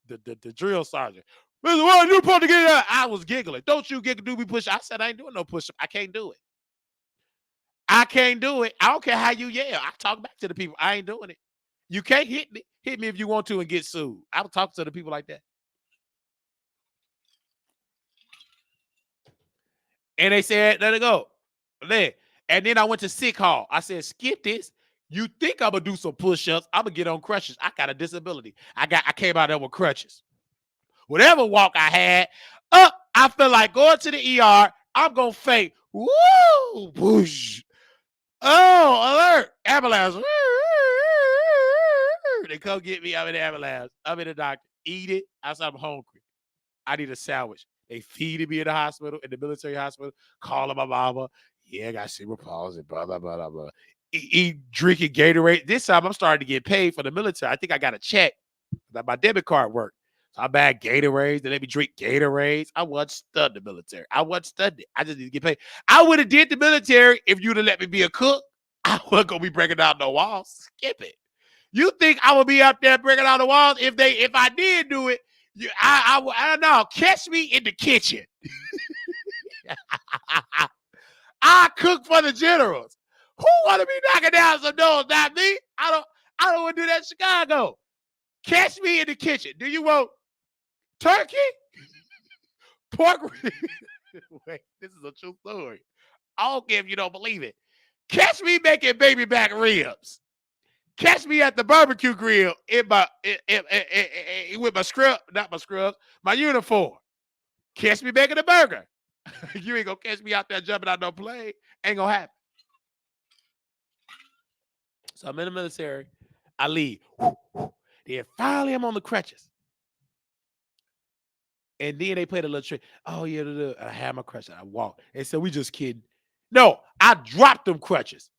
the drill sergeant, Mr. Warren, you supposed to get up. I was giggling. Don't you do me push? I said I ain't doing no push-up. I can't do it. I can't do it. I don't care how you yell. I talk back to the people. I ain't doing it. You can't hit me. Hit me if you want to and get sued. I would talk to the people like that. And they said, let it go. And then I went to sick hall. I said, skip this. You think I'm gonna do some push-ups? I'm gonna get on crutches. I got a disability. I came out there with crutches. Whatever walk I had, I feel like going to the ER. I'm gonna faint. Woo! Whoosh. Oh, alert! Ambulance. They come get me. I'm in the ambulance. I'm in the doctor. Eat it. I said I'm hungry. I need a sandwich. They feeded me in the hospital, in the military hospital, calling my mama. Yeah, I got cerebral palsy, blah, blah, blah, blah, blah. Drinking Gatorade. This time I'm starting to get paid for the military. I think I got a check that my debit card worked. So I buy Gatorades. They let me drink Gatorades. I wasn't studying the military. I wasn't studying. I just need to get paid. I would have did the military if you'd have let me be a cook. I wasn't going to be breaking down no walls. Skip it. You think I would be up there breaking down the walls? If I did do it, I don't know. Catch me in the kitchen. I cook for the generals. Who want to be knocking down some doors? Not me. I don't want to do that in Chicago. Catch me in the kitchen. Do you want turkey? Pork? Wait, this is a true story. I don't care if you don't believe it. Catch me making baby back ribs. Catch me at the barbecue grill with my scrub, not my scrubs, my uniform. Catch me making a burger. You ain't gonna catch me out there jumping out no plane. Ain't gonna happen. So I'm in the military. I leave. Then finally I'm on the crutches. And then they played a little trick. Oh, yeah, I had my crutches. I walked. And so we just kidding. No, I dropped them crutches.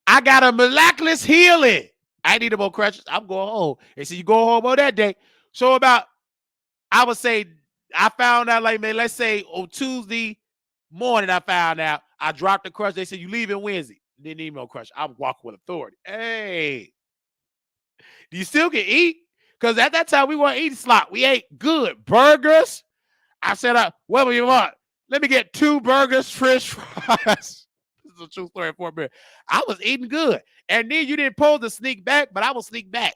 I got a miraculous healing. I need them on crutches. I'm going home. They said, you go home on that day. So I would say, I found out, like, man, let's say on Tuesday morning, I found out. I dropped the crutch. They said, you leaving Wednesday. Didn't need no crutch. I'm walking with authority. Hey, do you still can eat? Because at that time, we weren't eating slop. We ate good burgers. I said, what do you want? Let me get 2 burgers, French fries. This is a true story for me. I was eating good. And then you didn't pose to sneak back, but I will sneak back.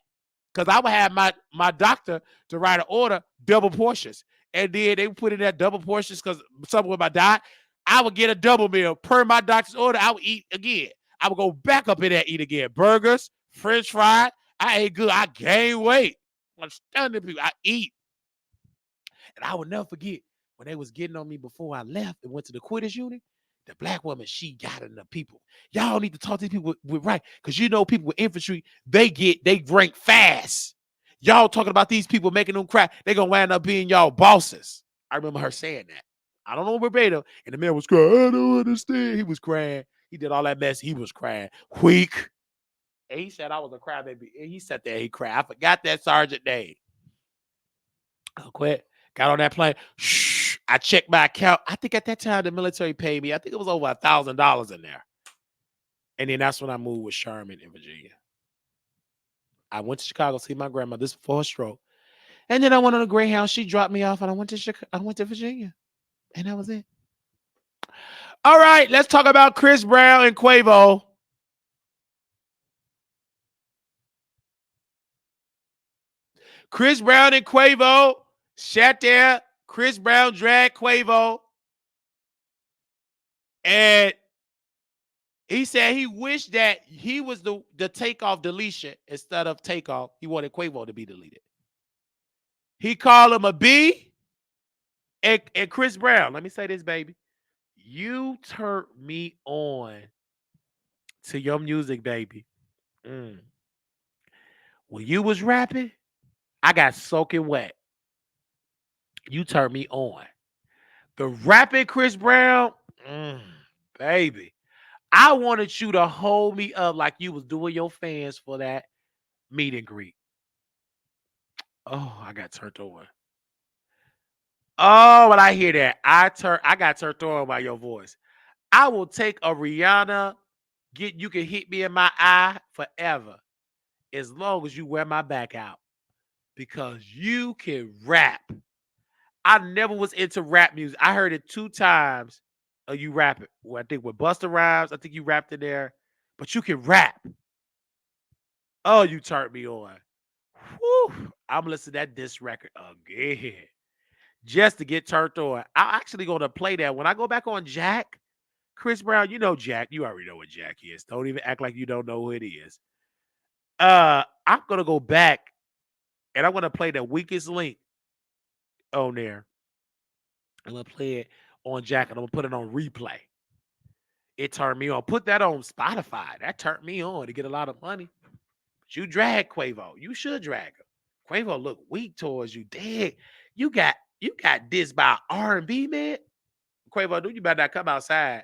Because I would have my doctor to write an order, double portions. And then they would put in that double portions because someone with my diet, I would get a double meal. Per my doctor's order, I would eat again. I would go back up in there, eat again. Burgers, French fries. I ate good. I gained weight. I'm stunning people. I eat. And I would never forget when they was getting on me before I left and went to the quitters unit. The black woman, she got in the people. Y'all need to talk to these people with right. Because you know people with infantry, they rank fast. Y'all talking about these people making them cry. They gonna wind up being y'all bosses. I remember her saying that. I don't know verbatim. And the man was crying. I don't understand. He was crying. He did all that mess. He was crying. Weak. And he said I was a crybaby. And he sat there. He cried. I forgot that sergeant name. I quit. Got on that plane. Shh. I checked my account. I think at that time the military paid me. I think it was over $1,000 in there. And then that's when I moved with Sherman in Virginia. I went to Chicago to see my grandma. This before her stroke. And then I went on a Greyhound. She dropped me off, and I went to Virginia, and that was it. All right, let's talk about Chris Brown and Quavo. Chris Brown and Quavo sat there. Chris Brown dragged Quavo, and he said he wished that he was the takeoff deletion instead of takeoff. He wanted Quavo to be deleted. He called him a B. And Chris Brown, let me say this, baby. You turned me on to your music, baby. When you was rapping, I got soaking wet. You turned me on. The rapping Chris Brown, baby. I wanted you to hold me up like you was doing your fans for that meet and greet. Oh, I got turned on. Oh, when I hear that, I got turned on by your voice. I will take a Rihanna, you can hit me in my eye forever. As long as you wear my back out. Because you can rap. I never was into rap music. I heard it 2 times of you rapping. Well, I think with Busta Rhymes, I think you rapped in there. But you can rap. Oh, you turned me on. Whew. I'm listening to that diss record again. just to get turned on. I'm actually going to play that when I go back on Jack. Chris Brown, you know Jack. You already know what Jack is. Don't even act like you don't know who it is. I'm gonna go back and I'm gonna play the weakest link on there. I'm gonna play it on Jack and I'm gonna put it on replay. It turned me on. Put that on Spotify. That turned me on to get a lot of money. But you drag Quavo. You should drag him. Quavo look weak towards you. Dang, you got this by R&B man. Quavo, dude, you better not come outside.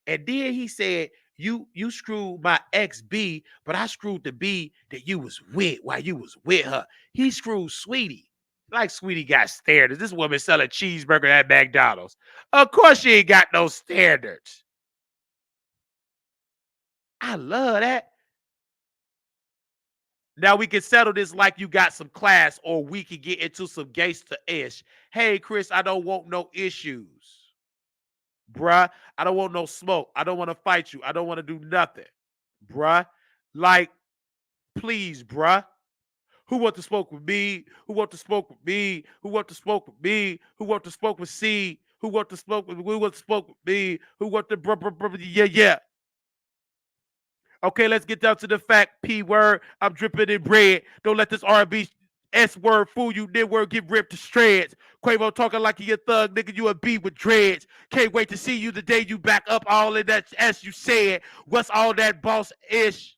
And then he said, you screwed my ex B, but I screwed the B that you was with while you was with her. He screwed Sweetie. Like Sweetie got standards. This woman selling cheeseburger at McDonald's. Of course she ain't got no standards. I love that. Now we can settle this like you got some class, or we can get into some gangster-ish. Hey, Chris, I don't want no issues. Bruh, I don't want no smoke. I don't want to fight you. I don't want to do nothing. Bruh, like, please, bruh. Who want to smoke with me? Who want to smoke with me? Who want to smoke with me? Who want to smoke with C? Who want to smoke with? Who want to smoke with me? Who want to yeah. Okay, let's get down to the fact. P word, I'm dripping in bread. Don't let this R&B S word fool you. N word get ripped to shreds. Quavo talking like he a thug, nigga. You a B with dreads. Can't wait to see you the day you back up all of that S you said. What's all that boss ish?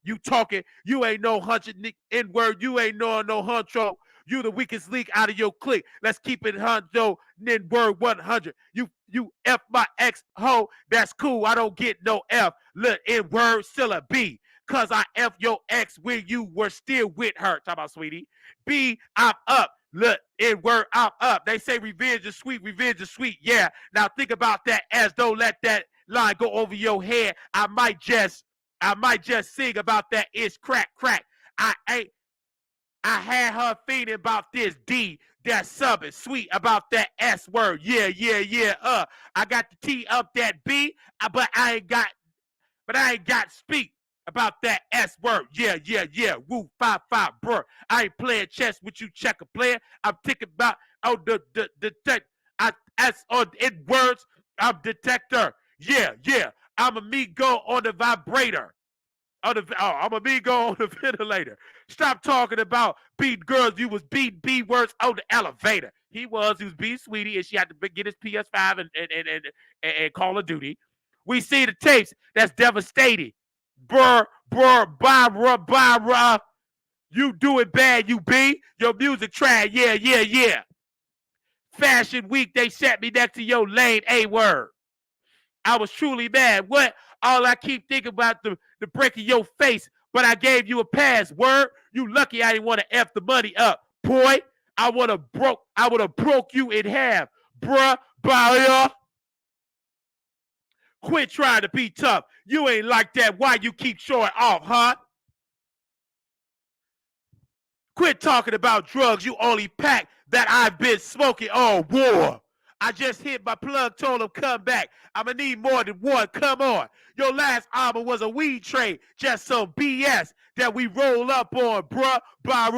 You talking? You ain't no hunch N word. You ain't no huncho. You the weakest link out of your clique. Let's keep it huncho. N word 100. You F my ex ho. That's cool. I don't get no F. Look, N word still a B. Cause I F your ex when you were still with her. Talk about Sweetie. B, I'm up. Look, N word, I'm up. They say revenge is sweet. Revenge is sweet. Yeah. Now think about that as don't let that line go over your head. I might just sing about that ish crack. I had her feeling about this D, that subbing, sweet about that S word. Yeah. I got the T up that B, but I ain't got speak about that S word. Yeah. Woo 5-5, bro. I ain't playing chess with you, checker player. I'm thinking about the I S on in words. I'm detector. Yeah. I'm amigo on the vibrator. I'm amigo on the ventilator. Stop talking about beating girls. You was beating B words on the elevator. He was beating Sweetie, and she had to get his PS5 and Call of Duty. We see the tapes. That's devastating. Barbara. You doing bad, you B. Your music trash. Yeah. Fashion Week, they sat me next to your lane A word. I was truly mad. What? All I keep thinking about the break of your face, but I gave you a pass. Word? You lucky I didn't want to F the money up. Boy, I would have broke you in half. Bruh, buyer. Quit trying to be tough. You ain't like that. Why you keep showing off, huh? Quit talking about drugs. You only pack that I've been smoking all war. I just hit my plug, told him come back. I'ma need more than one. Come on. Your last album was a weed trade, just some BS that we roll up on, bruh. Blah.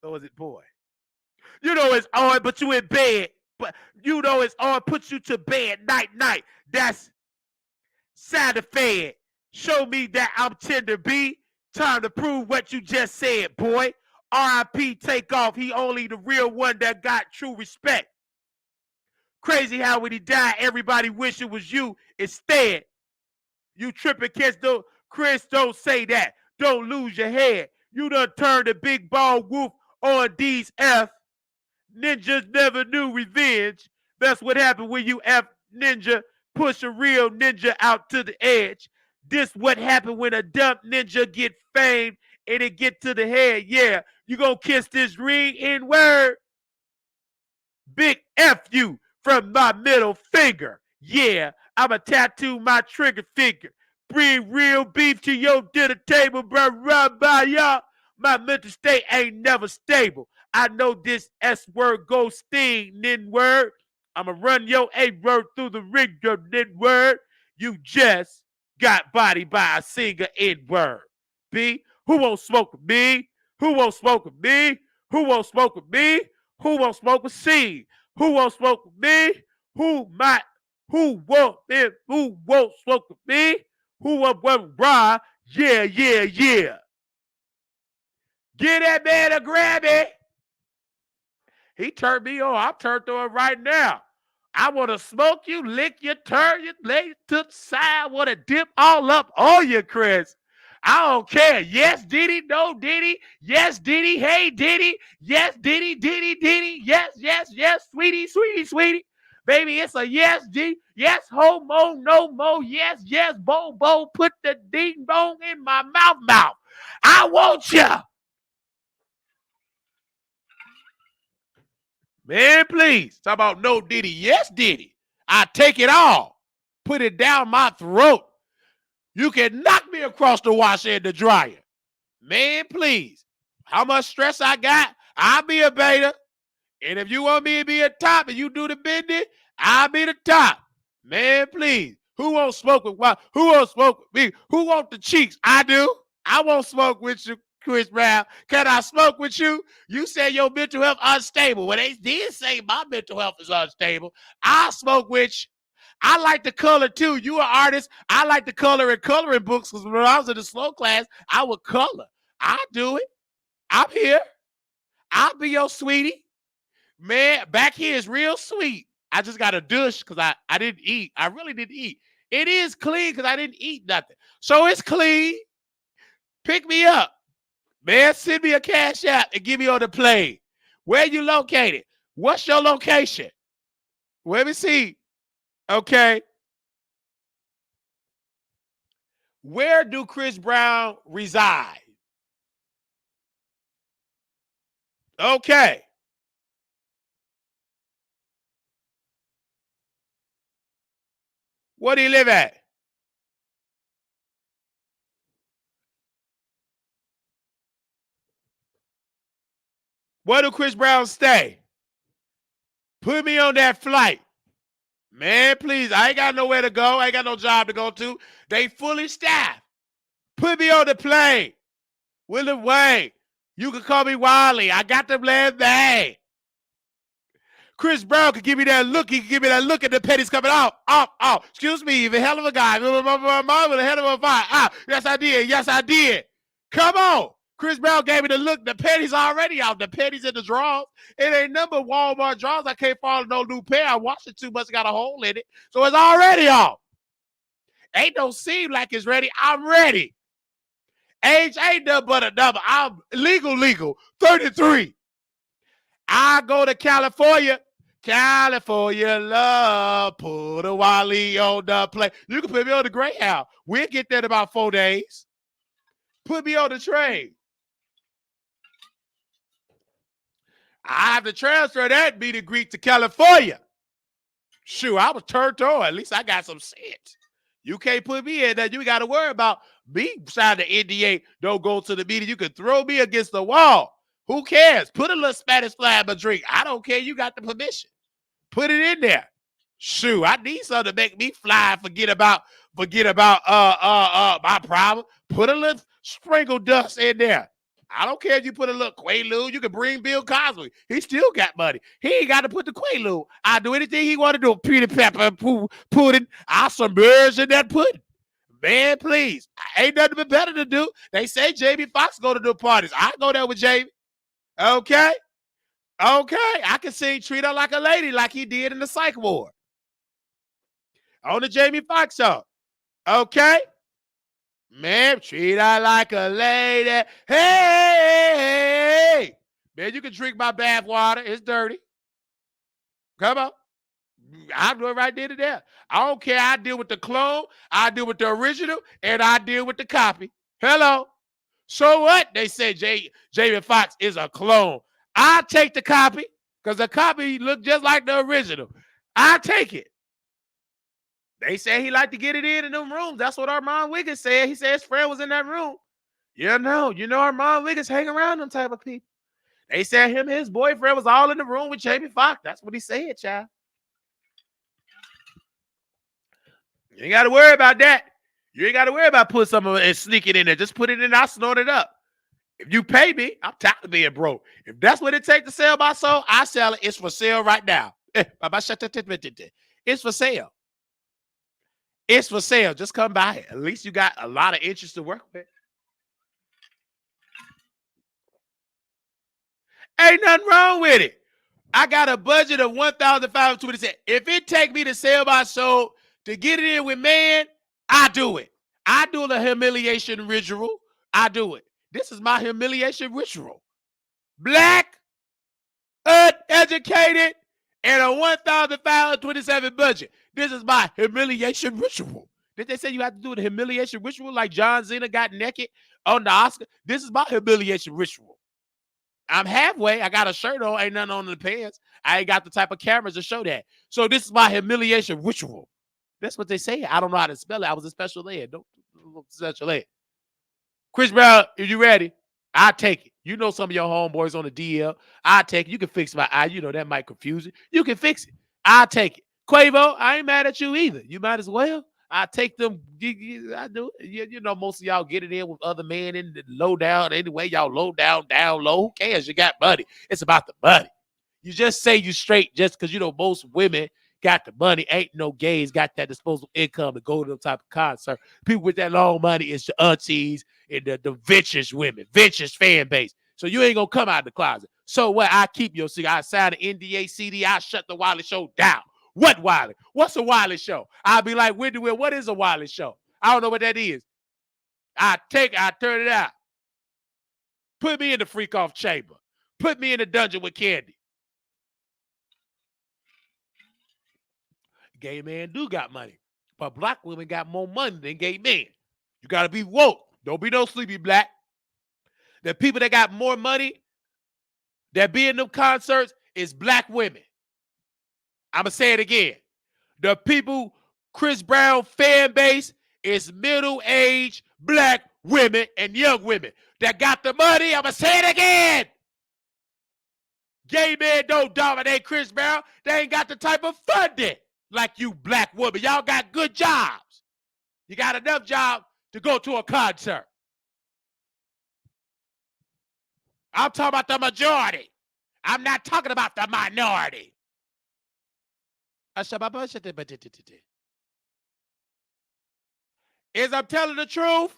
So is it, boy? You know it's on, but you in bed. But you know it's on, put you to bed night. That's Santa Fed. Show me that I'm tender B. Time to prove what you just said, boy. R.I.P. take off. He only the real one that got true respect. Crazy how when he died, everybody wish it was you instead. You tripping kids, don't Chris, don't say that. Don't lose your head. You done turned the big ball wolf on these F. Ninjas never knew revenge. That's what happened when you F ninja. Push a real ninja out to the edge. This what happened when a dumb ninja get famed and it get to the head. Yeah, you gonna kiss this ring in word. Big F you from my middle finger. Yeah, I'ma tattoo my trigger finger. Bring real beef to your dinner table, bro. Run by y'all. My mental state ain't never stable. I know this S word go sting, nin word. I'ma run your A word through the ringer, nin word. You just got bodied by a singer in word. B, who won't smoke with me? Who won't smoke with me? Who won't smoke with me? Who won't smoke with C? Who won't smoke with me? Who won't smoke with me? Who won't ride? Yeah. Get that man a Grammy. He turned me on. I'm turned on right now. I want to smoke you, lick you, turn you, lay you to the side. I want to dip all up on you, Chris. I don't care. Yes, Diddy. No, Diddy. Yes, Diddy. Hey, Diddy. Yes, Diddy. Yes, sweetie. Baby, it's a yes, D. Yes, homo, no mo. Yes, bo. Put the ding dong in my mouth. I want you. Man, please. Talk about no Diddy. Yes, Diddy. I take it all. Put it down my throat. You can knock me across the washer and the dryer. Man, please. How much stress I got? I'll be a beta. And if you want me to be a top and you do the bending, I'll be the top. Man, please. Who won't smoke with what? Who won't smoke with me? Who want the cheeks? I do. I won't smoke with you, Chris Brown. Can I smoke with you? You say your mental health unstable. Well, they did say my mental health is unstable. I smoke with you. I like to color too. You an artist. I like to color in coloring books because when I was in the slow class, I would color. I do it. I'm here. I'll be your sweetie. Man, back here is real sweet. I just got a douche because I didn't eat. I really didn't eat. It is clean because I didn't eat nothing. So it's clean. Pick me up. Man, send me a cash app and give me on the plane. Where you located? What's your location? Let me see. Okay. Where do Chris Brown reside? Okay. Where do you live at? Where do Chris Brown stay? Put me on that flight. Man, please. I ain't got nowhere to go. I ain't got no job to go to. They fully staffed. Put me on the plane. William Wayne. You can call me Wiley. I got them last name. Chris Brown can give me that look. He can give me that look and the pennies coming off. Excuse me, you're a hell of a guy. Mom with a hell of a fight. Yes, I did. Come on. Chris Brown gave me the look. The pennies already out. The pennies in the drawers. It ain't number Walmart drawers. I can't follow no new pair. I washed it too much. Got a hole in it. So it's already off. Ain't no seem like it's ready. I'm ready. Age ain't nothing but a number. I'm legal. 33. I go to California. California love, put a Wally on the plane. You can put me on the Greyhound. We'll get there in about 4 days. Put me on the train. I have to transfer that meet and greet to California. Shoot, I was turned on. At least I got some sense. You can't put me in there. You got to worry about me signing the NDA. Don't go to the meeting. You can throw me against the wall. Who cares? Put a little Spanish fly in my drink. I don't care. You got the permission. Put it in there. Shoot, I need something to make me fly. Forget about my problem. Put a little sprinkle dust in there. I don't care if you put a little Quaalude. You can bring Bill Cosby. He still got money. He ain't got to put the Quaalude. I do anything he want to do. Peter Pepper pudding. I'll submerge in that pudding. Man, please. Ain't nothing but better to do. They say Jamie Foxx go to the parties. I go there with Jamie. Okay? I can sing Treat Her Like a Lady like he did in the Psych Ward. On the Jamie Foxx show. Okay? Man, treat her like a lady. Hey! Man, you can drink my bath water. It's dirty. Come on. I do it right there to there. I don't care. I deal with the clone, I deal with the original, and I deal with the copy. Hello. So what? They say Jamie Foxx is a clone. I take the copy because the copy look just like the original. I take it. They say he like to get it in them rooms. That's what Armon Wiggins said. He said his friend was in that room. You know Armon Wiggins hang around them type of people. They said him and his boyfriend was all in the room with Jamie Foxx. That's what he said, child. You ain't got to worry about that. You ain't got to worry about putting something and sneak it in there. Just put it in. I snort it up. If you pay me, I'm tired of being broke. If that's what it takes to sell my soul, I sell it. It's for sale right now. It's for sale. It's for sale. Just come by it. At least you got a lot of interest to work with. Ain't nothing wrong with it. I got a budget of $1,520. If it take me to sell my soul to get it in with man, I do it. I do the humiliation ritual. I do it. This is my humiliation ritual. Black, uneducated, and a 1,527 budget. This is my humiliation ritual. Did they say you have to do the humiliation ritual like John Cena got naked on the Oscar? This is my humiliation ritual. I'm halfway. I got a shirt on. Ain't nothing on the pants. I ain't got the type of cameras to show that. So this is my humiliation ritual. That's what they say. I don't know how to spell it. I was a special ed. Don't special ed. Chris Brown, if you ready, I take it. You know some of your homeboys on the DL. I take it. You can fix my eye. You know that might confuse it. You can fix it. I take it. Quavo, I ain't mad at you either. You might as well. I take them. I do. You know, most of y'all get it in with other men in the low down. Anyway, y'all low down, down low. Who cares? You got money. It's about the money. You just say you straight just because you know most women got the money. Ain't no gays got that disposable income to go to them type of concert. People with that long money is the aunties and the vicious women, vicious fan base. So you ain't gonna come out of the closet. So what? I keep your secret. I sign an NDA CD. I shut the Wiley Show down. What Wiley? What's a Wiley Show? I'll be like, Wendy Will, what is a Wiley Show? I don't know what that is. I turn it out. Put me in the freak off chamber. Put me in the dungeon with Candy. Gay men do got money, but black women got more money than gay men. You got to be woke. Don't be no sleepy black. The people that got more money that be in them concerts is black women. I'm going to say it again. The people, Chris Brown fan base is middle-aged black women and young women that got the money. I'm going to say it again. Gay men don't dominate Chris Brown. They ain't got the type of funding like you black women. Y'all got good jobs. You got enough job to go to a concert. I'm talking about the majority. I'm not talking about the minority. Is I'm telling the truth?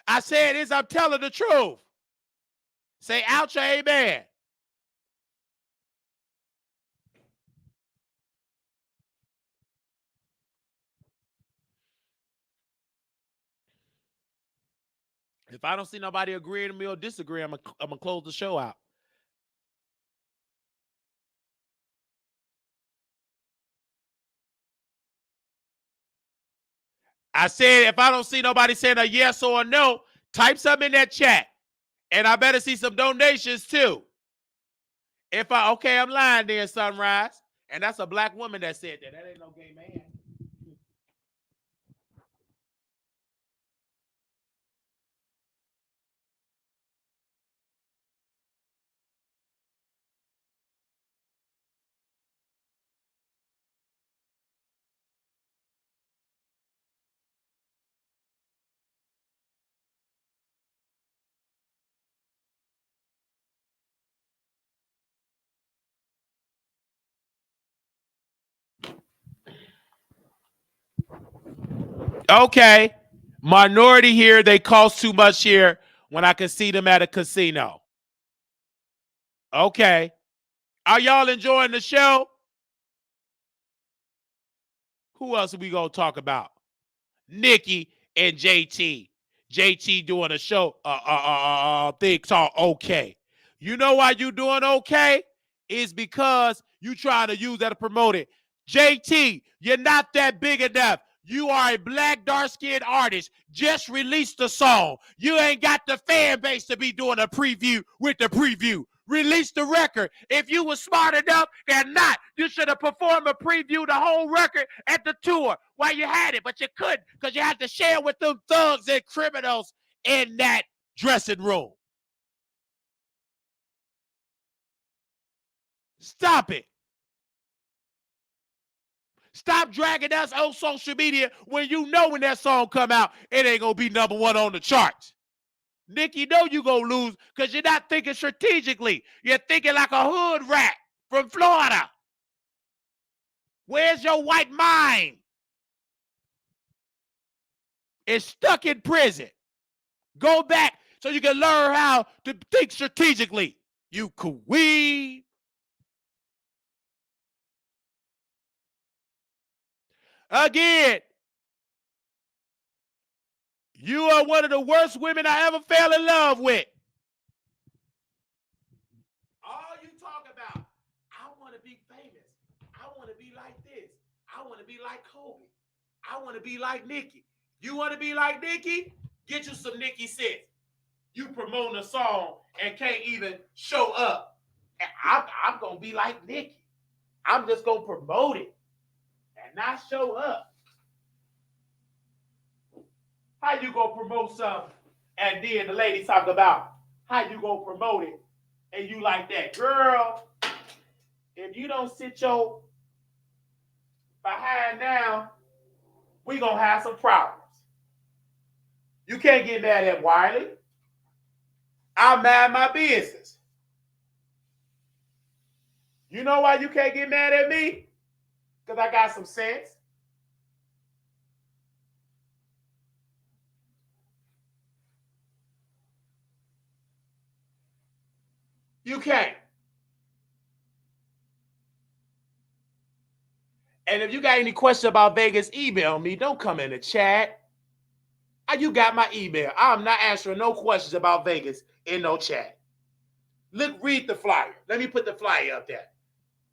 I said, is I'm telling the truth? Say ouch or amen. If I don't see nobody agreeing with me or disagree, I'm gonna close the show out. I said, if I don't see nobody saying a yes or a no, type something in that chat. And I better see some donations too. Okay, I'm lying there, Sunrise. And that's a black woman that said that. That ain't no gay man. Okay. Minority here, they cost too much here when I can see them at a casino. Okay. Are y'all enjoying the show? Who else are we going to talk about? Nicki and JT. JT doing a show, thing called Okay. You know why you doing okay? Is because you trying to use that to promote it. JT, you're not that big enough. You are a black, dark-skinned artist. Just release the song. You ain't got the fan base to be doing a preview with the preview. Release the record. If you were smart enough, then not. You should have performed a preview the whole record at the tour while you had it, but you couldn't because you had to share with them thugs and criminals in that dressing room. Stop it. Stop dragging us on social media when you know when that song come out, it ain't gonna be #1 on the charts. Nicki, know you gonna lose because you're not thinking strategically. You're thinking like a hood rat from Florida. Where's your white mind? It's stuck in prison. Go back so you can learn how to think strategically. You queen. Again, you are one of the worst women I ever fell in love with. All you talk about, I want to be famous. I want to be like this. I want to be like Kobe. I want to be like Nicki. You want to be like Nicki? Get you some Nicki sense. You promoting a song and can't even show up. And I'm going to be like Nicki. I'm just going to promote it and not show up. How you going to promote something and then the lady talk about how you going to promote it and you like that? Girl, if you don't sit your behind down, we going to have some problems. You can't get mad at Wiley. I mind my business. You know why you can't get mad at me? Because I got some sense. You can't. And if you got any questions about Vegas, email me. Don't come in the chat. You got my email. I'm not answering no questions about Vegas in no chat. Look, read the flyer. Let me put the flyer up there.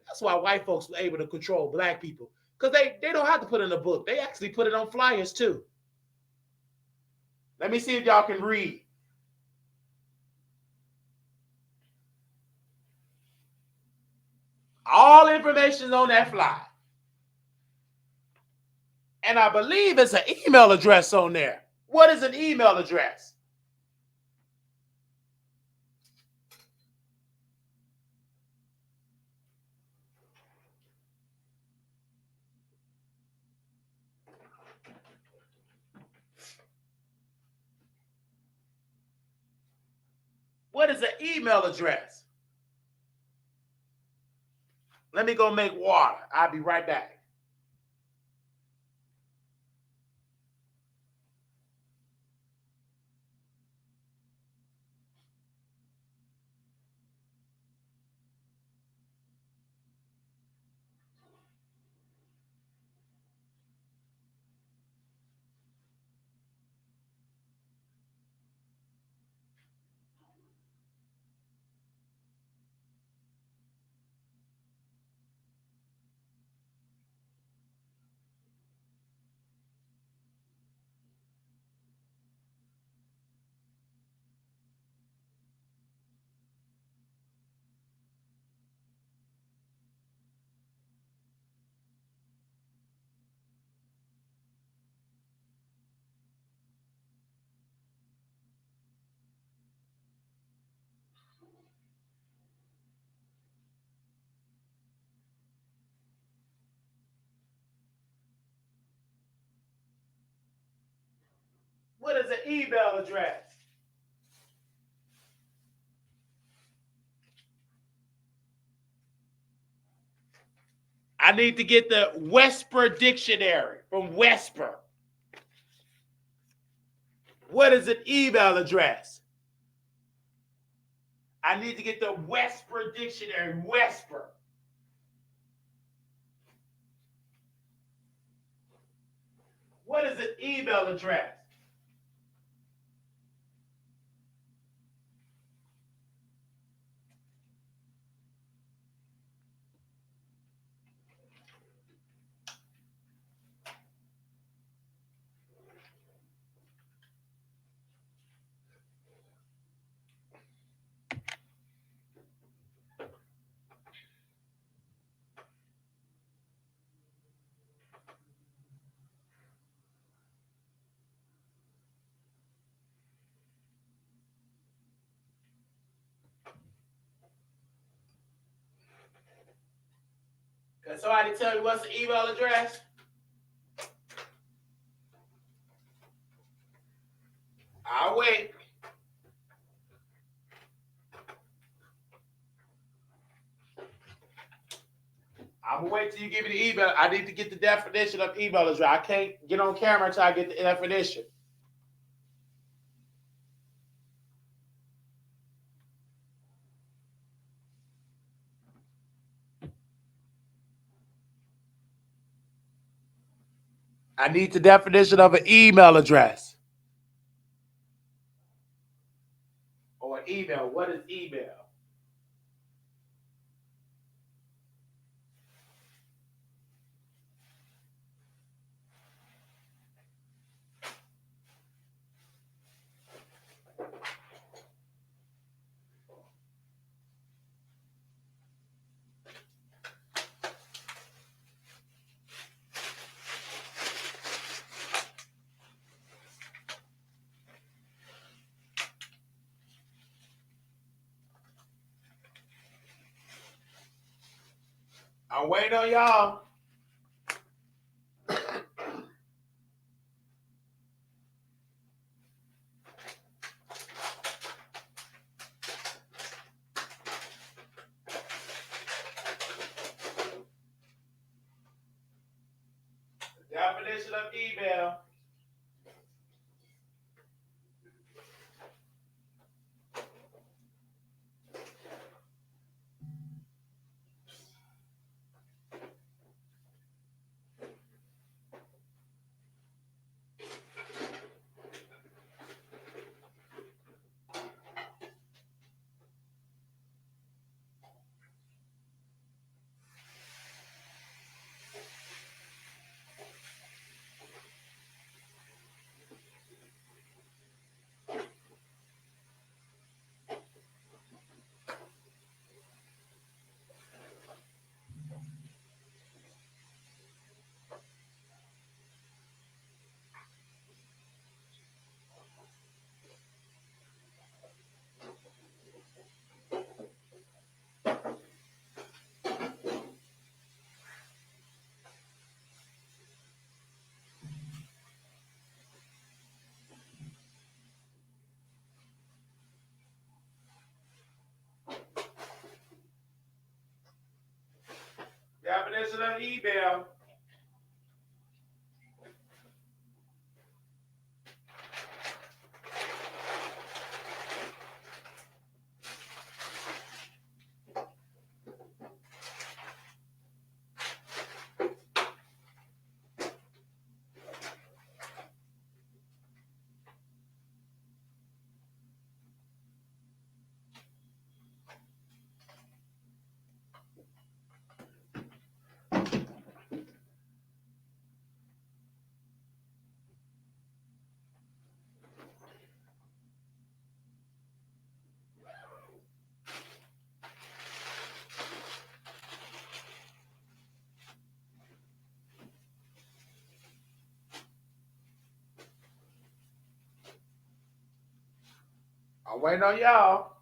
That's why white folks were able to control black people. Because they don't have to put it in a book. They actually put it on flyers too. Let me see if y'all can read. All information is on that flyer. And I believe it's an email address on there. What is an email address? What is an email address? Let me go make water. I'll be right back. What is an email address? I need to get the Whisper Dictionary from Whisper. What is an email address? I need to get the Whisper Dictionary, Whisper. What is an email address? Can somebody tell me what's the email address? I'll wait. I'm gonna wait till you give me the email. I need to get the definition of email address. I can't get on camera until I get the definition. I need the definition of an email address. Or an email. What is email? I'm waiting on y'all. Definition of email. Definition of email. I'm waiting on y'all.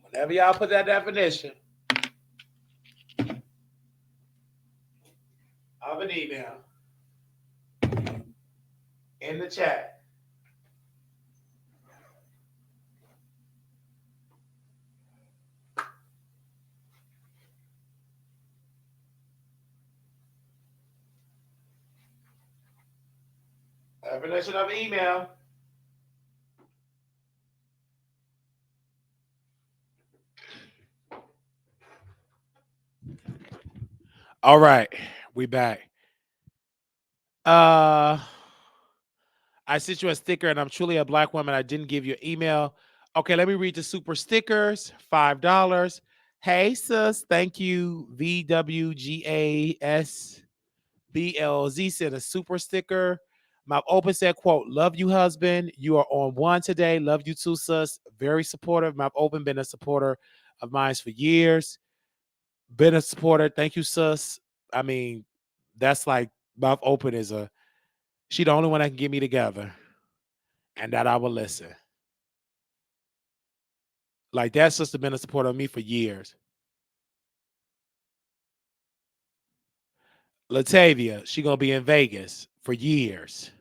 Whenever y'all put that definition of an email in the chat. Definition of email. All right, we back. I sent you a sticker and I'm truly a black woman. I didn't give you an email. Okay, let me read the super stickers. $5. Hey, sis. Thank you. VWGASBLZ sent a super sticker. My open said, quote, love you, husband. You are on one today. Love you too, sis. Very supportive. My open been a supporter of mine for years. Been a supporter. Thank you, sus. I mean, that's like mouth open is she the only one that can get me together. And that I will listen. Like that sister been a supporter of me for years. Latavia, she gonna be in Vegas for years.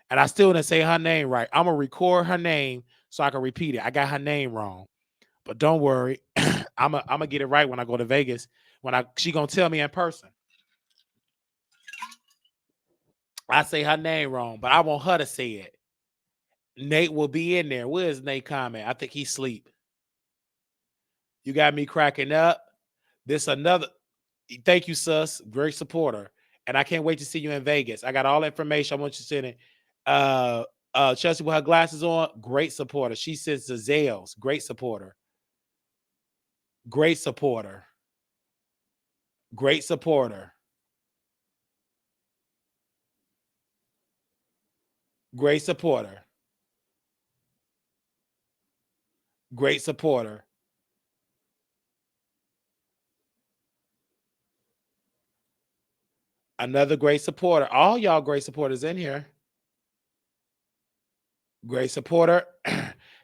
And I still didn't say her name right. I'm gonna record her name so I can repeat it. I got her name wrong. But don't worry. I'm gonna get it right when I go to Vegas. She gonna tell me in person. I say her name wrong, but I want her to say it. Nate will be in there. Where's Nate comment? I think he's asleep. You got me cracking up. This another. Thank you, sus. Great supporter. And I can't wait to see you in Vegas. I got all the information. I want you to send it. Chelsea with her glasses on, great supporter. She sends the Zales, great supporter. Great supporter. Great supporter. Great supporter. Great supporter. Another great supporter. All y'all great supporters in here. Great supporter.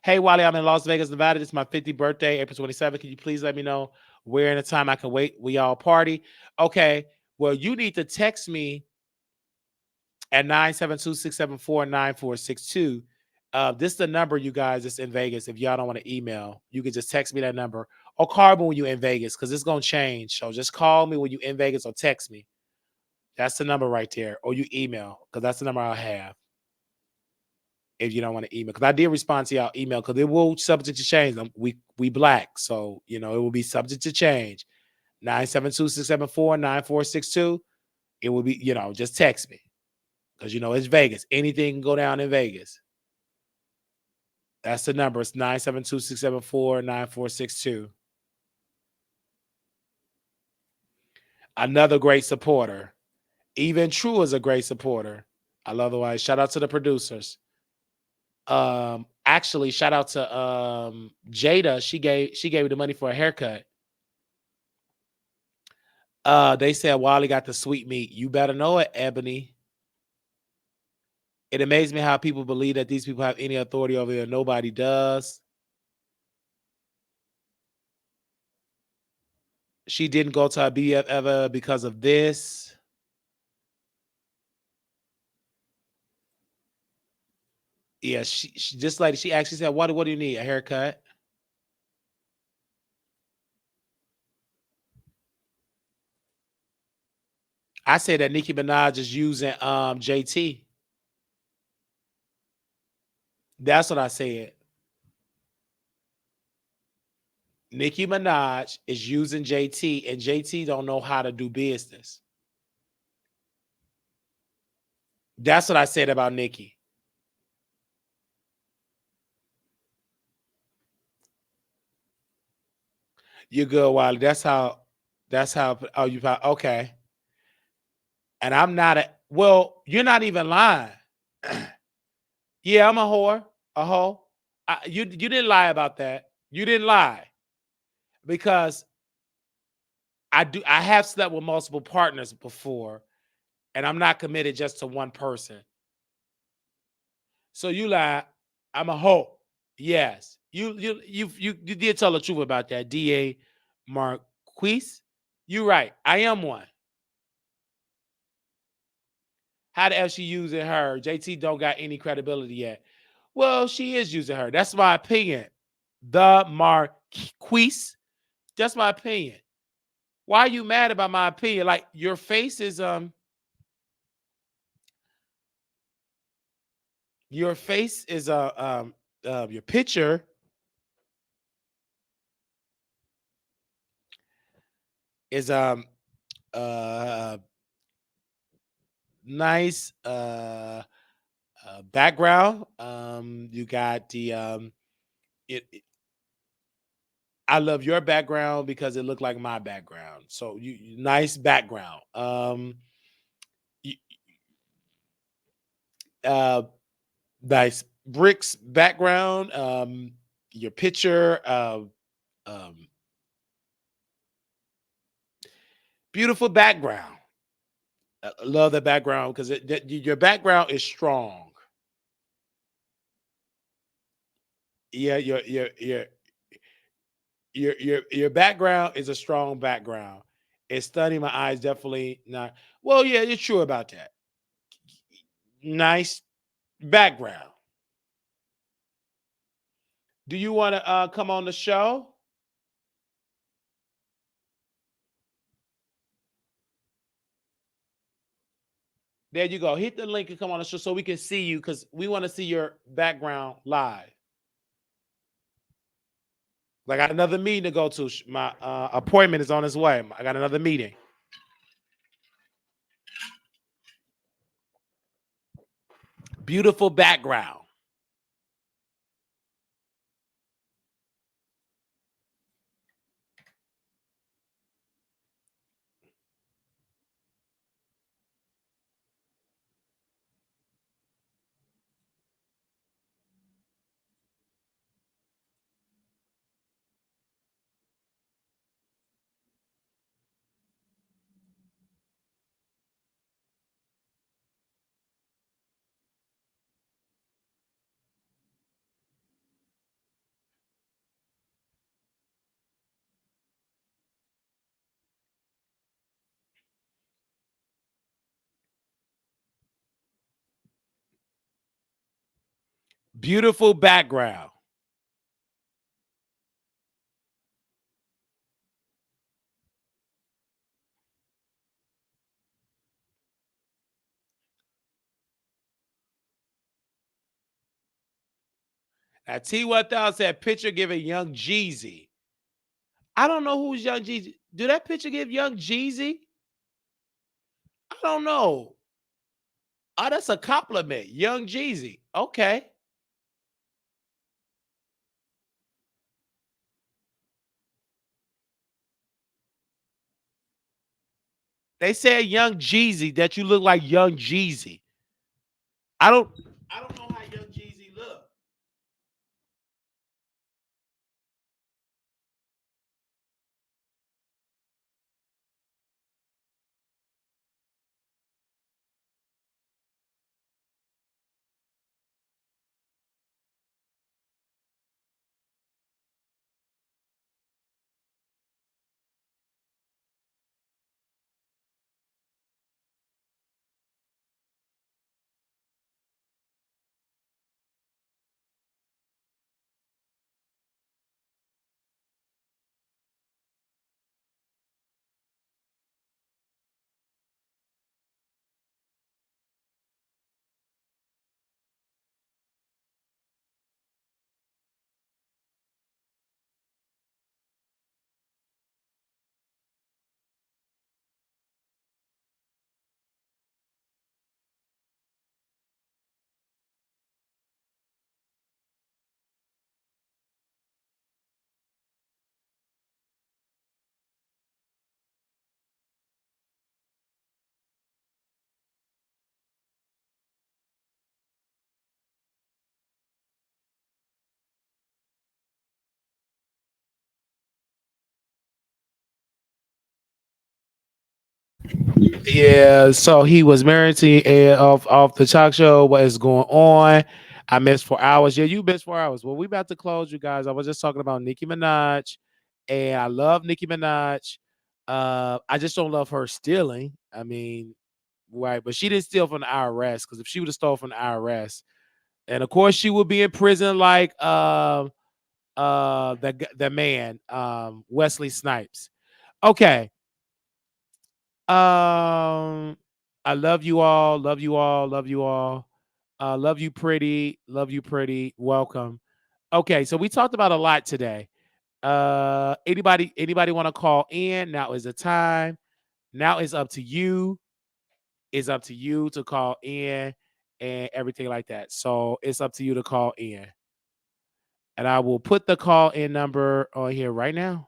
Hey, Wiley, I'm in Las Vegas, Nevada. This is my 50th birthday, April 27th. Can you please let me know where in the time I can wait? We all party. Okay. Well, you need to text me at 972-674-9462. This is the number, you guys, that's in Vegas. If y'all don't want to email, you can just text me that number or call me when you're in Vegas because it's going to change. So just call me when you're in Vegas or text me. That's the number right there. Or you email because that's the number I'll have if you don't want to email. Because I did respond to y'all email because it will subject to change. We black. So, it will be subject to change. 972-674-9462. It will be, just text me. Because, it's Vegas. Anything can go down in Vegas. That's the number. It's 972-674-9462. Another great supporter. Even True is a great supporter. I love the way. Shout out to the producers. Actually, shout out to Jada. She gave me the money for a haircut. They said Wiley got the sweet meat. You better know it, Ebony. It amazes me how people believe that these people have any authority over here. Nobody does. She didn't go to her BF ever because of this. Yeah, she just like she actually said, what do you need? A haircut? I said that Nicki Minaj is using JT. That's what I said. Nicki Minaj is using JT, and JT don't know how to do business. That's what I said about Nicki. You're good, Wiley. That's how, oh, you, okay. And I'm not well, you're not even lying. Yeah, I'm a whore, a hoe. You didn't lie about that. You didn't lie. Because I have slept with multiple partners before, and I'm not committed just to one person. So you lie. I'm a hoe. Yes. You did tell the truth about that. DA Marquise. You're right. I am one. How the hell she using her? JT don't got any credibility yet. Well, she is using her. That's my opinion. The Marquise. That's my opinion. Why are you mad about my opinion? Like your face is your face is your picture is nice background. You got the I love your background because it looked like my background. So you nice background. Nice bricks background. Your picture. Um, Beautiful background. I love the background because your background is strong. Yeah, your background is a strong background. It's stunning. My eyes definitely not. Well, yeah, you're true about that. Nice background. Do you want to come on the show? There you go. Hit the link and come on the show so we can see you because we want to see your background live. I got another meeting to go to. My appointment is on its way. I got another meeting. Beautiful background. Beautiful background. Now, T1000 said picture giving Young Jeezy. I don't know who's Young Jeezy. Do that picture give Young Jeezy? I don't know. Oh, that's a compliment. Young Jeezy. Okay. They said Young Jeezy that you look like Young Jeezy. I don't know how Young Jeezy look. Yeah, so he was married to off the talk show. What is going on? I missed 4 hours. Yeah, you missed 4 hours. Well, we about to close, you guys. I was just talking about Nicki Minaj, and I love Nicki Minaj. I just don't love her stealing. I mean, right, but she didn't steal from the IRS because if she would have stole from the IRS, and of course she would be in prison like the man Wesley Snipes. Okay. I love you all. Love you all. Love you all. Love you, pretty. Love you, pretty. Welcome. Okay, so we talked about a lot today. Anybody want to call in? Now is the time. Now it's up to you. It's up to you to call in and everything like that. So it's up to you to call in. And I will put the call in number on here right now.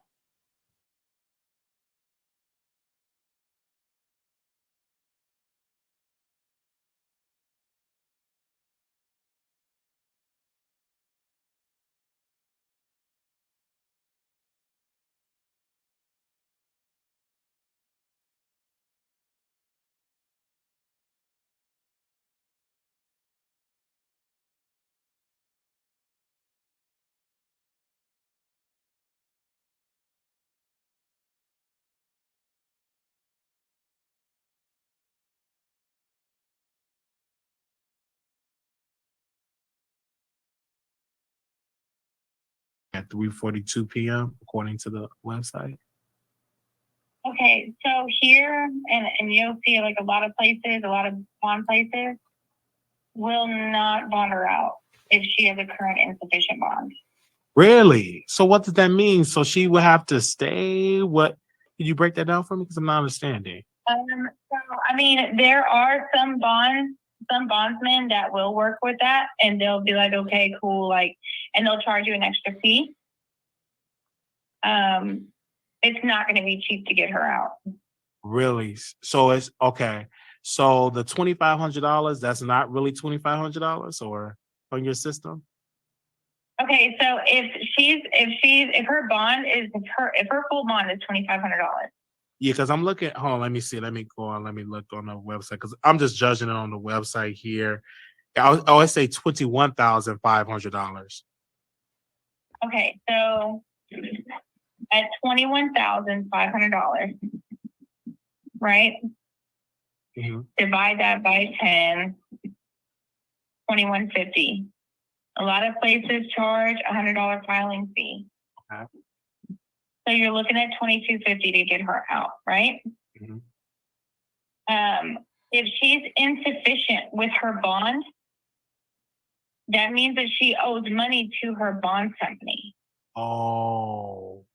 at 3:42 p.m. according to the website. Okay, so here, and you'll see like a lot of places, a lot of bond places will not bond her out if she has a current insufficient bond. Really? So what does that mean? So she would have to stay? What? Can you break that down for me? Because I'm not understanding. So I mean, there are some bondsmen that will work with that, and they'll be like, okay, cool, like, and they'll charge you an extra fee. It's not going to be cheap to get her out. Really? So it's okay. So the $2,500, that's not really $2,500 or on your system? Okay, so if her bond is if her full bond is $2,500. Yeah, because I'm looking. Hold on, let me see. Let me go on. Let me look on the website because I'm just judging it on the website here. I always say $21,500. Okay, so at $21,500, right? Mm-hmm. Divide that by 10, $2,150. A lot of places charge $100 filing fee. Okay. So you're looking at $2,250 to get her out, right? Mm-hmm. If she's insufficient with her bond, that means that she owes money to her bond company. Oh.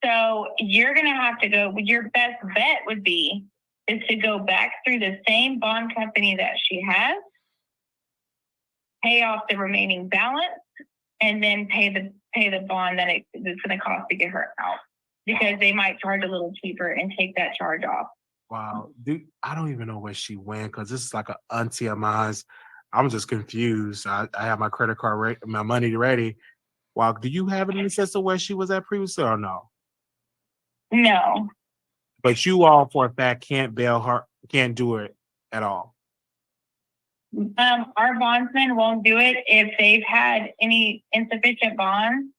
So you're going to have to go, your best bet would be is to go back through the same bond company that she has, pay off the remaining balance, and then pay the bond that it's going to cost to get her out, because they might charge a little cheaper and take that charge off. Wow. Dude, I don't even know where she went because this is like an auntie of mine. I'm just confused. I have my credit card, my money ready. Wow. Do you have any sense of where she was at previously or no? No. But you all for a fact can't bail her, can't do it at all. Our bondsmen won't do it if they've had any insufficient bonds